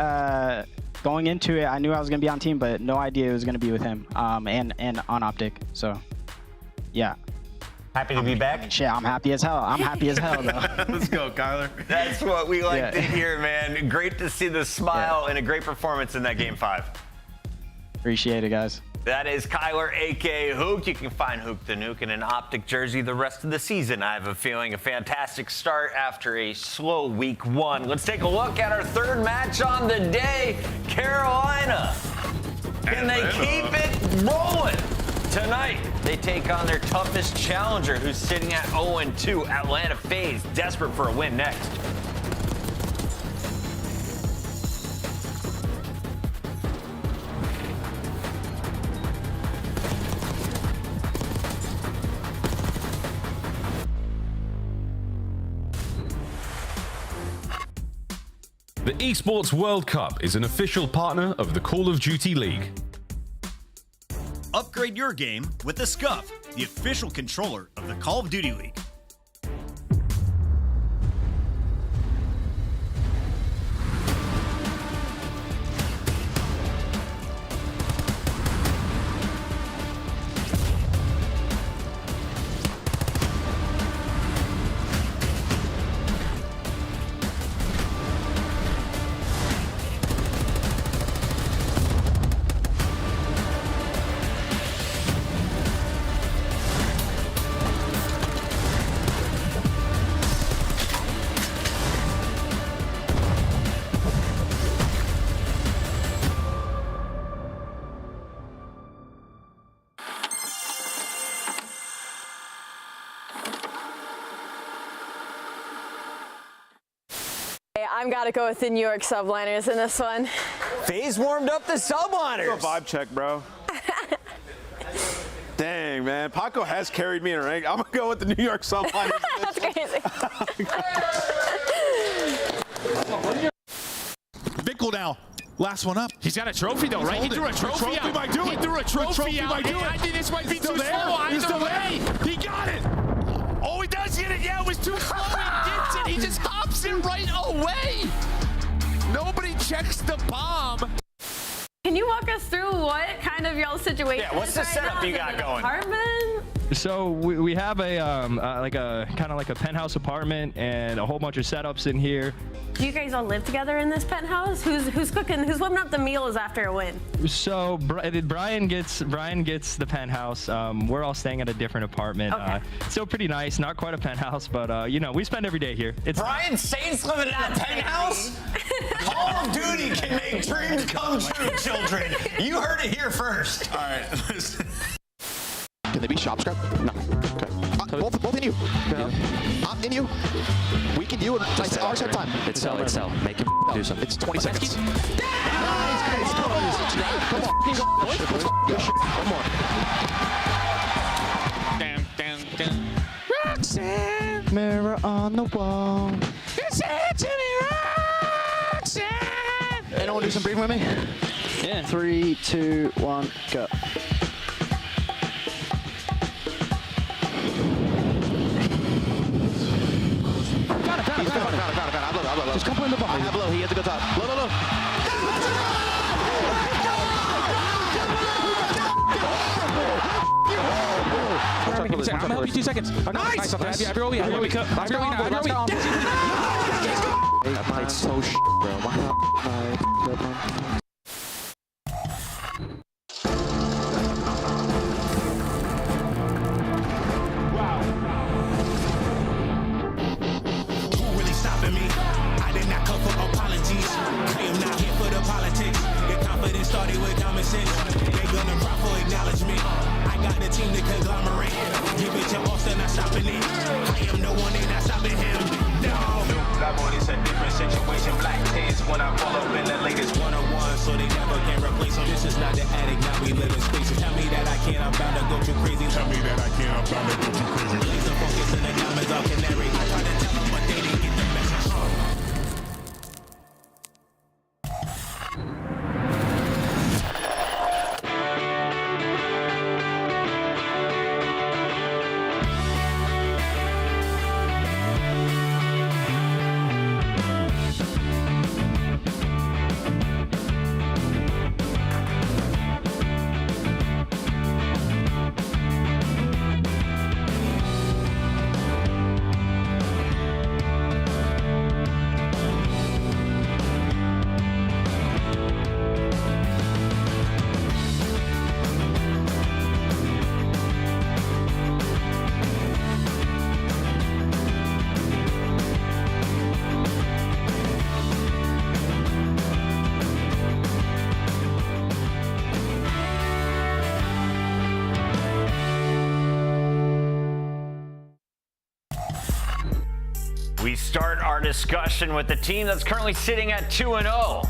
going into it, I knew I was going to be on team, but no idea it was going to be with him and on Optic. So, yeah. Happy to be back? Yeah, I'm happy as hell. I'm happy as hell, though. Let's go, Kyler. That's what we like to hear, man. Great to see the smile and a great performance in that Game 5. Appreciate it, guys. That is Kyler, a.k.a. Hook. You can find Hook the Nuke in an Optic jersey the rest of the season. I have a feeling a fantastic start after a slow week 1. Let's take a look at our third match on the day. Carolina. Can they keep it rolling? Tonight, they take on their toughest challenger, who's sitting at 0-2. Atlanta FaZe, desperate for a win next. The Esports World Cup is an official partner of the Call of Duty League. Upgrade your game with the Scuff, the official controller of the Call of Duty League. I've got to go with the New York subliners in this one. FaZe warmed up the subliners. A vibe check, bro. Dang, man. Paco has carried me in a rank. I'm going to go with the New York subliners. That's crazy. Bickle now. Last one up. He's got a trophy though, right? He threw a trophy out. Might do it. He threw a trophy out. Might do it. I think this might be Still too there. slow. He's still there. He got it. Oh, he does get it. Yeah, it was too slow. He gets it. He just hops it right away. Nobody checks the bomb. Can you walk us through what kind of y'all's situation Yeah, what's the setup you got going? Apartment? So we have a kind of like a penthouse apartment and a whole bunch of setups in here. Do you guys all live together in this penthouse? Who's cooking? Who's whipping up the meals after a win? So Brian gets the penthouse. We're all staying at a different apartment. Okay. Still pretty nice, not quite a penthouse, but you know, we spend every day here. It's Brian Saints living in a penthouse? Call of Duty can make dreams come true, children. You heard it here first. All right. Can they be shop scrap? No. Okay. Both in you. I'm in you. Weak in you. And our set time. It's sell. Make him do something. It's 20 seconds. Come on. One more. Roxanne. Mirror on the wall. It's it to me, Roxanne. Anyone do some breathing with me? Yeah. 3, 2, 1, go. Got it. I love it. Just come play I have low. He has to go top. Low, low, low. I'm gonna help you 2 seconds. Nice. Have your OE. Have your OE. Have your OE. That fight's so shit, bro. Why not? Started with common sense. They gonna cry for acknowledgement. I got the team to conglomerate. Give it to Austin, not stopping it. I am the one, they not stopping him. No. Black boy, it's a different situation. Black tents when I pull up in the latest 101, so they never can replace them. This is not the attic, now we live in spaces. Tell me that I can't, I'm bound to go too crazy. Tell me that I can't, I'm bound to go too crazy. Laser focus and the diamonds all canary. I try to tell them, but they didn't get the message. We start our discussion with the team that's currently sitting at 2-0.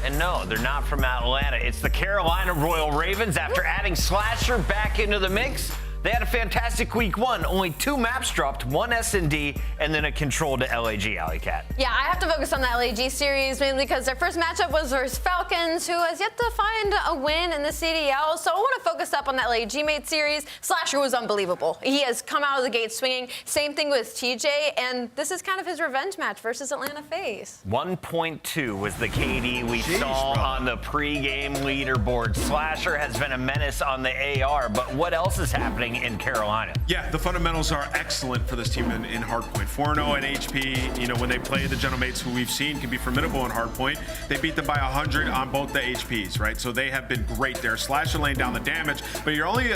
And no, they're not from Atlanta. It's the Carolina Royal Ravens. After adding Slasher back into the mix, they had a fantastic week one. Only 2 maps dropped, 1 S&D, and then a control to LAG, Alley Cat. Yeah, I have to focus on the LAG series mainly because their first matchup was versus Falcons, who has yet to find a win in the CDL. So I want to focus up on that LAG mate series. Slasher was unbelievable. He has come out of the gate swinging. Same thing with TJ, and this is kind of his revenge match versus Atlanta FaZe. 1.2 was the KD we saw on the pre-game leaderboard. Slasher has been a menace on the AR, but what else is happening in Carolina? Yeah, the fundamentals are excellent for this team in hardpoint. 4-0 at HP. You know, when they play the Gentlemates, who we've seen can be formidable in hardpoint, they beat them by 100 on both the HPs, right? So they have been great there. Slasher laying down the damage, but you're only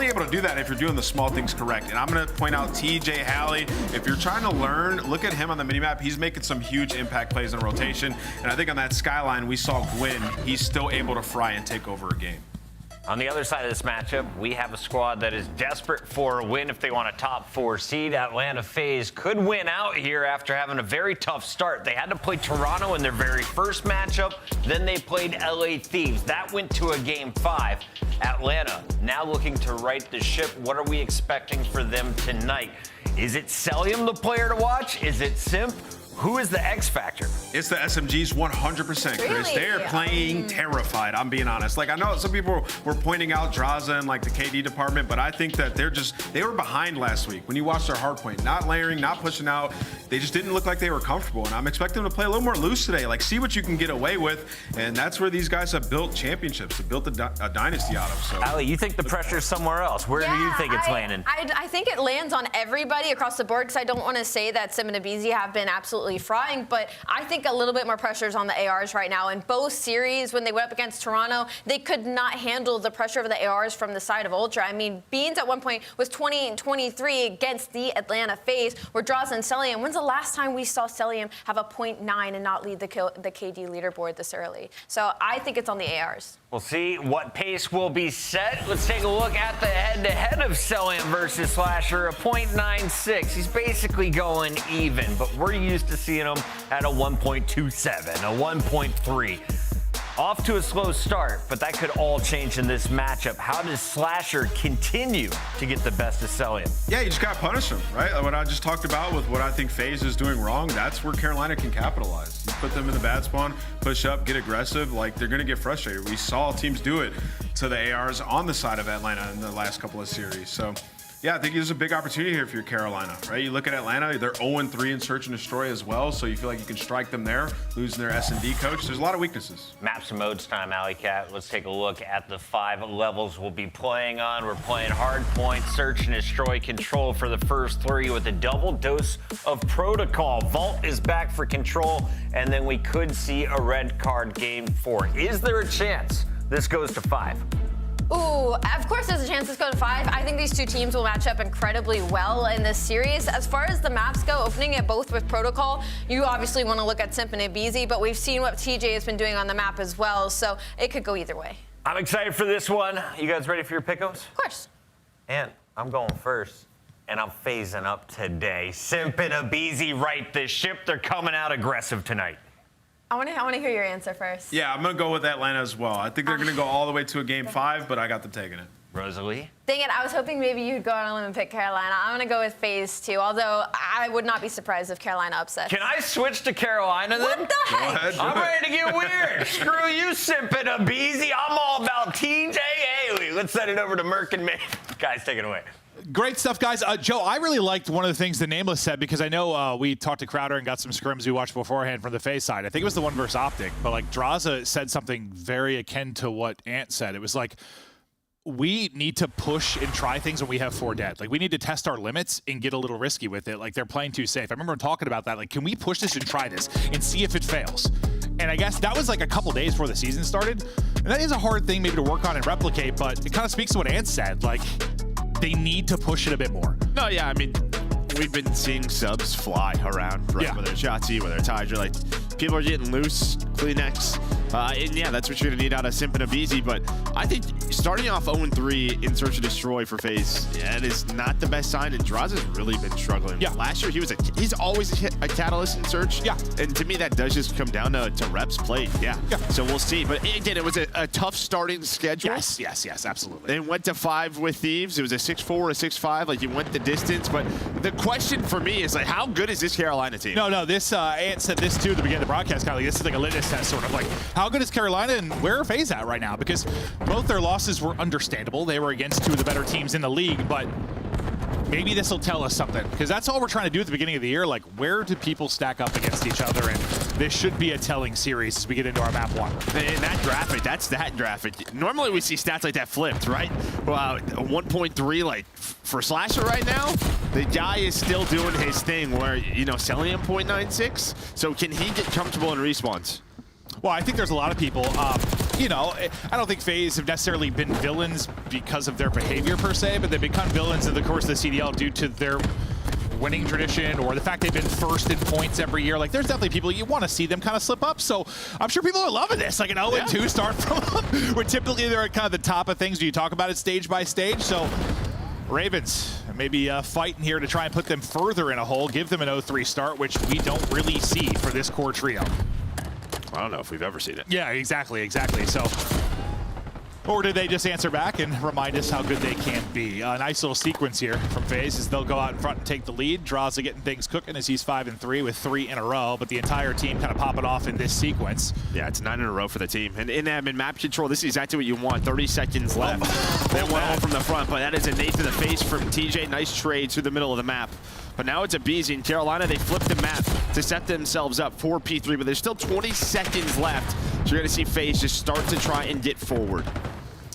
able to do that if you're doing the small things correct. And I'm going to point out TJ Halley. If you're trying to learn, look at him on the minimap. He's making some huge impact plays in rotation. And I think on that skyline, we saw Gwyn. He's still able to fry and take over a game. On the other side of this matchup, we have a squad that is desperate for a win if they want a top 4 seed. Atlanta FaZe could win out here after having a very tough start. They had to play Toronto in their very first matchup. Then they played LA Thieves. That went to a game 5. Atlanta now looking to right the ship. What are we expecting for them tonight? Is it Celium the player to watch? Is it Simp? Who is the X factor? It's the SMGs 100%, Chris. Really? They're playing terrified, I'm being honest. Like, I know some people were pointing out Draza and like the KD department, but I think that they were behind last week. When you watch their hardpoint, not layering, not pushing out, they just didn't look like they were comfortable. And I'm expecting them to play a little more loose today. Like, see what you can get away with. And that's where these guys have built championships, have built a dynasty out of. So, Ali, you think the pressure's somewhere else. Where do you think it's landing? I think it lands on everybody across the board because I don't want to say that Sim and Abizi have been absolutely frying, but I think a little bit more pressure is on the ARs right now. In both series, when they went up against Toronto, they could not handle the pressure of the ARs from the side of Ultra. I mean, Beans at one point was 20-23 against the Atlanta FaZe, where Draza and Celium. When's the last time we saw Celium have a 0.9 and not lead the KD leaderboard this early? So I think it's on the ARs. We'll see what pace will be set. Let's take a look at the head-to-head of Celium versus Slasher, a 0.96. He's basically going even, but we're used to seeing him at a 1.27, a 1.3. Off to a slow start, but that could all change in this matchup. How does Slasher continue to get the best of Celium? Yeah, you just got to punish them, right? What I just talked about with what I think FaZe is doing wrong, that's where Carolina can capitalize. You put them in the bad spawn, push up, get aggressive, like they're going to get frustrated. We saw teams do it to the ARs on the side of Atlanta in the last couple of series. So Yeah, I think there's a big opportunity here for your Carolina, right? You look at Atlanta, they're 0-3 in search and destroy as well, so you feel like you can strike them there, losing their S&D coach. There's a lot of weaknesses. Maps and modes time, Alley Cat. Let's take a look at the 5 levels we'll be playing on. We're playing Hardpoint, Search and Destroy, Control for the first 3 with a double dose of Protocol. Vault is back for Control, and then we could see a red card game 4. Is there a chance this goes to 5? Ooh, of course there's a chance this goes to 5. I think these two teams will match up incredibly well in this series. As far as the maps go, opening it both with Protocol, you obviously want to look at Simp and Ibizi, but we've seen what TJ has been doing on the map as well, so it could go either way. I'm excited for this one. You guys ready for your pick'ems? Of course. And I'm going first, and I'm phasing up today. Simp and Ibizi right the ship. They're coming out aggressive tonight. I want to hear your answer first. Yeah, I'm going to go with Atlanta as well. I think they're going to go all the way to a game 5, but I got them taking it. Rosalie? Dang it, I was hoping maybe you'd go on a limb and pick Carolina. I'm going to go with phase 2, although I would not be surprised if Carolina upsets. Can I switch to Carolina then? What the heck? Go ahead, I'm ready to get weird. Screw you, Simp and Ibizi. I'm all about TJ Haley. Let's send it over to Merck and May. Guys, take it away. Great stuff, guys. Joe, I really liked one of the things the Nameless said, because I know we talked to Crowder and got some scrims we watched beforehand from the FaZe side. I think it was the one versus Optic, but like Draza said something very akin to what Ant said. It was like, we need to push and try things when we have 4 dead. Like, we need to test our limits and get a little risky with it. Like, they're playing too safe. I remember talking about that. Like, can we push this and try this and see if it fails? And I guess that was like a couple days before the season started. And that is a hard thing maybe to work on and replicate, but it kind of speaks to what Ant said. Like, they need to push it a bit more. No, yeah, I mean, we've been seeing subs fly around, right? Yeah. Whether it's Shotzi, whether it's Hydra, like, people are getting loose, Kleenex. And yeah, that's what you're gonna need out of Simp and Ibizi. But I think starting off 0-3 in Search and Destroy for FaZe, that is not the best sign. And Draza has really been struggling. Yeah. Last year, he's always a catalyst in Search. Yeah. And to me, that does just come down to reps played. Yeah. So we'll see. But again, it was a tough starting schedule. Yes, absolutely. And went to 5 with Thieves. It was a 6-4, a 6-5. Like, you went the distance. But the question for me is, like, how good is this Carolina team? No, this, Ant said this too at the beginning of the broadcast, kind of like, this is like a litmus test, sort of like, how good is Carolina and where are FaZe at right now? Because both their losses were understandable. They were against 2 of the better teams in the league, but maybe this will tell us something, because that's all we're trying to do at the beginning of the year. Like, where do people stack up against each other? And this should be a telling series as we get into our map 1. And that graphic, that's that graphic. Normally we see stats like that flipped, right? Well, 1.3, like, for Slasher right now, the guy is still doing his thing where, you know, selling him 0.96. So can he get comfortable in respawns? Well, I think there's a lot of people, you know, I don't think FaZe have necessarily been villains because of their behavior per se, but they've become villains in the course of the CDL due to their winning tradition or the fact they've been first in points every year. Like, there's definitely people you want to see them kind of slip up. So I'm sure people are loving this. Like an 0-2 start from them, where typically they're at kind of the top of things when you talk about it stage by stage. So Ravens maybe fighting here to try and put them further in a hole, give them an 0-3 start, which we don't really see for this core trio. I don't know if we've ever seen it. Yeah, exactly. So, or did they just answer back and remind us how good they can be? A nice little sequence here from FaZe as they'll go out in front and take the lead. Draza getting things cooking as he's 5-3 with 3 in a row, but the entire team kind of popping off in this sequence. Yeah, it's 9 in a row for the team. And in map control, this is exactly what you want. 30 seconds left. They went home from the front, but that is a nade to the face from TJ. Nice trade through the middle of the map. But now it's Ibizi in Carolina. They flipped the map to set themselves up for P3, but there's still 20 seconds left. So you're going to see FaZe just start to try and get forward.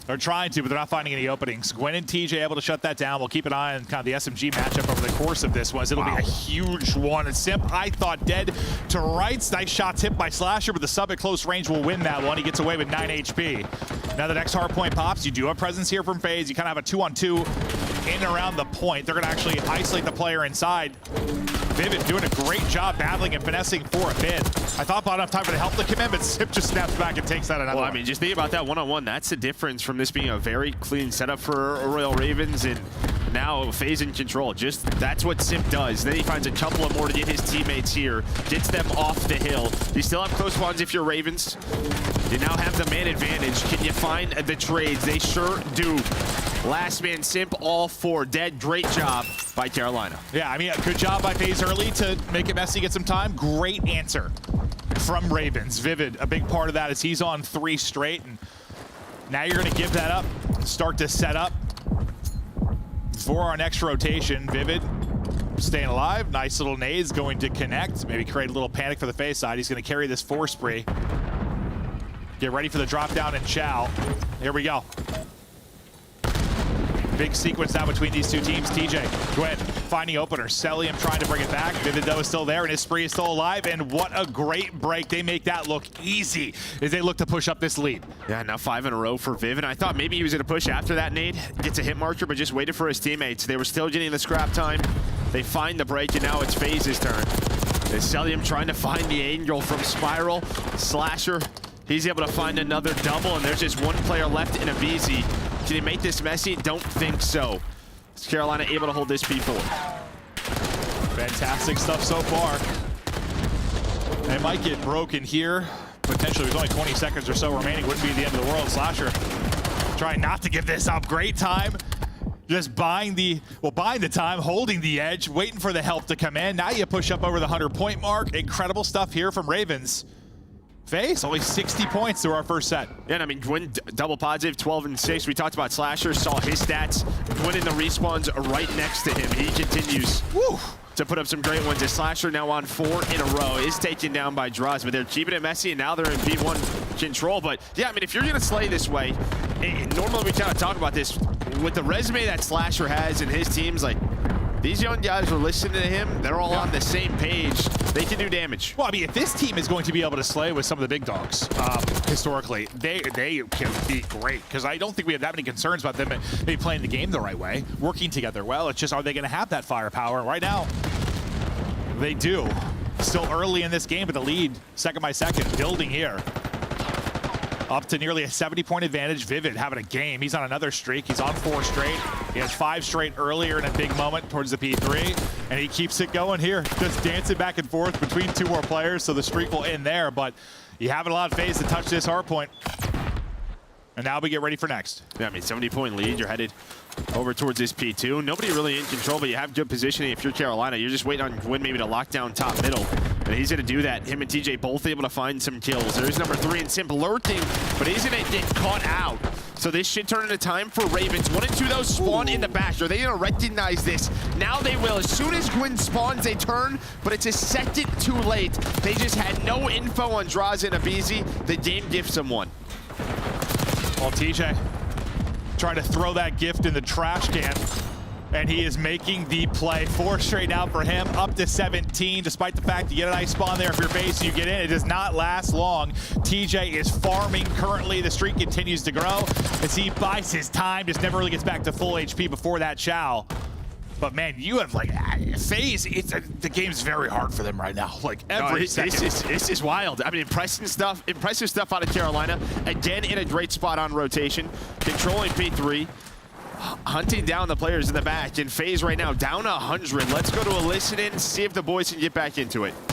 They're trying to, but they're not finding any openings. Gwen and TJ able to shut that down. We'll keep an eye on kind of the SMG matchup over the course of this one. It'll be a huge one. And Simp, I thought, dead to rights. Nice shot tipped by Slasher, but the sub at close range will win that one. He gets away with 9 HP. Now the next hard point pops. You do have presence here from FaZe. You kind of have a 2-on-2 in and around the point. They're going to actually isolate the player inside. Vivid doing a great job battling and finessing for a bid. I thought about enough time for the help to come in, but Simp just snaps back and takes that another one. I mean, just think about that one-on-one. That's the difference from this being a very clean setup for Royal Ravens, and now FaZe in control. Just that's what Simp does. Then he finds a couple of more to get his teammates here, gets them off the hill. You still have close spawns if you're Ravens. You now have the man advantage. Can you find the trades? They sure do. Last man Simp, all 4 dead. Great job by Carolina. Yeah, I mean, a good job by FaZe early to make it messy, get some time. Great answer from Ravens. Vivid, a big part of that is he's on 3 straight, and now you're going to give that up, start to set up. for our next rotation. Vivid staying alive. Nice little nades going to connect. Maybe create a little panic for the face side. He's going to carry this 4 spree. Get ready for the drop down and Chow. Here we go. Big sequence now between these two teams. TJ, Gwen finding opener. Celium trying to bring it back. Vivid though is still there and his spree is still alive. And what a great break. They make that look easy as they look to push up this lead. Yeah, now 5 in a row for Vivid. I thought maybe he was going to push after that nade. Gets a hit marker, but just waited for his teammates. They were still getting the scrap time. They find the break, and now it's FaZe's turn. It's Celium trying to find the angle from Spiral. Slasher, he's able to find another double, and there's just one player left in a VZ. Can he make this messy? Don't think so. Is Carolina able to hold this P4? Fantastic stuff so far. They might get broken here. Potentially, there's only 20 seconds or so remaining. Wouldn't be the end of the world. Slasher trying not to give this up. Great time. Just buying the time, holding the edge, waiting for the help to come in. Now you push up over the 100-point mark. Incredible stuff here from Ravens. FaZe, only 60 points through our first set. Yeah, and I mean, Gwyn double positive, 12 and 6. We talked about Slasher, saw his stats. Gwyn in the respawns right next to him. He continues to put up some great ones. As Slasher now on 4 in a row, is taken down by Draws, but they're keeping it messy, and now they're in B1 control. But yeah, I mean, if you're gonna slay this way, normally we kind of talk about this, with the resume that Slasher has and his teams, like, these young guys are listening to him. They're all on the same page. They can do damage. Well, I mean, if this team is going to be able to slay with some of the big dogs, historically, they can be great. Because I don't think we have that many concerns about them maybe playing the game the right way, working together well. It's just, are they going to have that firepower? Right now, they do. Still early in this game, but the lead, second by second, building here. Up to nearly a 70-point advantage. Vivid having a game. He's on another streak. He's on 4 straight. He has 5 straight earlier in a big moment towards the P3. And he keeps it going here. Just dancing back and forth between 2 more players, so the streak will end there. But you haven't allowed FaZe to touch this hard point. And now we get ready for next. Yeah, I mean, 70-point lead. You're headed over towards this P2. Nobody really in control, but you have good positioning. If you're Carolina, you're just waiting on Gwyn maybe to lock down top middle. And he's going to do that. Him and TJ both able to find some kills. There's number 3 and Simp lurking, but he's going to get caught out. So this should turn into time for Ravens. 1 and 2, though, spawn in the back. Are they going to recognize this? Now they will. As soon as Gwyn spawns, they turn, but it's a second too late. They just had no info on Draws and Abizi. The game gifts them one. Well, TJ trying to throw that gift in the trash can. And he is making the play. 4 straight out for him, up to 17. Despite the fact you get a nice spawn there, if you're FaZe, you get in. It does not last long. TJ is farming currently. The streak continues to grow as he buys his time. Just never really gets back to full HP before that Chow. But man, you have like FaZe. The game's very hard for them right now. Like every second. This is wild. I mean, impressive stuff out of Carolina. Again, in a great spot on rotation, controlling P3. Hunting down the players in the back, and FaZe right now down 100. Let's go to a listen in, see if the boys can get back into it. He's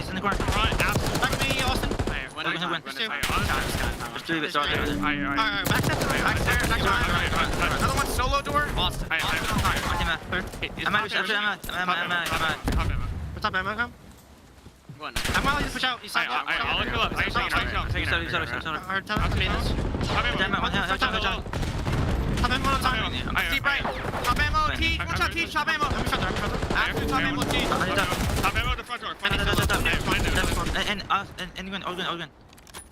in the corner. Back to me, Austin. Just do it, sorry. Back there. Another one, solo door. Austin. I'm out. I'm gonna just push out. You said I'll look up. Top ammo on time. Deep right. Top ammo, T. One shot, T. Top ammo. After top ammo, T. Top ammo, the front door. And Ogun.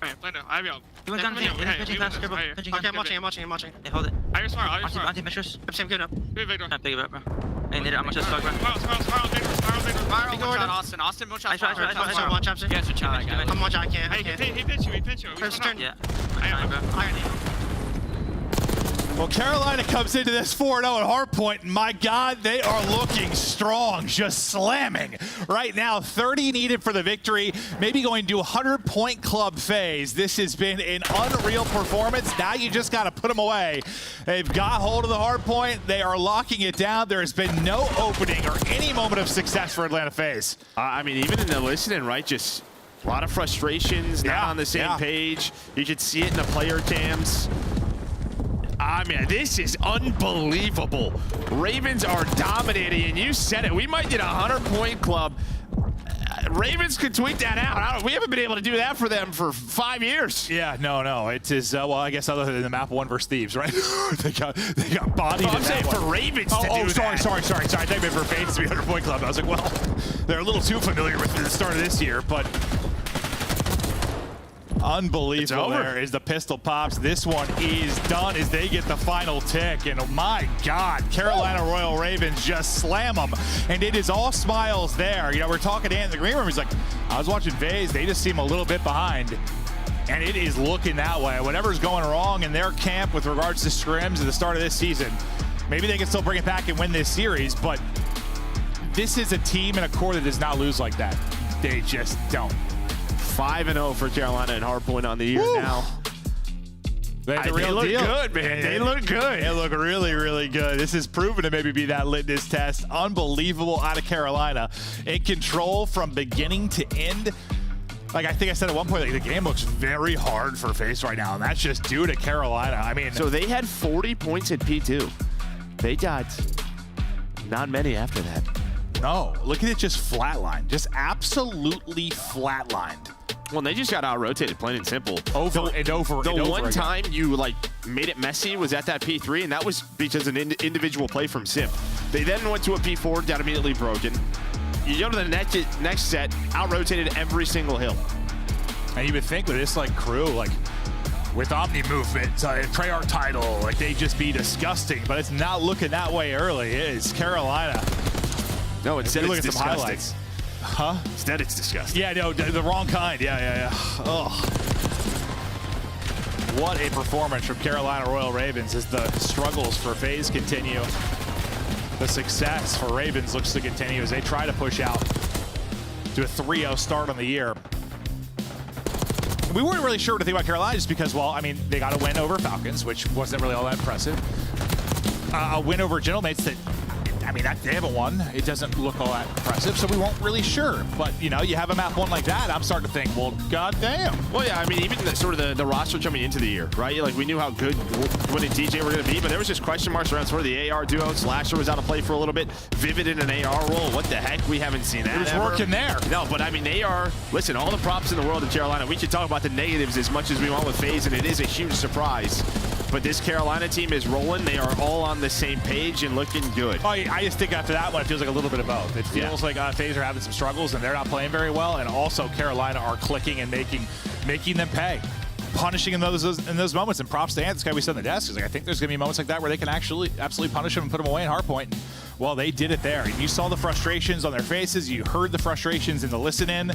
Alright, Blender, I have you. You went down, pitching fast, careful. Okay, I'm watching. Hey, hold it. I have smart. Anti-mistress. I'm good up. Good, Victor. Pick it up, bro. Hey, need it. I'm just talking. Spiral, Austin, one shot. I shot one chapter. Yeah, it's a challenge. I'm one shot, I can't. He pitched you. First turn. Yeah. Well, Carolina comes into this 4-0 at Hardpoint, and my God, they are looking strong, just slamming. Right now, 30 needed for the victory, maybe going to 100-point club FaZe. This has been an unreal performance. Now you just got to put them away. They've got hold of the Hardpoint. They are locking it down. There has been no opening or any moment of success for Atlanta FaZe. I mean, even in the listening, right, just a lot of frustrations, not on the same page. You could see it in the player cams. I mean, this is unbelievable. Ravens are dominating, and you said it. We might get a 100-point club. Ravens could tweet that out. We haven't been able to do that for them for 5 years. Yeah, no. It is, well, I guess other than the map 1 versus Thieves, right? they got bodied. I'm saying for Ravens to do that. Sorry. I thought you meant for FaZe to be 100 Point Club. I was like, well, they're a little too familiar with the start of this year, but unbelievable there is the pistol pops. This one is done as they get the final tick. And oh my God, Carolina Royal Ravens just slam them. And it is all smiles there. You know, we're talking to Ant in the green room. He's like, I was watching FaZe. They just seem a little bit behind. And it is looking that way. Whatever's going wrong in their camp with regards to scrims at the start of this season, maybe they can still bring it back and win this series. But this is a team and a core that does not lose like that. They just don't. 5-0 for Carolina and hardpoint on the year now. They look good, man. They look good. They look really, really good. This is proven to maybe be that litmus test. Unbelievable out of Carolina. In control from beginning to end. Like I think I said at one point, like, the game looks very hard for FaZe right now, and that's just due to Carolina. I mean, so they had 40 points at P2. They got not many after that. No, look at it, just flatlined, just absolutely flatlined. Well, they just got out-rotated, plain and simple. Over and over The one time you made it messy was at that P3, and that was because of an individual play from Simp. They then went to a P4, got immediately broken. You go to the next set, out-rotated every single hill. And you would think with this crew, with Omni movement, Treyarch title, they'd just be disgusting, but it's not looking that way early. It is Carolina. No, instead it's disgusting. Highlights. Huh? Instead it's disgusting. Yeah, no, the wrong kind. Yeah. Ugh. What a performance from Carolina Royal Ravens as the struggles for FaZe continue. The success for Ravens looks to continue as they try to push out to a 3-0 start on the year. We weren't really sure what to think about Carolina just because, well, I mean, they got a win over Falcons, which wasn't really all that impressive. A win over Gentlemates that, I mean, they haven't won. It doesn't look all that impressive, so we weren't really sure. But, you know, you have a map 1 like that, I'm starting to think, well, goddamn. Well, yeah, I mean, even the roster coming into the year, right? We knew how good Gwyn and DJ were going to be, but there was just question marks around sort of the AR duo. Slasher was out of play for a little bit. Vivid in an AR role. What the heck? We haven't seen that. It was working there. No, but I mean, they are, listen, all the props in the world in Carolina. We can talk about the negatives as much as we want with FaZe, and it is a huge surprise. But this Carolina team is rolling. They are all on the same page and looking good. Oh, I just think after that one, it feels like a little bit of both. It feels like FaZe are having some struggles and they're not playing very well, and also Carolina are clicking and making them pay, punishing in those moments. And props to Ant, this guy we said on the desk, is I think there's going to be moments like that where they can actually absolutely punish them and put them away in hardpoint. And, well, they did it there. And you saw the frustrations on their faces. You heard the frustrations in the listen-in.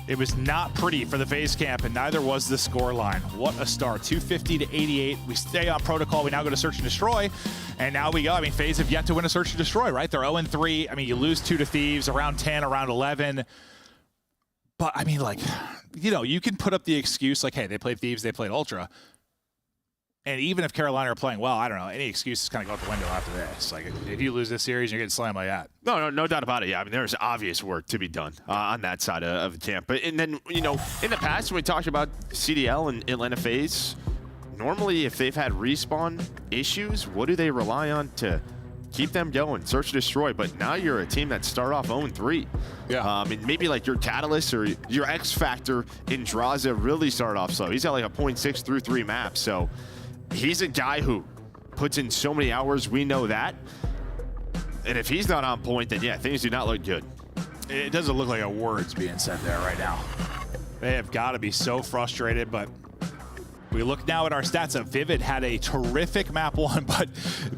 It was not pretty for the FaZe camp, and neither was the score line. What a start, 250 to 88. We stay on protocol. We now go to search and destroy, and now we go. I mean, FaZe have yet to win a search and destroy, right? They're 0-3. I mean, you lose 2 to Thieves, around 10, around 11. But, I mean, you know, you can put up the excuse, hey, they played Thieves, they played Ultra. And even if Carolina are playing well, I don't know, any excuses kind of go out the window after this. If you lose this series, you're getting slammed like that. No doubt about it. Yeah, I mean, there's obvious work to be done on that side of the camp. And then, you know, in the past, when we talked about CDL and Atlanta FaZe, normally if they've had respawn issues, what do they rely on to keep them going? Search and destroy. But now you're a team that start off 0-3. Yeah. I mean, maybe your catalyst or your X factor in Draza really started off slow. He's got a 0.6 through 3 map. So he's a guy who puts in so many hours. We know that. And if he's not on point, then yeah, things do not look good. It doesn't look like a word's being said there right now. They have got to be so frustrated, but we look now at our stats. Vivid had a terrific map 1, but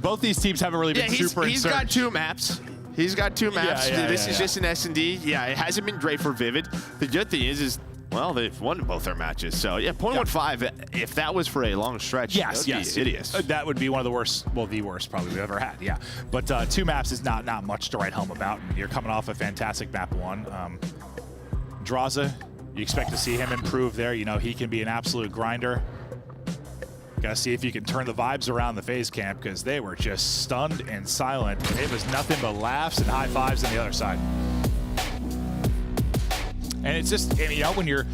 both these teams haven't really been super in he's search. got 2 maps. He's got 2 maps. This is just an S&D. Yeah, it hasn't been great for Vivid. The good thing is well, they've won both their matches. So, yeah, 0.15, if that was for a long stretch, yes, that would be hideous. That would be one of the worst, well, the worst probably we've ever had, yeah. But 2 maps is not much to write home about. You're coming off a fantastic map 1. Draza, you expect to see him improve there. You know, he can be an absolute grinder. Got to see if you can turn the vibes around the FaZe camp, because they were just stunned and silent. It was nothing but laughs and high fives on the other side. And it's just, you know, when you're,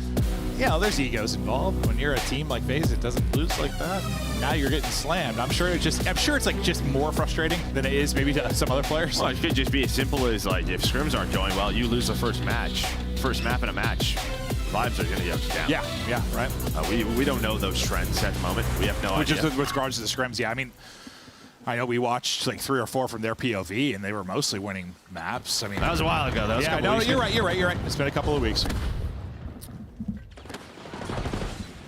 you know, there's egos involved. When you're a team like FaZe, it doesn't lose like that. Now you're getting slammed. I'm sure it's just more frustrating than it is maybe to some other players. Well, it could just be as simple as if scrims aren't going well, you lose the first match. first map in a match, vibes are going to go down. Yeah, right. We don't know those trends at the moment. We have no idea. Just with regards to the scrims, yeah. I mean, I know we watched like 3 or 4 from their POV, and they were mostly winning maps. I mean, that was a while ago. That was yeah, no, you're right. It's been a couple of weeks.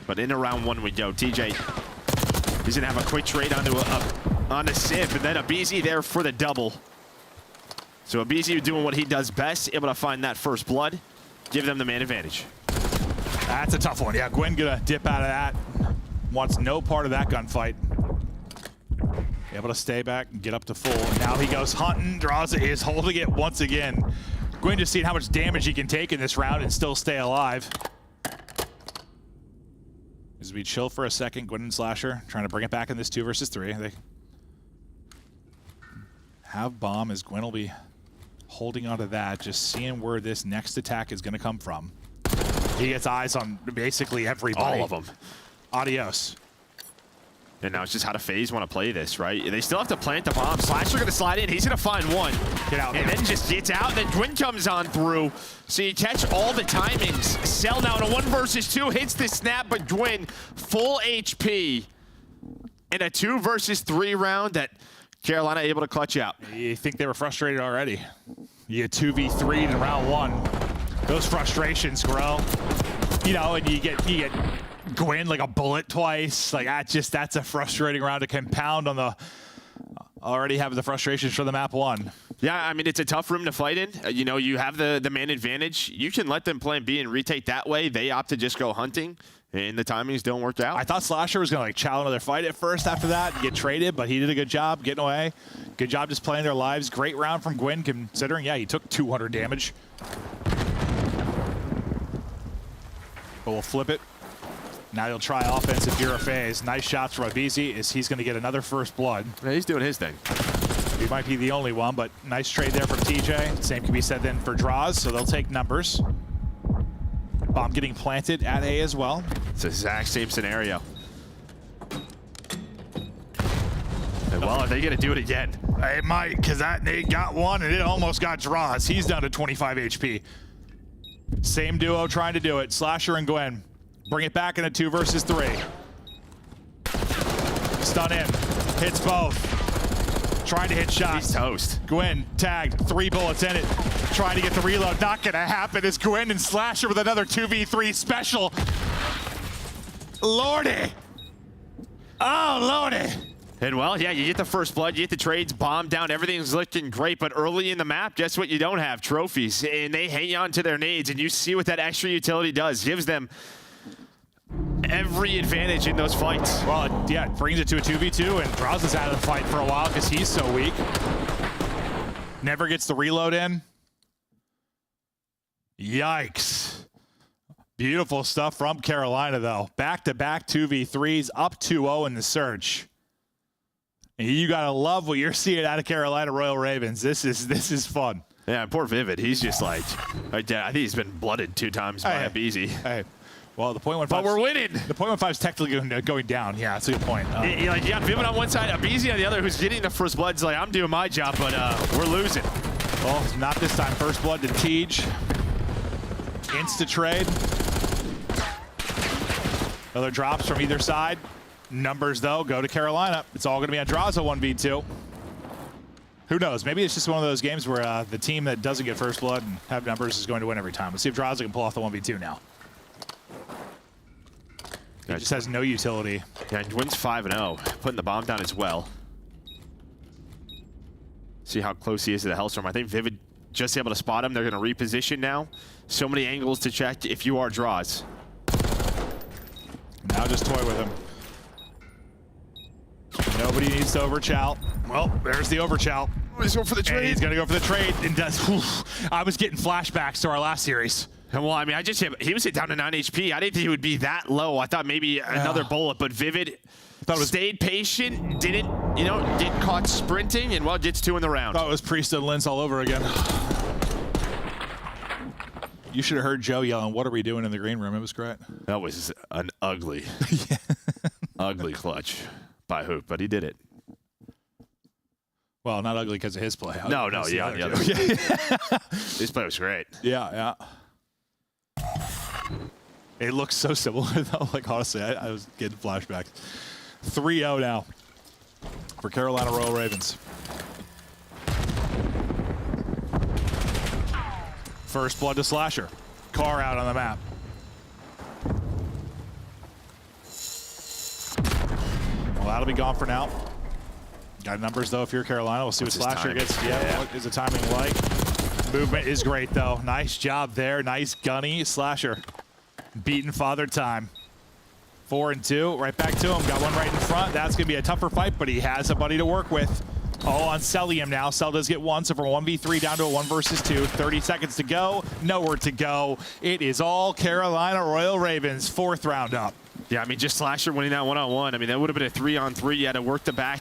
But into round 1 we go. TJ, he's going to have a quick trade onto a Sip, and then Abizi there for the double. So Abizi doing what he does best, able to find that first blood, give them the man advantage. That's a tough one. Yeah, Gwen gonna dip out of that. Wants no part of that gunfight. Able to stay back and get up to full. And now he goes hunting. Draza is holding it once again. Gwen just seeing how much damage he can take in this round and still stay alive. As we chill for a second, Gwen and Slasher trying to bring it back in this 2 versus 3. They have bomb as Gwen will be holding onto that, just seeing where this next attack is going to come from. He gets eyes on basically everybody. All of them. Adios. And now it's just how to FaZe want to play this, right? They still have to plant the bomb. Slasher going to slide in. He's going to find one. Get out. And then just gets out. Then Gwyn comes on through. So you catch all the timings. Cell now in a 1 versus 2 hits the snap, but Gwyn full HP in a 2 versus 3 round that Carolina able to clutch out. You think they were frustrated already? You get 2v3'd in round 1. Those frustrations grow. You know, and you get Gwen like a bullet twice. Like that's a frustrating round to compound on the already having the frustrations for the map 1. Yeah, I mean, it's a tough room to fight in. You know, you have the man advantage. You can let them plan B and retake that way. They opt to just go hunting, and the timings don't work out. I thought Slasher was going to like chow another fight at first after that and get traded, but he did a good job getting away. Good job just playing their lives. Great round from Gwen, considering, yeah, he took 200 damage. But we'll flip it. Now he'll try offense if you're a FaZe. Nice shots from Abizi as he's going to get another first blood. Yeah, he's doing his thing. He might be the only one, but nice trade there from TJ. Same can be said then for Draws, so they'll take numbers. Bomb getting planted at A as well. It's the exact same scenario. And well, are they going to do it again? It might, because that Nate got one and it almost got Draws. He's down to 25 HP. Same duo trying to do it. Slasher and Gwen. Bring it back in a 2 versus 3. Stun in. Hits both. Trying to hit shots. He's toast. Gwen tagged. 3 bullets in it. Trying to get the reload. Not going to happen as Gwen and Slasher with another 2v3 special. Lordy. Oh, Lordy. And well, yeah, you get the first blood, you get the trades, bomb down, everything's looking great, but early in the map, guess what you don't have? Trophies, and they hang on to their nades, and you see what that extra utility does. Gives them every advantage in those fights. Well, yeah, it brings it to a 2v2, and Draws is out of the fight for a while because he's so weak. Never gets the reload in. Yikes. Beautiful stuff from Carolina, though. Back-to-back 2v3s, up 2-0 in the search. And you gotta love what you're seeing out of Carolina Royal Ravens. This is fun. Yeah, poor Vivid. He's just like, I think he's been blooded 2 times by Abizi. Hey, well, the .15. But we're winning. The .15 is technically going down. Yeah, that's a good point. You got Vivid on one side, Abizi on the other, who's getting the first blood. It's like, I'm doing my job, but we're losing. Well, not this time. First blood to Tej. Insta trade. Other drops from either side. Numbers, though, go to Carolina. It's all going to be on Draza 1v2. Who knows? Maybe it's just one of those games where the team that doesn't get first blood and have numbers is going to win every time. Let's see if Draza can pull off the 1v2 now. He just has no utility. Yeah, and wins 5-0, putting the bomb down as well. See how close he is to the Hellstorm. I think Vivid just able to spot him. They're going to reposition now. So many angles to check if you are Draws. Now just toy with him. Nobody needs to overchow. Well, there's the overchow. He's going for the trade. And he's going to go for the trade and does. I was getting flashbacks to our last series. Well, I mean, he was hit down to 9 HP. I didn't think he would be that low. I thought maybe another bullet, but Vivid stayed patient, didn't, get caught sprinting, and well, gets 2 in the round. Thought it was Priest and Lens all over again. You should have heard Joe yelling, "What are we doing in the green room?" It was great. That was an ugly, ugly clutch by Hoop, but he did it. Well, not ugly because of his play. No, yeah, the other. His play was great. Yeah. It looks so similar, though. Like, honestly, I was getting flashbacks. 3-0 now for Carolina Royal Ravens. First blood to Slasher. Car out on the map. Well, that'll be gone for now. Got numbers, though, if you're Carolina. We'll see what Slasher gets. Yeah, what is the timing like? Movement is great, though. Nice job there. Nice gunny. Slasher beating Father Time. 4-2. Right back to him. Got one right in front. That's going to be a tougher fight, but he has a buddy to work with. Oh, on Celium now. Cell does get one, so from 1v3 down to a 1 versus 2. 30 seconds to go. Nowhere to go. It is all Carolina Royal Ravens. 4th round up. Yeah, I mean, just Slasher winning that one-on-one. I mean, that would have been a 3-on-3. You had to work the back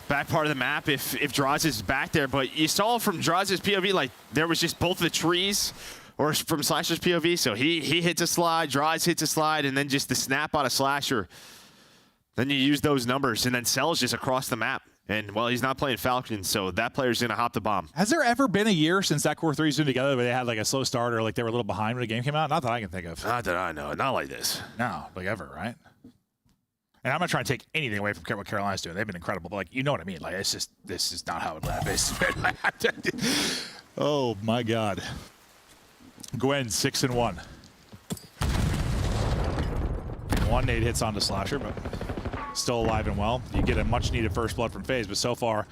part of the map if Draws is back there. But you saw from Draws' POV, like, there was just both the trees, or from Slasher's POV. So he hits a slide, Draws hits a slide, and then just the snap out of Slasher. Then you use those numbers, and then Cell's just across the map. And, well, he's not playing Falcons, so that player's going to hop the bomb. Has there ever been a year since that core 3's been together where they had like a slow start or like they were a little behind when the game came out? Not that I can think of. Not that I know. Not like this. No, like ever, right? And I'm not trying to take anything away from what Carolina's doing. They've been incredible, but like, you know what I mean? Like, it's just, this is not how it happens. Oh my God. Gwen 6-1. 1 nade hits onto Slasher, but still alive and well. You get a much needed first blood from FaZe, but so far,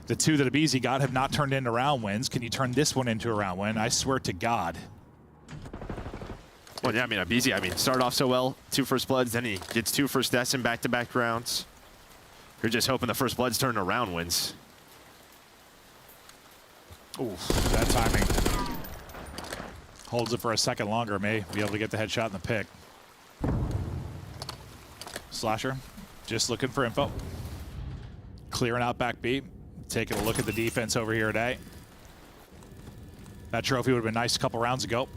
the 2 that Abizi got have not turned into round wins. Can you turn this one into a round win? I swear to God. Well, yeah, I mean, Abizi, started off so well, 2 first bloods, then he gets 2 first deaths in back-to-back rounds. You're just hoping the first bloods turn to round wins. Ooh, that timing. Holds it for a second longer, may be able to get the headshot in the pick. Slasher, just looking for info. Clearing out back B. Taking a look at the defense over here today. That trophy would have been nice a couple rounds ago.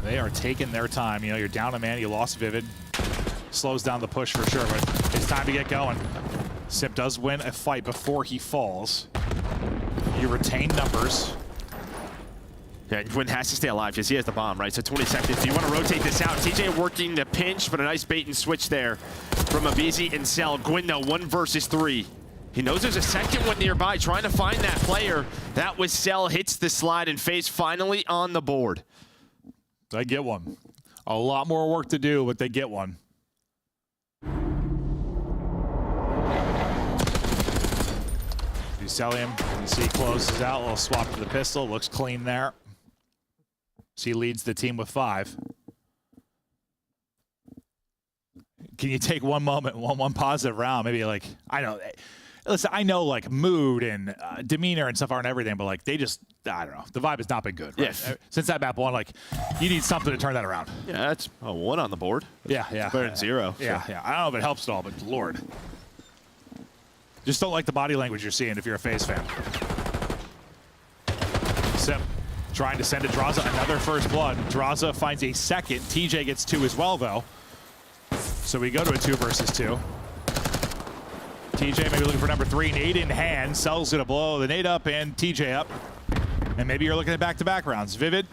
They are taking their time. You know, you're down a man, you lost Vivid. Slows down the push for sure, but it's time to get going. Sip does win a fight before he falls. You retain numbers. Yeah, Gwyn has to stay alive because he has the bomb, right? So 20 seconds. You want to rotate this out. TJ working the pinch, but a nice bait and switch there from Abizi and Cell. Gwyn, though, 1 versus 3. He knows there's a second one nearby, trying to find that player. That was Cell, hits the slide, and FaZe finally on the board. They get one. A lot more work to do, but they get one. You sell him. You see he closes out. A little swap to the pistol. Looks clean there. She leads the team with 5. Can you take one moment, one positive round? Maybe like, I know. Listen, I know like mood and demeanor and stuff aren't everything, but like they just, I don't know. The vibe has not been good. Right? Yeah. Since that map 1, like you need something to turn that around. Yeah, that's a 1 on the board. Yeah. Better than 0. Yeah. I don't know if it helps at all, but Lord. Just don't like the body language you're seeing if you're a FaZe fan. Sip trying to send it Draza, another first blood. Draza finds a second. TJ gets 2 as well, though. So we go to a 2 versus 2. TJ maybe looking for number 3. Nade in hand. Cell's gonna blow the nade up and TJ up. And maybe you're looking at back-to-back rounds. Vivid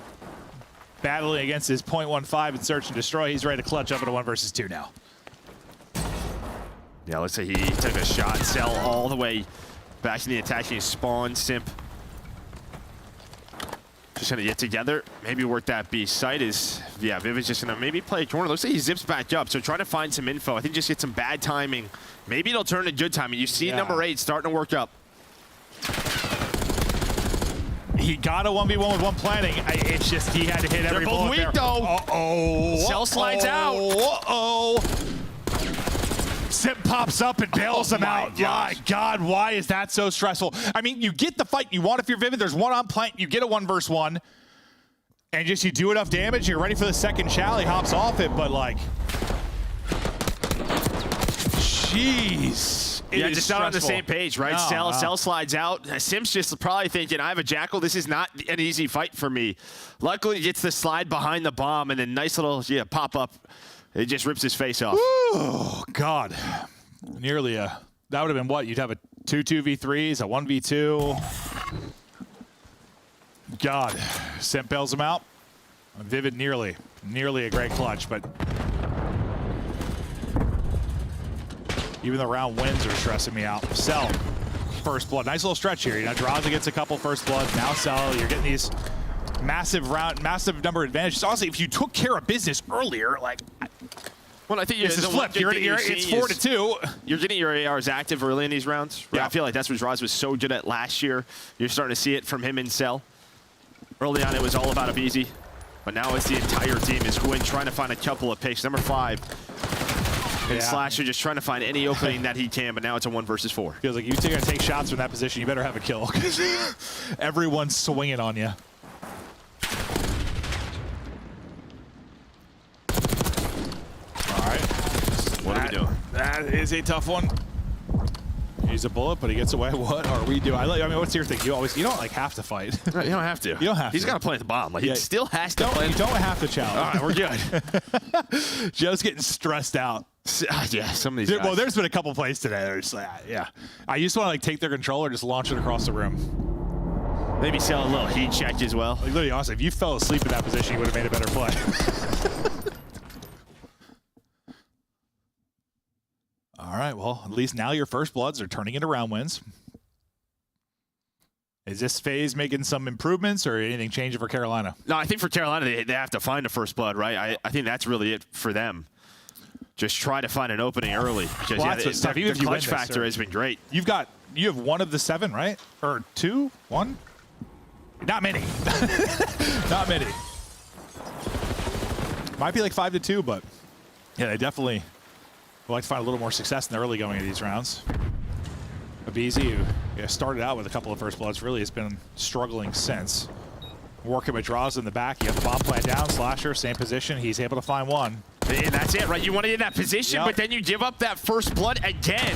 battling against his .15 and search and destroy. He's ready to clutch up at a 1 versus 2 now. Yeah, let's say he took a shot. Cell all the way back to the attacking spawn. Simp just gonna get together. Maybe work that B. Site is, yeah, Vivid's just gonna maybe play a corner. Looks like he zips back up, so trying to find some info. I think just get some bad timing. Maybe it'll turn to good timing. You see number 8 starting to work up. He got a 1v1 with one planning. It's just he had to hit every bullet there. They're both weak, though. Uh-oh. Cell slides out. Uh-oh. Sip pops up and bails him out. My God, why is that so stressful? I mean, you get the fight you want if you're Vivid. There's 1 on plant. You get a 1 versus 1. And just you do enough damage, you're ready for the second shell. He hops off it, but like, jeez. Yeah, just not on the same page, right? No, Cell slides out. Sim's just probably thinking, I have a Jackal. This is not an easy fight for me. Luckily, he gets the slide behind the bomb, and then nice little pop up. It just rips his face off. Oh, God. Nearly a, that would have been what? You'd have a 2-2v3s, a 1v2. God, Simp bails him out. Vivid nearly a great clutch, but even the round wins are stressing me out. Cell, first blood. Nice little stretch here. You know, Draza gets a couple first bloods. Now Cell, you're getting these massive number of advantages. Honestly, if you took care of business earlier, like, well, I think this is flipped. It's 4-2. You're getting your ARs active early in these rounds. Right? Yeah. I feel like that's what Draza was so good at last year. You're starting to see it from him and Cell. Early on, it was all about Abizi. But now it's the entire team. Is Gwyn trying to find a couple of picks. Number 5. And Slasher just trying to find any opening that he can, but now it's a 1 versus 4. Feels like you're going to take shots from that position. You better have a kill because everyone's swinging on you. All right. What are we doing? That is a tough one. He's a bullet, but he gets away. What are we doing? I mean, what's your thing? You don't like have to fight. Right, you don't have to. You don't have He's to. got to plant the bomb. Like, he still has to plant. You don't have to challenge. All right, we're good. Joe's getting stressed out. Yeah, some of these guys. Well, there's been a couple plays today that are just like, yeah. I used to want to like take their controller and just launch it across the room. Maybe sell a little heat check as well. Like, literally, honestly, if you fell asleep in that position, you would have made a better play. All right, well, at least now your first bloods are turning into round wins. Is this phase making some improvements or anything changing for Carolina? No, I think for Carolina, they have to find a first blood, right? I think that's really it for them. Just try to find an opening early. Because well, the clutch factor has been great. You have 1 of the 7, right? Or 2? 1? Not many. Not many. Might be like 5-2, but yeah, they definitely would like to find a little more success in the early going of these rounds. Abizi, who started out with a couple of first bloods, really has been struggling since. Working with draws in the back. You have the bomb plant down. Slasher, same position. He's able to find 1. And that's it, right? You want to get in that position, but then you give up that first blood again.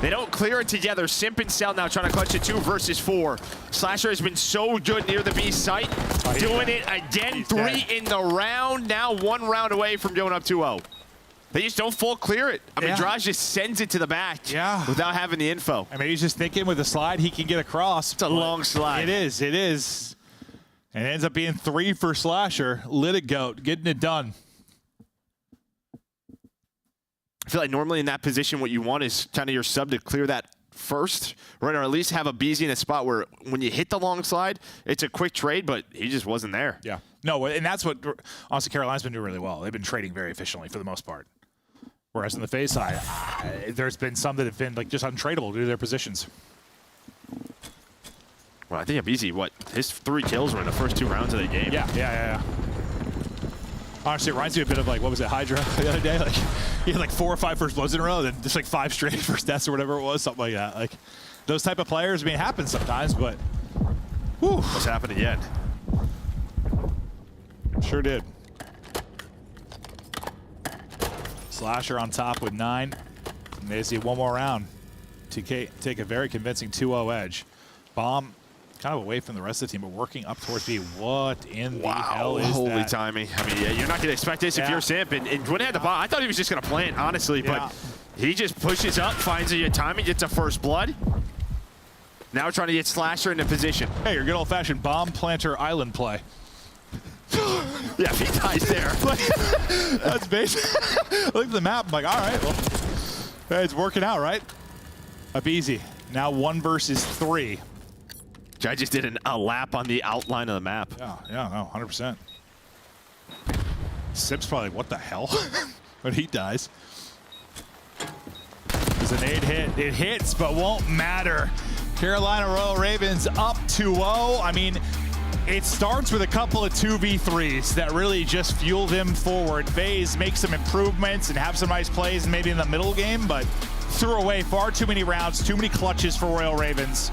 They don't clear it together. Simp and Cell now trying to clutch a 2 versus 4. Slasher has been so good near the B site. Doing it again. 3 in the round. Now 1 round away from going up 2-0. They just don't full clear it. I mean, Draj just sends it to the back without having the info. I mean, he's just thinking with a slide he can get across. It's a long slide. It is. And it ends up being 3 for Slasher. Litigoat getting it done. I feel like normally in that position, what you want is kind of your sub to clear that first, right? Or at least have Abizi in a spot where when you hit the long slide, it's a quick trade, but he just wasn't there. Yeah. No, and that's what, honestly, Carolina's been doing really well. They've been trading very efficiently for the most part. Whereas on the phase side, there's been some that have been like just untradeable due to their positions. Well, I think Abizi, his 3 kills were in the first 2 rounds of the game. Yeah. Honestly, it reminds me a bit of like, what was it, Hydra the other day? Like, he had like 4 or 5 first blows in a row, then just like 5 straight first deaths or whatever it was, something like that. Like, those type of players, I mean, it happens sometimes, but whew. What's happened again? Sure did. Slasher on top with 9. And they see 1 more round to take a very convincing 2-0 edge. Bomb kind of away from the rest of the team, but working up towards B. What in the hell is holy that? timing. I mean, you're not going to expect this if you're Simp. And Gwyn had the bomb. I thought he was just going to plant, honestly, but he just pushes up, finds a timing, gets a first blood. Now trying to get Slasher into position. Hey, your good old-fashioned bomb planter island play. Yeah, if he dies there. That's basic. Look at the map. I'm like, all right, well, hey, it's working out, right? Abizi, now 1 versus 3. I just did a lap on the outline of the map. Yeah, no, 100%. Sip's probably like, what the hell? But he dies. There's a nade hit. It hits, but won't matter. Carolina Royal Ravens up 2-0. I mean, it starts with a couple of 2v3s that really just fuel them forward. FaZe make some improvements and have some nice plays maybe in the middle game, but threw away far too many rounds, too many clutches for Royal Ravens.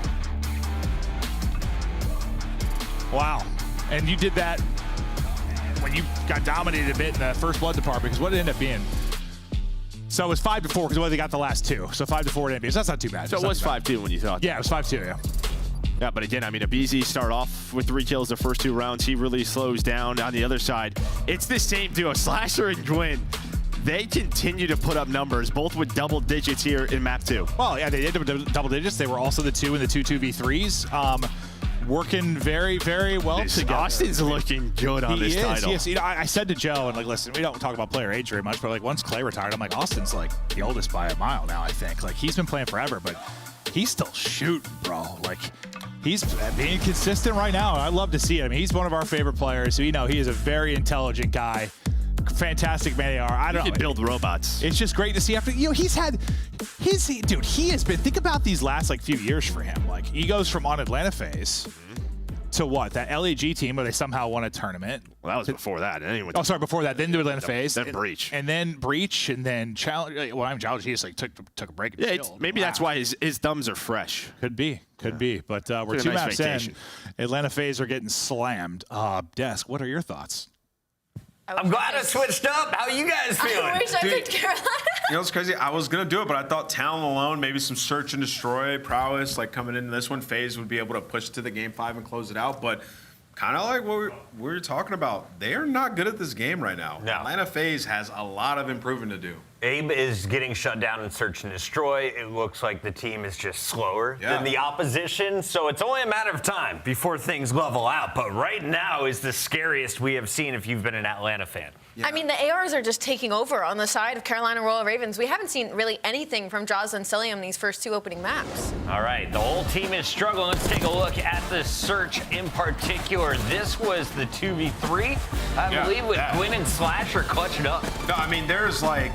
Wow. And you did that when you got dominated a bit in the first blood department, because what did it end up being? So it was 5-4 because they got the last 2. So 5-4 it ended. So that's not too bad. So it was 5-2 when you thought. Yeah, it was 5-2, yeah. Yeah, but again, I mean, Abizi start off with 3 kills the first 2 rounds. He really slows down on the other side. It's the same duo, Slasher and Gwyn. They continue to put up numbers, both with double digits here in map 2. Well, yeah, they did with double digits. They were also the 2 in the 2 2v3s. working very, very well together. Austin's looking good on this title. Yes, you know, I said to Joe, and like, listen, we don't talk about player age very much, but like once Clay retired, I'm like, Austin's like the oldest by a mile now, I think. Like he's been playing forever, but he's still shooting, bro. Like he's being consistent right now. I love to see it. I mean, he's one of our favorite players. So, you know, he is a very intelligent guy. Fantastic man. I don't know. He can build robots. It's just great to see after, you know, he has been, think about these last like few years for him. Like he goes from on Atlanta phase to what? That LEG team where they somehow won a tournament. Well, that was before that. Before that. Then to Atlanta phase. Then Breach. And then Breach and then Challenge. Well, I'm Challenge. He just like took a break. Yeah, maybe that's why his thumbs are fresh. Could be. But we're 2 maps in. Atlanta phase are getting slammed. Desk, what are your thoughts? I'm glad I switched up. How are you guys feeling? I wish I picked Carolina. You know what's crazy? I was going to do it, but I thought talent alone, maybe some search and destroy prowess, like coming into this one, FaZe would be able to push to the game 5 and close it out. But kind of like what we were talking about, they are not good at this game right now. No. Atlanta FaZe has a lot of improving to do. Abe is getting shut down in search and destroy. It looks like the team is just slower than the opposition, so it's only a matter of time before things level out. But right now is the scariest we have seen if you've been an Atlanta fan. I mean, the ARs are just taking over on the side of Carolina Royal Ravens. We haven't seen really anything from Jaws and Cilium these first 2 opening maps. All right, the whole team is struggling. Let's take a look at the search in particular. This was the 2v3, I believe, with Gwyn and Slasher clutching up. No, I mean, there's like,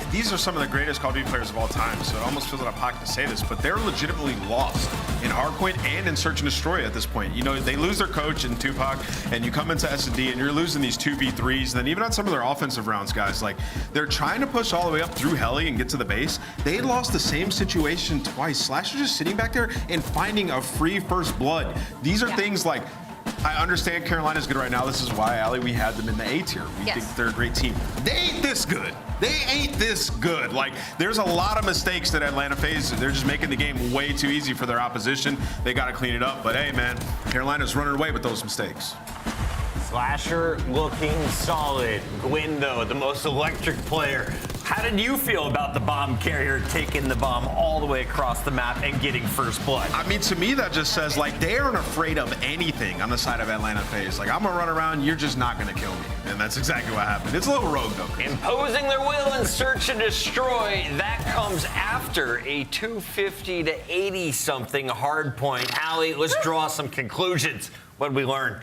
these are some of the greatest Call of Duty players of all time, so it almost feels out of pocket to say this, but they're legitimately lost in Hardpoint and in Search and Destroy at this point. You know, they lose their coach in Tupac, and you come into S&D, and you're losing these 2v3s, and then even on some of their offensive rounds, guys, like, they're trying to push all the way up through Heli and get to the base. They lost the same situation twice. Slasher just sitting back there and finding a free first blood. These are things like, I understand Carolina's good right now. This is why, Allie, we had them in the A tier. We think they're a great team. They ain't this good. They ain't this good. Like, there's a lot of mistakes that Atlanta FaZe. They're just making the game way too easy for their opposition. They got to clean it up. But, hey, man, Carolina's running away with those mistakes. Slasher looking solid. Gwyn, though, the most electric player. How did you feel about the bomb carrier taking the bomb all the way across the map and getting first blood? I mean, to me, that just says, like, they aren't afraid of anything on the side of Atlanta FaZe. Like, I'm going to run around, you're just not going to kill me. And that's exactly what happened. It's a little rogue, though. Imposing their will and search and destroy. That comes after a 250 to 80-something hard point. Allie, let's draw some conclusions. What did we learn?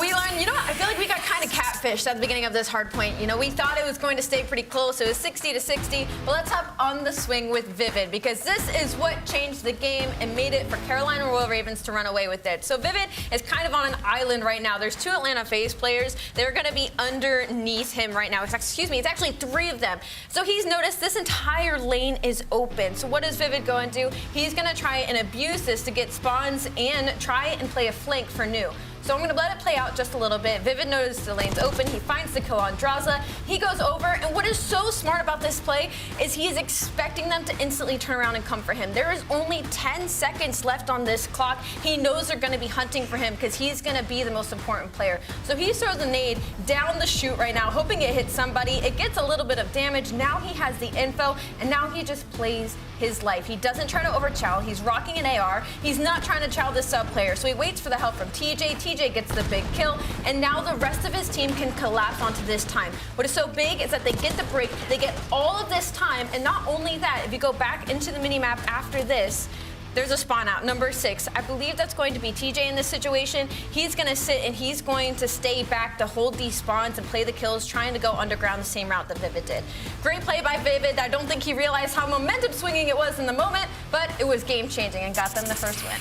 We learned, you know what, I feel like we got kind of catfished at the beginning of this hard point. You know, we thought it was going to stay pretty close. It was 60 to 60. But let's hop on the swing with Vivid, because this is what changed the game and made it for Carolina Royal Ravens to run away with it. So Vivid is kind of on an island right now. There's 2 Atlanta FaZe players. They're going to be underneath him right now. It's actually 3 of them. So he's noticed this entire lane is open. So what is Vivid going to do? He's going to try and abuse this to get spawns and try and play a flank for New. So I'm going to let it play out just a little bit. Vivid notices the lane's open. He finds the kill on Draza. He goes over, and what is so smart about this play is he is expecting them to instantly turn around and come for him. There is only 10 seconds left on this clock. He knows they're going to be hunting for him because he's going to be the most important player. So he throws a nade down the chute right now, hoping it hits somebody. It gets a little bit of damage. Now he has the info, and now he just plays his life. He doesn't try to overchow. He's rocking an AR. He's not trying to chow this sub player. So he waits for the help from TJ. TJ gets the big kill, and now the rest of his team can collapse onto this time. What is so big is that they get the break, they get all of this time, and not only that, if you go back into the minimap after this, there's a spawn out, number 6. I believe that's going to be TJ in this situation. He's going to sit and he's going to stay back to hold these spawns and play the kills, trying to go underground the same route that Vivid did. Great play by Vivid. I don't think he realized how momentum swinging it was in the moment, but it was game changing and got them the first win.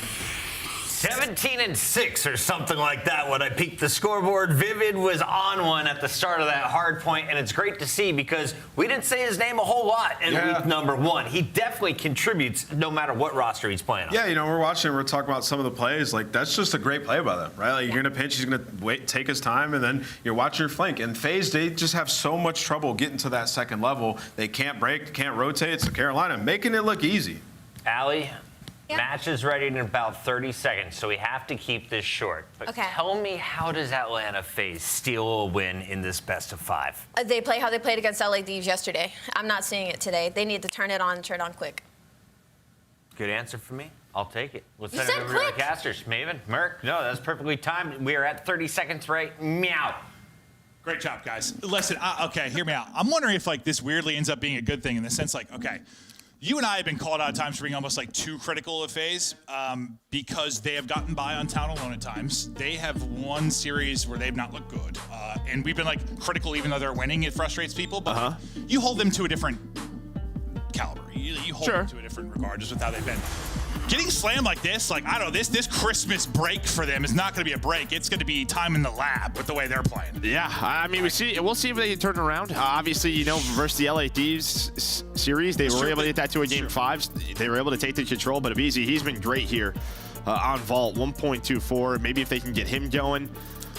17-6 or something like that when I peeked the scoreboard. Vivid was on one at the start of that hard point, and it's great to see because we didn't say his name a whole lot in week number 1. He definitely contributes no matter what roster he's playing on. Yeah, you know, we're watching, we're talking about some of the plays. Like, that's just a great play by them, right? Like, you're going to pinch, he's going to wait, take his time, and then you're watching your flank. And FaZe, they just have so much trouble getting to that second level. They can't break, can't rotate. So Carolina making it look easy. Allie? Match is ready in about 30 seconds, so we have to keep this short. But tell me, how does Atlanta FaZe steal a win in this best of 5? They play how they played against LA Thieves yesterday. I'm not seeing it today. They need to turn it on quick. Good answer for me. I'll take it. Let's send it over to the casters. Maven, Merc, no, that's perfectly timed. We are at 30 seconds right. Meow. Great job, guys. Listen, okay, hear me out. I'm wondering if like this weirdly ends up being a good thing in the sense like, okay, you and I have been called out at times for being almost like too critical of FaZe because they have gotten by on Town Alone at times. They have won series where they've not looked good. And we've been like critical even though they're winning. It frustrates people, but you hold them to a different caliber. You hold them to a different regard just with how they've been. Getting slammed like this, like, I don't know, this Christmas break for them is not going to be a break. It's going to be time in the lab with the way they're playing. Yeah, I mean, we'll see if they can turn around. Obviously, you know, versus the LA Thieves series, they were able to get that to a game 5. They were able to take the control, but Abizi, he's been great here on Vault, 1.24. Maybe if they can get him going.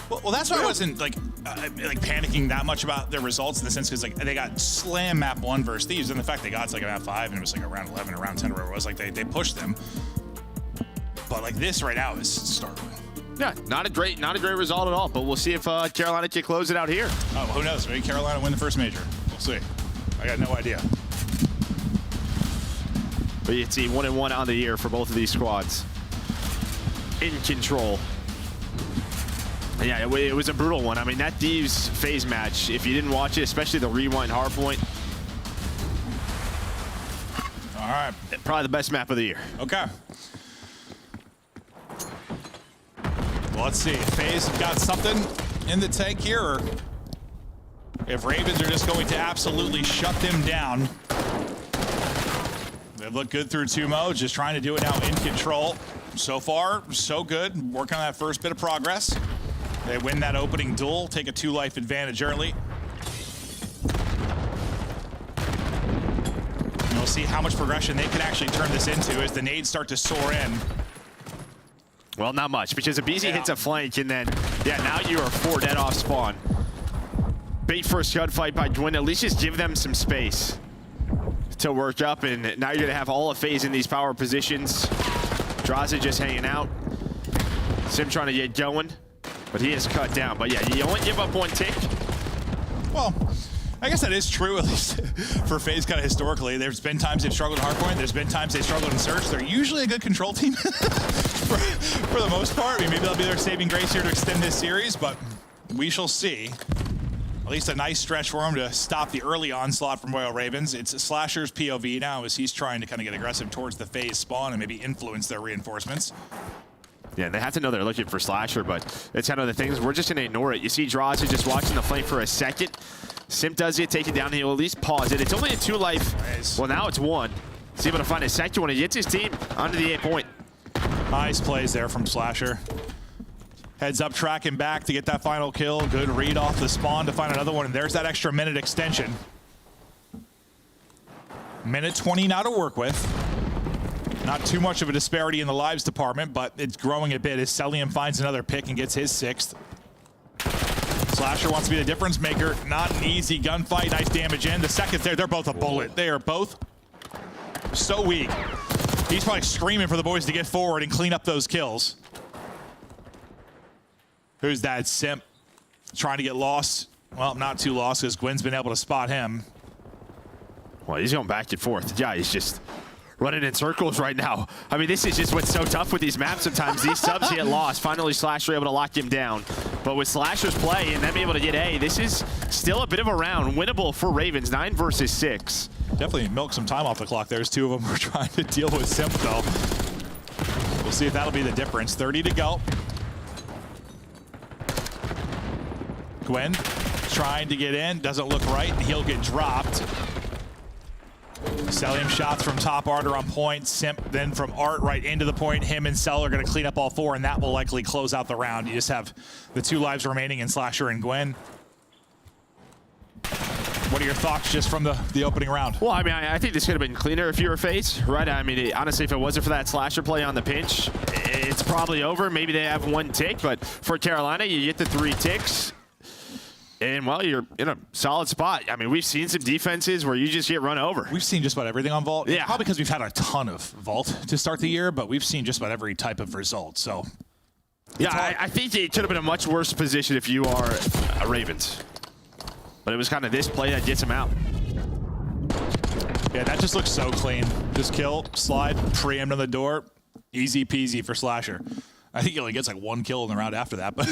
Well, that's why I wasn't like panicking that much about their results in the sense because like they got slam map 1 versus Thieves, and the fact they got to like a map 5 and it was like around 11 or around 10 or whatever it was, like they pushed them. But like this right now is startling. Yeah, not a great result at all. But we'll see if Carolina can close it out here. Oh, who knows? Maybe Carolina win the first major. We'll see. I got no idea. But you see 1-1 on the year for both of these squads. In control. Yeah, it was a brutal one. I mean, that Thieves FaZe match, if you didn't watch it, especially the rewind hardpoint. All right. Probably the best map of the year. Okay. Well, let's see. If FaZe have got something in the tank here, or if Ravens are just going to absolutely shut them down. They've looked good through 2 modes, just trying to do it now in control. So far, so good. Working on that first bit of progress. They win that opening duel, take a 2-life advantage early. And we'll see how much progression they can actually turn this into as the nades start to soar in. Well, not much, because Abizi hits a flank, and then, yeah, now you are 4 dead off spawn. Bait for a scud fight by Gwyn. At least just give them some space to work up, and now you're going to have all of FaZe in these power positions. Draza just hanging out. Sim trying to get going. But he is cut down. But yeah, you only give up 1 tick. Well, I guess that is true, at least for FaZe kind of historically. There's been times they've struggled in hardpoint. There's been times they've struggled in search. They're usually a good control team for the most part. I mean, maybe that'll be their saving grace here to extend this series, but we shall see. At least a nice stretch for him to stop the early onslaught from Royal Ravens. It's Slasher's POV now as he's trying to kind of get aggressive towards the FaZe spawn and maybe influence their reinforcements. Yeah, they have to know they're looking for Slasher, but it's kind of the things. We're just going to ignore it. You see Draza just watching the flank for a second. Simp does it, take it down. He'll at least pause it. It's only a 2-life. Nice. Well, now it's 1. He's able to find a second one. He gets his team onto the 8-point. Nice plays there from Slasher. Heads up, tracking back to get that final kill. Good read off the spawn to find another one. And there's that extra minute extension. Minute 20 now to work with. Not too much of a disparity in the lives department, but it's growing a bit as Celium finds another pick and gets his 6th. Slasher wants to be the difference maker. Not an easy gunfight. Nice damage in. The seconds there, they're both a bullet. They are both so weak. He's probably screaming for the boys to get forward and clean up those kills. Who's that? Simp trying to get lost. Well, not too lost because Gwyn's been able to spot him. Well, he's going back and forth. Yeah, he's just running in circles right now. I mean, this is just what's so tough with these maps sometimes. These subs get lost. Finally, Slasher able to lock him down. But with Slasher's play and them able to get A, this is still a bit of a round. Winnable for Ravens, 9 versus 6. Definitely milk some time off the clock. There's 2 of them who are trying to deal with Simp, though. We'll see if that'll be the difference. 30 to go. Gwyn trying to get in. Doesn't look right. He'll get dropped. Celium shots from top Art are on point. Simp then from Art right into the point. Him and Cell are going to clean up all 4, and that will likely close out the round. You just have the 2 lives remaining in Slasher and Gwyn. What are your thoughts just from the opening round? Well, I mean, I think this could have been cleaner if you were FaZe, right? I mean, honestly, if it wasn't for that Slasher play on the pinch, it's probably over. Maybe they have 1 tick, but for Carolina, you get the 3 ticks. And, well, you're in a solid spot. I mean, we've seen some defenses where you just get run over. We've seen just about everything on Vault. Yeah. Probably because we've had a ton of Vault to start the year, but we've seen just about every type of result. So, yeah, I think it could have been a much worse position if you are a Ravens. But it was kind of this play that gets him out. Yeah, that just looks so clean. Just kill, slide, preempt on the door. Easy peasy for Slasher. I think he only gets like 1 kill in the round after that, but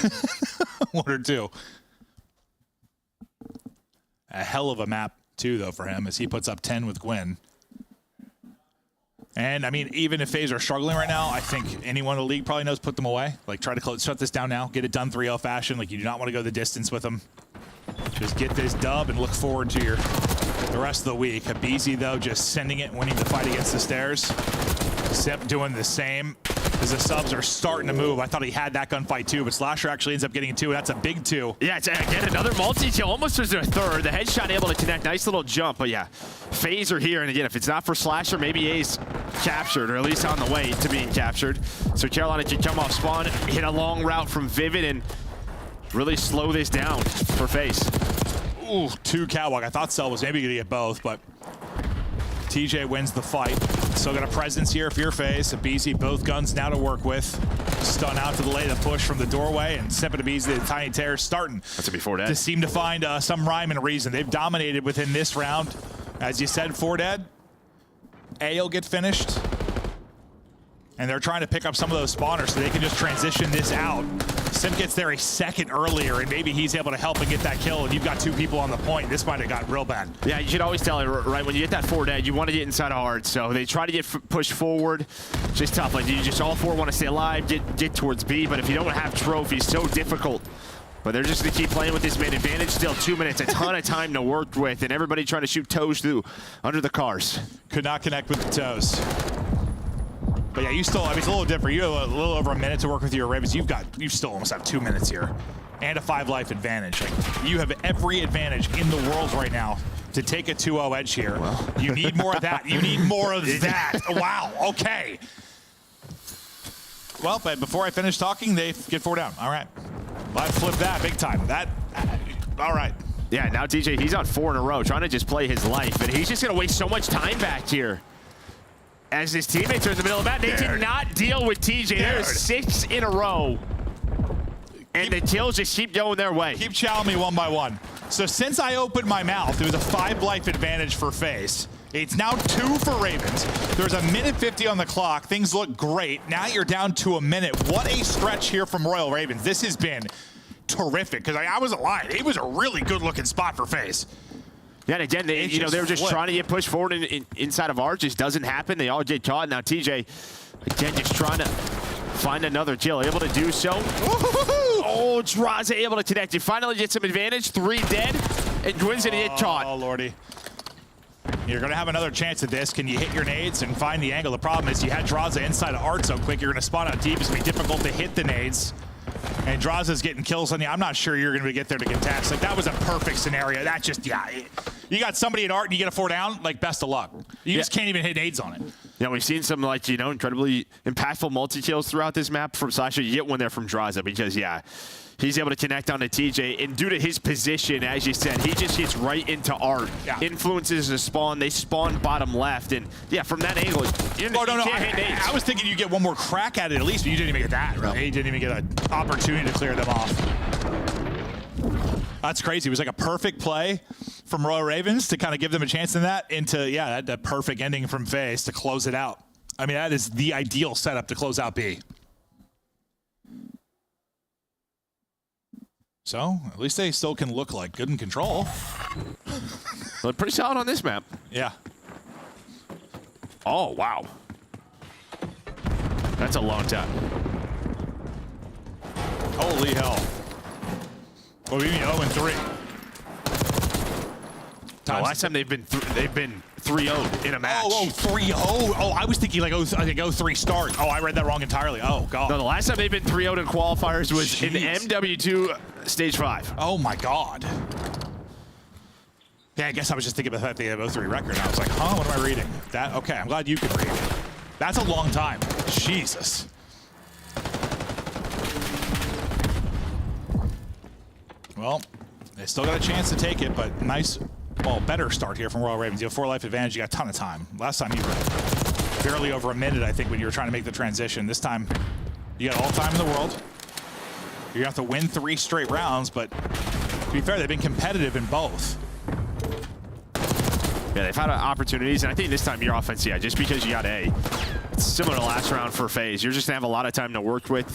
1 or 2. A hell of a map, too, though, for him, as he puts up 10 with Gwyn. And, I mean, even if FaZe are struggling right now, I think anyone in the league probably knows put them away. Like, try to shut this down now. Get it done 3-0 fashion. Like, you do not want to go the distance with them. Just get this dub and look forward to the rest of the week. Habizi, though, just sending it, winning the fight against the stairs. Sip doing the same as the subs are starting to move. I thought he had that gunfight too, but Slasher actually ends up getting 2, and that's a big 2. Yeah, it's, again, another multi-kill. Almost was their 3rd. The headshot able to connect. Nice little jump, but yeah. FaZe are here, and again, if it's not for Slasher, maybe A's captured, or at least on the way to being captured. So Carolina can come off spawn, hit a long route from Vivid, and really slow this down for FaZe. Ooh, 2 catwalk. I thought Cell was maybe going to get both, but TJ wins the fight. Still got a presence here if you're FaZe. Habizi, both guns now to work with. Stun out to delay the push from the doorway, and Sip and Habizi, the Tiny Terror, starting that's a before dead to seem to find some rhyme and reason. They've dominated within this round. As you said, 4 dead. A will get finished. And they're trying to pick up some of those spawners so they can just transition this out. Sim gets there a second earlier, and maybe he's able to help and get that kill, and you've got 2 people on the point. This might have got real bad. Yeah, you should always tell it, right, when you get that 4 dead, you want to get inside of hard, so they try to get pushed forward. It's just tough. Like, you just all 4 want to stay alive, get towards B, but if you don't have trophies, so difficult. But they're just going to keep playing with this main advantage. Still 2 minutes, a ton of time to work with, and everybody trying to shoot toes through under the cars. Could not connect with the toes. But yeah, you still, I mean, it's a little different. You have a little over a minute to work with your Ravens. You still almost have 2 minutes here. And a 5-life advantage. Like, you have every advantage in the world right now to take a 2-0 edge here. Well. You need more of that. You need more of that. Wow, okay. Well, but before I finish talking, they get 4 down. All right. Well, I flipped that big time. All right. Yeah, now TJ, he's on 4 in a row, trying to just play his life. And he's just going to waste so much time back here. As his teammates are in the middle of the map, they did not deal with TJ. There's 6 in a row. And the kills just keep going their way. Keep chowing me one by one. So since I opened my mouth, it was a 5-life advantage for FaZe. It's now 2 for Ravens. There's a minute 50 on the clock. Things look great. Now you're down to a minute. What a stretch here from Royal Ravens. This has been terrific, because I wasn't lying. It was a really good-looking spot for FaZe. Yeah, and again, they were just trying to get pushed forward inside of ours. Just doesn't happen. They all get caught. Now TJ, again, just trying to find another kill. Able to do so. Oh, Draza able to connect. He finally gets some advantage. 3 dead, and Gwyn's gonna get caught. Oh, Lordy. You're going to have another chance at this. Can you hit your nades and find the angle? The problem is you had Draza inside of Art so quick, you're going to spawn out deep. It's going to be difficult to hit the nades. And Draza's getting kills on you. I'm not sure you're going to get there to contest. Like, that was a perfect scenario. That just, yeah. You got somebody at Art and you get a 4 down, like, best of luck. You just can't even hit nades on it. Yeah, we've seen some, like, incredibly impactful multi-kills throughout this map from Slasher. You get one there from Draza because, yeah, he's able to connect onto TJ. And due to his position, as you said, he just gets right into Art. Yeah. Influences the spawn. They spawn bottom left. And, yeah, from that angle, you can't hit nades. I was thinking you get one more crack at it at least, but you didn't even get that. Really. He didn't even get an opportunity to clear them off. That's crazy. It was like a perfect play from Royal Ravens to kind of give them a chance in that, into, yeah, that perfect ending from FaZe to close it out. I mean, that is the ideal setup to close out B. So, at least they still can look like good in control. Look pretty solid on this map. Yeah. Oh, wow. That's a long time. Holy hell. What do you mean 0-3? The last time they've been 3-0 in a match. Oh, 3-0. Oh, I was thinking like 0-3 start. Oh, I read that wrong entirely. Oh, God. No, the last time they've been 3-0 in qualifiers was in MW2 Stage 5. Oh, my God. Yeah, I guess I was just thinking about the fact they have 0-3 record. And I was like, huh, what am I reading? That, okay, I'm glad you can read. That's a long time. Jesus. Well, they still got a chance to take it, but nice, well, better start here from Royal Ravens. You have 4-life advantage. You got a ton of time. Last time you were barely over a minute, I think, when you were trying to make the transition. This time, you got all time in the world. You're going to have to win 3 straight rounds, but to be fair, they've been competitive in both. Yeah, they've had opportunities, and I think this time your offense, yeah, just because you got A, It's similar to last round for FaZe. You're just going to have a lot of time to work with.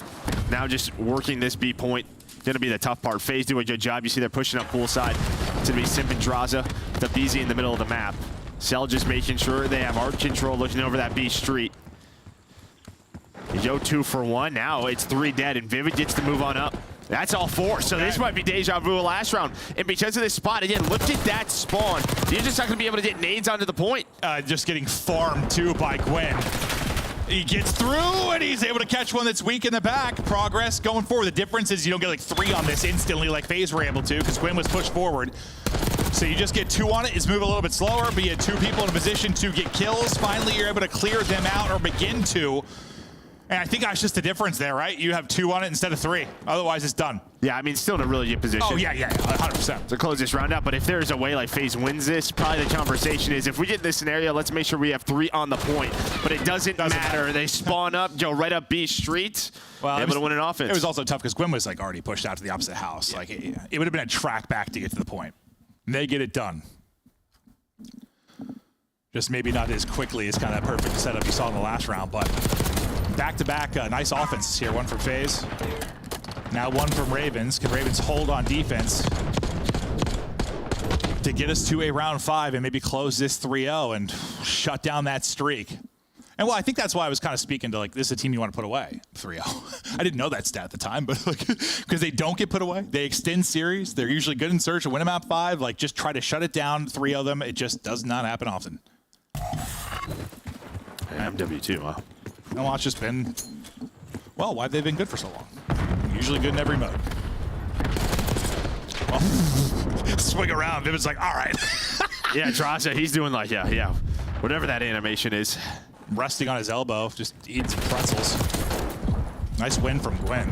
Now just working this B point, going to be the tough part. FaZe do a good job. You see they're pushing up poolside. It's going to be Simp and Draza, the BZ in the middle of the map. Cell just making sure they have arc control, looking over that B street. You go 2 for 1. Now it's 3 dead, and Vivid gets to move on up. That's all 4, so this might be deja vu last round. And because of this spot, again, look at that spawn. You're just not going to be able to get nades onto the point. Just getting farmed, too, by Gwen. He gets through, and he's able to catch one that's weak in the back. Progress going forward. The difference is you don't get like 3 on this instantly like FaZe were able to, because Gwen was pushed forward. So you just get 2 on it. It's moving a little bit slower, but you had 2 people in a position to get kills. Finally, you're able to clear them out or begin to. And I think that's just the difference there, right? You have 2 on it instead of 3. Otherwise, it's done. Yeah, I mean, still in a really good position. Oh, yeah, 100%. To close this round out. But if there's a way like FaZe wins this, probably the conversation is if we get in this scenario, let's make sure we have 3 on the point. But it doesn't matter. They spawn up, go right up B street, able to win an offense. It was also tough because Gwen was like already pushed out to the opposite house. Yeah. Like it would have been a track back to get to the point. And they get it done. Just maybe not as quickly as kind of that perfect setup you saw in the last round, but back-to-back nice offenses here. 1 from FaZe. Now 1 from Ravens. Can Ravens hold on defense to get us to a round 5 and maybe close this 3-0 and shut down that streak? And well, I think that's why I was kind of speaking to like, this is a team you want to put away, 3-0. I didn't know that stat at the time, but like, because they don't get put away. They extend series. They're usually good in search and win a map 5. Like, just try to shut it down, 3-0 them. It just does not happen often. MW2, wow. No, it's just been, well, why have they been good for so long? Usually good in every mode. Well, swing around. Vivid's like, all right. Yeah, Draza, he's doing like, yeah, whatever that animation is. Resting on his elbow, just eating some pretzels. Nice win from Gwen.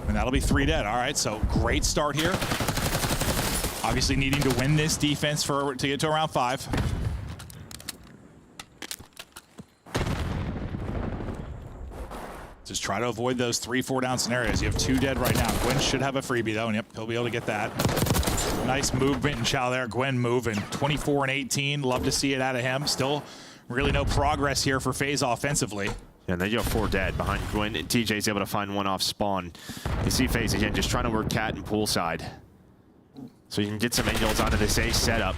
And that'll be 3 dead. All right, so great start here. Obviously needing to win this defense to get to around 5. Just try to avoid those 3-4 down scenarios. You have 2 dead right now. Gwen should have a freebie though, and yep, he'll be able to get that. Nice movement and chow there. Gwen moving 24 and 18. Love to see it out of him. Still really no progress here for FaZe offensively. Yeah, and then you have 4 dead behind Gwen. And TJ's able to find 1 off spawn. You see FaZe again, just trying to work cat and poolside. So you can get some angles onto this A setup.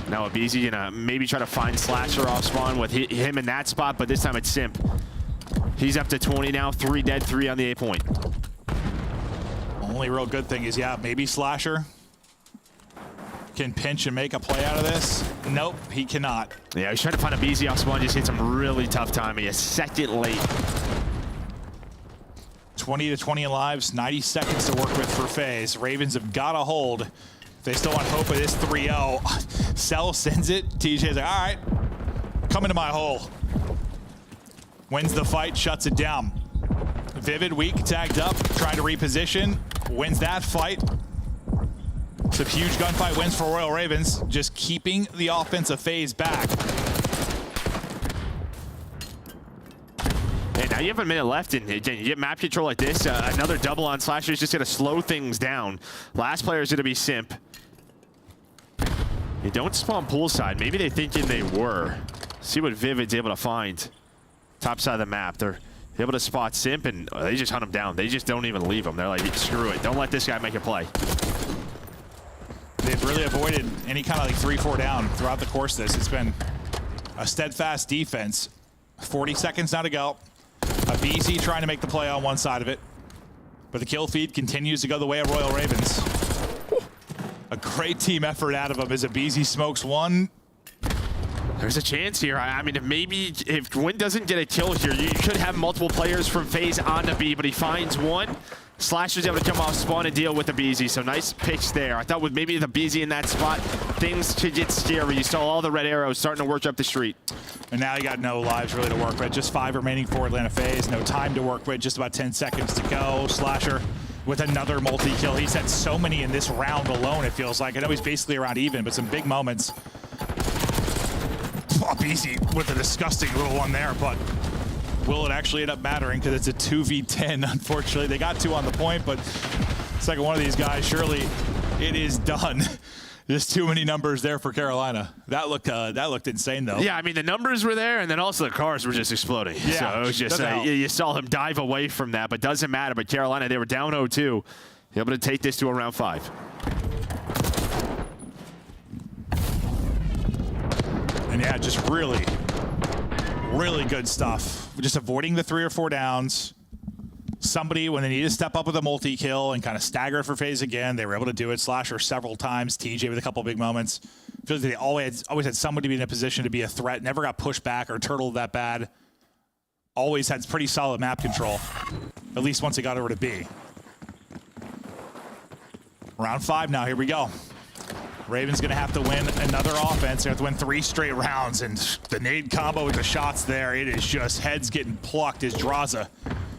Now Abizi gonna maybe try to find Slasher off spawn with him in that spot, but this time it's Simp. He's up to 20 now, 3 dead, 3 on the A point. Only real good thing is, yeah, maybe Slasher can pinch and make a play out of this. Nope, he cannot. Yeah, he's trying to find Abizi off spawn, just hit some really tough timing. A second late. 20 to 20 lives, 90 seconds to work with for FaZe. Ravens have got to hold. They still want hope of this 3-0. Cell sends it. TJ's like, all right, come into my hole. Wins the fight, shuts it down. Vivid, weak, tagged up, trying to reposition. Wins that fight. It's a huge gunfight wins for Royal Ravens. Just keeping the offense of FaZe back. Hey, now you have a minute left, and again, you get map control like this. Another double on Slasher is just going to slow things down. Last player is going to be Simp. You don't spawn poolside. Maybe they're thinking they were. See what Vivid's able to find. Top side of the map. They're able to spot Simp, and they just hunt him down. They just don't even leave him. They're like, screw it. Don't let this guy make a play. They've really avoided any kind of like 3-4 down throughout the course of this. It's been a steadfast defense. 40 seconds now to go. Abizi trying to make the play on one side of it. But the kill feed continues to go the way of Royal Ravens. A great team effort out of him as Abizi smokes 1. There's a chance here. I mean, if Gwen doesn't get a kill here, you could have multiple players from FaZe on the B, but he finds 1. Slasher's able to come off spawn and deal with the BZ, so nice picks there. I thought with maybe the BZ in that spot, things could get scary. You saw all the red arrows starting to work up the street. And now you got no lives really to work with. Just 5 remaining for Atlanta FaZe. No time to work with. Just about 10 seconds to go. Slasher with another multi-kill. He's had so many in this round alone, it feels like. I know he's basically around even, but some big moments. Easy with a disgusting little one there, but will it actually end up mattering? Because it's a 2v10, unfortunately. They got 2 on the point, but second one of these guys, surely it is done. Just too many numbers there for Carolina. That looked insane, though. Yeah, I mean, the numbers were there, and then also the cars were just exploding. Yeah, so it was just, you saw him dive away from that, but doesn't matter. But Carolina, they were down 0-2. Able to take this to a round 5. And yeah, just really, really good stuff. Just avoiding the 3 or 4 downs. Somebody, when they need to step up with a multi-kill and kind of stagger for phase again, they were able to do it. Slasher several times. TJ with a couple big moments. Feels like they always had somebody be in a position to be a threat. Never got pushed back or turtled that bad. Always had pretty solid map control. At least once it got over to B. Round 5 now. Here we go. Ravens going to have to win another offense. They have to win 3 straight rounds. And the nade combo with the shots there, it is just heads getting plucked as Draza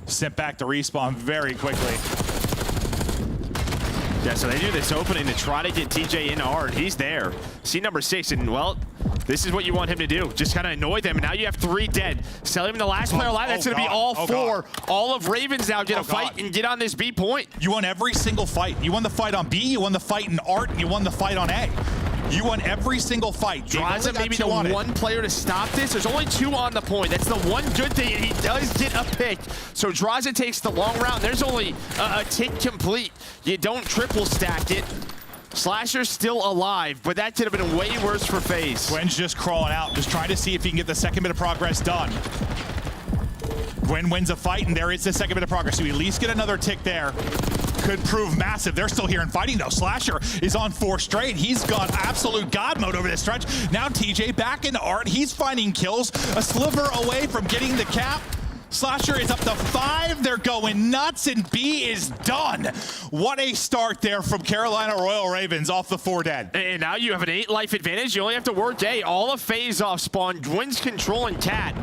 sent back to respawn very quickly. Yeah, so they do this opening to try to get TJ in hard. He's there. See number 6, and well, this is what you want him to do. Just kind of annoy them. And now you have 3 dead. Selling him the last player alive. That's going to be all 4. All of Ravens now get a fight and get on this B point. You won every single fight. You won the fight on B, you won the fight in Art, and you won the fight on A. You won every single fight. Draza maybe the one player to stop this. There's only 2 on the point. That's the one good thing. He does get a pick. So Draza takes the long round. There's only a tick complete. You don't triple stack it. Slasher's still alive, but that could have been way worse for FaZe. Gwen's just crawling out, just trying to see if he can get the second bit of progress done. Gwen wins a fight, and there is the second bit of progress. So we at least get another tick there. Could prove massive. They're still here and fighting, though. Slasher is on 4 straight. He's gone absolute god mode over this stretch. Now TJ back into Art. He's finding kills. A sliver away from getting the cap. Slasher is up to 5. They're going nuts, and B is done. What a start there from Carolina Royal Ravens off the 4 dead. And now you have an 8 life advantage. You only have to work A. All of FaZe off spawn. Gwyn's controlling Cat.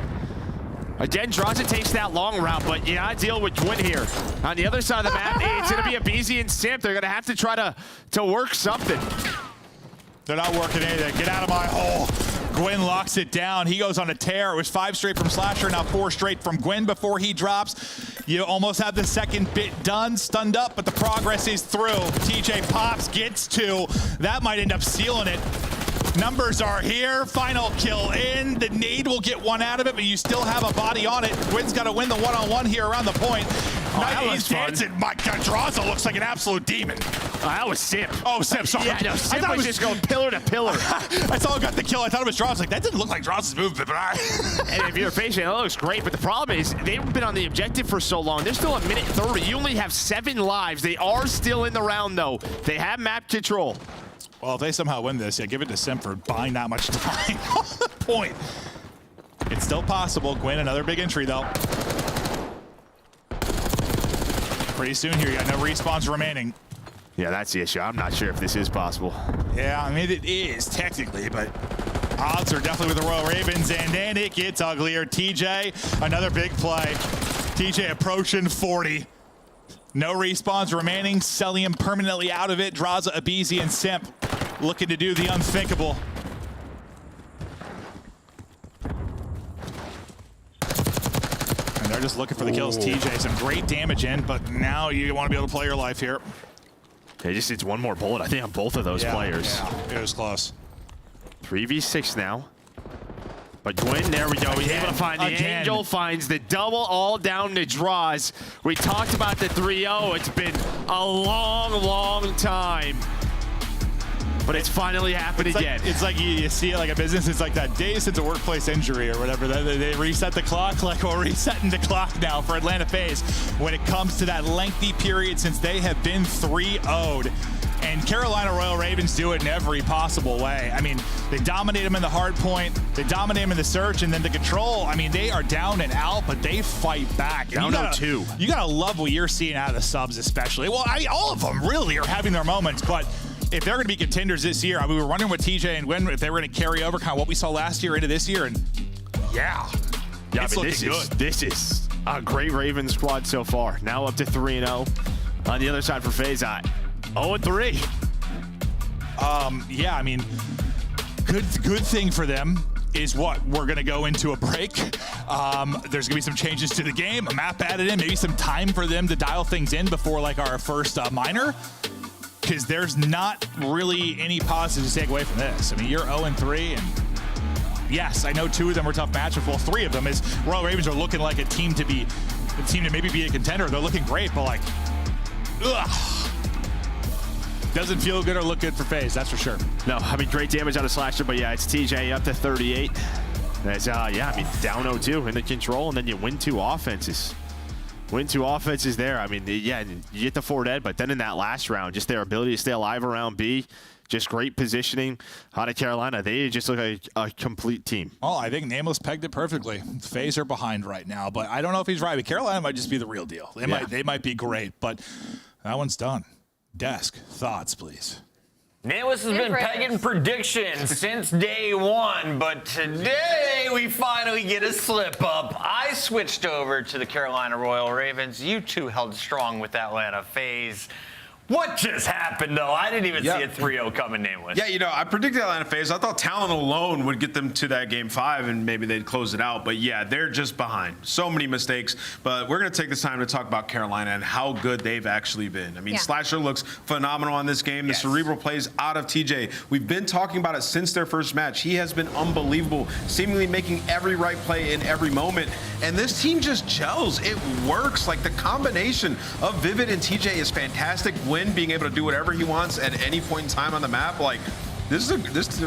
Again, Draza takes that long route, but you gotta deal with Gwyn here. On the other side of the map, it's gonna be a BZ and Simp. They're gonna have to try to work something. They're not working anything. Get out of my hole. Gwyn locks it down. He goes on a tear. It was 5 straight from Slasher, now 4 straight from Gwyn before he drops. You almost have the second bit done, stunned up, but the progress is through. TJ pops, gets 2. That might end up sealing it. Numbers are here. Final kill in. The nade will get 1 out of it, but you still have a body on it. Gwyn's got to win the one-on-one here around the point. He's dancing. My God, Draza looks like an absolute demon. That was Simp. Oh, Simp, sorry. Yeah, no, Simp was just going pillar to pillar. I saw him got the kill. I thought it was Draza. Like, that didn't look like Draza's movement, but And if you're facing it, that looks great, but the problem is they've been on the objective for so long. They're still a minute 30. You only have 7 lives. They are still in the round, though. They have map control. Well, if they somehow win this, yeah, give it to Simp for buying that much time on the point. It's still possible. Gwyn, another big entry, though. Pretty soon here, you got no respawns remaining. Yeah, that's the issue. I'm not sure if this is possible. Yeah, I mean, it is technically, but odds are definitely with the Royal Ravens, and then it gets uglier. TJ, another big play. TJ approaching 40. No respawns remaining. Celium permanently out of it. Draza, Abizi, and Simp looking to do the unthinkable. And they're just looking for the kills. TJ, some great damage in, but now you want to be able to play your life here. It just needs 1 more bullet, I think, on both of those players. Yeah, it was close. 3v6 now. But Gwyn, there we go. He's able to find the Angel, finds the double, all down to draws. We talked about the 3-0. It's been a long, long time. But it's finally happened again. It's like you see it like a business. It's like that day since a workplace injury or whatever. They reset the clock. Like we're resetting the clock now for Atlanta FaZe when it comes to that lengthy period since they have been 3-0'd. And Carolina Royal Ravens do it in every possible way. I mean, they dominate them in the hard point, they dominate them in the search, and then the control. I mean, they are down and out, but they fight back. Down 0-2. You gotta love what you're seeing out of the subs, especially. Well, I mean, all of them really are having their moments, but if they're going to be contenders this year, I mean, we were wondering with TJ and Gwyn if they were going to carry over kind of what we saw last year into this year, and yeah, it's looking good. This is a great Ravens squad so far. Now up to 3-0. On the other side for FaZe, 0-3. Yeah, I mean, good thing for them is what we're going to go into a break. There's going to be some changes to the game, a map added in, maybe some time for them to dial things in before like our first minor. because there's not really any positives to take away from this. I mean, you're 0-3, and yes, I know 2 of them were tough matchups. Well, 3 of them is Royal Ravens are looking like a team to maybe be a contender. They're looking great, but like, ugh. Doesn't feel good or look good for FaZe, that's for sure. No, I mean, great damage out of Slasher, but yeah, it's TJ up to 38. That's, yeah, I mean, down 0-2 in the control, and then you win 2 offenses. Win 2 offenses there. I mean, yeah, you get the 4 dead, but then in that last round, just their ability to stay alive around B, just great positioning out of Carolina. They just look like a complete team. Oh, I think Nameless pegged it perfectly. FaZe are behind right now, but I don't know if he's right. But Carolina might just be the real deal. They might be great, but that one's done. Desk, thoughts, please. Nameless has been pegging predictions since day 1, but today we finally get a slip up. I switched over to the Carolina Royal Ravens. You 2 held strong with Atlanta FaZe. What just happened, though? I didn't even see a 3-0 coming, Nameless. Yeah, you know, I predicted Atlanta FaZe. I thought talent alone would get them to that game 5, and maybe they'd close it out. But yeah, they're just behind. So many mistakes. But we're going to take this time to talk about Carolina and how good they've actually been. I mean, Slasher looks phenomenal on this game. The cerebral plays out of TJ. We've been talking about it since their first match. He has been unbelievable, seemingly making every right play in every moment. And this team just gels. It works. Like, the combination of Vivid and TJ is fantastic. Win being able to do whatever he wants at any point in time on the map. Like, this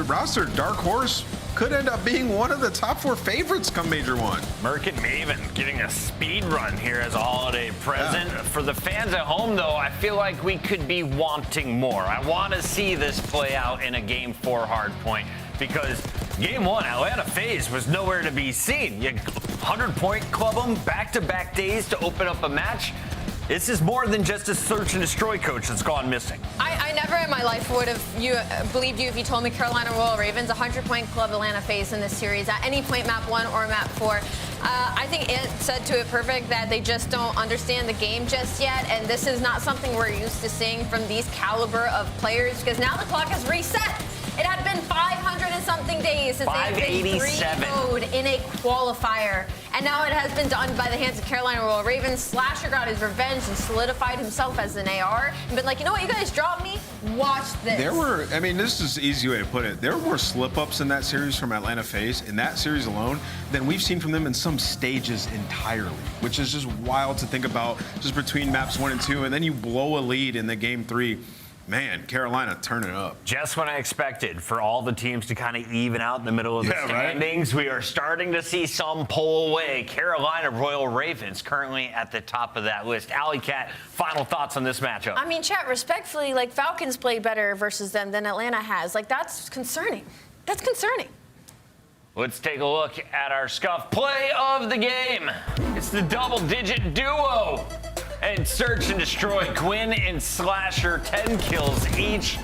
roster, Dark Horse, could end up being one of the top 4 favorites come Major 1. Merc and Maven getting a speed run here as a holiday present. For the fans at home, though, I feel like we could be wanting more. I want to see this play out in a Game 4 hardpoint, because Game 1, Atlanta FaZe was nowhere to be seen. You 100-point club them back-to-back days to open up a match. This is more than just a search and destroy coach that's gone missing. I never in my life would have believed you if you told me Carolina Royal Ravens 100-point club Atlanta FaZe in this series at any point, map 1 or map 4. I think it said to it perfect that they just don't understand the game just yet, and this is not something we're used to seeing from these caliber of players, because now the clock has reset. It had been 500 and something days since they had been 3-0'd in a qualifier. And now it has been done by the hands of Carolina Royal Ravens. Slasher got his revenge and solidified himself as an AR. And been like, you know what, you guys dropped me? Watch this. There were, I mean, this is an easy way to put it. There were more slip-ups in that series from Atlanta FaZe, in that series alone, than we've seen from them in some stages entirely, which is just wild to think about, just between maps 1 and 2. And then you blow a lead in the Game 3. Man, Carolina turning it up. Just when I expected for all the teams to kind of even out in the middle of the standings, we are starting to see some pull away. Carolina Royal Ravens currently at the top of that list. Alley Cat, final thoughts on this matchup? I mean, chat, respectfully, like, Falcons played better versus them than Atlanta has. Like, that's concerning. That's concerning. Let's take a look at our scuff play of the game. It's the double-digit duo. And search and destroy, Gwyn and Slasher, 10 kills each.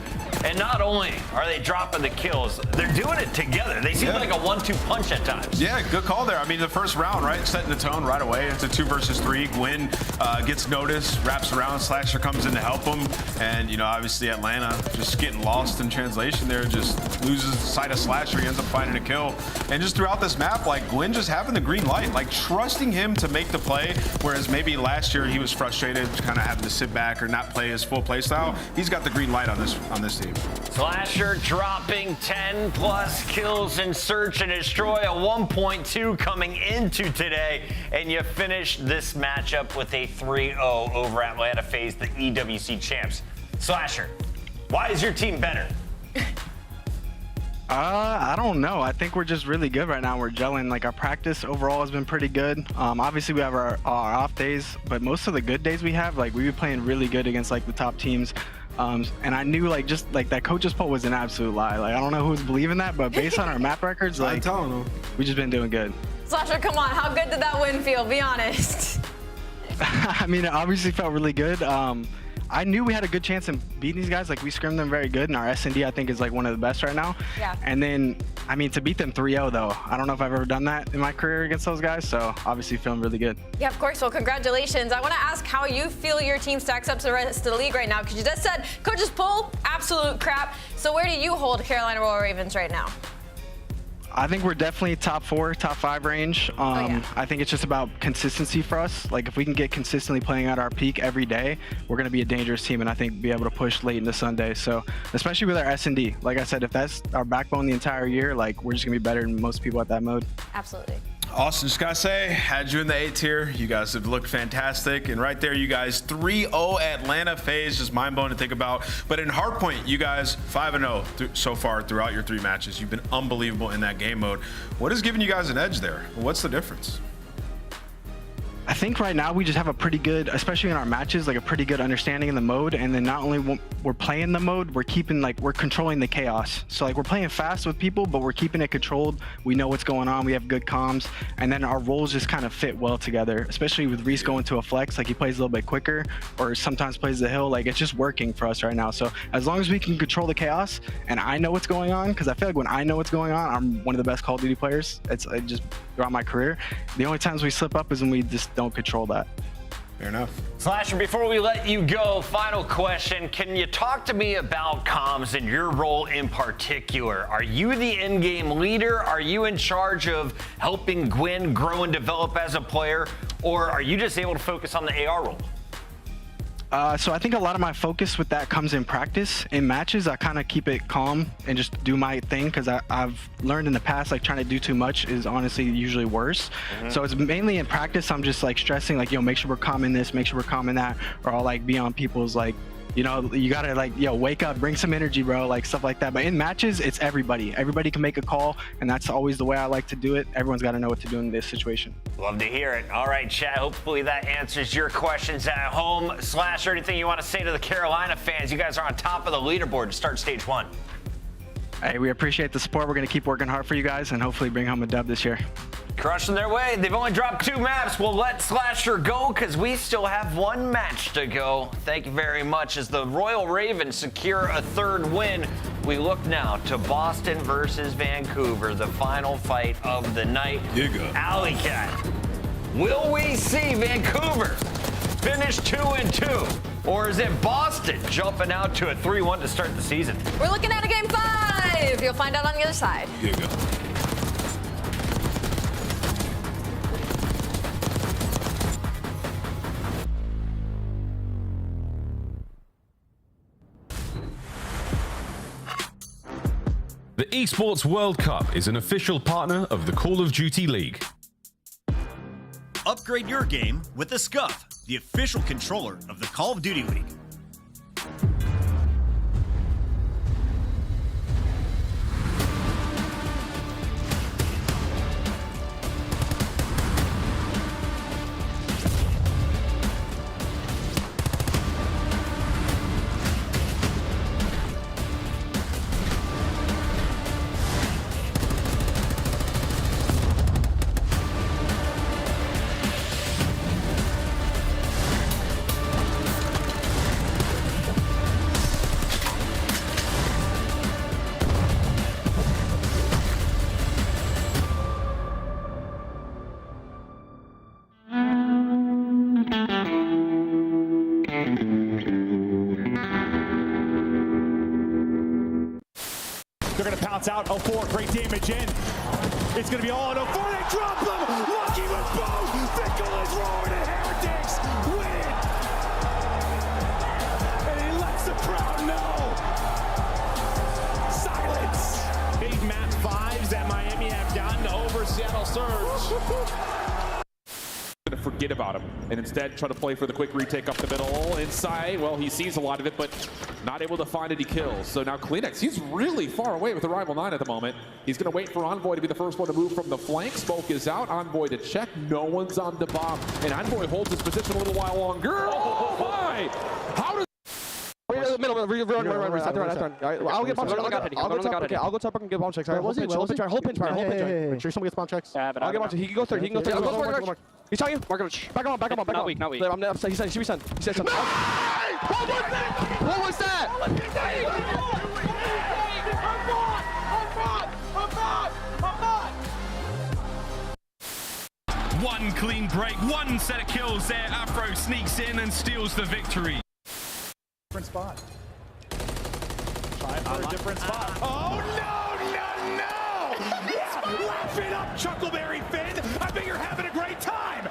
And not only are they dropping the kills, they're doing it together. They seem like a 1-2 punch at times. Yeah, good call there. I mean, the first round, right, setting the tone right away. It's a 2 versus 3. Gwyn gets noticed, wraps around, Slasher comes in to help him. And, you know, obviously Atlanta just getting lost in translation there, just loses sight of Slasher. He ends up finding a kill. And just throughout this map, like, Gwyn just having the green light, like trusting him to make the play, whereas maybe last year he was frustrated, kind of having to sit back or not play his full play style. He's got the green light on this team. Slasher dropping 10+ kills in search and destroy, a 1.2 coming into today, and you finish this matchup with a 3-0 over Atlanta FaZe, the EWC champs. Slasher, why is your team better? I don't know. I think we're just really good right now. We're gelling. Like, our practice overall has been pretty good. Obviously, we have our off days, but most of the good days we have, like, we be playing really good against, like, the top teams. And I knew, like, just like that coach's poll was an absolute lie. Like, I don't know who's believing that, but based on our map records, like, we just been doing good. Slasher, come on, how good did that win feel? Be honest. I mean, it obviously felt really good. I knew we had a good chance in beating these guys. Like, we scrimmed them very good, and our S&D, I think, is like one of the best right now. Yeah. And then, I mean, to beat them 3-0 though, I don't know if I've ever done that in my career against those guys. So obviously feeling really good. Yeah, of course. Well, congratulations. I want to ask how you feel your team stacks up to the rest of the league right now, because you just said coach's poll, absolute crap. So where do you hold Carolina Royal Ravens right now? I think we're definitely top 4, top 5 range. I think it's just about consistency for us. Like if we can get consistently playing at our peak every day, we're going to be a dangerous team and I think be able to push late into Sunday. So especially with our S&D, like I said, if that's our backbone the entire year, like we're just going to be better than most people at that mode. Absolutely. Austin, just gotta say, had you in the A tier. You guys have looked fantastic. And right there, you guys 3-0 Atlanta FaZe, just mind-blowing to think about. But in Hardpoint, you guys 5-0 so far throughout your 3 matches. You've been unbelievable in that game mode. What has given you guys an edge there? What's the difference? I think right now we just have a pretty good, especially in our matches, like a pretty good understanding in the mode. And then not only we're playing the mode, we're controlling the chaos. So like we're playing fast with people, but we're keeping it controlled. We know what's going on. We have good comms. And then our roles just kind of fit well together, especially with Reese going to a flex. Like he plays a little bit quicker or sometimes plays the hill. Like it's just working for us right now. So as long as we can control the chaos and I know what's going on, because I feel like when I know what's going on, I'm one of the best Call of Duty players. It's just throughout my career. The only times we slip up is when we just don't control that. Fair enough. Slasher, before we let you go, final question. Can you talk to me about comms and your role in particular? Are you the in-game leader? Are you in charge of helping Gwyn grow and develop as a player? Or are you just able to focus on the AR role? So I think a lot of my focus with that comes in practice. In matches, I kind of keep it calm and just do my thing because I've learned in the past, like trying to do too much is honestly usually worse. So it's mainly in practice, I'm just like stressing like, yo, make sure we're calm in this, make sure we're calm in that, or I'll like be on people's like, you know, you gotta like, yo, wake up, bring some energy, bro, like stuff like that. But in matches, it's everybody. Everybody can make a call, and that's always the way I like to do it. Everyone's got to know what to do in this situation. Love to hear it. All right, chat. Hopefully that answers your questions at home. Slasher, anything you want to say to the Carolina fans? You guys are on top of the leaderboard to start stage 1. Hey, we appreciate the support. We're going to keep working hard for you guys and hopefully bring home a dub this year. Crushing their way. They've only dropped 2 maps. We'll let Slasher go because we still have 1 match to go. Thank you very much. As the Royal Ravens secure a 3rd win, we look now to Boston versus Vancouver, the final fight of the night. Alley Cat, will we see Vancouver finish 2-2? Or is it Boston jumping out to a 3-1 to start the season? We're looking at a game 5. You'll find out on the other side. The Esports World Cup is an official partner of the Call of Duty League. Upgrade your game with the Scuff, the official controller of the Call of Duty League. They're going to pounce out 04, great damage in. It's going to be all on 04, they drop them! Lucky with both! Fickle is roaring and Heretics win! And he lets the crowd know! Silence! Big map 5s that Miami have gotten over Seattle Surge. To forget about him and instead try to play for the quick retake up the middle inside. Well, he sees a lot of it, but not able to find any kills. So now Kleenex, he's really far away with Arrival 9 at the moment. He's going to wait for Envoy to be the first one to move from the flank. Smoke is out. Envoy to check. No one's on the bomb. And Envoy holds his position a little while longer. Oh my! How does... Middle, run. I'll get bomb checks. I'll go top and get bomb checks. Hold pinch. Make sure someone gets bomb checks. I'll get bomb checks. He can go third. He's telling you. Back him up. Not weak. I'm upset. He said something. What was that? One clean break, 1 set of kills there. Afro sneaks in and steals the victory. Different spot. Try for a different spot. Oh, no! Laugh it up, Chuckleberry Finn. I bet you're having a great time.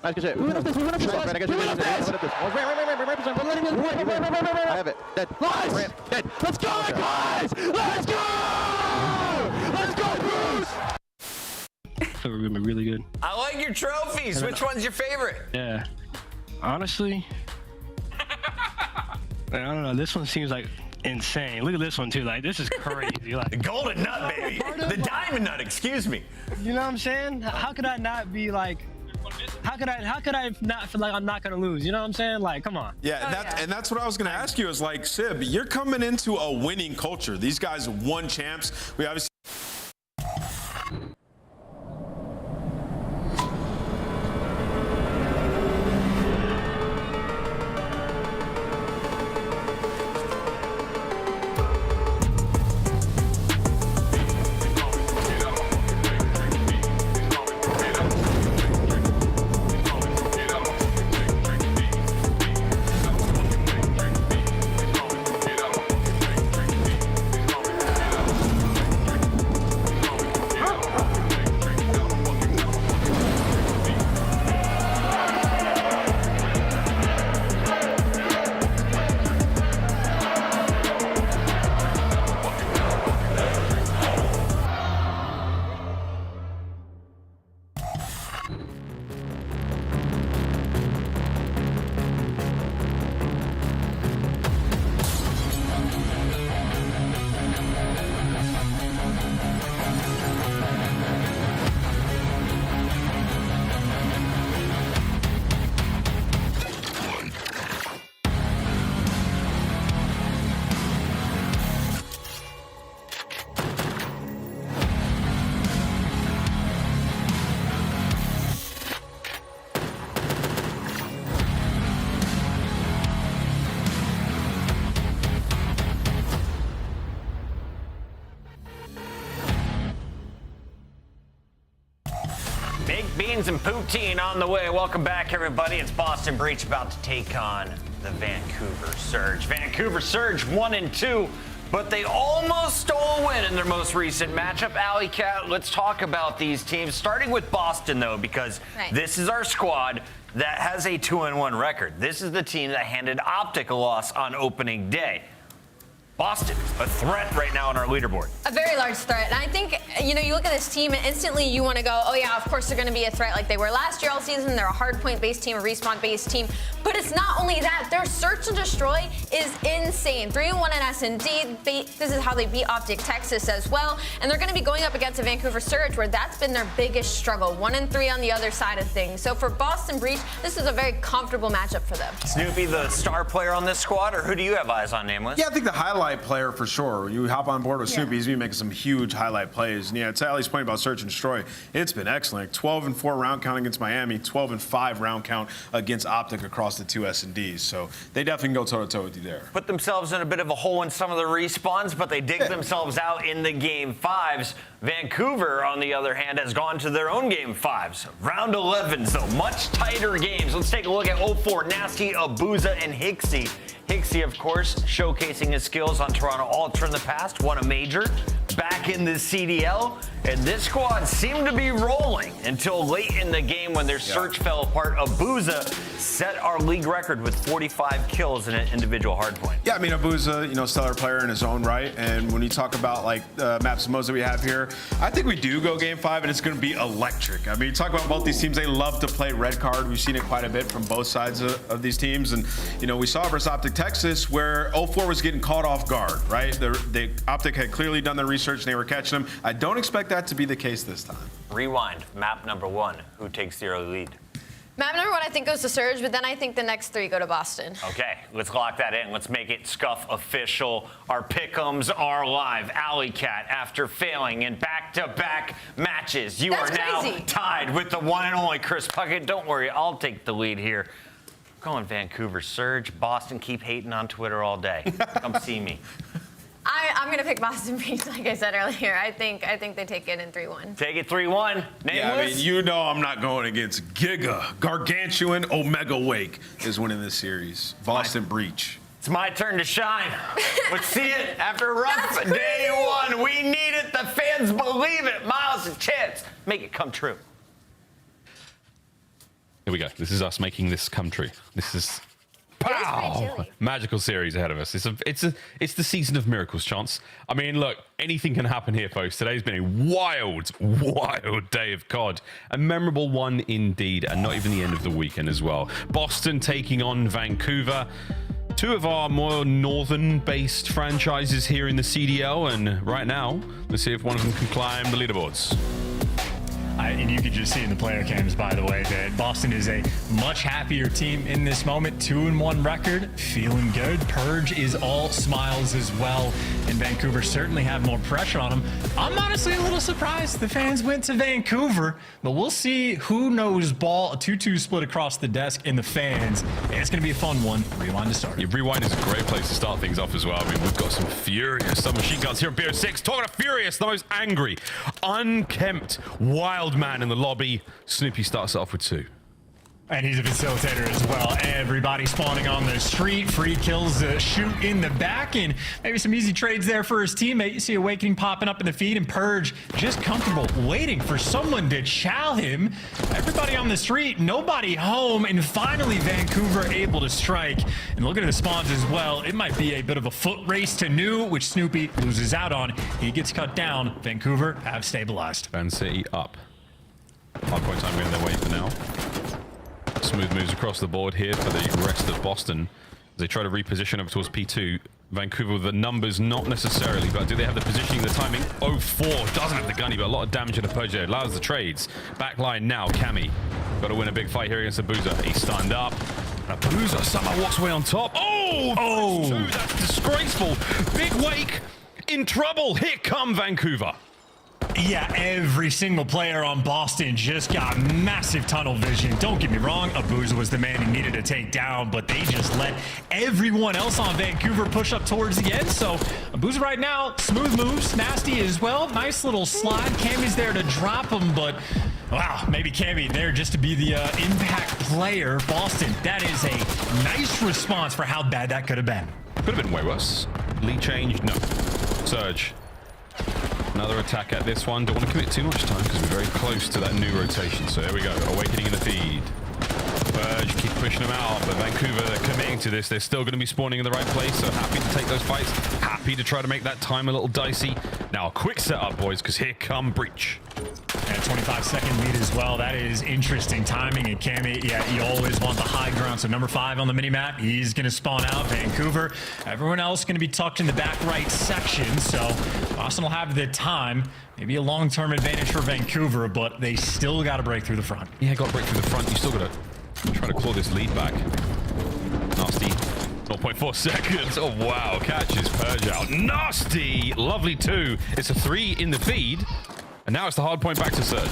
Nice, good shit. We went up this. Right, I got you. Right, I have it. Dead. Nice. Dead. Let's go, guys. Let's go. Let's go, Bruce. We're gonna be really good. I like your trophies. Which one's your favorite? Yeah. Honestly, I don't know. This one seems like insane. Look at this one too. Like this is crazy. Like the golden nut, baby. The diamond nut. Excuse me. You know what I'm saying? How could I not be like? How could I not feel like I'm not gonna lose? You know what I'm saying? Like, come on. Yeah, and that's what I was gonna ask you. Is like, Sib, you're coming into a winning culture. These guys won champs. We obviously. Baked beans and poutine on the way. Welcome back, everybody. It's Boston Breach about to take on the Vancouver Surge. Vancouver Surge 1-2, but they almost stole a win in their most recent matchup. Alley Cat, let's talk about these teams, starting with Boston, though, because this is our squad that has a 2-1 record. This is the team that handed Optic a loss on opening day. Boston, a threat right now on our leaderboard. A very large threat. And I think, you know, you look at this team and instantly you want to go, oh yeah, of course they're going to be a threat like they were last year all season. They're a hardpoint-based team, a respawn-based team. But it's not only that. Their search and destroy is insane. 3-1 in S&D. This is how they beat Optic Texas as well. And they're going to be going up against a Vancouver Surge where that's been their biggest struggle. 1-3 on the other side of things. So for Boston Breach, this is a very comfortable matchup for them. Snoopy, the star player on this squad, or who do you have eyes on, Nameless? Yeah, I think the highlight player for sure. You hop on board with Snoopy, he's been making some huge highlight plays. And yeah, to Allie's point about search and destroy, it's been excellent. 12-4 round count against Miami, 12-5 round count against Optic across the two S&Ds. So they definitely can go toe-to-toe with you there. Put themselves in a bit of a hole in some of the respawns, but they dig themselves out in the game 5s. Vancouver, on the other hand, has gone to their own game 5s. Round 11s, though, much tighter games. Let's take a look at 0-4, Nasty, Abuza, and Hixie. Hixie, of course, showcasing his skills on Toronto Ultra in the past, won a major, back in the CDL, and this squad seemed to be rolling until late in the game when their search fell apart. Abuza set our league record with 45 kills in an individual hardpoint. Yeah, I mean, Abuza, you know, stellar player in his own right, and when you talk about, like, maps and modes that we have here, I think we do go game 5, and it's going to be electric. I mean, you talk about both these teams, they love to play red card. We've seen it quite a bit from both sides of these teams, and, you know, we saw versus Optic Texas where 0-4 was getting caught off guard, right? The Optic had clearly done their research, and they were catching them. I don't expect that to be the case this time. Rewind, map number 1. Who takes the early lead? Map number 1, I think, goes to Surge, but then I think the next 3 go to Boston. Okay, let's lock that in. Let's make it Scuff official. Our pick'ems are live. Alley Cat, after failing in back-to-back matches, you are now tied with the one and only Chris Puckett. Don't worry, I'll take the lead here. I'm going Vancouver Surge. Boston, keep hating on Twitter all day. Come see me. I'm I'm gonna pick Boston Beach, like I said earlier. I think they take it in 3-1. Take it 3-1. Yeah, I mean, you know I'm not going against Giga. Gargantuan Omega Wake is winning this series. Boston Breach. It's my turn to shine. Let's see it after a rough day one. We need it. The fans believe it. Miles, a chance. Make it come true. Here we go. This is us making this come true. This is pow! Magical series ahead of us. It's the season of miracles, Chance. I mean, look, anything can happen here, folks. Today's been a wild day of COD. A memorable one indeed, and not even the end of the weekend as well. Boston taking on Vancouver. Two of our more northern-based franchises here in the CDL, and right now, let's see if one of them can climb the leaderboards. And you could just see in the player cams, by the way, that Boston is a much happier team in this moment. 2-1 record, feeling good. Purge is all smiles as well, and Vancouver certainly have more pressure on them. I'm honestly a little surprised the fans went to Vancouver, but we'll see who knows ball. A 2-2 split across the desk in the fans, and it's going to be a fun one. Rewind to start. Yeah, Rewind is a great place to start things off as well. I mean, we've got some furious submachine guns here at BO6. Talking to Furious, the most angry, unkempt, wild man in the lobby. Snoopy starts it off with 2. And he's a facilitator as well. Everybody spawning on the street. Free kills, shoot in the back, and maybe some easy trades there for his teammate. You see Awakening popping up in the feed, and Purge just comfortable waiting for someone to chow him. Everybody on the street, nobody home, and finally Vancouver able to strike. And looking at the spawns as well, it might be a bit of a foot race to New, which Snoopy loses out on. He gets cut down. Vancouver have stabilized. Van City up. Hardpoint time going their way for now. Smooth moves across the board here for the rest of Boston as they try to reposition over towards P2. Vancouver with the numbers, not necessarily, but do they have the positioning, the timing? 0-4 doesn't have the gunny, but a lot of damage in the Purge there. Allows the trades. Backline now, Cammy. Got to win a big fight here against Abuza. He's stunned up. Abuza somehow walks away on top. Oh! That's disgraceful. Big Wake in trouble. Here come Vancouver. Yeah, every single player on Boston just got massive tunnel vision. Don't get me wrong, Abuza was the man he needed to take down, but they just let everyone else on Vancouver push up towards the end. So Abuza right now, smooth moves, nasty as well. Nice little slide. Cammy's there to drop him, but wow, maybe Cammy there just to be the impact player. Boston, that is a nice response for how bad that could have been. Could have been way worse. Lead change, no. Surge. Another attack at this one. Don't want to commit too much time because we're very close to that new rotation. So here we go. Awakening in the feed. Purge keep pushing them out, but Vancouver, they're committing to this. They're still going to be spawning in the right place, so happy to take those fights. Happy to try to make that time a little dicey. Now, a quick setup, boys, because here come Breach. And a 25-second lead as well. That is interesting timing. And Cammy, yeah, you always want the high ground. So number 5 on the mini-map, he's going to spawn out. Vancouver, everyone else going to be tucked in the back right section. So Boston will have the time. Maybe a long-term advantage for Vancouver, but they still got to break through the front. Yeah, got to break through the front. You still got to try to claw this lead back. Nasty. 0.4 seconds. Oh, wow. Catches Purge out. Nasty. Lovely 2. It's a 3 in the feed. And now it's the hard point back to Surge.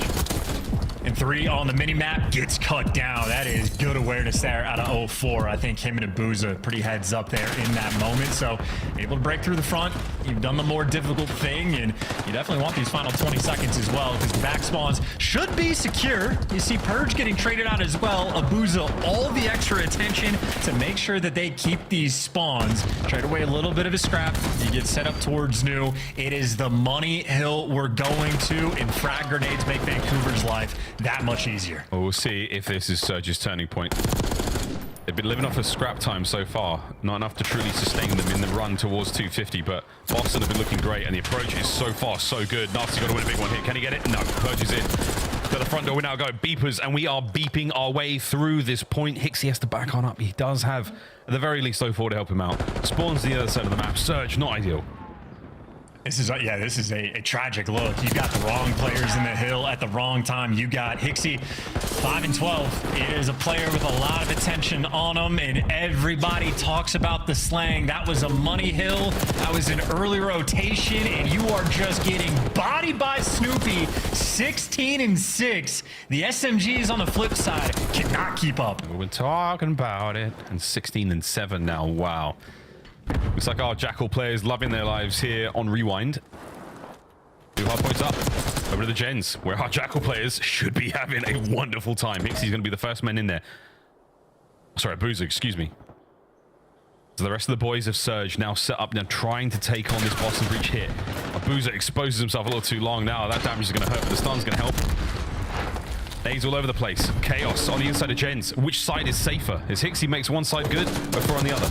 And 3 on the mini-map gets cut down. That is good awareness there out of 0-4. I think him and Abuza pretty heads up there in that moment. So able to break through the front. You've done the more difficult thing, and you definitely want these final 20 seconds as well because the back spawns should be secure. You see Purge getting traded out as well. Abuza, all the extra attention to make sure that they keep these spawns. Trade away a little bit of a scrap. You get set up towards New. It is the money hill we're going to, and frag grenades make Vancouver's life that much easier. Well, we'll see if this is Surge's turning point. They've been living off of scrap time so far. Not enough to truly sustain them in the run towards 250, but Boston have been looking great, and the approach is so far so good. Nasty's got to win a big one here. Can he get it? No. Purge is in. To the front door, we now go beepers, and we are beeping our way through this point. Hixie has to back on up. He does have, at the very least, 0-4 to help him out. Spawns the other side of the map. Surge, not ideal. This is a tragic look. You got the wrong players in the hill at the wrong time. You got Hixie, 5 and 12. It is a player with a lot of attention on him, and everybody talks about the slang. That was a money hill. That was an early rotation, and you are just getting bodied by Snoopy. 16 and 6. The SMGs on the flip side cannot keep up. We've been talking about it, and 16 and 7 now. Wow. Looks like our Jackal players loving their lives here on Rewind. 2 hard points up. Over to the gens, where our Jackal players should be having a wonderful time. Hixie's going to be the first man in there. Sorry, Boozer, excuse me. So the rest of the boys have surged, now set up, now trying to take on this Boston Breach hit. Boozer exposes himself a little too long now. That damage is going to hurt, but the stun's going to help. Nades all over the place. Chaos on the inside of gens. Which side is safer? As Hixie makes one side good, or throw on the other?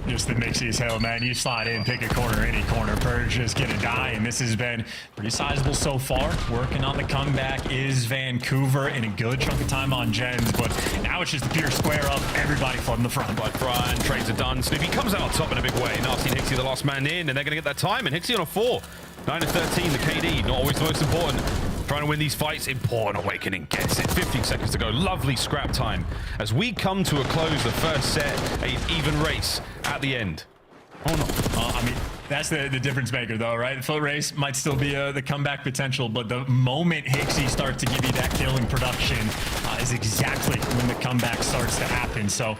Just the Mixies hill, man. You slide in, pick a corner, any corner. Purge is gonna die, and this has been pretty sizable so far. Working on the comeback is Vancouver in a good chunk of time on gens, but now it's just a pure square up. Everybody flooding the front. But front, trades are done. Snoopy comes out on top in a big way. Nasty and Hixie the last man in, and they're gonna get that time. And Hixie on a 4. 9-13, the KD, not always the most important. Trying to win these fights, important. Awakening gets it. 15 seconds to go. Lovely scrap time. As we come to a close, the first set, an even race at the end. Oh no. I mean, that's the difference maker, though, right? The foot race might still be the comeback potential, but the moment Hixie starts to give you that killing production is exactly when the comeback starts to happen. So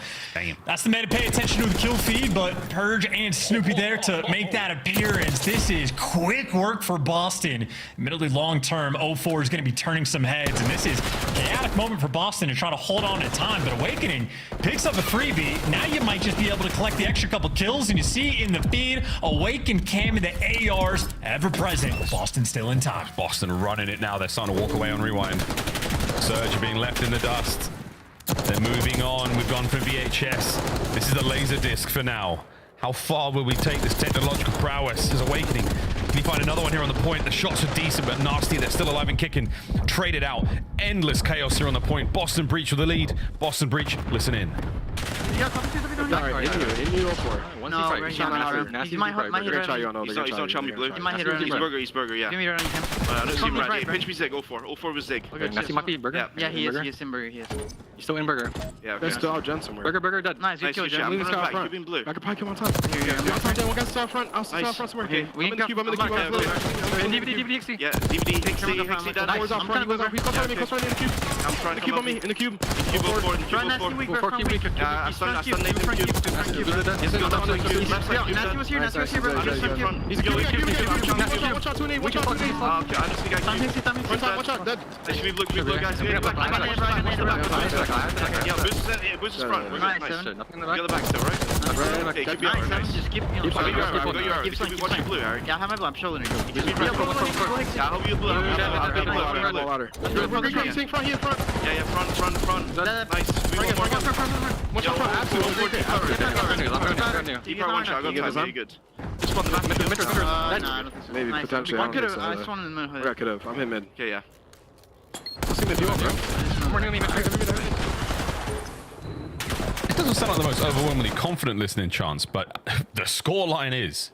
that's the man to pay attention to the kill feed, but Purge and Snoopy there to make that appearance. This is quick work for Boston. Admittedly, long-term, 0-4 is going to be turning some heads, and this is a chaotic moment for Boston to try to hold on to time, but Awakening picks up a freebie. Now you might just be able to collect the extra couple kills, and you see in the feed, Awaken Cam and the ARs ever present. Boston still in time. Boston running it now. They're starting to walk away on Rewind. Surge are being left in the dust. They're moving on. We've gone for VHS. This is the laser disc for now. How far will we take this technological prowess as Awakening? Can you find another one here on the point? The shots are decent, but Nasty. They're still alive and kicking. Traded out. Endless chaos here on the point. Boston Breach with the lead. Boston Breach, listen in. Alright, in you, go for it. No, right here. He's my They're gonna try you on. He's don't tell me blue. He might hit her. He's burger, yeah. Give me your own him. I don't see him right. Pinch me Zig, 0-4. 0-4 with Zig. Nasty might be burger? Yeah, he is in burger, he is. You're still in burger? Yeah, they're still out gen somewhere. Burger, dead. Nice, good kill, Jen. Leave this guy up front. Keep him blue. I could probably kill him on top. Here, one guy's still out front. I'll still out front somewhere. Okay, I'm in the cube, I'm in the cube. DVD, Hixie. Yeah, DVD, Hixie down. He's out front, he's close right in the cube. I'm trying to cube on me, in the cube. Cube 0-4, Nasty weak. I stunned Nathan in the cube. He's going down to the cube. Nasty was here, bro. I'm just in front. He's going to cube. Watch out, 2-8, watch out, 2-8. Okay, I just think I cube. Watch out, dead. They should be blue, guys. Yeah, Boost is front. Nice. You got the back still, right? Okay, keep your nice. Just keep your arm. Keep watching blue, Harry. Yeah, I have my blue. I'm showing you. Keep your arm. Yeah, I'll help you blue. I'll ladder. Yeah, front. Nice. Watch out front, absolutely. Keep our one shot. I got time. You're good. Just spot the back. Mid. Maybe, potentially. I could have. I just wanted in the mid. I could have. I'm hit mid. Okay, yeah. Let's see mid. You want, bro? It doesn't sound like the most overwhelmingly confident listening chance, but the scoreline is.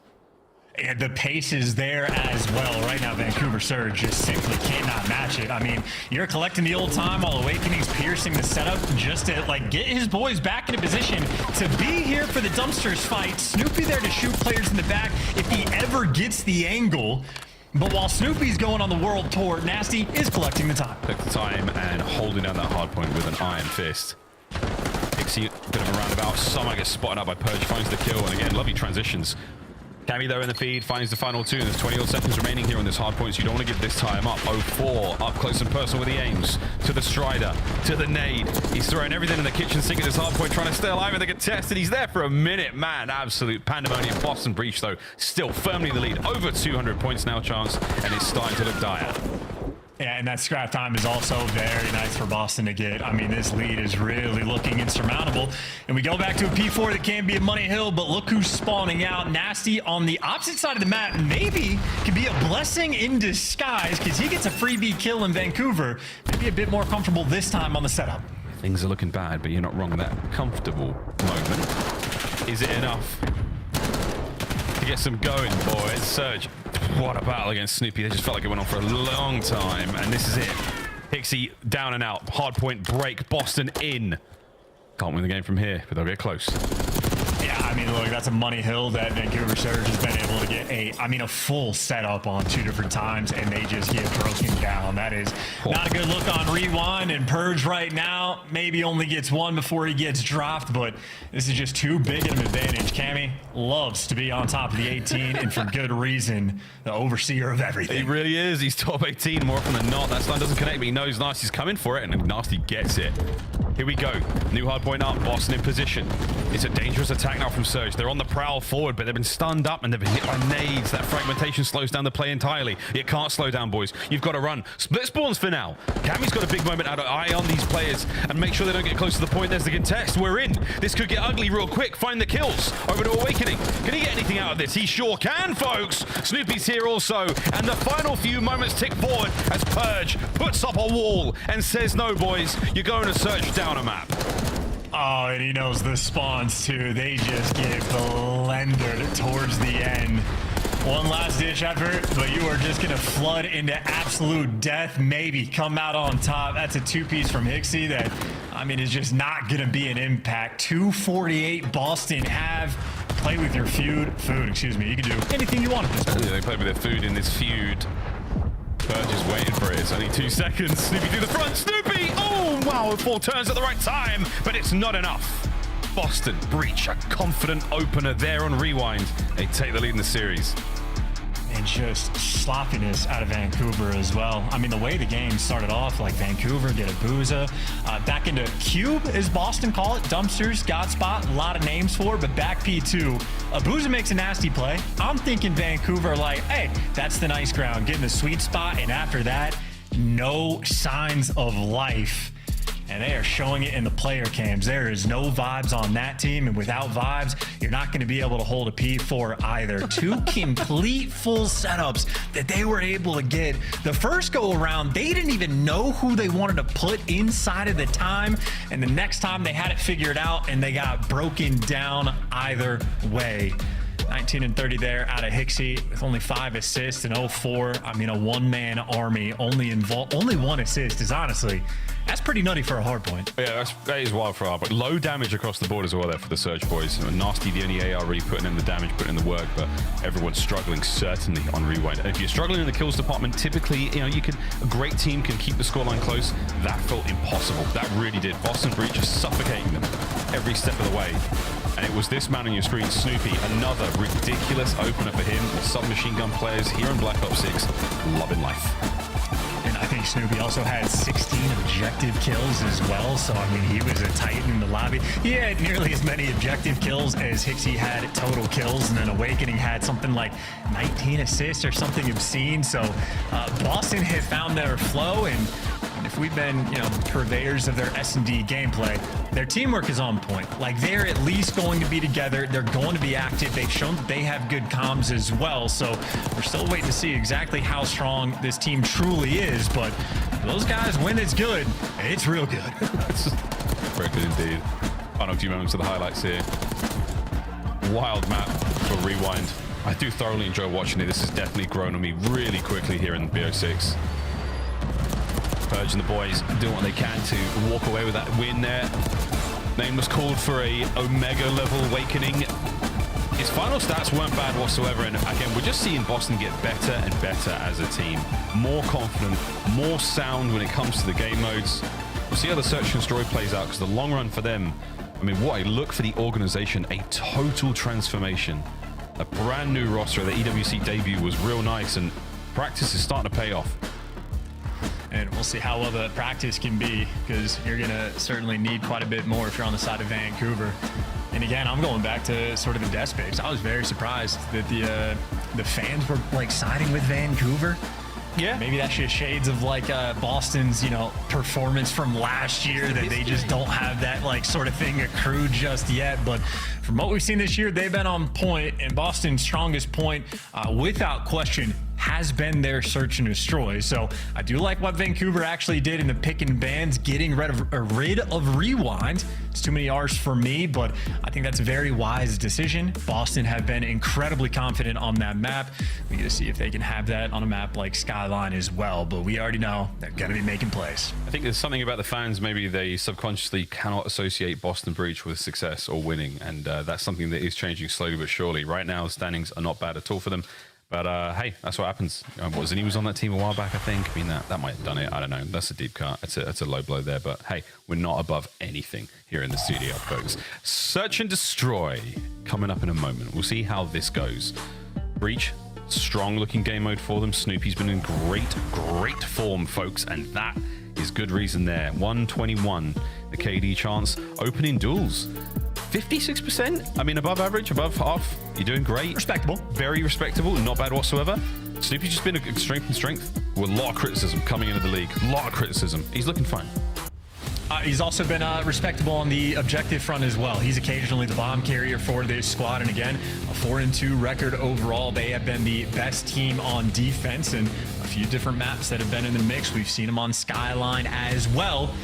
And the pace is there as well. Right now, Vancouver Surge just simply cannot match it. I mean, you're collecting the old time while Awakening's piercing the setup just to get his boys back into position to be here for the dumpsters fight. Snoopy there to shoot players in the back if he ever gets the angle. But while Snoopy's going on the world tour, Nasty is collecting the time. Took the time and holding down that hard point with an iron fist. Hixie, bit of a roundabout. Somehow gets spotted out by Purge, finds the kill, and again, lovely transitions. Cammy though in the feed, finds the final 2, and there's 20 odd seconds remaining here on this hard point, so you don't want to give this time up. 0-4, up close and personal with the aims. To the Strider, to the nade. He's throwing everything in the kitchen sink at this hard point, trying to stay alive in the contest, and he's there for a minute. Man, absolute pandemonium. Boston Breach though, still firmly in the lead. Over 200 points now, Chance, and it's starting to look dire. Yeah, and that scrap time is also very nice for Boston to get. I mean, this lead is really looking insurmountable. And we go back to a P4 that can be a Money Hill, but look who's spawning out. Nasty on the opposite side of the map maybe can be a blessing in disguise because he gets a freebie kill in Vancouver. Maybe a bit more comfortable this time on the setup. Things are looking bad, but you're not wrong. That comfortable moment. Is it enough to get some going, boys? Surge. What a battle against Snoopy. They just felt like it went on for a long time, and this is it. Hixie down and out. Hard point break. Boston in. Can't win the game from here, but they'll get close. Yeah, I mean, look, that's a money hill that Vancouver Surge has been able to get a full setup on 2 different times, and they just get broken down. That is not a good look on Rewind, and Purge right now maybe only gets one before he gets dropped, but this is just too big of an advantage. Cammy loves to be on top of the 18, and for good reason, the overseer of everything. He really is. He's top 18 more often than not. That stun doesn't connect, but he knows Nasty's coming for it, and Nasty gets it. Here we go. New hard point up. Boston in position. It's a dangerous attack now from Surge. They're on the prowl forward, but they've been stunned up and they've been hit by nades. That fragmentation slows down the play entirely. It can't slow down, boys. You've got to run. Split spawns for now. Cammy's got a big moment out of eye on these players and make sure they don't get close to the point. There's the contest. We're in. This could get ugly real quick. Find the kills. Over to Awakening. Can he get anything out of this? He sure can, folks. Snoopy's here also. And the final few moments tick forward as Purge puts up a wall and says, no, boys, you're going to search down a map. Oh, and he knows the spawns too. They just get blended towards the end. One last ditch effort, but you are just gonna flood into absolute death, maybe come out on top. That's a 2-piece from Hixie that, I mean, is just not gonna be an impact. 248 Boston have. Play with your food, excuse me. You can do anything you want at this point. They play with their food in this feud. Purge is waiting for it. It's only 2 seconds. Snoopy to the front. Snoopy! Oh, wow. 4 turns at the right time, but it's not enough. Boston breach a confident opener there on Rewind. They take the lead in the series. And just sloppiness out of Vancouver as well. I mean, the way the game started off, like Vancouver get a Booza, back into Cube, as Boston call it, dumpsters, Godspot, a lot of names for it, but back P2, Booza makes a nasty play. I'm thinking Vancouver like, hey, that's the nice ground, getting the sweet spot, and after that, no signs of life. And they are showing it in the player cams. There is no vibes on that team, and without vibes, you're not going to be able to hold a P4 either. 2 complete full setups that they were able to get. The first go around, they didn't even know who they wanted to put inside of the time, and the next time they had it figured out, and they got broken down either way. 19 and 30 there out of Hixie with only 5 assists and 0-4. I mean, a one-man army only 1 assist is honestly, that's pretty nutty for a hard point. Yeah, that is wild for a hard point. Low damage across the board as well there for the Surge boys. Nasty, the only AR really putting in the damage, putting in the work, but everyone's struggling certainly on Rewind. And if you're struggling in the kills department, typically, you know, a great team can keep the scoreline close. That felt impossible. That really did. Boston Breach is suffocating them every step of the way. And it was this man on your screen, Snoopy, another ridiculous opener for him. The submachine gun players here in Black Ops 6 loving life. And I think Snoopy also had 16 objective kills as well. So, I mean, he was a titan in the lobby. He had nearly as many objective kills as Hixie had total kills. And then Awakening had something like 19 assists or something obscene. So Boston had found their flow. And if we've been, you know, purveyors of their S&D gameplay, their teamwork is on point. Like, they're at least going to be together. They're going to be active. They've shown that they have good comms as well. So we're still waiting to see exactly how strong this team truly is. But those guys, when it's good, it's real good. Very good indeed. Final few moments of the highlights here. Wild map for Rewind. I do thoroughly enjoy watching it. This has definitely grown on me really quickly here in BO6. Purge and the boys doing what they can to walk away with that win there. Name was called for a Omega level Awakening. His final stats weren't bad whatsoever, and again, we're just seeing Boston get better and better as a team. More confident, more sound when it comes to the game modes. We'll see how the Search and Destroy plays out, because the long run for them, I mean, what a look for the organization, a total transformation. A brand new roster. The EWC debut was real nice, and practice is starting to pay off. And we'll see how well the practice can be, because you're going to certainly need quite a bit more if you're on the side of Vancouver. And again, I'm going back to sort of the death space. I was very surprised that the fans were like siding with Vancouver. Yeah. Maybe that's just shades of like Boston's, you know, performance from last year, that they just don't have that like sort of thing accrued just yet. But from what we've seen this year, they've been on point, and Boston's strongest point, without question, has been their search and destroy. So I do like what Vancouver actually did in the pick and bans, getting rid of rewind. It's too many R's for me, but I think that's a very wise decision. Boston have been incredibly confident on that map. We need to see if they can have that on a map like Skyline as well, but we already know they're going to be making plays. I think there's something about the fans, maybe they subconsciously cannot associate Boston Breach with success or winning, and that's something that is changing slowly but surely. Right now, the standings are not bad at all for them. But hey, that's what happens. He was on that team a while back, I think. I mean, that might have done it. I don't know. That's a deep cut. It's a low blow there. But hey, we're not above anything here in the studio, folks. Search and Destroy coming up in a moment. We'll see how this goes. Breach, strong-looking game mode for them. Snoopy's been in great form, folks, and that is good reason there. 121, the KD chance. Opening duels. 56%? I mean, above average, above half. You're doing great. Respectable. Very respectable. Not bad whatsoever. Snoopy's just been a strength and strength with a lot of criticism coming into the league. A lot of criticism. He's looking fine. He's also been respectable on the objective front as well. He's occasionally the bomb carrier for this squad. And again, a 4-2 record overall. They have been the best team on defense and a few different maps that have been in the mix. We've seen them on Skyline as well.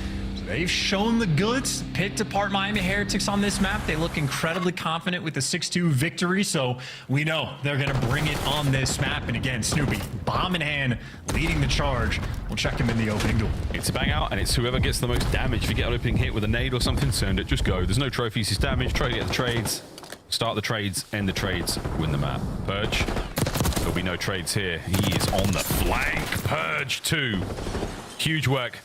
They've shown the goods, picked apart Miami Heretics on this map. They look incredibly confident with the 6-2 victory, so we know they're going to bring it on this map. And again, Snoopy, bomb in hand, leading the charge. We'll check him in the opening duel. It's a bang out, and it's whoever gets the most damage. If you get an opening hit with a nade or something, send it, just go. There's no trophies, it's damage. Try to get the trades. Start the trades, end the trades, win the map. Purge, there'll be no trades here. He is on the flank. Purge 2. Huge work.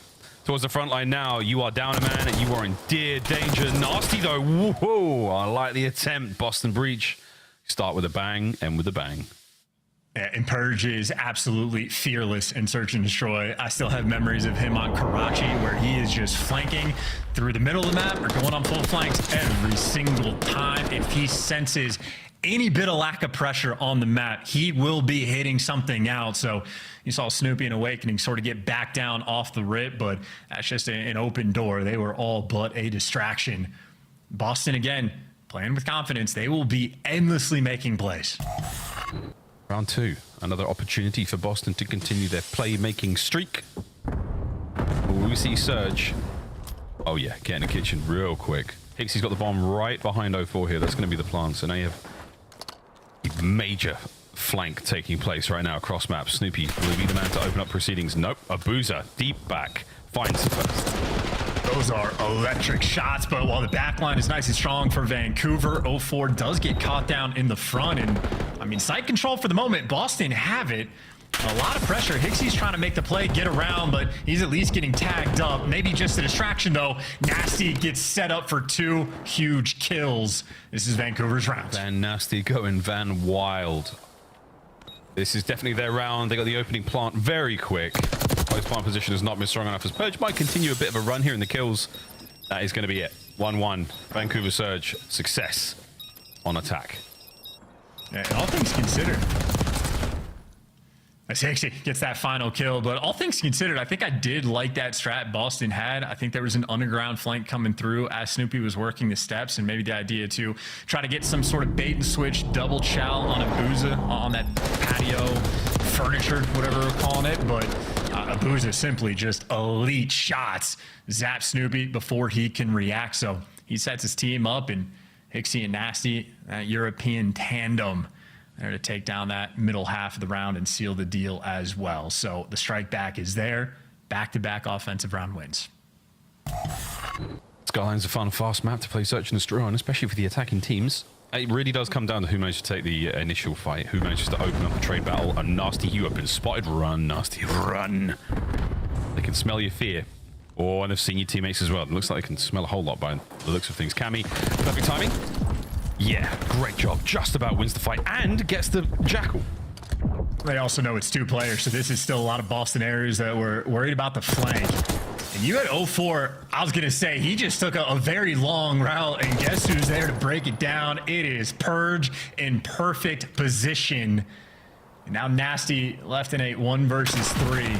Towards the front line now. You are down a man and you are in dear danger. Nasty though. Whoa, I like the attempt. Boston Breach. Start with a bang, end with a bang. Yeah, and Purge is absolutely fearless in Search and Destroy. I still have memories of him on Karachi where he is just flanking through the middle of the map or going on full flanks every single time. If he senses any bit of lack of pressure on the map, he will be hitting something out. So you saw Snoopy and Awakening sort of get back down off the rip, but that's just an open door. They were all but a distraction. Boston, again, playing with confidence. They will be endlessly making plays. Round 2. Another opportunity for Boston to continue their playmaking streak. We see Surge. Oh yeah, get in the kitchen real quick. Hixie's got the bomb right behind 04 here. That's going to be the plan. So now you have a major flank taking place right now across map. Snoopy will be the man to open up proceedings. Nope. Abuza deep back finds the first. Those are electric shots, but while the back line is nice and strong for Vancouver, 04 does get caught down in the front. And I mean, site control for the moment. Boston have it. A lot of pressure. Hixie's trying to make the play, get around, but he's at least getting tagged up. Maybe just a distraction, though. Nasty gets set up for 2 huge kills. This is Vancouver's round. Van Nasty going Van Wild. This is definitely their round. They got the opening plant very quick. Post plant position has not been strong enough as Purge might continue a bit of a run here in the kills. That is going to be it. 1-1. Vancouver Surge. Success on attack. Yeah, all things considered, Hixie gets that final kill, but all things considered, I think I did like that strat Boston had. I think there was an underground flank coming through as Snoopy was working the steps, and maybe the idea to try to get some sort of bait and switch double chow on Abuza on that patio furniture, whatever we're calling it. But Abuza simply just elite shots, zap Snoopy before he can react. So he sets his team up, and Hixie and Nasty, that European tandem, there to take down that middle half of the round and seal the deal as well. So the strike back is there. Back-to-back offensive round wins. Skyline's a fun, fast map to play Search and Destroy on, especially for the attacking teams. It really does come down to who manages to take the initial fight, who manages to open up a trade battle. And Nasty, you have been spotted. Run, Nasty, run. They can smell your fear. Oh, and they've seen your teammates as well. It looks like they can smell a whole lot by the looks of things. Cammy, perfect timing. Yeah, great job. Just about wins the fight and gets the Jackal. They also know it's 2 players, so this is still a lot of Boston areas that were worried about the flank. And you had 04, I was going to say, he just took a very long route, and guess who's there to break it down? It is Purge in perfect position. And now Nasty left in a 1 versus 3.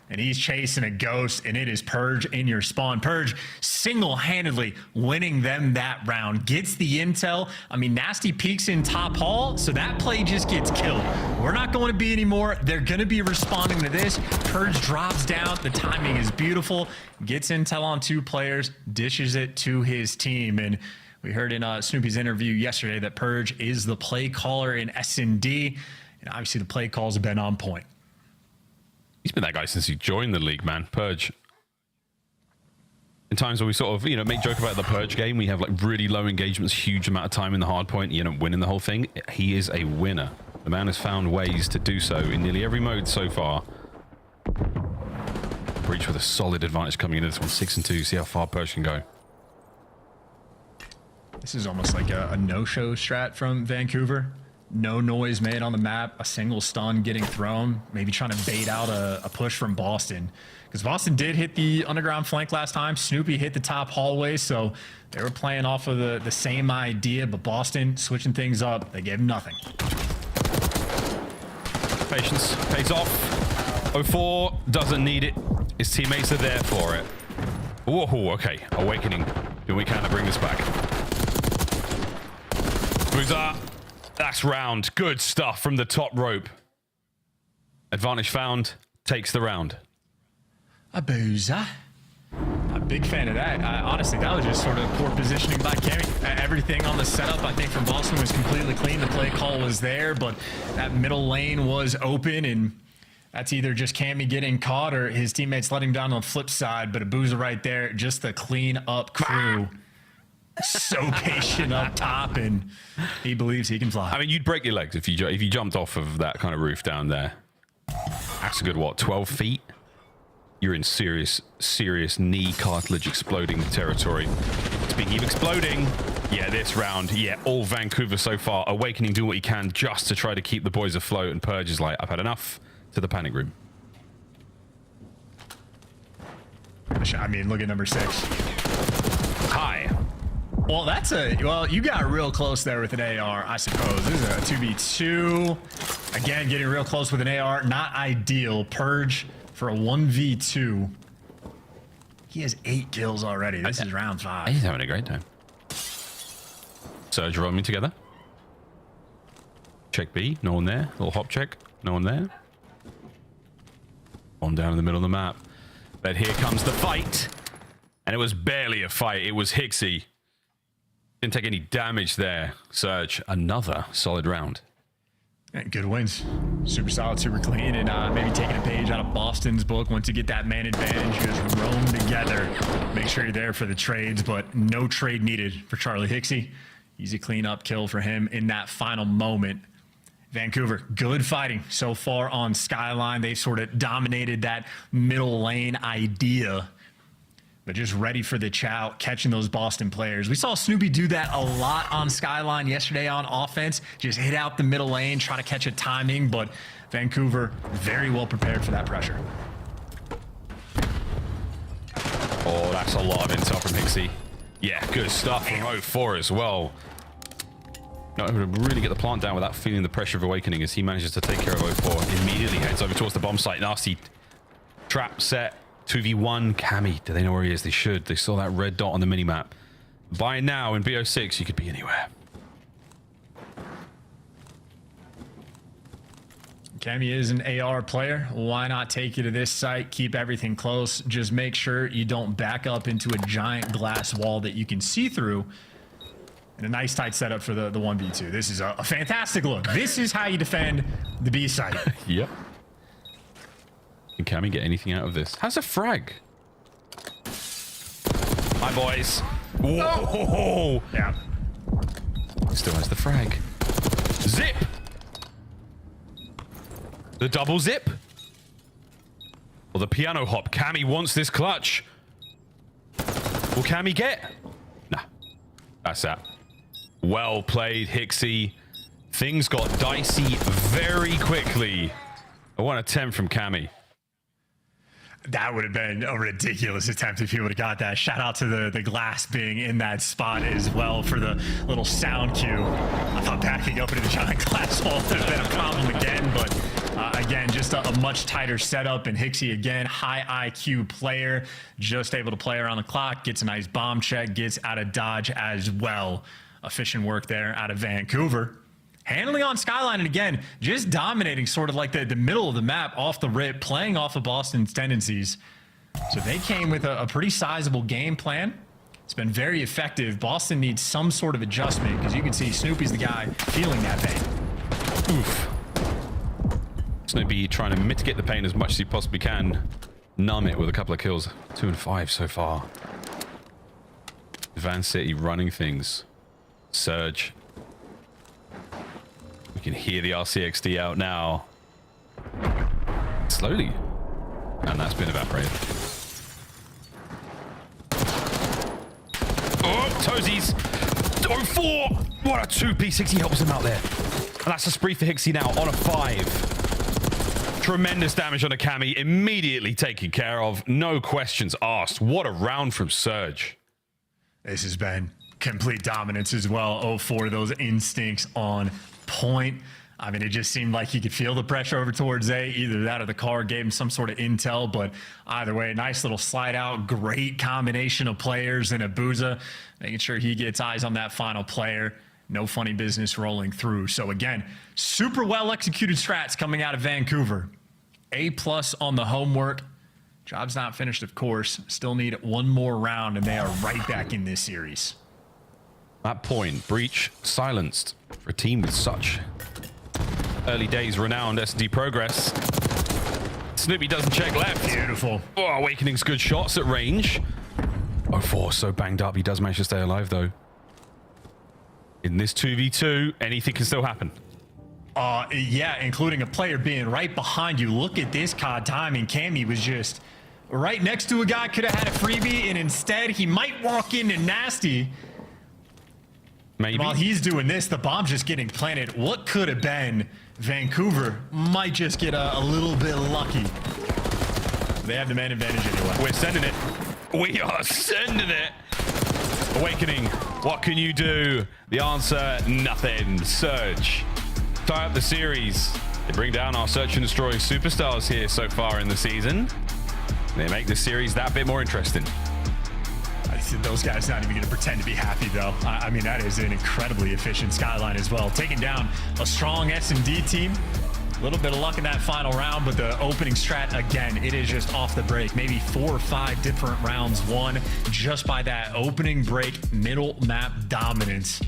and he's chasing a ghost, and it is Purge in your spawn. Purge single-handedly winning them that round. Gets the intel. I mean, Nasty peeks in top hall, so that play just gets killed. We're not going to be anymore. They're going to be responding to this. Purge drops down. The timing is beautiful. Gets intel on 2 players, dishes it to his team. And we heard in Snoopy's interview yesterday that Purge is the play caller in S&D, and obviously the play calls have been on point. He's been that guy since he joined the league, man. Purge. In times where we sort of, make joke about the Purge game, we have like really low engagements, huge amount of time in the hard point, winning the whole thing. He is a winner. The man has found ways to do so in nearly every mode so far. Breach with a solid advantage coming into this one, 6 and 2. See how far Purge can go. This is almost like a no-show strat from Vancouver. No noise made on the map, a single stun getting thrown, maybe trying to bait out a push from Boston. Because Boston did hit the underground flank last time. Snoopy hit the top hallway, so they were playing off of the same idea, but Boston switching things up. They gave him nothing. Patience pays off. 04 doesn't need it. His teammates are there for it. Whoa, okay. Awakening. Doing what we can to bring this back. Boozer. That's round. Good stuff from the top rope. Advantage found. Takes the round. A boozer. A big fan of that. Honestly, that was just sort of poor positioning by Cammy. Everything on the setup, I think, from Boston was completely clean. The play call was there, but that middle lane was open, and that's either just Cammy getting caught or his teammates letting him down on the flip side. But a boozer right there, just the clean up crew. So patient up top, and he believes he can fly. I mean, you'd break your legs if you jumped off of that kind of roof down there. That's a good, 12 feet? You're in serious knee cartilage exploding territory. Speaking of exploding, yeah, this round, all Vancouver so far. Awakening doing what he can just to try to keep the boys afloat, and Purge is like, I've had enough, to the panic room. I mean, look at number 6. Hi. Well, you got real close there with an AR, I suppose. This is a 2v2. Again, getting real close with an AR. Not ideal. Purge for a 1v2. He has 8 kills already. This is round 5. He's having a great time. Surge rolling together. Check B. No one there. Little hop check. No one there. On down in the middle of the map. But here comes the fight. And it was barely a fight. It was Hixie. Didn't take any damage there. Surge, another solid round. And good wins. Super solid, super clean, and maybe taking a page out of Boston's book. Once you get that man advantage, just roam together. Make sure you're there for the trades, but no trade needed for Charlie Hixie. Easy clean-up kill for him in that final moment. Vancouver, good fighting so far on Skyline. They've sort of dominated that middle lane idea, but just ready for the chow, catching those Boston players. We saw Snoopy do that a lot on Skyline yesterday on offense. Just hit out the middle lane, try to catch a timing, but Vancouver very well prepared for that pressure. Oh, that's a lot of intel from Hixie. Yeah, good stuff from 04 as well. Not able to really get the plant down without feeling the pressure of Awakening as he manages to take care of 04. Immediately heads over towards the bomb site. Nasty trap set. 2v1. Cammy, do they know where he is? They should. They saw that red dot on the minimap. By now, in BO6, you could be anywhere. Cammy is an AR player. Why not take you to this site, keep everything close, just make sure you don't back up into a giant glass wall that you can see through. And a nice tight setup for the 1v2. This is a fantastic look. This is how you defend the B site. Yep. Can Cammy get anything out of this? How's a frag? Hi, boys. Whoa! Yeah. Still has the frag. Zip! The double zip? Or the piano hop? Cammy wants this clutch. Will Cammy get? Nah. That's that. Well played, Hixie. Things got dicey very quickly. A 1 attempt from Cammy. That would have been a ridiculous attempt if he would have got that. Shout out to the glass being in that spot as well for the little sound cue. I thought backing up into the giant glass wall would have been a problem again, but again, just a much tighter setup. And Hixie, again, high IQ player, just able to play around the clock, gets a nice bomb check, gets out of dodge as well. Efficient work there out of Vancouver. Handling on Skyline, and again, just dominating sort of like the middle of the map off the rip, playing off of Boston's tendencies. So they came with a pretty sizable game plan. It's been very effective. Boston needs some sort of adjustment because you can see Snoopy's the guy feeling that pain. Oof. Snoopy trying to mitigate the pain as much as he possibly can. Numb it with a couple of kills. 2 and 5 so far. Van City running things. Surge. We can hear the RCXD out now. Slowly. And that's been evaporated. Oh, Toesies. 0-4. What a 2-piece. Hixie helps him out there. And that's a spree for Hixie now on a 5. Tremendous damage on a Cammy. Immediately taken care of. No questions asked. What a round from Surge. This has been complete dominance as well. 0-4, those instincts on point. I mean, it just seemed like he could feel the pressure over towards A. Either that or the car gave him some sort of intel, but either way, nice little slide out. Great combination of players and Abuza, making sure he gets eyes on that final player. No funny business rolling through. So again, super well executed strats coming out of Vancouver. A+ on the homework. Job's not finished, of course. Still need one more round, and they are right back in this series. That point, Breach silenced for a team with such early days renowned SD progress. Snoopy doesn't check left. Beautiful. Oh, Awakening's good shots at range. 0-4, so banged up. He does manage to stay alive, though. In this 2v2, anything can still happen. Yeah, including a player being right behind you. Look at this COD timing. Cammy was just right next to a guy, could have had a freebie, and instead he might walk into Nasty. Maybe. While he's doing this, the bomb's just getting planted. What could have been? Vancouver might just get a little bit lucky. They have the man advantage anyway. We're sending it. We are sending it. Awakening, what can you do? The answer, nothing. Surge. Tie up the series. They bring down our search and destroy superstars here so far in the season. They make the series that bit more interesting. I see those guys not even going to pretend to be happy, though. I mean, that is an incredibly efficient Skyline as well. Taking down a strong S&D team. A little bit of luck in that final round, but the opening strat, again, it is just off the break. Maybe 4 or 5 different rounds won just by that opening break middle map dominance.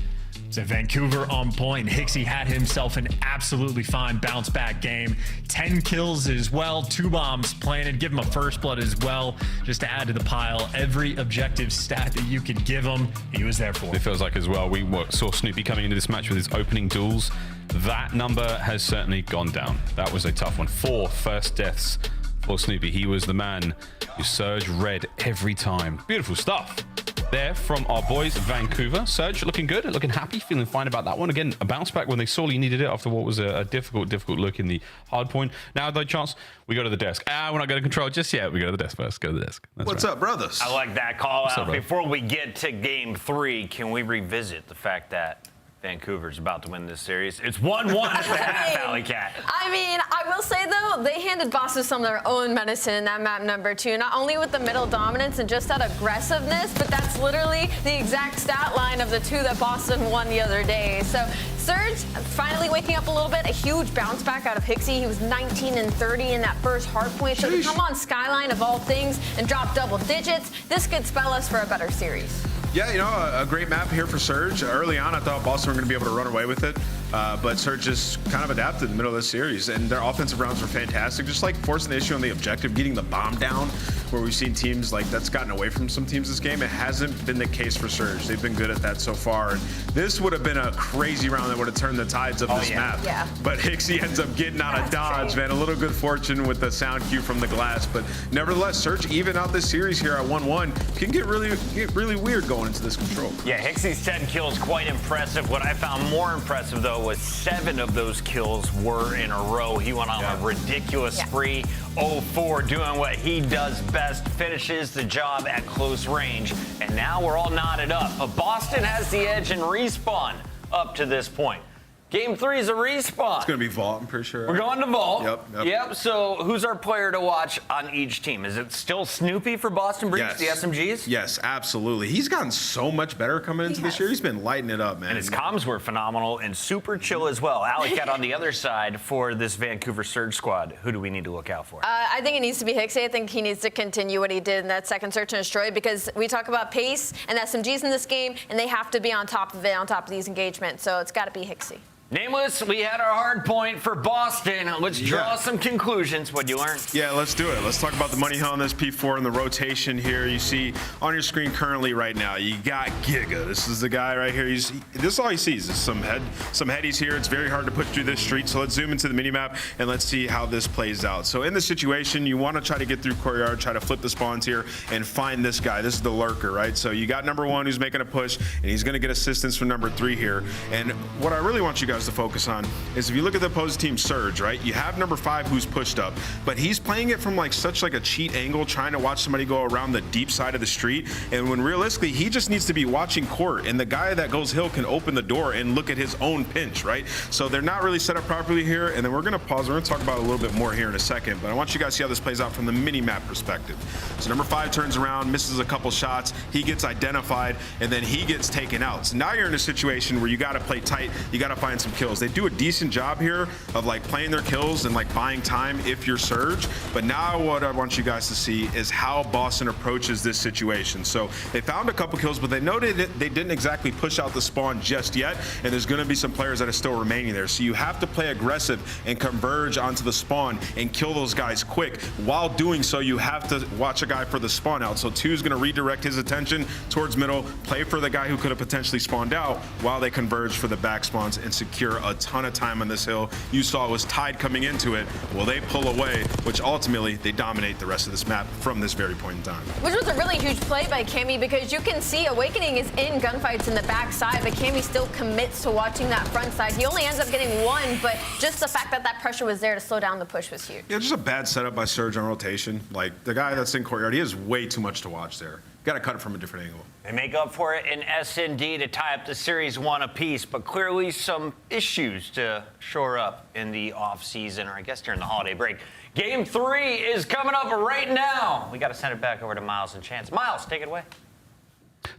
So Vancouver on point. Hixie had himself an absolutely fine bounce back game. 10 kills as well, 2 bombs planted. Give him a first blood as well, just to add to the pile. Every objective stat that you could give him, he was there for. It feels like as well, we saw Snoopy coming into this match with his opening duels. That number has certainly gone down. That was a tough one. 4 first deaths for Snoopy. He was the man who Surge red every time. Beautiful stuff there from our boys Vancouver. Surge looking good, looking happy, feeling fine about that one. Again, a bounce back when they sorely needed it after what was a difficult look in the hard point. Now, though, chance, we go to the desk. We're not going to control just yet. We go to the desk first. Go to the desk. That's What's right. up, brothers? I like that call What's out. up, brother? Before we get to game 3, can we revisit the fact that Vancouver's about to win this series? It's 1-1 at the half, Alley Cat. I mean, I will say, though, they handed Boston some of their own medicine in that map number 2, not only with the middle dominance and just that aggressiveness, but that's literally the exact stat line of the 2 that Boston won the other day. So Surge finally waking up a little bit, a huge bounce back out of Hixie. He was 19 and 30 in that first hard point. So to come on Skyline of all things and drop double digits, this could spell us for a better series. Yeah, you know, a great map here for Surge. Early on, I thought Boston were going to be able to run away with it, but Surge just kind of adapted in the middle of this series, and their offensive rounds were fantastic, just like forcing the issue on the objective, getting the bomb down, where we've seen teams like that's gotten away from some teams this game. It hasn't been the case for Surge. They've been good at that so far, and this would have been a crazy round that would have turned the tides of this map. Yeah. But Hixie ends up getting out of dodge, man. A little good fortune with the sound cue from the glass, but nevertheless, Surge even out this series here at 1-1 can get really weird going into this control. Yeah, Hixie's 10 kills, quite impressive. What I found more impressive, though, was 7 of those kills were in a row. He went on a ridiculous spree. 0-4, doing what he does best, finishes the job at close range. And now we're all knotted up. But Boston has the edge in respawn up to this point. Game 3 is a respawn. It's going to be Vault, I'm pretty sure. We're going to Vault. Yep. So who's our player to watch on each team? Is it still Snoopy for Boston Breach, the SMGs? Yes, absolutely. He's gotten so much better coming into this year. He's been lighting it up, man. And his comms were phenomenal and super chill as well. Alec got on the other side for this Vancouver Surge squad. Who do we need to look out for? I think it needs to be Hixie. I think he needs to continue what he did in that second search and destroy, because we talk about pace and SMGs in this game, and they have to be on top of it, on top of these engagements. So it's got to be Hixie. Nameless, we had our hard point for Boston. Let's draw some conclusions. What'd you learn? Yeah, let's do it. Let's talk about the money hill on this P4 and the rotation here. You see on your screen currently right now, you got Giga. This is the guy right here. This is all he sees is some headies here. It's very hard to push through this street. So let's zoom into the minimap and let's see how this plays out. So in this situation, you want to try to get through courtyard, try to flip the spawns here and find this guy. This is the lurker, right? So you got number 1 who's making a push, and he's going to get assistance from number 3 here. And what I really want you guys to focus on is if you look at the opposing team Surge, right? You have number 5 who's pushed up, but he's playing it from such a cheat angle, trying to watch somebody go around the deep side of the street. And when realistically, he just needs to be watching court, and the guy that goes hill can open the door and look at his own pinch, right? So they're not really set up properly here. And then we're going to pause. We're going to talk about it a little bit more here in a second, but I want you guys to see how this plays out from the mini map perspective. So number 5 turns around, misses a couple shots. He gets identified, and then he gets taken out. So now you're in a situation where you got to play tight. You got to find some kills. They do a decent job here of playing their kills and buying time if you're Surge. But now what I want you guys to see is how Boston approaches this situation. So they found a couple kills, but they noted that they didn't exactly push out the spawn just yet, and there's going to be some players that are still remaining there. So you have to play aggressive and converge onto the spawn and kill those guys quick. While doing so, you have to watch a guy for the spawn out. So 2 is going to redirect his attention towards middle, play for the guy who could have potentially spawned out while they converge for the back spawns and secure a ton of time on this hill. You saw it was tied coming into it. Well, they pull away, which ultimately they dominate the rest of this map from this very point in time. Which was a really huge play by Cammy, because you can see Awakening is in gunfights in the back side, but Cammy still commits to watching that front side. He only ends up getting 1, but just the fact that that pressure was there to slow down the push was huge. Yeah, just a bad setup by Surge on rotation. The guy that's in courtyard, he has way too much to watch there. Got to cut it from a different angle. They make up for it in S&D to tie up the Series 1 apiece, but clearly some issues to shore up in the off-season, or I guess during the holiday break. Game 3 is coming up right now. We got to send it back over to Miles and Chance. Miles, take it away.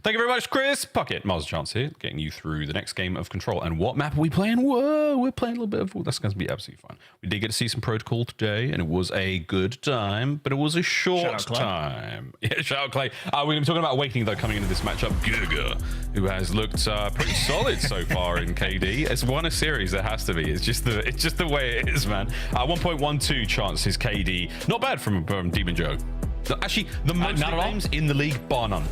Thank you very much, Chris Puckett. Miles Chance here, getting you through the next game of Control. And what map are we playing? Whoa, we're playing a little bit of... That's going to be absolutely fun. We did get to see some Protocol today, and it was a good time, but it was a short time. Yeah, shout out Clay. We're going to be talking about Awakening, though, coming into this matchup. Giga, who has looked pretty solid so far in KD. It's won a series, it has to be. It's just the way it is, man. 1.12 chance is KD. Not bad from Demon Joe. Actually, the most names in the league, bar none.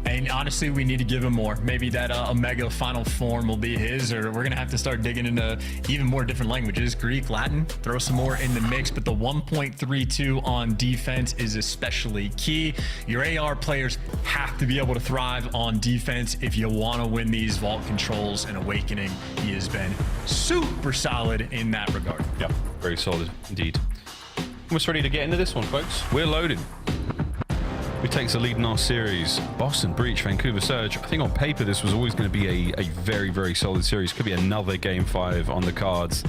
And honestly, we need to give him more. Maybe that Omega final form will be his, or we're going to have to start digging into even more different languages. Greek, Latin, throw some more in the mix. But the 1.32 on defense is especially key. Your AR players have to be able to thrive on defense if you want to win these vault controls. And Awakening, he has been super solid in that regard. Yep, very solid indeed. Almost ready to get into this one, folks. We're loaded. Who takes the lead in our series? Boston Breach, Vancouver Surge. I think on paper this was always going to be a very, very solid series. Could be another Game 5 on the cards.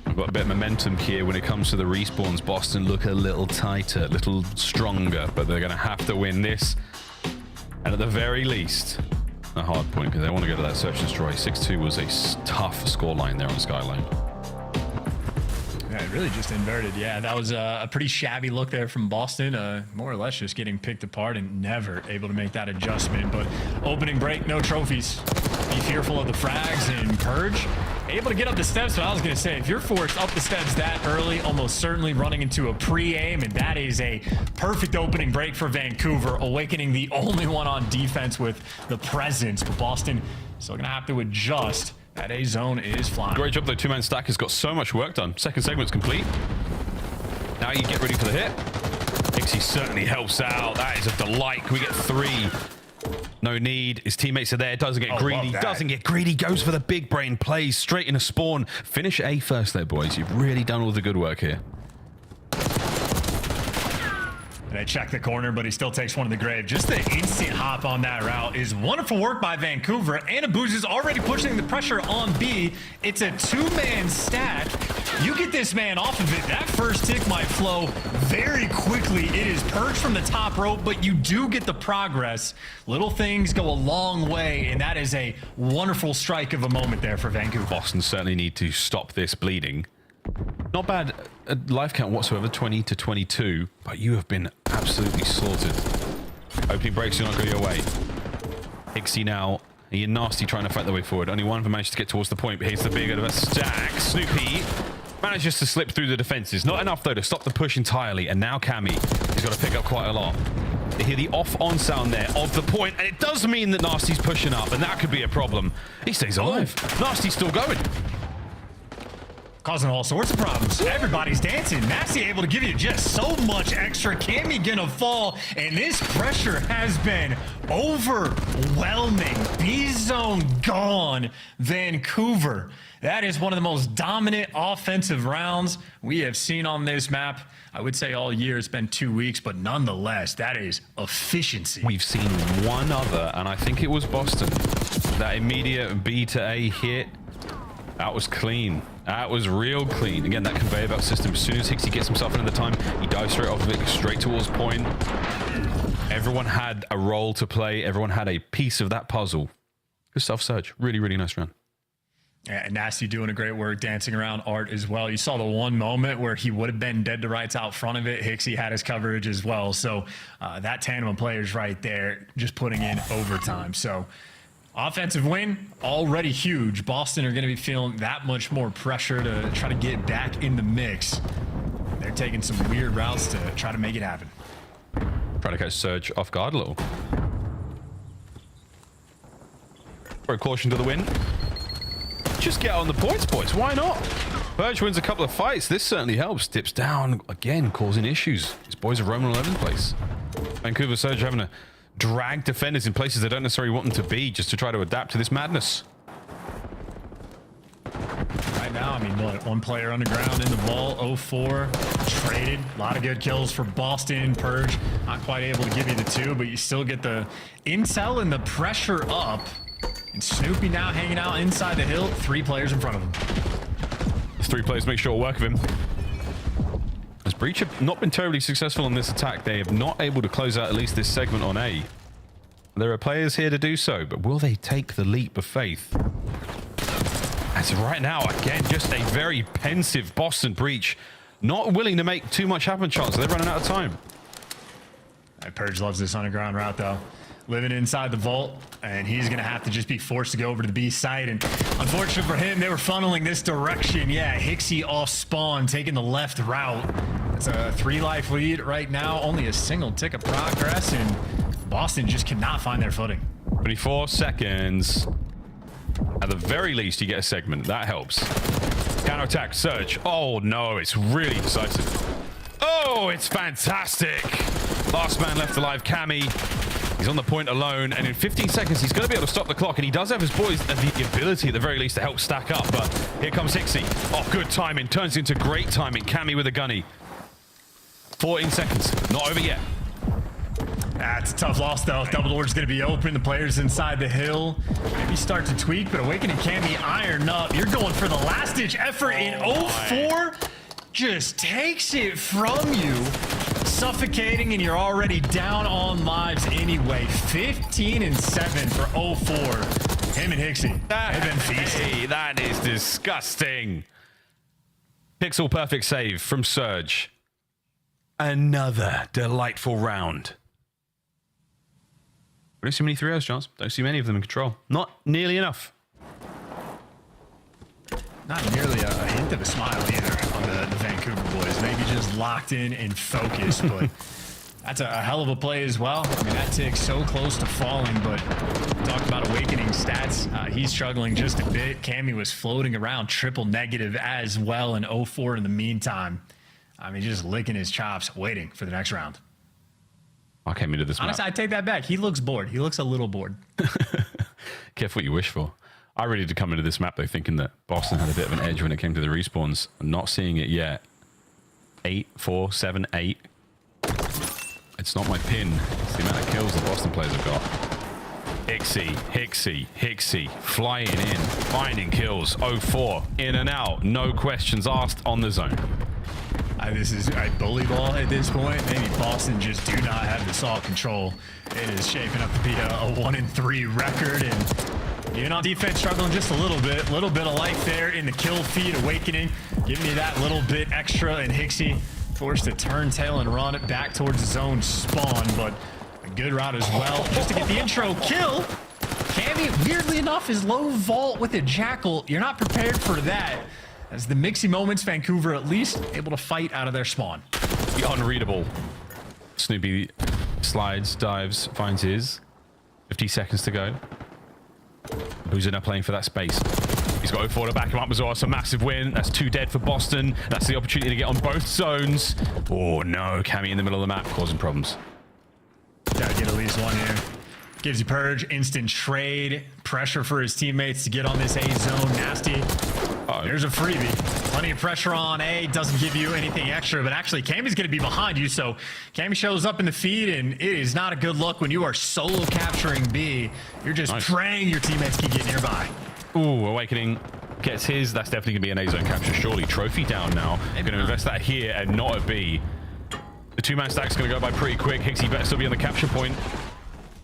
We've got a bit of momentum here when it comes to the respawns. Boston look a little tighter, a little stronger, but they're going to have to win this. And at the very least, a hard point, because they want to go to that search and destroy. 6-2 was a tough scoreline there on Skyline. Yeah, it really just inverted. Yeah, that was a pretty shabby look there from Boston. More or less just getting picked apart and never able to make that adjustment. But opening break, no trophies. Be fearful of the frags and Purge. Able to get up the steps, but I was going to say, if you're forced up the steps that early, almost certainly running into a pre-aim, and that is a perfect opening break for Vancouver. Awakening the only one on defense with the presence, but Boston still going to have to adjust. That A zone is flying. Great job, though. Two-man stack has got so much work done. Second segment's complete. Now you get ready for the hit. Ixie certainly helps out. That is a delight. Can we get 3? No need. His teammates are there. Doesn't get greedy. Doesn't get greedy. Goes for the big brain plays straight in a spawn. Finish A first there, boys. You've really done all the good work here. And they check the corner, but he still takes one in the grave. Just the instant hop on that route is wonderful work by Vancouver. Anabuz is already pushing the pressure on B. It's a two-man stack. You get this man off of it, that first tick might flow very quickly. It is purged from the top rope, but you do get the progress. Little things go a long way, and that is a wonderful strike of a moment there for Vancouver. Boston certainly need to stop this bleeding. Not bad life count whatsoever, 20 to 22, but you have been absolutely slaughtered. Opening breaks do not go your way. Hixie now, you're nasty trying to fight their way forward. Only one of them managed to get towards the point, but here's the big of a stack. Snoopy manages to slip through the defenses. Not enough, though, to stop the push entirely. And now Cammy has got to pick up quite a lot. They hear the off-on sound there of the point, and it does mean that Nasty's pushing up, and that could be a problem. He stays alive. Nasty's still going. Causing all sorts of problems. Everybody's dancing. Nasty able to give you just so much extra. Cammy gonna fall, and this pressure has been overwhelming. B-zone gone. Vancouver. That is one of the most dominant offensive rounds we have seen on this map. I would say all year. It's been 2 weeks, but nonetheless, that is efficiency. We've seen one other, and I think it was Boston. That immediate B to A hit. That was clean. That was real clean. Again, that conveyor belt system, as soon as Hixie gets himself into the time, he dives straight off of it, straight towards point. Everyone had a role to play. Everyone had a piece of that puzzle. Good stuff, Surge. Really, really nice run. Yeah, Nasty doing a great work dancing around Art as well. You saw the one moment where he would have been dead to rights out front of it. Hixie had his coverage as well. So that tandem of players right there just putting in overtime. So offensive win, already huge. Boston are going to be feeling that much more pressure to try to get back in the mix. They're taking some weird routes to try to make it happen. Try to catch Surge off guard a little. Throw caution to the win. Just get on the points, boys. Why not? Purge wins a couple of fights. This certainly helps. Dips down again, causing issues. His boys are roaming all over the place. Vancouver Surge having to drag defenders in places they don't necessarily want them to be just to try to adapt to this madness. Right now, I mean, what, one player underground in the vault, 0-4, traded. A lot of good kills for Boston. Purge not quite able to give you the two, but you still get the intel and the pressure up. And Snoopy now hanging out inside the hill. 3 players in front of him. 3 players make short work of him. As Breach have not been terribly successful on this attack, they have not able to close out at least this segment on A. There are players here to do so, but will they take the leap of faith? As of right now, again, just a very pensive Boston Breach. Not willing to make too much happen, chance. They're running out of time. Purge loves this underground route, though. Living inside the vault, and he's going to have to just be forced to go over to the B site. And unfortunate for him, they were funneling this direction. Yeah, Hixie off spawn, taking the left route. It's a 3-life lead right now. Only a single tick of progress, and Boston just cannot find their footing. 24 seconds. At the very least, you get a segment. That helps. Counterattack, Surge. Oh, no, it's really decisive. Oh, it's fantastic. Last man left alive, Cammy. He's on the point alone, and in 15 seconds, he's going to be able to stop the clock, and he does have his boys the ability, at the very least, to help stack up, but here comes Hixie. Oh, good timing. Turns into great timing. Cammy with a gunny. 14 seconds. Not over yet. That's a tough loss, though. Double door's going to be open. The players inside the hill maybe start to tweak, but Awakening Cammy iron up. You're going for the last-ditch effort in 0-4. Just takes it from you. Suffocating, and you're already down on lives anyway. 15-7 for 0-4. Him and Hixie, they've been feasting. Hey, that is disgusting. Pixel perfect save from Surge. Another delightful round. We don't see many 3-0s, Chance. Don't see many of them in control. Not nearly enough. Not nearly a hint of a smile either on the Vancouver boys. Maybe just locked in and focused, but that's a hell of a play as well. I mean, that tick's so close to falling, but talk about Awakening stats. He's struggling just a bit. Cammy was floating around triple negative as well in 0-4 in the meantime. I mean, just licking his chops, waiting for the next round. I came into this map. Honestly, I take that back. He looks bored. He looks a little bored. Careful what you wish for. I really did come into this map, though, thinking that Boston had a bit of an edge when it came to the respawns. I'm not seeing it yet. 8, 4, 7, 8. It's not my pin. It's the amount of kills the Boston players have got. Hixie, flying in, finding kills. 0-4, in and out, no questions asked on the zone. This is a bully ball at this point. Maybe Boston just do not have the solid control. It is shaping up to be a 1-3 record, and even on defense struggling just a little bit of life there in the kill feed. Awakening, giving you that little bit extra, and Hixie forced to turn tail and run it back towards his own spawn, but a good route as well just to get the intro kill. Cammy, weirdly enough, is low vault with a Jackal. You're not prepared for that. As the mixy moments, Vancouver at least able to fight out of their spawn. The unreadable. Snoopy slides, dives, finds his. 50 seconds to go. Boozer now playing for that space. He's got 0-4 to back him up as well. It's a massive win. That's 2 dead for Boston. That's the opportunity to get on both zones. Oh no, Cammy in the middle of the map causing problems. Gotta get at least one here. Gives you Purge, instant trade, pressure for his teammates to get on this A zone. Nasty. There's a freebie. Plenty of pressure on A. Doesn't give you anything extra, but actually Cammy's going to be behind you, so Cammy shows up in the feed, and it is not a good look when you are solo capturing B. You're just praying your teammates can get nearby. Ooh, Awakening gets his. That's definitely going to be an A zone capture, surely. Trophy down now. They're going to invest that here and not at B. The 2-man stack's going to go by pretty quick. Hixie better still be on the capture point.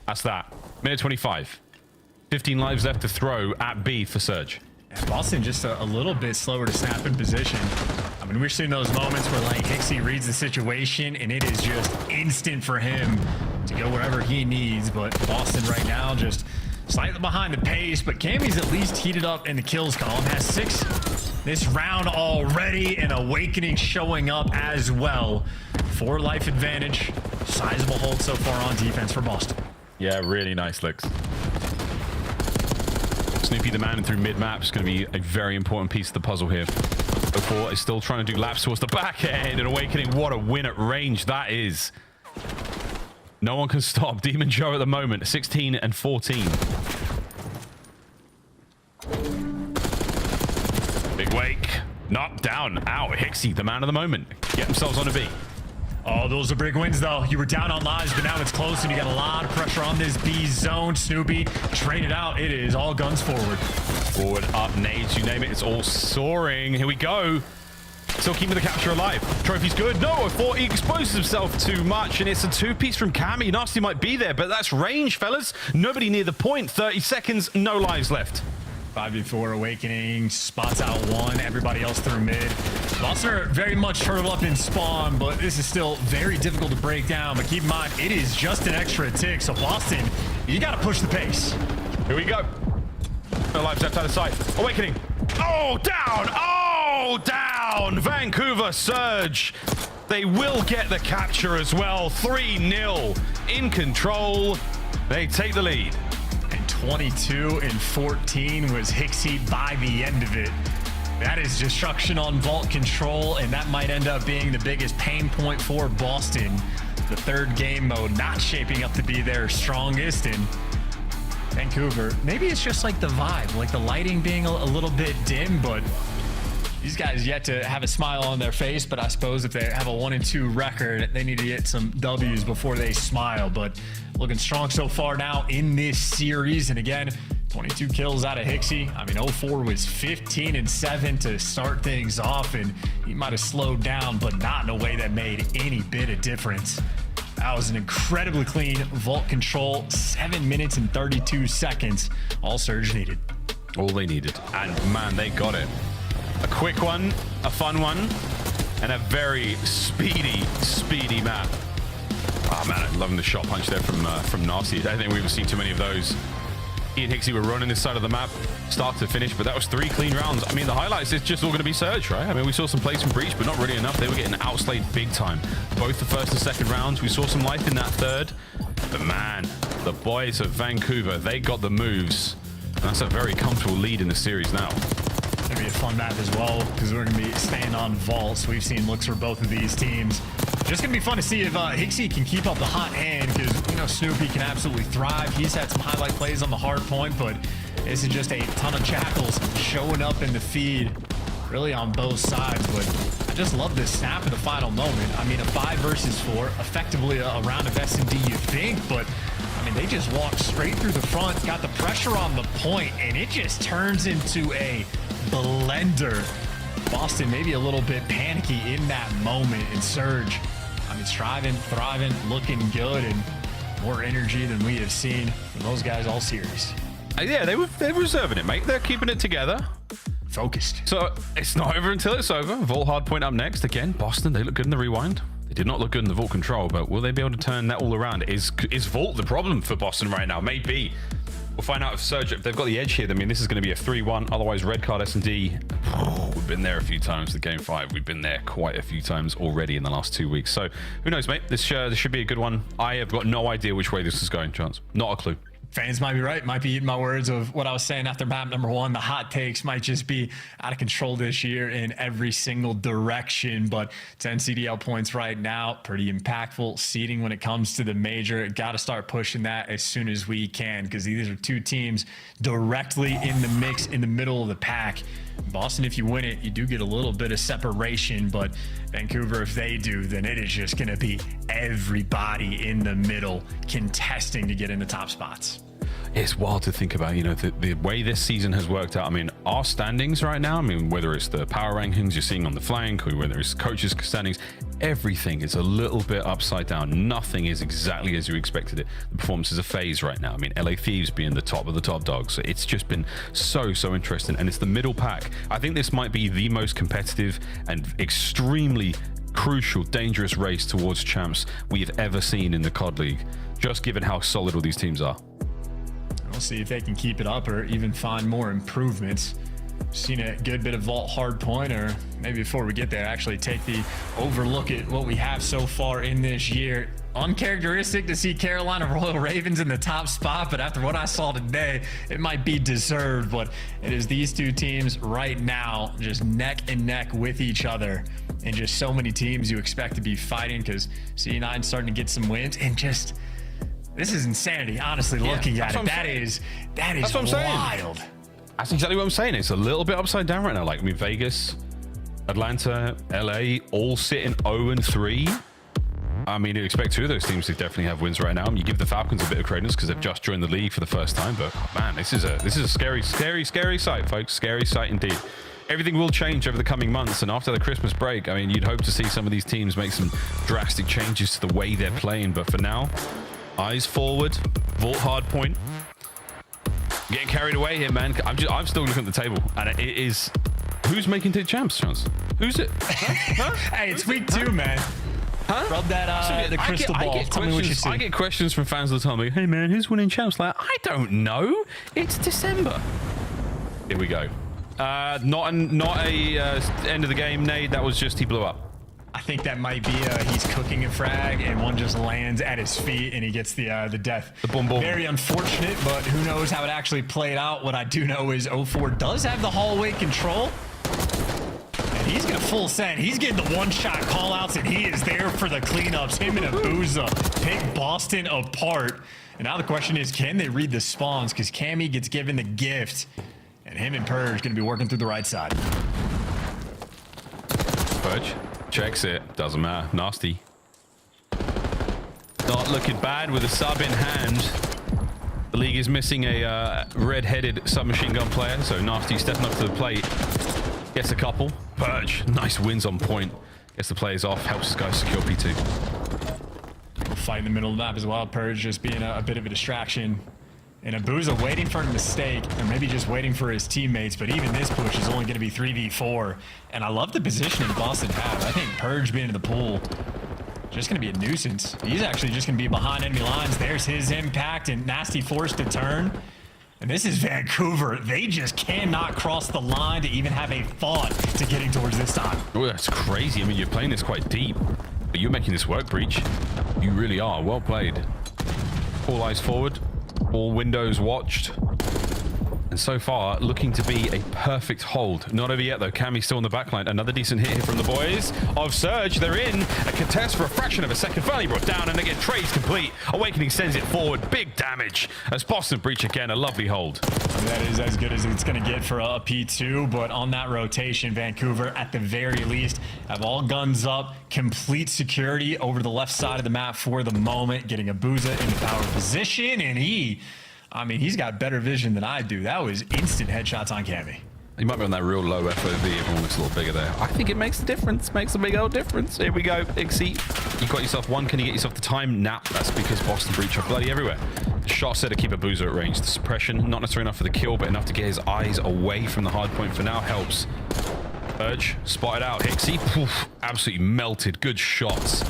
That's that. Minute 25. 15 lives left to throw at B for Surge. Boston just a little bit slower to snap in position. I mean, we're seeing those moments where like Hixie reads the situation and it is just instant for him to go wherever he needs. But Boston right now just slightly behind the pace, but Cammy's at least heated up in the kills column. Has 6 this round already, and Awakening showing up as well. 4 life advantage. Sizable hold so far on defense for Boston. Yeah, really nice looks. Snoopy the man through mid-map is going to be a very important piece of the puzzle here. 0-4 is still trying to do laps towards the back end, and Awakening, what a win at range that is. No one can stop Demon Joe at the moment, 16 and 14. Big wake, knocked down, out. Hixie, the man of the moment, get themselves on a B. Oh, those are big wins, though. You were down on lives, but now it's close, and you got a lot of pressure on this B zone. Snoopy, traded out. It is all guns forward. Forward, up, nades, you name it. It's all soaring. Here we go. Still keeping the capture alive. Trophy's good. No, I thought he exposed himself too much, and it's a 2-piece from Cammy. Nasty might be there, but that's range, fellas. Nobody near the point. 30 seconds, no lives left. 5v4 Awakening, spots out 1, everybody else through mid. Boston are very much turtled up in spawn, but this is still very difficult to break down. But keep in mind, it is just an extra tick, so Boston, you gotta push the pace. Here we go. No lives left out of sight. Awakening. Oh, down! Oh, down! Vancouver Surge. They will get the capture as well. 3-0 in control. They take the lead. 22 and 14 was Hixie by the end of it. That is destruction on vault control, and that might end up being the biggest pain point for Boston. The 3rd game mode not shaping up to be their strongest, and Vancouver, maybe it's just like the vibe, like the lighting being a little bit dim, but these guys yet to have a smile on their face. But I suppose if they have a 1-2 record, they need to get some W's before they smile. But looking strong so far now in this series. And again, 22 kills out of Hixie. I mean, 0-4 was 15 and 7 to start things off, and he might have slowed down, but not in a way that made any bit of difference. That was an incredibly clean vault control. 7 minutes and 32 seconds. All Surge needed. All they needed. And man, they got it. A quick one, a fun one, and a very speedy map. Oh man, I'm loving the shot punch there from Nasty. I don't think we've ever seen too many of those. He and Hixie were running this side of the map, start to finish, but that was 3 clean rounds. I mean, the highlights is just all going to be Surge, right? I mean, we saw some plays from Breach, but not really enough. They were getting outslayed big time. Both the 1st and 2nd rounds. We saw some life in that 3rd. But man, the boys of Vancouver, they got the moves. And that's a very comfortable lead in the series now. Gonna be a fun map as well, because we're gonna be staying on vaults. We've seen looks for both of these teams. Just gonna be fun to see if Hixie can keep up the hot hand, because you know Snoopy can absolutely thrive. He's had some highlight plays on the hard point, but this is just a ton of Jackals showing up in the feed. really on both sides, but I just love this snap at the final moment. I mean, a 5 versus 4, effectively a round of S&D, you think, but I mean, they just walked straight through the front, got the pressure on the point, and it just turns into a blender. Boston maybe a little bit panicky in that moment, and Surge, I mean, striving, thriving, looking good, and more energy than we have seen from those guys all series. Yeah, they're reserving it, mate. They're keeping it together. Focused. So it's not over until it's over. Vault Hardpoint up next. Again, Boston, they look good in the rewind. They did not look good in the Vault control, but will they be able to turn that all around? Is Vault the problem for Boston right now? Maybe. We'll find out if Surge, if they've got the edge here. I mean, this is going to be a 3-1. Otherwise, red card S&D. We've been there a few times with Game 5. We've been there quite a few times already in the last 2 weeks. So who knows, mate? This should be a good one. I have got no idea which way this is going, Chance. Not a clue. Fans might be right, might be eating my words of what I was saying after map number 1. The hot takes might just be out of control this year in every single direction, but 10 CDL points right now, pretty impactful seeding when it comes to the major. Got to start pushing that as soon as we can, because these are 2 teams directly in the mix in the middle of the pack. Boston, if you win it, you do get a little bit of separation, but Vancouver, if they do, then it is just going to be everybody in the middle contesting to get in the top spots. It's wild to think about, you know, the way this season has worked out. I mean, our standings right now, I mean, whether it's the power rankings you're seeing on the flank or whether it's coaches' standings, everything is a little bit upside down. Nothing is exactly as you expected it. The performance is a phase right now. I mean, LA Thieves being the top of the top dogs. So it's just been so interesting. And it's the middle pack. I think this might be the most competitive and extremely crucial, dangerous race towards champs we've ever seen in the COD League, just given how solid all these teams are. We'll see if they can keep it up or even find more improvements. Seen a good bit of Vault Hardpoint, or maybe before we get there, actually take the overlook at what we have so far in this year. Uncharacteristic to see Carolina Royal Ravens in the top spot, but after what I saw today, it might be deserved. But it is these 2 teams right now just neck and neck with each other, and just so many teams you expect to be fighting, because C9 starting to get some wins, and just this is insanity, honestly, looking at it. That is what I'm wild. Saying. That's exactly what I'm saying. It's a little bit upside down right now. Like, I mean, Vegas, Atlanta, LA, all sitting 0-3. I mean, you expect 2 of those teams to definitely have wins right now. I mean, you give the Falcons a bit of credence because they've just joined the league for the first time. But man, this is a scary sight, folks. Scary sight indeed. Everything will change over the coming months, and after the Christmas break, I mean, you'd hope to see some of these teams make some drastic changes to the way they're playing. But for now, eyes forward, Vault Hardpoint. Getting carried away here, man. I'm still looking at the table, and it is who's making the champs, Chance? Who's it? Huh? Hey, it's week 2, man. Huh? Rub that the crystal ball. Tell me what you see. I get questions from fans all the time. Like, hey man, who's winning champs? Like, I don't know. It's December. Here we go. Not a end of the game, Nate. That was just he blew up. I think that might be he's cooking a frag and one just lands at his feet and he gets the death. The boom boom. Very unfortunate, but who knows how it actually played out. What I do know is 04 does have the hallway control. And he's got full send. He's getting the one-shot call-outs and he is there for the cleanups. Him and Abuza pick Boston apart. And now the question is, can they read the spawns? Because Cammy gets given the gift. And him and Purge going to be working through the right side. Purge checks it. Doesn't matter. Nasty. Not looking bad with a sub in hand. The league is missing a red-headed submachine gun player, so Nasty stepping up to the plate. Gets a couple. Purge. Nice wins on point. Gets the players off. Helps the guys secure P2. Fight in the middle of the map as well. Purge just being a bit of a distraction. And Abuza waiting for a mistake, or maybe just waiting for his teammates, but even this push is only going to be 3v4. And I love the positioning Boston have. I think Purge being in the pool, just going to be a nuisance. He's actually just going to be behind enemy lines. There's his impact, and Nasty forced to turn. And this is Vancouver. They just cannot cross the line to even have a thought to getting towards this time. Oh, that's crazy. I mean, you're playing this quite deep, but you're making this work, Breach. You really are. Well played. All eyes forward. All windows watched. And And so far, looking to be a perfect hold. Not over yet, though. Cammy still on the backline. Another decent hit here from the boys of Surge. They're in a contest for a fraction of a second. Finally brought down, and again, trade's complete. Awakening sends it forward. Big damage as Boston breach again. A lovely hold. And that is as good as it's going to get for a P2, but on that rotation, Vancouver, at the very least, have all guns up, complete security over the left side of the map for the moment, getting Abuza in the power position, and he's got better vision than I do. That was instant headshots on Cammy. He might be on that real low FOV. Everyone looks a little bigger there. I think it makes a difference. Makes a big old difference. Here we go. Ixie, you got yourself one. Can you get yourself the time? Nah, that's because Boston breach are bloody everywhere. The shot set to keep Abuza at range. The suppression, not necessarily enough for the kill, but enough to get his eyes away from the hard point for now helps. Urge, spotted out. Hixie, poof, absolutely melted. Good shots.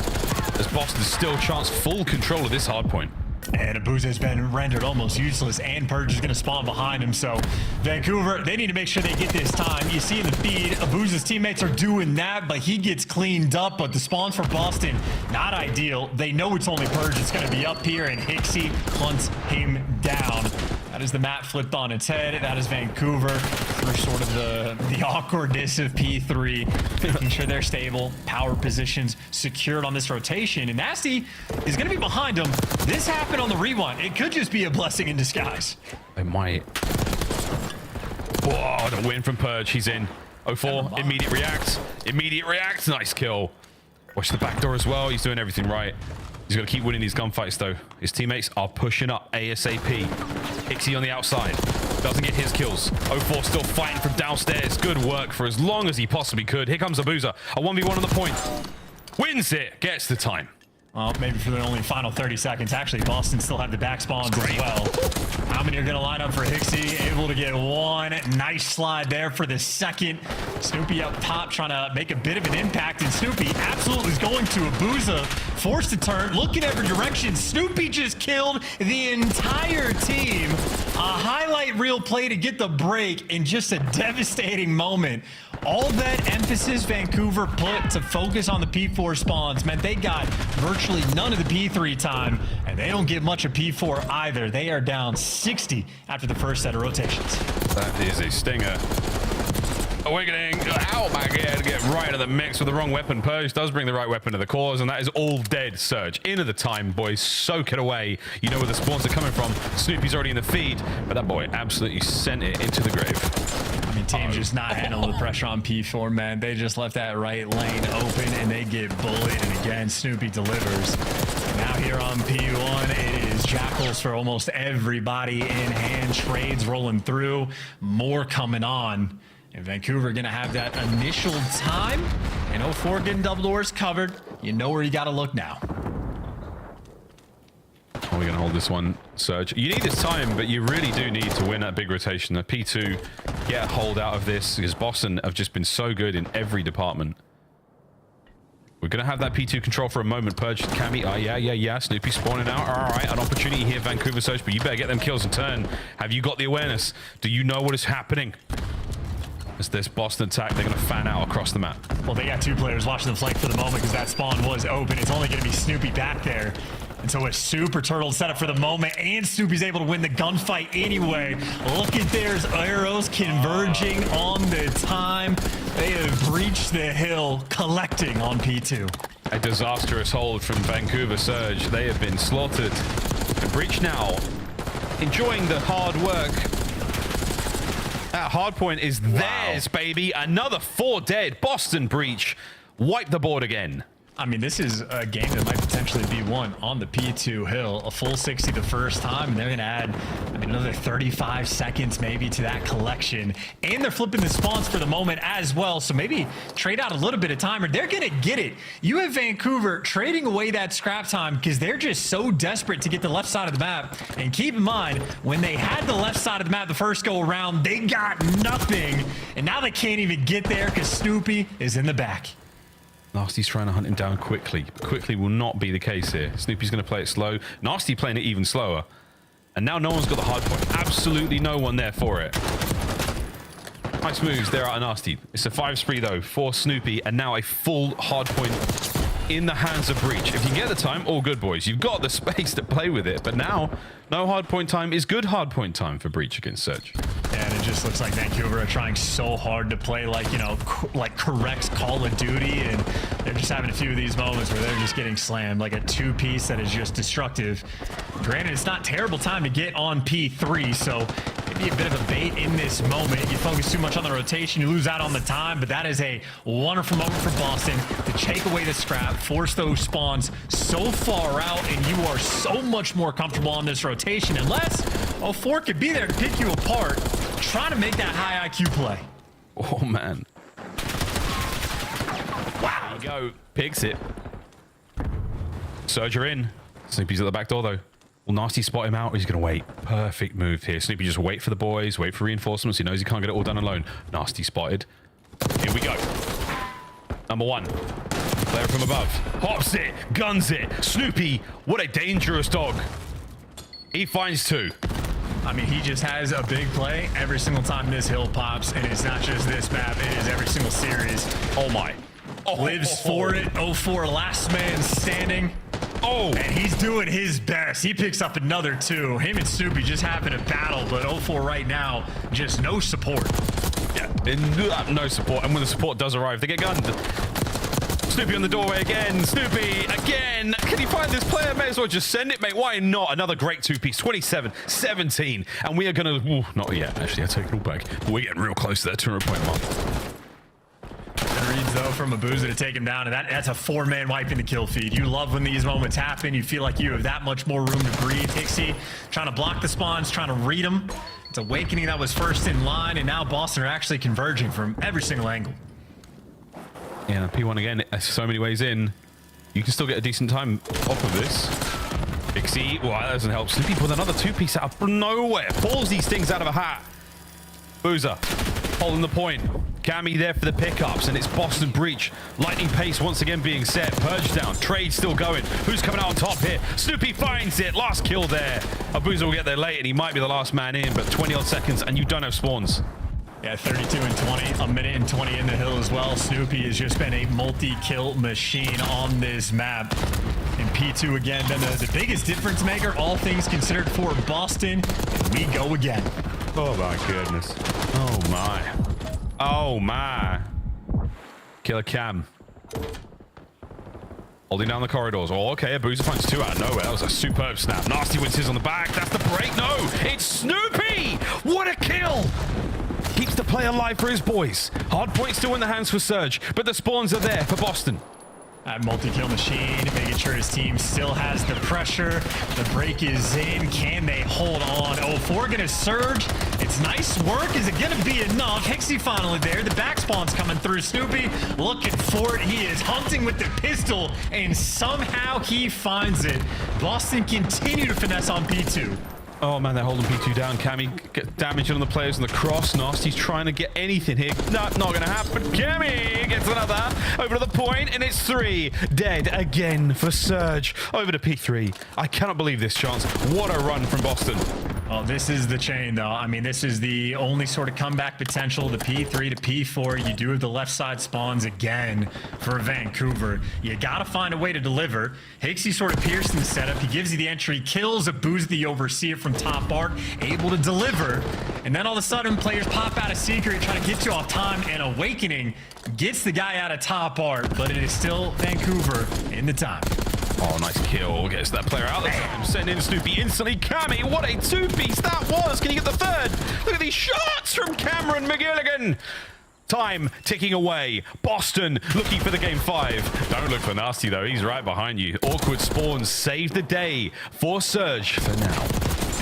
As Boston still chance full control of this hard point. And Abuza has been rendered almost useless, and Purge is going to spawn behind him. So Vancouver, they need to make sure they get this time. You see in the feed, Abuza's teammates are doing that, but he gets cleaned up. But the spawns for Boston, not ideal. They know it's only Purge that's going to be up here, and Hixie hunts him down. That is the map flipped on its head. That is Vancouver for sort of the awkwardness of P3, making sure they're stable, power positions secured on this rotation. And Nasty is going to be behind him. This happened on the rewind. It could just be a blessing in disguise. They might. Whoa, the win from Purge. He's in. 04, immediate react. Immediate react. Nice kill. Watch the back door as well. He's doing everything right. He's got to keep winning these gunfights, though. His teammates are pushing up ASAP. Ixie on the outside. Doesn't get his kills. 04 still fighting from downstairs. Good work for as long as he possibly could. Here comes Abuza. A 1v1 on the point. Wins it. Gets the time. Well, maybe for the only final 30 seconds. Actually, Boston still have the back spawns as well. How many are going to line up for Hixie? Able to get one. Nice slide there for the second. Snoopy up top trying to make a bit of an impact, and Snoopy absolutely is going to Abuza. Forced to turn, look in every direction. Snoopy just killed the entire team. A highlight reel play to get the break in just a devastating moment. All that emphasis Vancouver put to focus on the P4 spawns meant they got virtually none of the P3 time, and they don't get much of P4 either. They are down 60 after the first set of rotations. That is a stinger. Awakening. Oh my god, get right into the mix with the wrong weapon. Purge does bring the right weapon to the cause, and that is all dead. Surge into the time, boys. Soak it away. You know where the spawns are coming from. Snoopy's already in the feed, but that boy absolutely sent it into the grave. I mean, team just not handling the pressure on P4, man. They just left that right lane open, and they get bullied. And again, Snoopy delivers. Now here on P1, it is Jackals for almost everybody in hand. Trades rolling through. More coming on. And Vancouver going to have that initial time. And 04 getting double doors covered. You know where you got to look now. Are we going to hold this one, Surge? You need this time, but you really do need to win that big rotation. The P2, get a hold out of this, because Boston have just been so good in every department. We're going to have that P2 control for a moment. Purge, Cammy, yeah. Snoopy spawning out. All right, an opportunity here, Vancouver Surge, but you better get them kills in turn. Have you got the awareness? Do you know what is happening? As this Boston attack, they're going to fan out across the map. Well, they got two players watching the flank for the moment because that spawn was open. It's only going to be Snoopy back there. And so a super turtle set up for the moment, and Snoopy's able to win the gunfight anyway. Look at there's arrows converging on the time. They have breached the hill, collecting on P2. A disastrous hold from Vancouver Surge. They have been slaughtered. And Breach now enjoying the hard work. That hardpoint is theirs, baby. Another 4 dead. Boston Breach wipe the board again. I mean, this is a game that might potentially be won on the P2 hill. A full 60 the first time, and they're going to add another 35 seconds maybe to that collection. And they're flipping the spawns for the moment as well, so maybe trade out a little bit of time, or they're going to get it. You have Vancouver trading away that scrap time because they're just so desperate to get the left side of the map. And keep in mind, when they had the left side of the map the first go around, they got nothing. And now they can't even get there because Snoopy is in the back. Nasty's trying to hunt him down quickly, but quickly will not be the case here. Snoopy's going to play it slow. Nasty playing it even slower. And now no one's got the hard point. Absolutely no one there for it. Nice moves there out of Nasty. It's a 5 spree though for Snoopy, and now a full hard point in the hands of Breach. If you get the time, all good, boys. You've got the space to play with it, but now no hard point time is good hard point time for Breach against Surge. Yeah, man. It just looks like Vancouver are trying so hard to play like, you know, like correct Call of Duty, and they're just having a few of these moments where they're just getting slammed like a two-piece that is just destructive. Granted, it's not terrible time to get on P3, so maybe a bit of a bait in this moment. You focus too much on the rotation, you lose out on the time, but that is a wonderful moment for Boston to take away the scrap, force those spawns so far out, and you are so much more comfortable on this rotation, unless 04 could be there to pick you apart, trying to make that high IQ play. Oh, man. Wow. There you go. Picks it. Surge are in. Snoopy's at the back door, though. Will Nasty spot him out? He's going to wait. Perfect move here. Snoopy just wait for the boys, wait for reinforcements. He knows he can't get it all done alone. Nasty spotted. Here we go. Number one. Player from above. Hops it. Guns it. Snoopy. What a dangerous dog. He finds two. I mean, he just has a big play every single time this hill pops, and it's not just this map, it is every single series. Oh my. Oh, lives for it. 04 last man standing. Oh, and he's doing his best. He picks up another two. Him and Snoopy just having a battle, but 04 right now, just no support. Yeah, no support. And when the support does arrive, they get gunned. Snoopy on the doorway again. Snoopy again. Can you find this player? May as well just send it, mate. Why not? Another great two-piece. 27-17. And we are going to... Not yet, actually. I take it all back. But we're getting real close to that 200-point mark. Good reads, though, from Abuza to take him down. And that's a four-man wipe in the kill feed. You love when these moments happen. You feel like you have that much more room to breathe. Hixie trying to block the spawns, trying to read them. It's Awakening that was first in line. And now Boston are actually converging from every single angle. Yeah, P1 again, so many ways in. You can still get a decent time off of this. Pixie, well, that doesn't help. Snoopy with another two-piece out of nowhere. Pulls these things out of a hat. Boozer, holding the point. Cammy there for the pickups, and it's Boston breach. Lightning pace once again being set. Purge down, trade still going. Who's coming out on top here? Snoopy finds it. Last kill there. Abuza will get there late, and he might be the last man in, but 20-odd seconds, and you don't have spawns. Yeah, 32 and 20, a minute and 20 in the hill as well. Snoopy has just been a multi-kill machine on this map. And P2 again, then the biggest difference maker, all things considered, for Boston. And we go again. Oh my goodness. Oh my. Oh my. Killer Cam. Holding down the corridors. Oh, okay. Abuza finds two out of nowhere. That was a superb snap. Nasty wins his on the back. That's the break. No, it's Snoopy. What a kill. Keeps the play alive for his boys. Hard point still in the hands for Surge, but the spawns are there for Boston. That multi-kill machine, making sure his team still has the pressure. The break is in. Can they hold on? 04 gonna surge. It's nice work. Is it gonna be enough? Hixie finally there. The back spawn's coming through. Snoopy looking for it. He is hunting with the pistol, and somehow he finds it. Boston continue to finesse on P2. Oh man, they're holding P2 down. Cammy get damage on the players on the cross. Nasty's trying to get anything here. No, not gonna happen. Cammy gets another over to the point, and it's three. Dead again for Surge. Over to P3. I cannot believe this chance. What a run from Boston. Well, this is the chain, though. I mean, this is the only sort of comeback potential. The P3 to P4. You do have the left side spawns again for Vancouver. You got to find a way to deliver. Hixie sort of piercing the setup. He gives you the entry, kills Abuza the Overseer from top arc, able to deliver. And then all of a sudden, players pop out of secret, trying to get you off time, and Awakening gets the guy out of top arc, but it is still Vancouver in the time. Oh, nice kill. Gets that player out of time. Send in Snoopy instantly. Cammy, what a two-piece that was. Can you get the third? Look at these shots from Cameron McGilligan. Time ticking away. Boston looking for the game 5. Don't look for Nasty, though. He's right behind you. Awkward spawns save the day for Surge for now.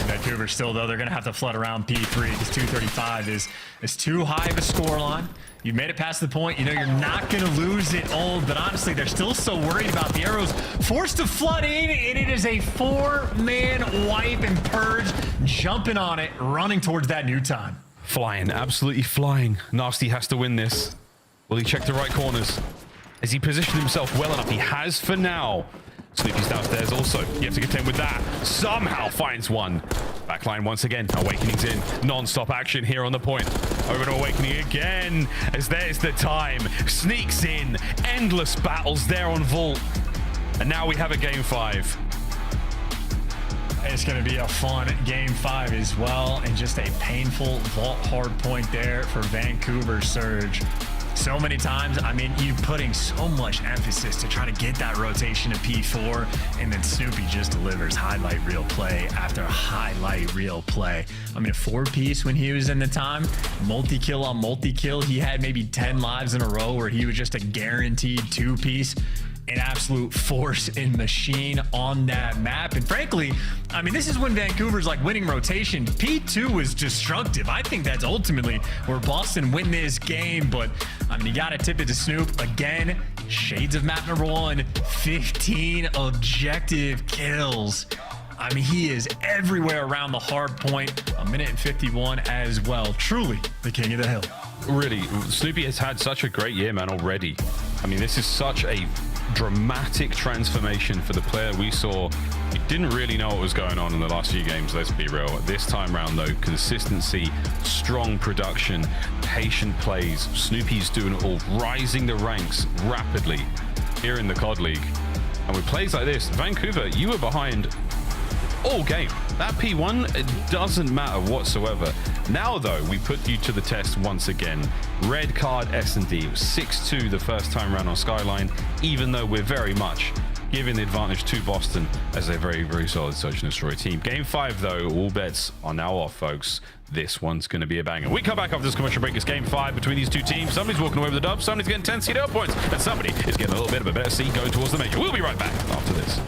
Vancouver still, though, they're going to have to flood around P3 because 235 is too high of a scoreline. You've made it past the point. You know you're not going to lose it all, but honestly, they're still so worried about the arrows. Forced to flood in, and it is a four-man wipe and purge, jumping on it, running towards that new time. Flying, absolutely flying. Nasty has to win this. Will he check the right corners? Has he positioned himself well enough? He has for now. Snoopy's downstairs also. You have to contend with that. Somehow finds one. Backline once again. Awakening's in. Non-stop action here on the point. Over to Awakening again. As there's the time. Sneaks in. Endless battles there on Vault. And now we have a game 5. It's going to be a fun game 5 as well, and just a painful vault hard point there for Vancouver Surge. So many times, I mean, you putting so much emphasis to try to get that rotation to P4, and then Snoopy just delivers highlight reel play after highlight reel play. I mean, a 4-piece when he was in the time, multi-kill on multi-kill. He had maybe 10 lives in a row where he was just a guaranteed 2-piece. An absolute force and machine on that map. And frankly, I mean, this is when Vancouver's like winning rotation. P2 was destructive. I think that's ultimately where Boston win this game. But I mean, you got to tip it to Snoop. Again, shades of map number 1, 15 objective kills. I mean, he is everywhere around the hard point. A minute and 51 as well. Truly the king of the hill. Really, Snoopy has had such a great year, man, already. I mean, this is such a dramatic transformation for the player we saw. He didn't really know what was going on in the last few games, let's be real. This time around, though, consistency, strong production, patient plays. Snoopy's doing it all, rising the ranks rapidly here in the COD League. And with plays like this, Vancouver, you were behind all game. That P1, it doesn't matter whatsoever. Now, though, we put you to the test once again. Red card S&D, 6-2 the first time around on Skyline, even though we're very much giving the advantage to Boston as a very, very solid Search and Destroy team. Game 5, though, all bets are now off, folks. This one's going to be a banger. We come back after this commercial break. It's Game 5 between these two teams. Somebody's walking away with the dub, somebody's getting 10 CDL points, and somebody is getting a little bit of a better seat going towards the major. We'll be right back after this.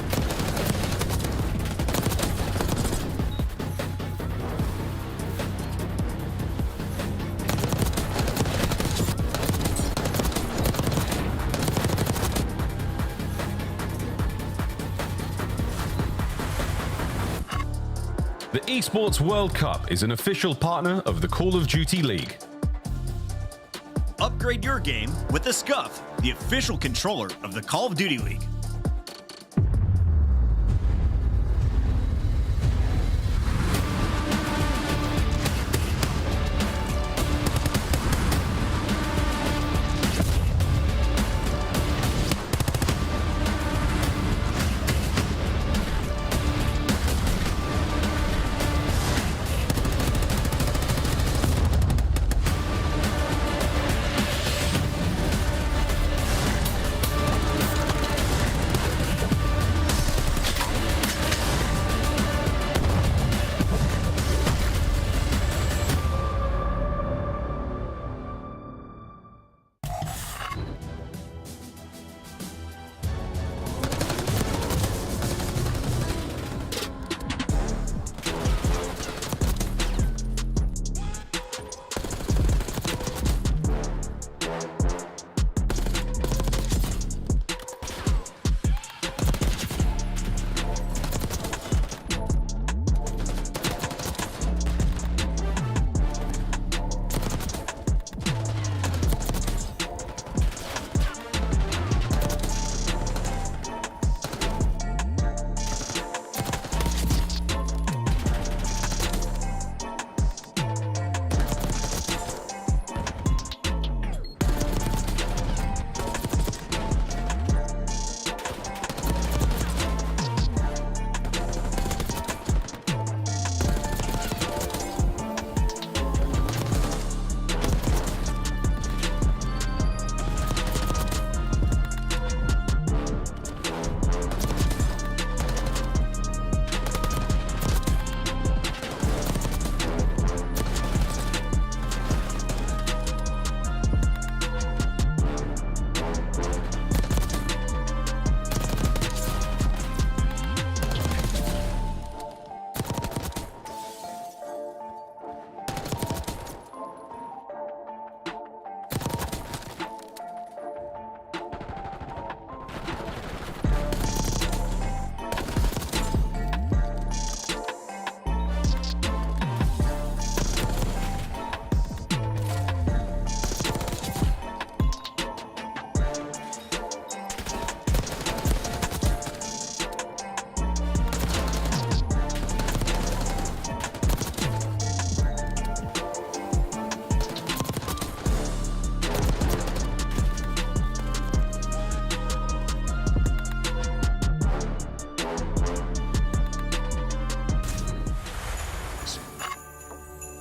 The Esports World Cup is an official partner of the Call of Duty League. Upgrade your game with the Scuff, the official controller of the Call of Duty League.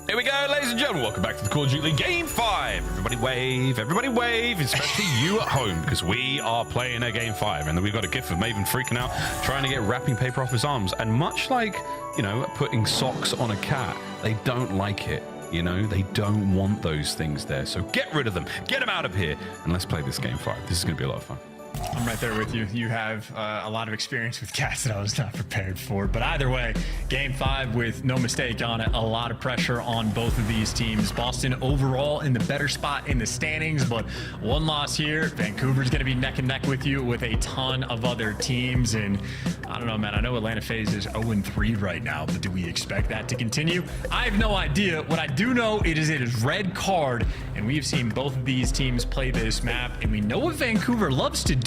Here we go, ladies and gentlemen. Welcome back to the Call of Duty Game 5. Everybody wave, especially you at home, because we are playing a Game 5. And then we've got a gif of Maven freaking out, trying to get wrapping paper off his arms. And much like, you know, putting socks on a cat, they don't like it. You know, they don't want those things there. So get rid of them. Get them out of here. And let's play this Game 5. This is going to be a lot of fun. I'm right there with you. You have a lot of experience with cats that I was not prepared for. But either way, Game 5 with no mistake on it. A lot of pressure on both of these teams. Boston overall in the better spot in the standings, but one loss here. Vancouver's going to be neck and neck with you with a ton of other teams. And I don't know, man. I know Atlanta FaZe is 0-3 right now, but do we expect that to continue? I have no idea. What I do know it is red card, and we've seen both of these teams play this map, and we know what Vancouver loves to do.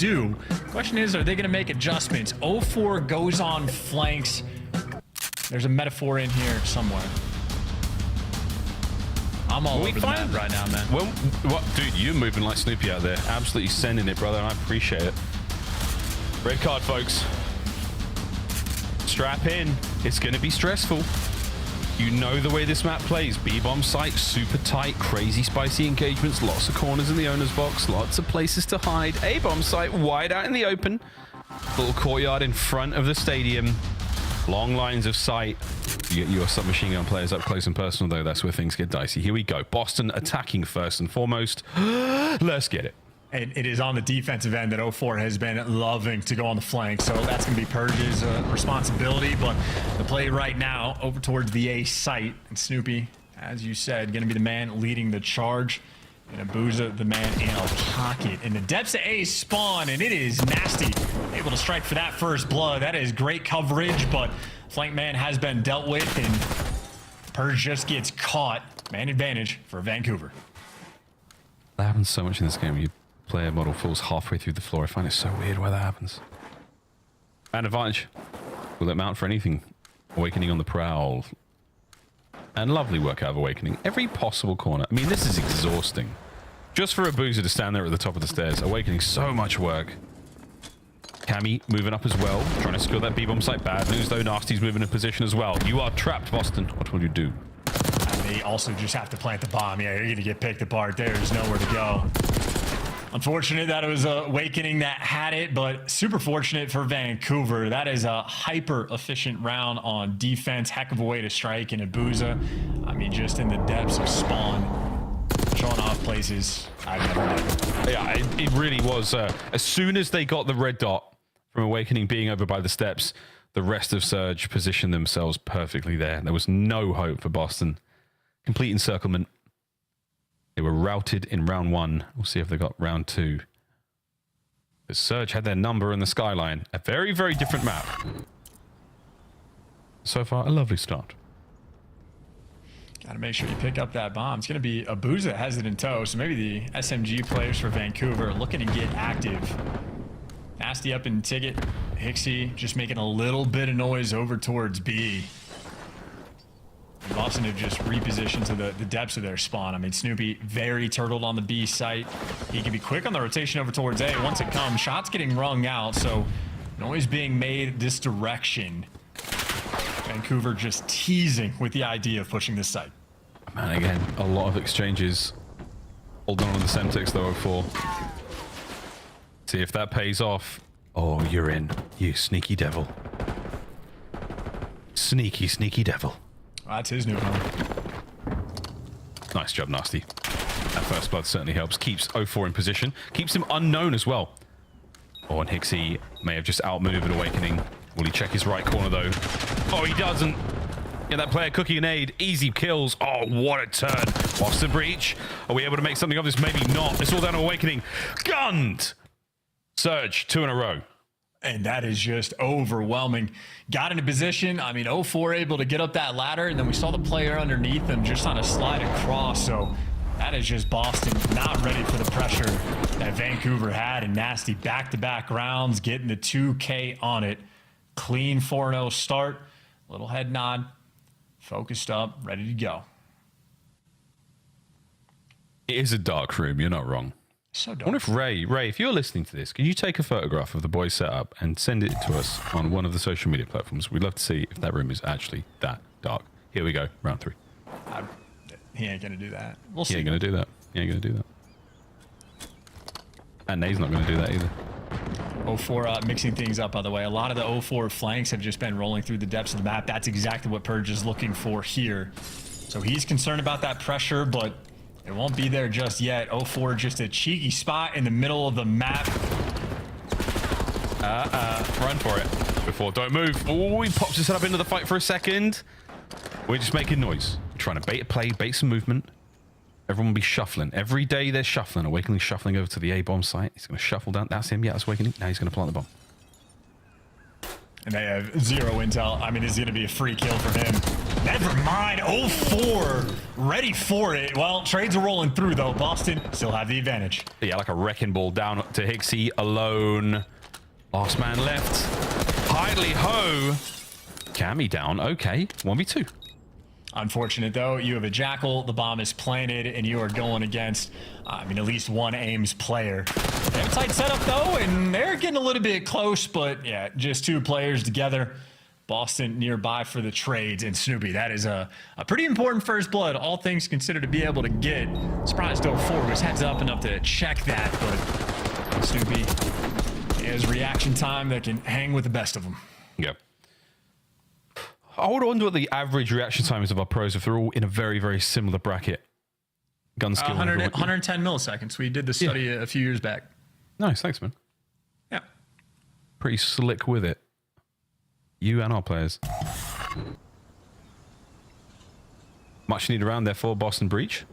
Question is, are they going to make adjustments? 0-4 goes on flanks. There's a metaphor in here somewhere. I'm all over the map right now, man. Well, what, dude, you're moving like Snoopy out there. Absolutely sending it, brother. I appreciate it. Red card, folks. Strap in. It's going to be stressful. You know the way this map plays. B-bomb site, super tight, crazy spicy engagements, lots of corners in the owner's box, lots of places to hide. A-bomb site, wide out in the open. Little courtyard in front of the stadium. Long lines of sight. You get your submachine gun players up close and personal, though. That's where things get dicey. Here we go. Boston attacking first and foremost. Let's get it. And it is on the defensive end that 0-4 has been loving to go on the flank. So that's going to be Purge's responsibility. But the play right now over towards the A site. And Snoopy, as you said, going to be the man leading the charge. And Abuza, the man in a pocket. In the depths of A spawn, and it is nasty. Able to strike for that first blood. That is great coverage, but flank man has been dealt with. And Purge just gets caught. Man advantage for Vancouver. That happens so much in this game. You player model falls halfway through the floor. I find it so weird why that happens. And advantage. Will it mount for anything? Awakening on the prowl. And lovely work out of Awakening. Every possible corner. I mean, this is exhausting. Just for a Boozer to stand there at the top of the stairs. Awakening so much work. Cammy moving up as well. Trying to secure that B-bomb site. Bad news though. Nasty's moving in position as well. You are trapped, Boston. What will you do? And they also just have to plant the bomb. Yeah, you're going to get picked apart. There's nowhere to go. Unfortunate that it was Awakening that had it, but super fortunate for Vancouver. That is a hyper-efficient round on defense. Heck of a way to strike in Abuza. I mean, just in the depths of spawn. Showing off places I've never done. Yeah, it really was. As soon as they got the red dot from Awakening being over by the steps, the rest of Surge positioned themselves perfectly there. There was no hope for Boston. Complete encirclement. They were routed in round 1. We'll see if they got round 2. The Surge had their number in the skyline. A very, very different map. So far, a lovely start. Got to make sure you pick up that bomb. It's going to be Abuza that has it in tow, so maybe the SMG players for Vancouver are looking to get active. Nasty up in Ticket. Hixie just making a little bit of noise over towards B. Boston have just repositioned to the depths of their spawn. I mean, Snoopy very turtled on the B site. He can be quick on the rotation over towards A once it comes. Shots getting wrung out, so noise being made this direction. Vancouver just teasing with the idea of pushing this site. Man, again, a lot of exchanges. Hold on the Semtex though, 4. See if that pays off. Oh, you're in. You sneaky devil. Sneaky, sneaky devil. That's his new home. Nice job, Nasty. That first blood certainly helps. Keeps 0-4 in position. Keeps him unknown as well. Oh, and Hixie may have just outmaneuvered Awakening. Will he check his right corner, though? Oh, he doesn't. Yeah, that player cooking an aid. Easy kills. Oh, what a turn. Boston breach. Are we able to make something of this? Maybe not. It's all down to Awakening. Gunned! Surge, 2 in a row. And that is just overwhelming. Got into position. I mean, 0-4 able to get up that ladder, and then we saw the player underneath him just on a slide across. So that is just Boston not ready for the pressure that Vancouver had. And Nasty back-to-back rounds, getting the 2K on it. Clean 4-0 start. Little head nod. Focused up, ready to go. It is a dark room. You're not wrong. So dark. I wonder if Ray, if you're listening to this, can you take a photograph of the boys setup and send it to us on one of the social media platforms? We'd love to see if that room is actually that dark. Here we go, round 3. He ain't gonna do that. We'll see. He ain't gonna do that. He ain't gonna do that. And Nate's not gonna do that either. 0-4 mixing things up, by the way. A lot of the 0-4 flanks have just been rolling through the depths of the map. That's exactly what Purge is looking for here. So he's concerned about that pressure, but it won't be there just yet. 0-4 just a cheeky spot in the middle of the map. Run for it. Before, don't move. Oh, he pops his head up into the fight for a second. We're just making noise. We're trying to bait a play, bait some movement. Everyone will be shuffling. Every day they're shuffling. Awakening shuffling over to the A-bomb site. He's going to shuffle down. That's him. Yeah, that's Awakening. Now he's going to plant the bomb. And they have 0 intel. I mean, this is going to be a free kill for him. Never mind. 0-4. Ready for it. Well, trades are rolling through, though. Boston still have the advantage. Yeah, like a wrecking ball down to Hixie alone. Last man left. Hidely ho. Cammy down. Okay. 1v2. Unfortunate, though. You have a Jackal. The bomb is planted, and you are going against, at least one Ames player. They have a tight setup, though, and they're getting a little bit close, but yeah, just 2 players together. Boston nearby for the trades, and Snoopy, that is a pretty important first blood, all things considered, to be able to get. Surprised 0-4 was heads up enough to check that, but Snoopy has reaction time that can hang with the best of them. Yep. I would wonder what the average reaction time is of our pros if they're all in a very, very similar bracket. Gun skill. 110 milliseconds. We did the study a few years back. Nice, thanks, man. Yeah. Pretty slick with it. You and our players. Much need around there for Boston Breach.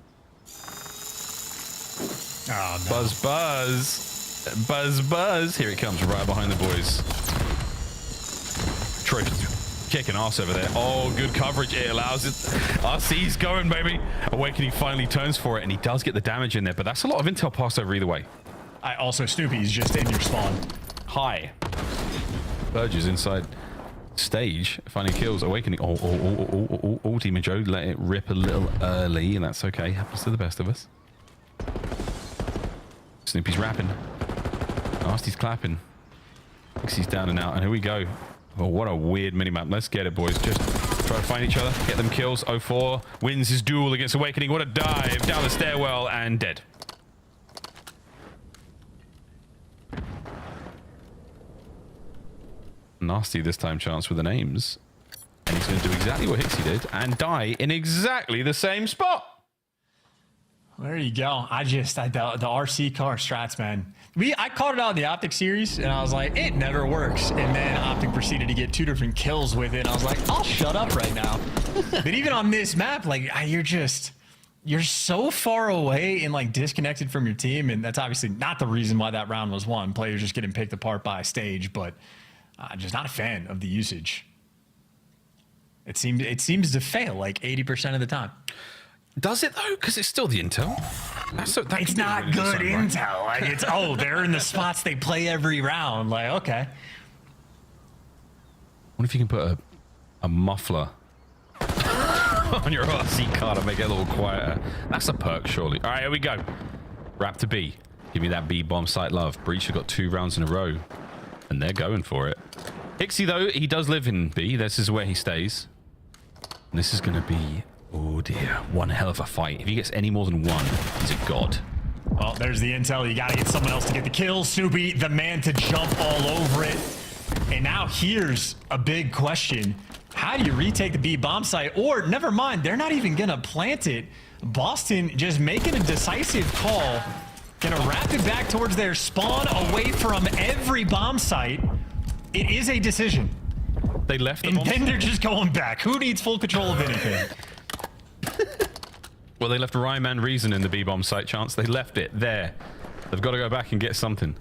Oh, no. Buzz, buzz. Buzz, buzz. Here it comes right behind the boys. Troy kicking ass over there. Oh, good coverage. It allows it. RC's going, baby. Awakening finally turns for it, and he does get the damage in there, but that's a lot of intel passed over either way. Also, Snoopy's just in your spawn. Hi. Burge is inside stage. Finding kills. Awakening. Oh, Demon Joe let it rip a little early, and that's okay. Happens to the best of us. Snoopy's rapping. Nasty's clapping. He's down and out, and here we go. Oh, what a weird minimap. Let's get it, boys. Just try to find each other, get them kills. 0-4 wins his duel against Awakening. What a dive down the stairwell and dead. Nasty this time chance with the names. And he's going to do exactly what Hixie did and die in exactly the same spot. There you go. The RC car strats, man. I called it out in the Optic series, and I was like, it never works. And then Optic proceeded to get 2 different kills with it. And I was like, I'll shut up right now. But even on this map, like, you're so far away and like disconnected from your team. And that's obviously not the reason why that round was won. Players just getting picked apart by stage, but just not a fan of the usage. It seems to fail like 80% of the time. Does it though? Because it's still the intel. It's not good intel. Like it's they're in the spots they play every round. Like okay. What if you can put a muffler on your RC car to make it a little quieter? That's a perk, surely. All right, here we go. Raptor B. Give me that B bomb site love. Breach have got 2 rounds in a row, and they're going for it. Hixie though, he does live in B. This is where he stays. And this is going to be. Oh dear, one hell of a fight. If he gets any more than 1, he's a god. Well, there's the intel. You got to get someone else to get the kill. Snoopy, the man to jump all over it. And now here's a big question. How do you retake the B bomb site? Or, never mind, they're not even going to plant it. Boston just making a decisive call. Going to wrap it back towards their spawn away from every bomb site. It is a decision. They left the and bomb then site? They're just going back. Who needs full control of anything? Well, they left Rhyme and Reason in the B-bomb site chance. They left it there. They've got to go back and get something.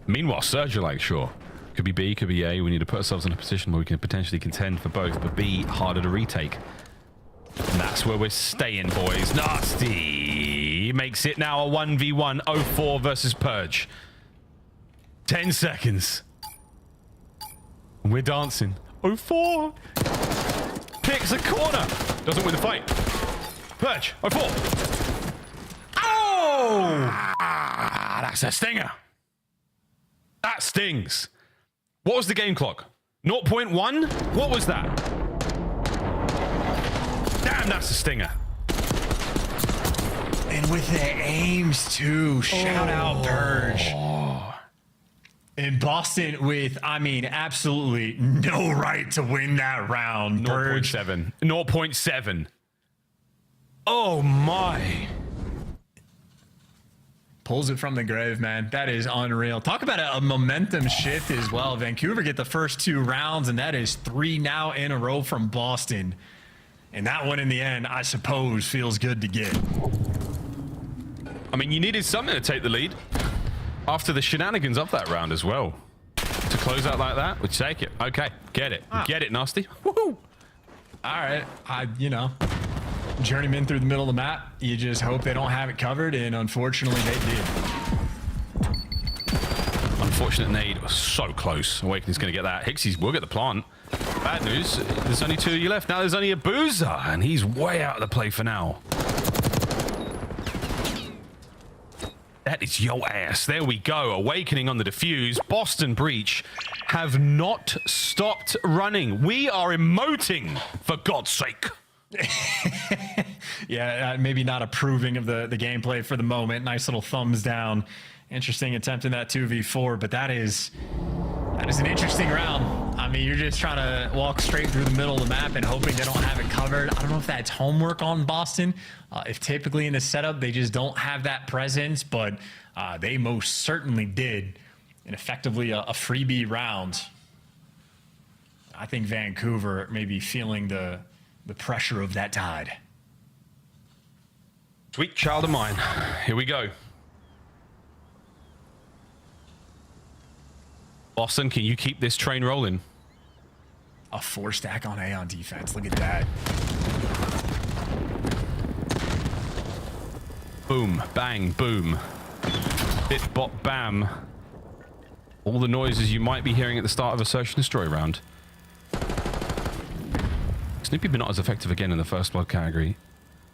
Meanwhile, Surge are like, sure. Could be B, could be A. We need to put ourselves in a position where we can potentially contend for both, but B, harder to retake. And that's where we're staying, boys. Nasty makes it now a 1v1. 0-4 versus Purge. 10 seconds. And we're dancing. 0-4. Picks a corner. Doesn't win the fight. Purge. 0-4. Oh! That's a stinger. That stings. What was the game clock? 0.1? What was that? Damn, that's a stinger. And with the aims too. Shout out Burge. And Boston with, I mean, absolutely no right to win that round. 0.7. 0.7. Oh my. Pulls it from the grave, man. That is unreal. Talk about a momentum shift as well. Vancouver get the first 2 rounds, and that is 3 now in a row from Boston. And that one in the end, I suppose, feels good to get. I mean, you needed something to take the lead after the shenanigans of that round as well. To close out like that, we'd take it. Okay, get it. Get it, Nasty. Woohoo! All right, you know, journeyman through the middle of the map. You just hope they don't have it covered, and unfortunately they did. Unfortunate nade was so close. Awakening's going to get that. Hixies will get the plant. Bad news, there's only 2 of you left. Now there's only a Boozer, and he's way out of the play for now. That is yo ass. There we go. Awakening on the defuse. Boston Breach have not stopped running. We are emoting, for God's sake. Yeah, maybe not approving of the gameplay for the moment. Nice little thumbs down. Interesting attempt in that 2v4, but that is an interesting round. I mean, you're just trying to walk straight through the middle of the map and hoping they don't have it covered. I don't know if that's homework on Boston. If typically in the setup they just don't have that presence, but they most certainly did. And effectively a freebie round. I think Vancouver may be feeling the pressure of that tide. Sweet child of mine. Here we go. Boston, can you keep this train rolling? A 4-stack on A on defense. Look at that. Boom, bang, boom. Bit, bop, bam. All the noises you might be hearing at the start of a search and destroy round. Snoopy been not as effective again in the first blood category,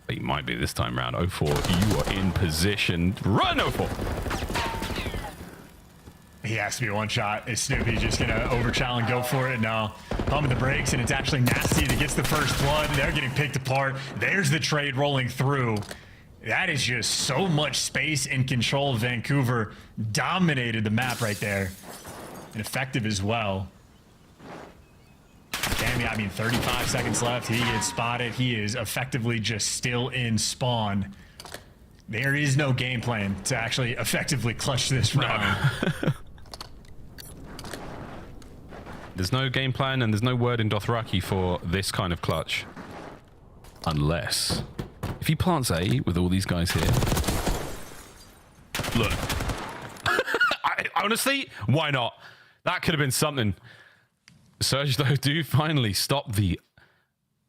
but he might be this time round. 04, you are in position. Run, 04! He has to be one shot. Is Snoopy just going to over-challenge, go for it? No. Pumping the brakes, and it's actually Nasty that gets the first blood. They're getting picked apart. There's the trade rolling through. That is just so much space and control. Vancouver dominated the map right there. And effective as well. Damn, I mean, 35 seconds left. He gets spotted. He is effectively just still in spawn. There is no game plan to actually effectively clutch this round. There's no game plan and there's no word in Dothraki for this kind of clutch. Unless... if he plants A with all these guys here... Look. Honestly, why not? That could have been something. Surge, though, do finally stop the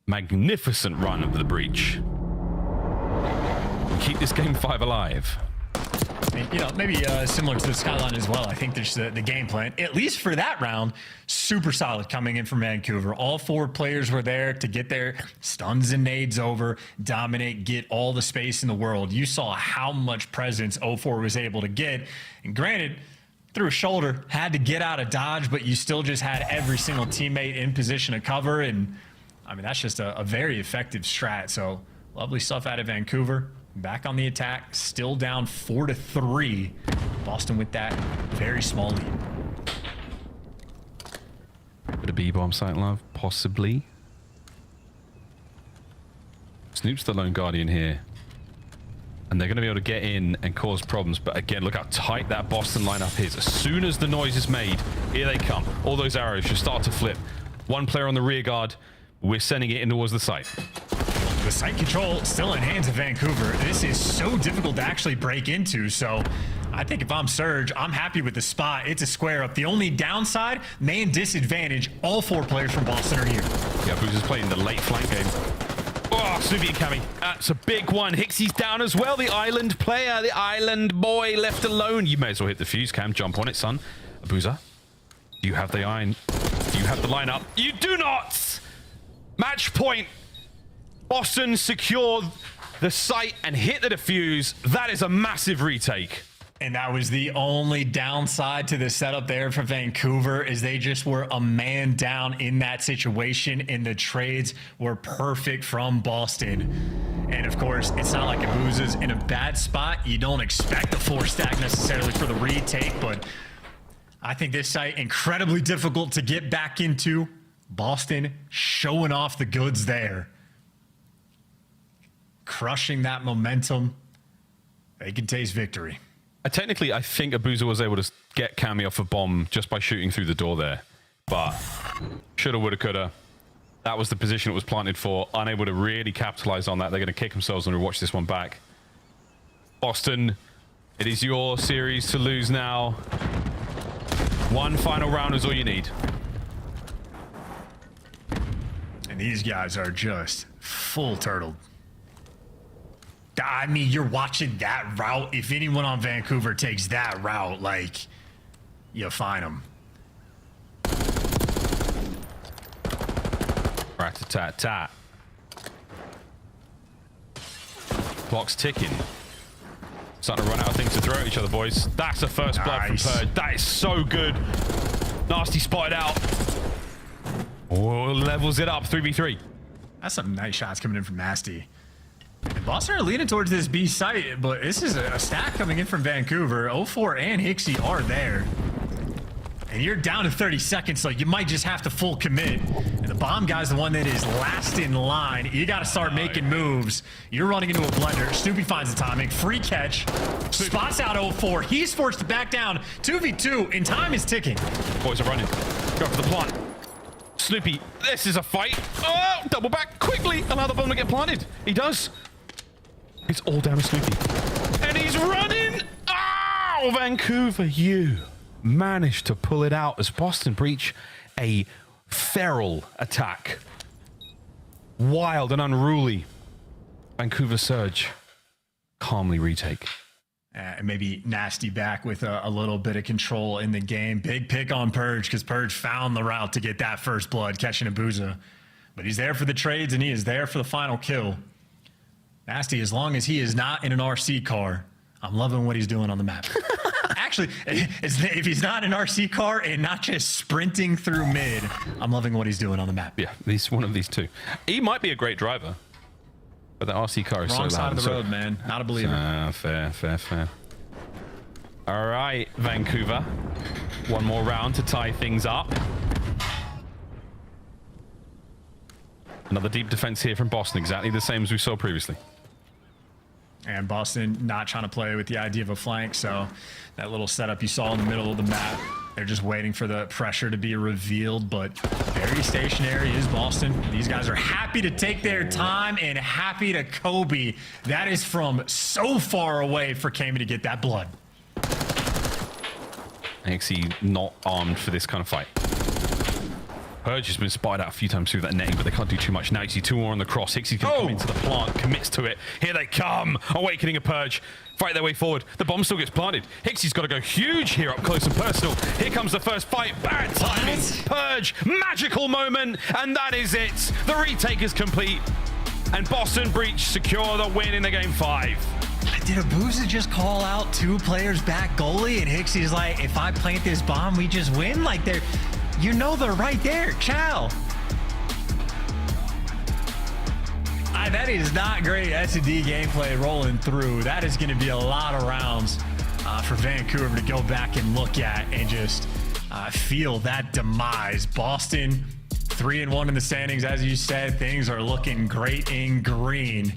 magnificent run of the Breach. And keep this game 5 alive. You know, maybe similar to the Skyline as well. I think there's the game plan, at least for that round, super solid coming in from Vancouver. All 4 players were there to get their stuns and nades over, dominate, get all the space in the world. You saw how much presence 04 was able to get. And granted, through a shoulder, had to get out of dodge, but you still just had every single teammate in position to cover. And I mean, that's just a very effective strat. So lovely stuff out of Vancouver. Back on the attack, still down 4-3. Boston with that very small lead. Bit of B-bomb site love, possibly. Snoop's the lone guardian here. And they're going to be able to get in and cause problems. But again, look how tight that Boston lineup is. As soon as the noise is made, here they come. All those arrows should start to flip. One player on the rear guard. We're sending it in towards the site. The site control still in hands of Vancouver. This is so difficult to actually break into. So I think if I'm Surge, I'm happy with the spot. It's a square up. The only downside, main disadvantage, all 4 players from Boston are here. Yeah, Boozer's playing the late flank game. Oh, Snoopy and Cammy. That's a big one. Hixie's down as well. The island player, the island boy left alone. You may as well hit the fuse, Cam. Jump on it, son. Boozer, do you have the iron? Do you have the lineup? You do not! Match point. Boston secured the site and hit the defuse. That is a massive retake. And that was the only downside to the setup there for Vancouver, is they just were a man down in that situation, and the trades were perfect from Boston. And of course, it's not like Abuza's in a bad spot. You don't expect a 4-stack necessarily for the retake, but I think this site incredibly difficult to get back into. Boston showing off the goods there. Crushing that momentum. They can taste victory. Technically, I think Abuza was able to get Cammy off a bomb just by shooting through the door there. But shoulda, woulda, coulda. That was the position it was planted for. Unable to really capitalize on that. They're going to kick themselves and watch this one back. Boston, it is your series to lose now. One final round is all you need. And these guys are just full turtled. I mean, you're watching that route. If anyone on Vancouver takes that route, like, you find them. Rat-a-tat-tat. Clock's ticking. Starting to run out of things to throw at each other, boys. That's a first blood from Purge. That is so good. Nasty spotted out. Oh, levels it up. 3v3. That's some nice shots coming in from Nasty. And Boston are leaning towards this B site, but this is a stack coming in from Vancouver. 04 and Hixie are there. And you're down to 30 seconds, so you might just have to full commit. And the bomb guy's the one that is last in line. You got to start making moves. You're running into a blender. Snoopy finds the timing. Free catch. Spots out 04. He's forced to back down. 2v2, and time is ticking. Boys are running. Go for the plant. Snoopy, this is a fight. Oh, double back quickly. Allow the bomb to get planted. He does. It's all down to Snoopy. And he's running. Oh, Vancouver, you managed to pull it out as Boston breach a feral attack. Wild and unruly. Vancouver surge. Calmly retake. Maybe Nasty back with a little bit of control in the game. Big pick on Purge because Purge found the route to get that first blood, catching Abuza. But he's there for the trades and he is there for the final kill. Nasty, as long as he is not in an RC car, I'm loving what he's doing on the map. Actually, if he's not in an RC car and not just sprinting through mid, I'm loving what he's doing on the map. Yeah, he's one of these two. He might be a great driver, but the RC car is Wrong so loud. side of the road, man. Not a believer. Fair. All right, Vancouver. One more round to tie things up. Another deep defense here from Boston, exactly the same as we saw previously. And Boston not trying to play with the idea of a flank, so that little setup you saw in the middle of the map, they're just waiting for the pressure to be revealed, but very stationary is Boston. These guys are happy to take their time and happy to Kobe. That is from so far away for Kami to get that blood. Hixie not armed for this kind of fight. Purge has been spotted out a few times through that netting, but they can't do too much now. You see 2 more on the cross. Hixie's going to come into the plant, commits to it. Here they come. Awakening a Purge. Fight their way forward. The bomb still gets planted. Hixie's got to go huge here up close and personal. Here comes the first fight. Bad timing. Purge. Magical moment. And that is it. The retake is complete. And Boston Breach secure the win in the game 5. Did Abuza just call out 2 players back goalie? And Hixie's like, if I plant this bomb, we just win? Like, they're... You know they're right there. Chow. That is not great S&D gameplay rolling through. That is going to be a lot of rounds for Vancouver to go back and look at and just feel that demise. Boston 3-1 in the standings. As you said, things are looking great in green.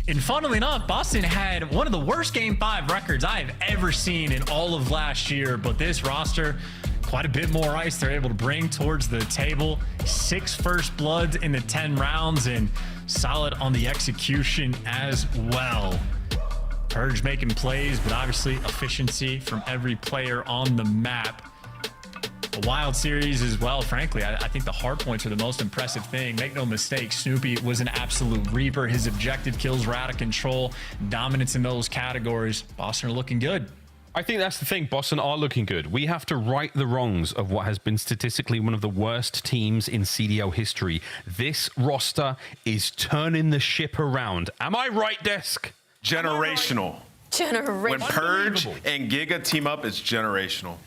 And funnily enough, Boston had one of the worst Game 5 records I have ever seen in all of last year. But this roster, quite a bit more ice they're able to bring towards the table. 6 first bloods in the 10 rounds and solid on the execution as well. Purge making plays, but obviously efficiency from every player on the map. A wild series as well, frankly. I think the hard points are the most impressive thing. Make no mistake, Snoopy was an absolute reaper. His objective kills were out of control. Dominance in those categories. Boston are looking good. I think that's the thing. Boston are looking good. We have to right the wrongs of what has been statistically one of the worst teams in CDL history. This roster is turning the ship around. Am I right, Desk? Generational. When Purge and Giga team up, it's generational.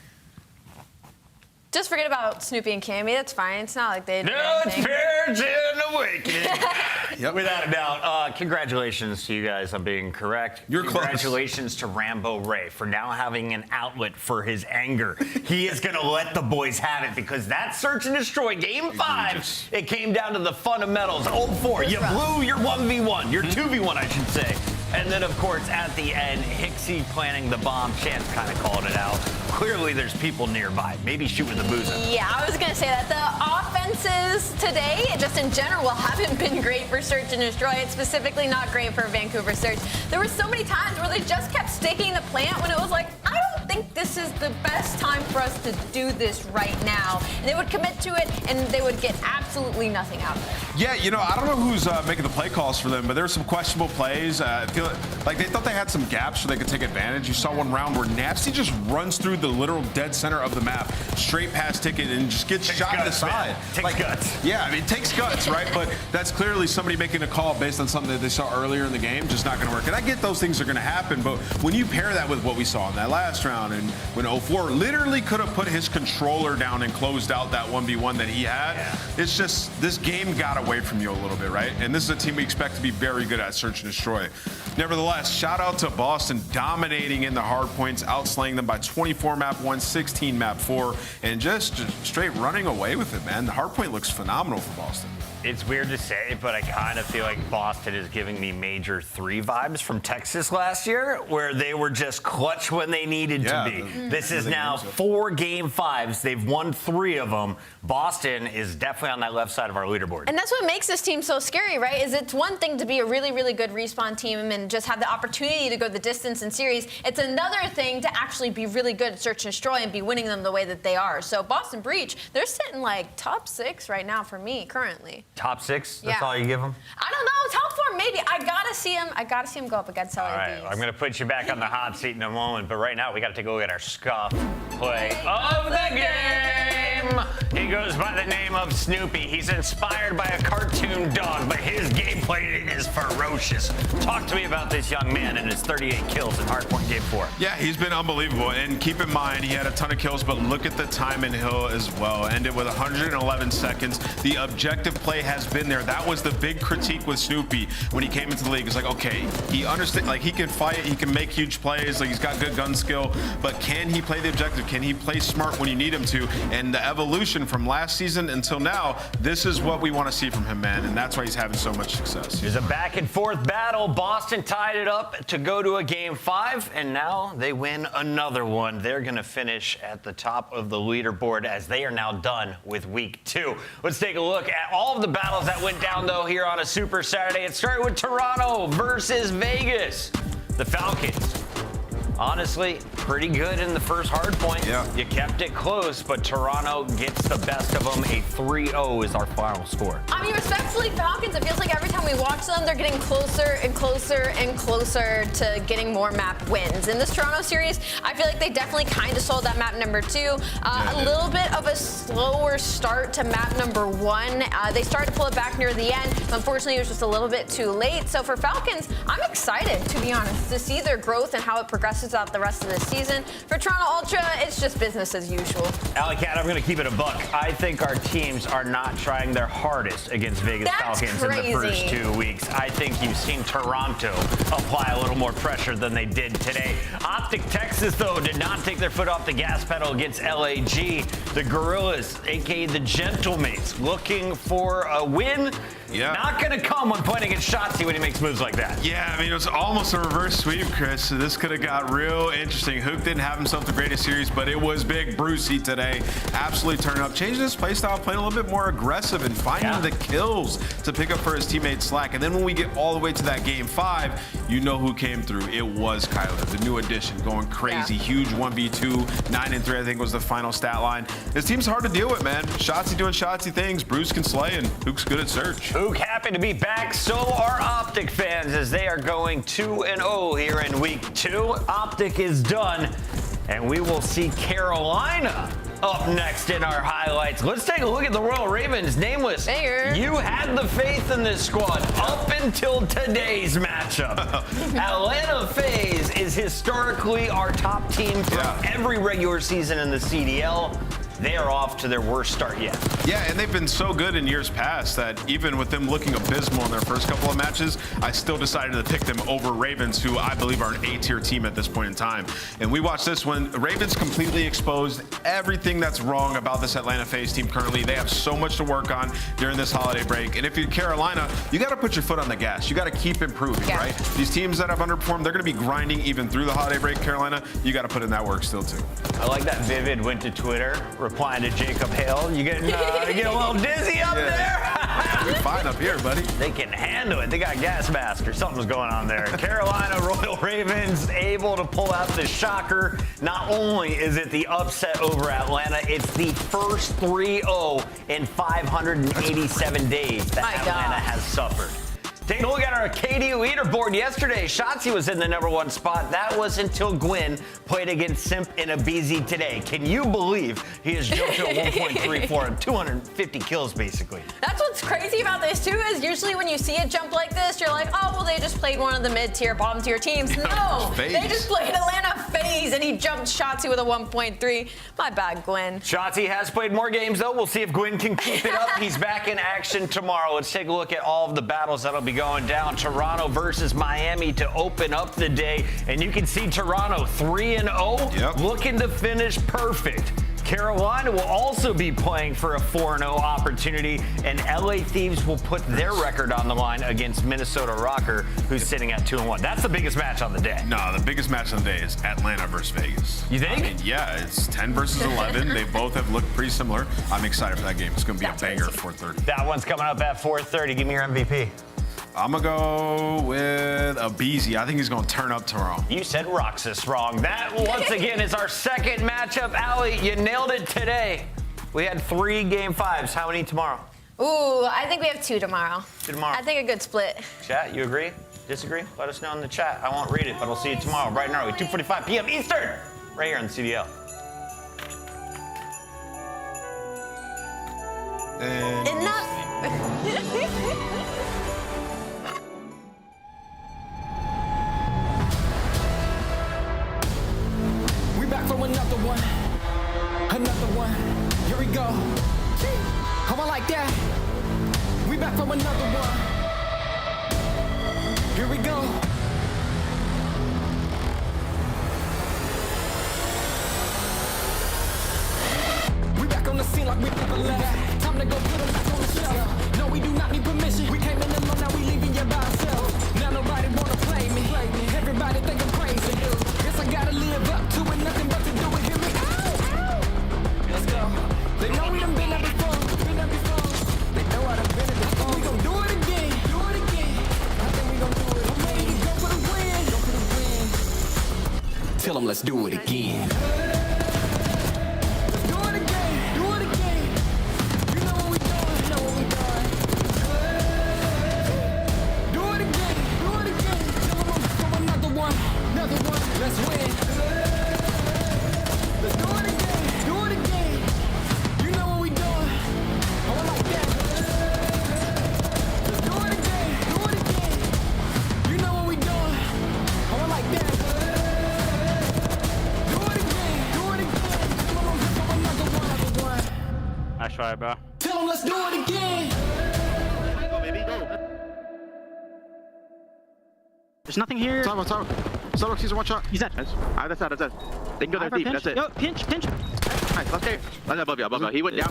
Just forget about Snoopy and Cammy. That's fine. It's not like they. No, it's Purge and Awakening. Yep. Without a doubt. Congratulations to you guys on being correct. You're close. Congratulations to Rambo Ray for now having an outlet for his anger. He is going to let the boys have it because that search and destroy game 5, it came down to the fundamentals. 0-4. You blew your 1v1, your 2v1, I should say. And then, of course, at the end, Hixie planting the bomb. Chance kind of called it out. Clearly, there's people nearby. Maybe shoot with the boozer. Yeah, I was going to say that. The offenses today, just in general, haven't been great for Search and Destroy. It's specifically not great for Vancouver Search. There were so many times where they just kept sticking the plant when it was like, I don't think this is the best time for us to do this right now. And they would commit to it, and they would get absolutely nothing out of it. Yeah, you know, I don't know who's making the play calls for them, but there were some questionable plays. I feel like they thought they had some gaps so they could take advantage. You saw one round where Nasty just runs through the literal dead center of the map, straight past Ticket, and just gets shot to the side. Takes guts. Yeah, I mean, it takes guts, right? But that's clearly somebody making a call based on something that they saw earlier in the game, just not going to work. And I get those things are going to happen, but when you pair that with what we saw in that last round, and when 0-4 literally could have put his controller down and closed out that 1v1 that he had, it's just, this game got away from you a little bit, right? And this is a team we expect to be very good at Search and Destroy. Nevertheless, shout out to Boston dominating in the hard points, outslaying them by 24 map 1, 16 map 4, and just straight running away with it, man. The hard point looks phenomenal for Boston. It's weird to say, but I kind of feel like Boston is giving me Major 3 vibes from Texas last year, where they were just clutch when they needed to be. This is now 4 game 5s. They've won 3 of them. Boston is definitely on that left side of our leaderboard. And that's what makes this team so scary, right? Is it's one thing to be a really, really good respawn team and just have the opportunity to go the distance in series. It's another thing to actually be really good at Search and Destroy and be winning them the way that they are. So Boston Breach, they're sitting like top 6 right now for me currently. Top 6? That's all you give them? I don't know. Top 4 maybe. I gotta see him go up against LADs. All right, I'm going to put you back on the hot seat in a moment, but right now we got to take a look at our scuff play of the game. He goes by the name of Snoopy. He's inspired by a cartoon dog, but his gameplay is ferocious. Talk to me about this young man and his 38 kills in Hardpoint Game 4. Yeah, he's been unbelievable. And keep in mind, he had a ton of kills, but look at the time in Hill as well. Ended with 111 seconds. The objective play has been there. That was the big critique with Snoopy when he came into the league. It's like, okay, he understands, like, he can fight, he can make huge plays, like, he's got good gun skill, but can he play the objective? Can he play smart when you need him to? And the evolution from last season until now, this is what we want to see from him, man, and that's why he's having so much success. There's a back and forth battle. Boston tied it up to go to a game 5, and now they win another one. They're going to finish at the top of the leaderboard as they are now done with week 2. Let's take a look at all of the battles that went down, though, here on a Super Saturday. It started with Toronto versus Vegas. The Falcons, honestly, pretty good in the first hard point. Yeah. You kept it close, but Toronto gets the best of them. A 3-0 is our final score. I mean, respectfully, Falcons, it feels like every time we watch them, they're getting closer and closer and closer to getting more map wins. In this Toronto series, I feel like they definitely kind of sold that map number 2. A little bit of a slower start to map number 1. They started to pull it back near the end. Unfortunately, it was just a little bit too late. So for Falcons, I'm excited, to be honest, to see their growth and how it progresses out the rest of the season. For Toronto Ultra, it's just business as usual. Alley Cat, I'm going to keep it a buck. I think our teams are not trying their hardest against Vegas Falcons in the first 2 weeks. I think you've seen Toronto apply a little more pressure than they did today. Optic Texas, though, did not take their foot off the gas pedal against LAG. The Gorillas, a.k.a. the Gentlemates, looking for a win. Yeah. Not going to come when playing against Shotzi when he makes moves like that. Yeah, I mean, it was almost a reverse sweep, Chris. So this could have got real interesting. Hook didn't have himself the greatest series, but it was big Brucey today. Absolutely turning up. Changing his play style, playing a little bit more aggressive and finding the kills to pick up for his teammate Slack. And then when we get all the way to that game 5, you know who came through. It was Kyler, the new addition, going crazy. Huge 1v2, 9-3, I think was the final stat line. This team's hard to deal with, man. Shotzi doing Shotzi things. Bruce can slay, and Hook's good at search. Hook happy to be back. So are Optic fans as they are going 2-0 here in week 2. Optic is done, and we will see Carolina up next in our highlights. Let's take a look at the Royal Ravens. Nameless, you had the faith in this squad up until today's matchup. Atlanta FaZe is historically our top team from every regular season in the CDL. they are off to their worst start yet. Yeah, and they've been so good in years past that even with them looking abysmal in their first couple of matches, I still decided to pick them over Ravens, who I believe are an A-tier team at this point in time. And we watched this one. Ravens completely exposed everything that's wrong about this Atlanta FaZe team currently. They have so much to work on during this holiday break. And if you're Carolina, you got to put your foot on the gas. You got to keep improving, right? These teams that have underperformed, they're going to be grinding even through the holiday break. Carolina, you got to put in that work still too. I like that Vivid went to Twitter, replying to Jacob Hale. You getting a little dizzy up there? You're fine up here, buddy. They can handle it. They got gas mask or something's going on there. Carolina Royal Ravens able to pull out the shocker. Not only is it the upset over Atlanta, it's the first 3-0 in 587 days that Atlanta has suffered. Take a look at our KD leaderboard yesterday. Shotzi was in the #1 spot. That was until Gwyn played against Simp and Abizi today. Can you believe he has jumped to a 1.34 and 250 kills, basically? That's what's crazy about this, too, is usually when you see a jump like this, you're like, oh, well, they just played one of the mid-tier, bottom-tier teams. No, they just played Atlanta FaZe, and he jumped Shotzi with a 1.3. My bad, Gwyn. Shotzi has played more games, though. We'll see if Gwyn can keep it up. He's back in action tomorrow. Let's take a look at all of the battles that'll be going down. Toronto versus Miami to open up the day. And you can see Toronto 3-0, looking to finish perfect. Carolina will also be playing for a 4-0 opportunity, and LA Thieves will put their record on the line against Minnesota Rocker, who's sitting at 2-1. That's the biggest match on the day. No, the biggest match on the day is Atlanta versus Vegas. You think? I mean, yeah, it's 10 versus 11. They both have looked pretty similar. I'm excited for that game. It's going to be a banger at 4:30. That one's coming up at 4:30. Give me your MVP. I'm going to go with Abizi. I think he's going to turn up tomorrow. You said Roxas wrong. That, once again, is our second matchup. Allie, you nailed it today. We had 3 Game 5s. How many tomorrow? Ooh, I think we have 2 tomorrow. 2 tomorrow. I think a good split. Chat, you agree? Disagree? Let us know in the chat. I won't read it, but I'll see you tomorrow, bright and early, 2:45 p.m. Eastern, right here on the CDL. Enough. Back from another one. Here we go. Come on like that. We back from another one. Here we go. We back on the scene like we never left. Time to go put them back on the shelf. No, we do not need permission. We came in alone, now we leaving you by ourselves. Now nobody wanna play me. Everybody think I'm crazy. Guess I gotta live up to it, nothing but to do it. Hear me? Let's go. They know we done been there before. They know I done been there before. We gon' do it again. I think we gon' do it again. I'm ready to go for the win. Tell them let's do it again. Let's do it again. You know what we doing. Do it again. Tell them I'm from another one. Let's win. Let's do it again. You know what we doing. I like that. Let's do it again. You know what we doing. I like that. Do it again. From another one. Nice try, bro. Tell them let's do it again. Go, baby, go. There's nothing here. Starbucks, he's a one shot. He's dead. That's it. They can go there deep. That's it. Yo, pinch. Nice, let's go. That's above you. He went down.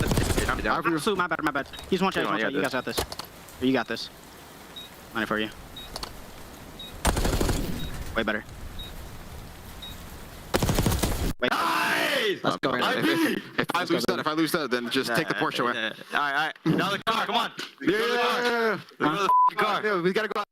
Down. Absolute, my bad. He's one shot. You guys got this. You got this. Money for you. Way better. Nice! Let's go. If I lose that, then just take the Porsche away. All right. Now the car, come on. Yeah. We got to go.